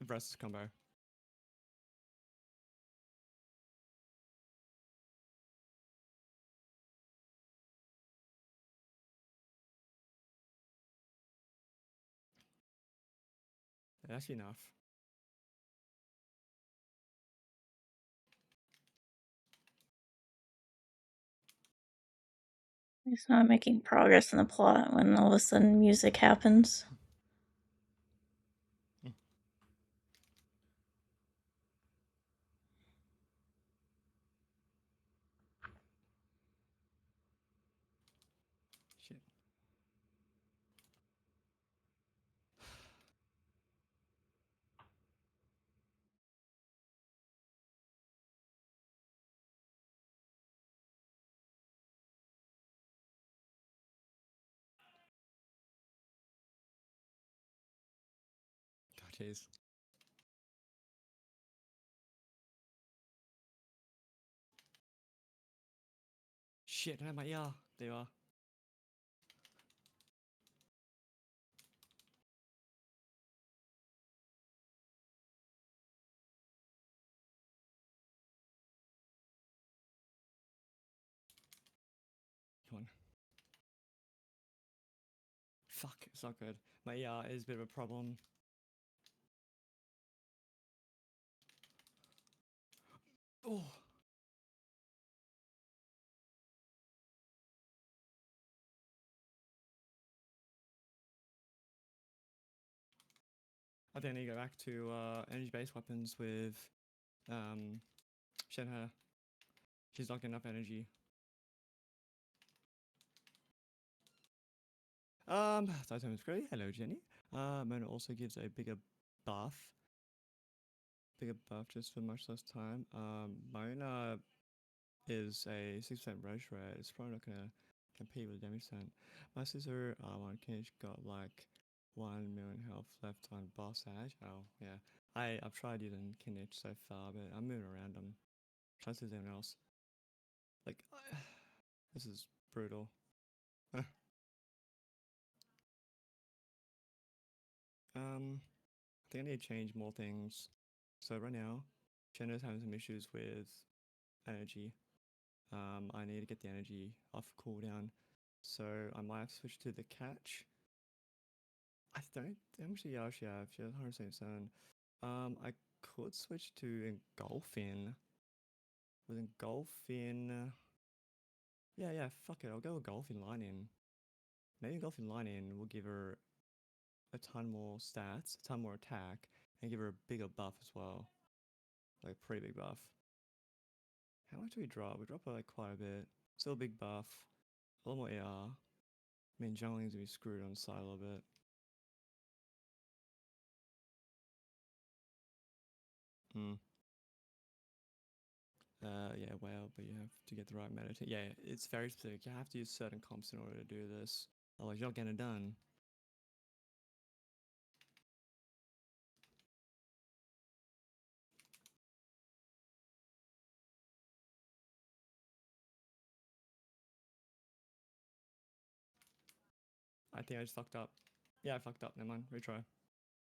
S6: Versus combo. That's enough.
S1: He's not making progress in the plot when all of a sudden music happens.
S6: Shit. God, jeez. Shit, I my yeah, there you are. Come on. Fuck, it's not good. My ER is a bit of a problem. Oh. I think I need to go back to energy-based weapons with Shenhe. She's not getting enough energy. Titan is great. Hello, Jenny. Mona also gives a bigger buff. Bigger buff just for much less time. Mona is a 6% rush rate. It's probably not gonna compete with damage percent. My sister, on Kinch got like 1 million health left on boss edge. Oh yeah, I've tried using Kinch so far, but I'm moving around them. Trying to see anyone else. Like, this is brutal. I think I need to change more things. So right now, Jenna's having some issues with energy. I need to get the energy off cooldown. So I might have to switch to the catch. I don't actually yeah, she has 177. I could switch to engulfing. With engulfing yeah, fuck it, I'll go with engulfing lightning. Maybe engulfing lightning will give her a ton more stats, a ton more attack, and give her a bigger buff as well. Like a pretty big buff. How much do we drop? We drop like quite a bit. Still a big buff. A lot more AR. I mean, jungling's gonna be screwed on the side a little bit. Yeah, well, but you have to get the right meditate. Yeah, it's very specific. You have to use certain comps in order to do this. Otherwise, you're not getting it done. I think I just fucked up. Yeah, I fucked up. Never mind. Retry.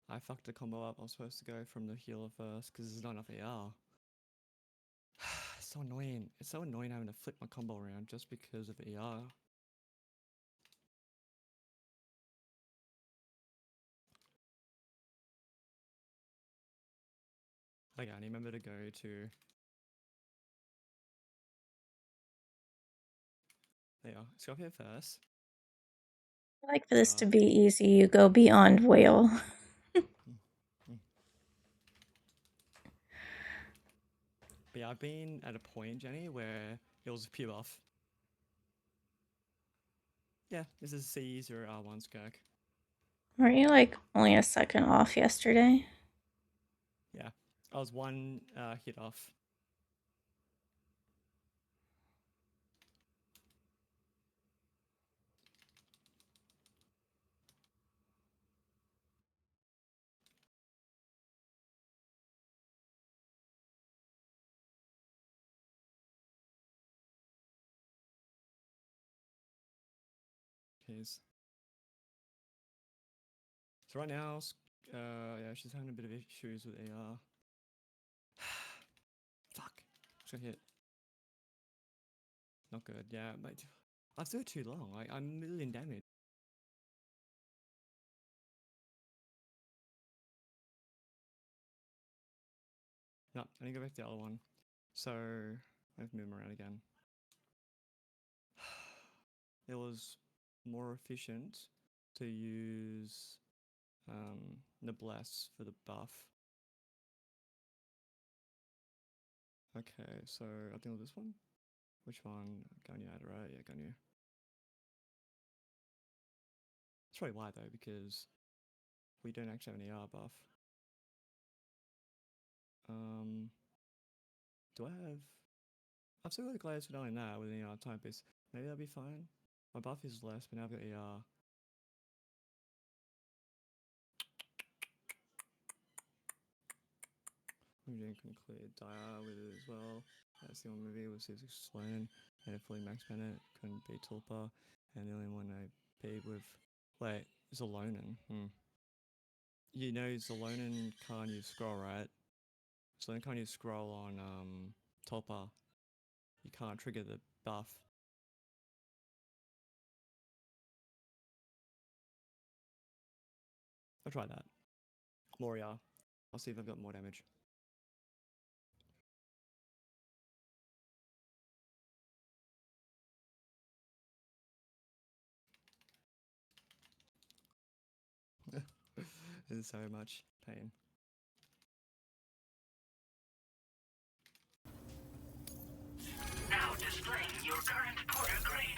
S6: I fucked the combo up. I was supposed to go from the healer first because there's not enough AR. It's so annoying. It's so annoying having to flip my combo around just because of AR. Okay, I remember to go to. There you are. Let's go up here first.
S1: I like for this to be easy. You go beyond whale.
S6: But yeah, I've been at a point, Jenny, where it was pure off. Yeah, this is C0R1 skirk.
S1: Weren't you like only a second off yesterday?
S6: Yeah, I was one hit off. Cheers. So right now, yeah, she's having a bit of issues with AR. Fuck. Just got hit. Not good. Yeah, mate. I've stood too long. I'm a million damage. No, I need to go back to the other one. So I have to move them around again. It was more efficient to use Noblesse for the buff. Okay, so I think it was this one. Which one? Gunyu had it, right? Yeah, Gunyu. That's probably why though, because we don't actually have an ER buff. Do I have? I've still got the Glaives for only that with an ER timepiece. Maybe that'll be fine. My buff is less, but now I've got ER. I'm doing conclude Dire with it as well. That's the only movie with Caesar Sloan and a fully max Bennett. Couldn't beat Tulpa. And the only one I beat with. Wait, Zalonin. You know, Zalonin can't use scroll, right? Zalonin can't use scroll on Tulpa. You can't trigger the buff. I'll try that. Moria. I'll see if I've got more damage. This is so much. pain.
S20: Now displaying your current porter grade.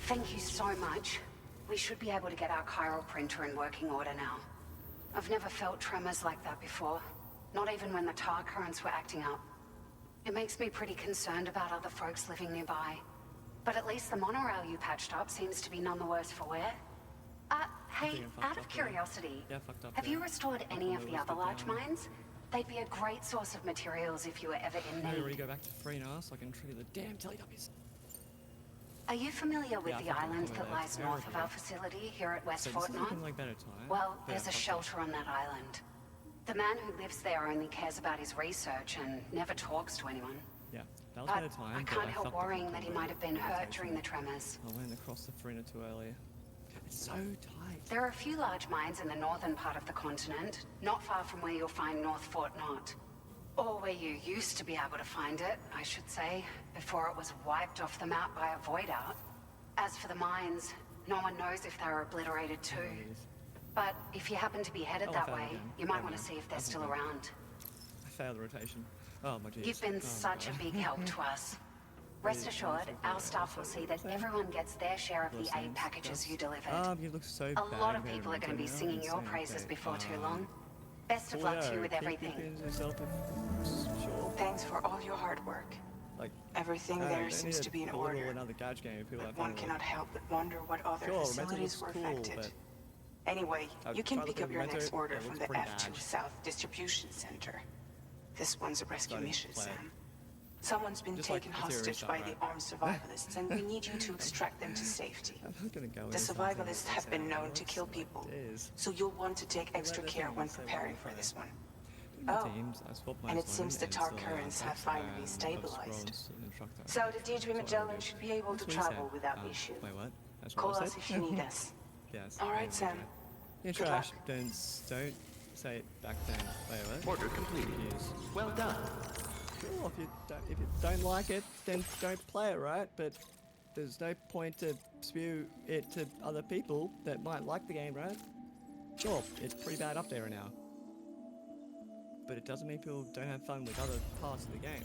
S13: Thank you so much. We should be able to get our chiral printer in working order now. I've never felt tremors like that before. Not even when the tar currents were acting up. It makes me pretty concerned about other folks living nearby. But at least the monorail you patched up seems to be none the worse for wear. Hey, out of curiosity, have you restored any of the other large mines? They'd be a great source of materials if you were ever in
S6: Maybe
S13: need.
S6: we go back to 3 now so I can trigger the damn Teletubbies.
S13: Are you familiar with
S6: Yeah,
S13: the
S6: I fucked up
S13: island
S6: on
S13: that
S6: my
S13: lies
S6: left.
S13: north of our facility here at West
S6: So
S13: Fort
S6: this is
S13: Knott?
S6: looking like better time.
S13: Well,
S6: Yeah,
S13: there's a
S6: fucked up.
S13: shelter on that island. The man who lives there only cares about his research and never talks to anyone.
S6: Yeah, that was
S13: But
S6: better time.
S13: I
S6: but
S13: can't help
S6: fucked up on
S13: worrying that he
S6: combo
S13: might have been hurt
S6: rotation.
S13: during the tremors.
S6: I went across the Farina too early. It's so tight.
S13: There are a few large mines in the northern part of the continent, not far from where you'll find North Fort Knott. Or where you used to be able to find it, I should say, before it was wiped off the map by a void out. As for the mines, no one knows if they were obliterated too. But if you happen to be headed
S6: Oh, I
S13: that
S6: found
S13: way,
S6: them.
S13: you might
S6: Oh,
S13: want to
S6: no.
S13: see if they're
S6: That's
S13: still
S6: okay.
S13: around.
S6: I failed the rotation. Oh my jeez.
S13: You've been
S6: Oh,
S13: such a
S6: God.
S13: big help to us. Rest assured, our staff will see that everyone gets their share of the aid packages you delivered.
S6: You look so
S13: A
S6: bad
S13: lot of
S6: compared
S13: people
S6: to
S13: are going to be
S6: Nintendo.
S13: singing your
S6: Insane.
S13: praises
S6: Okay,
S13: before too long. Best of luck to you with
S6: keep
S13: everything.
S6: pins yourself if sure.
S9: Thanks for all your hard work.
S6: Like
S9: Everything there seems to be in order.
S6: Another gadget game if people
S9: But
S6: have
S9: one
S6: fun with
S9: cannot help but wonder what other
S6: Sure,
S9: facilities were
S6: Memento looks
S9: affected.
S6: cool,
S9: Anyway,
S6: but
S9: you can
S6: I'd
S9: pick
S6: rather
S9: up your
S6: Memento,
S9: next order
S6: it
S9: from
S6: looks
S9: the
S6: pretty
S9: F2
S6: bad.
S9: South Distribution Center. This one's a rescue
S6: Starting
S9: mission,
S6: to play it.
S9: Sam. Someone's been
S6: Just like
S9: taken
S6: the theory
S9: hostage
S6: stuff,
S9: by
S6: right?
S9: the armed survivalists, and we need you to extract them to safety.
S6: I'm not gonna go
S9: The
S6: into something
S9: survivalists
S6: that
S9: have been
S6: sounds
S9: known to kill
S6: like
S9: people,
S6: this.
S9: so you'll want to take extra
S6: let
S9: care
S6: them
S9: when
S6: say
S9: preparing
S6: whatever.
S9: for this one.
S6: My
S9: Oh,
S6: teams, I swapped my
S9: and it
S6: zone
S9: seems the
S6: and
S9: tar
S6: still
S9: currents have
S6: attacks
S9: finally
S6: and
S9: stabilized.
S6: Obscurons and instructor.
S9: So the DHB
S6: That's what I
S9: Magellan
S6: did.
S9: should be able
S6: That's
S9: to
S6: what he said.
S9: travel without issue.
S6: Wait, what? That's
S9: Call
S6: what I
S9: us
S6: said?
S9: if you need us.
S6: Yes.
S9: All right,
S6: anyway,
S9: Sam.
S6: okay. Yeah,
S9: Good
S6: trash.
S9: luck.
S6: Then don't say it back then. Wait, what?
S19: Order completed.
S6: Yes.
S19: Well done.
S6: Sure, if you don't like it, then don't play it, right? But there's no point to spew it to other people that might like the game, right? Sure, it's pretty bad up there now. But it doesn't mean people don't have fun with other parts of the game.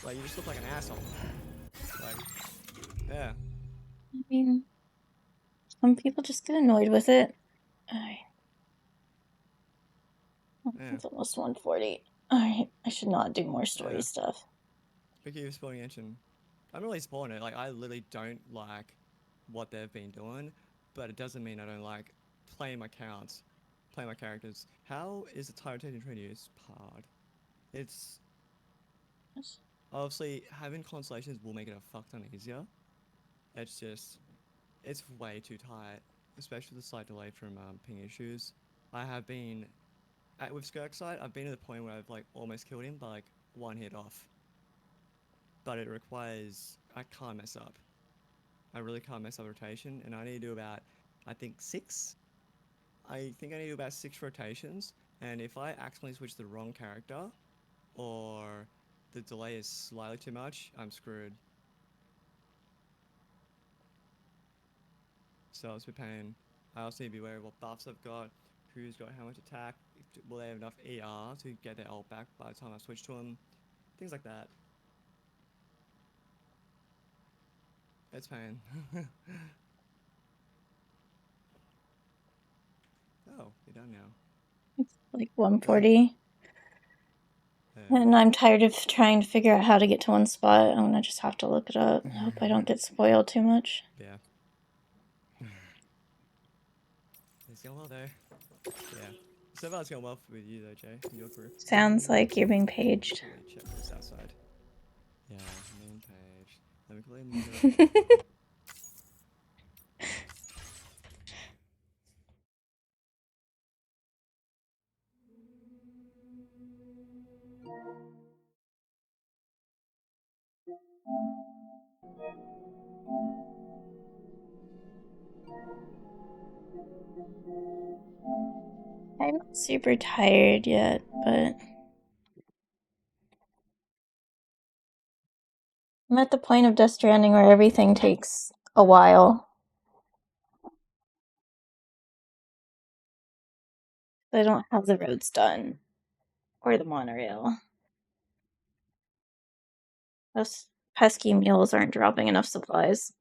S6: Like, you just look like an asshole. Like, yeah.
S1: I mean, some people just get annoyed with it.
S6: Yeah.
S1: It's almost 1:40. Alright, I should not do more story
S6: Yeah.
S1: stuff.
S6: Speaking of sporting engine, I'm really supporting it. Like, I literally don't like what they've been doing, but it doesn't mean I don't like playing my characters. How is the tire rotation train use hard? It's obviously having constellations will make it a fuck ton easier. It's just, it's way too tight, especially the slight delay from ping issues. I have been with Skirkside, I've been to the point where I've like almost killed him by like one hit off. But it requires, I can't mess up. I really can't mess up rotation, and I need to do about, I think 6? I think I need to do about 6 rotations, and if I accidentally switch the wrong character, or the delay is slightly too much, I'm screwed. So it's a pain. I also need to be aware of what buffs I've got, who's got how much attack, will they have enough ER to get their ult back by the time I switch to them, things like that. It's pain. Oh, you're done now.
S1: It's like 1:40. And I'm tired of trying to figure out how to get to one spot. I'm gonna just have to look it up. I hope I don't get spoiled too much.
S6: Yeah. It's going well though. Yeah. So far it's going well with you though, Jay, in your group.
S1: Sounds like you're being paged.
S6: Let me check this outside. Yeah, main page. Let me play
S1: I'm not super tired yet, but I'm at the point of Death Stranding where everything takes a while. I don't have the roads done. Or the monorail. Those pesky mules aren't dropping enough supplies.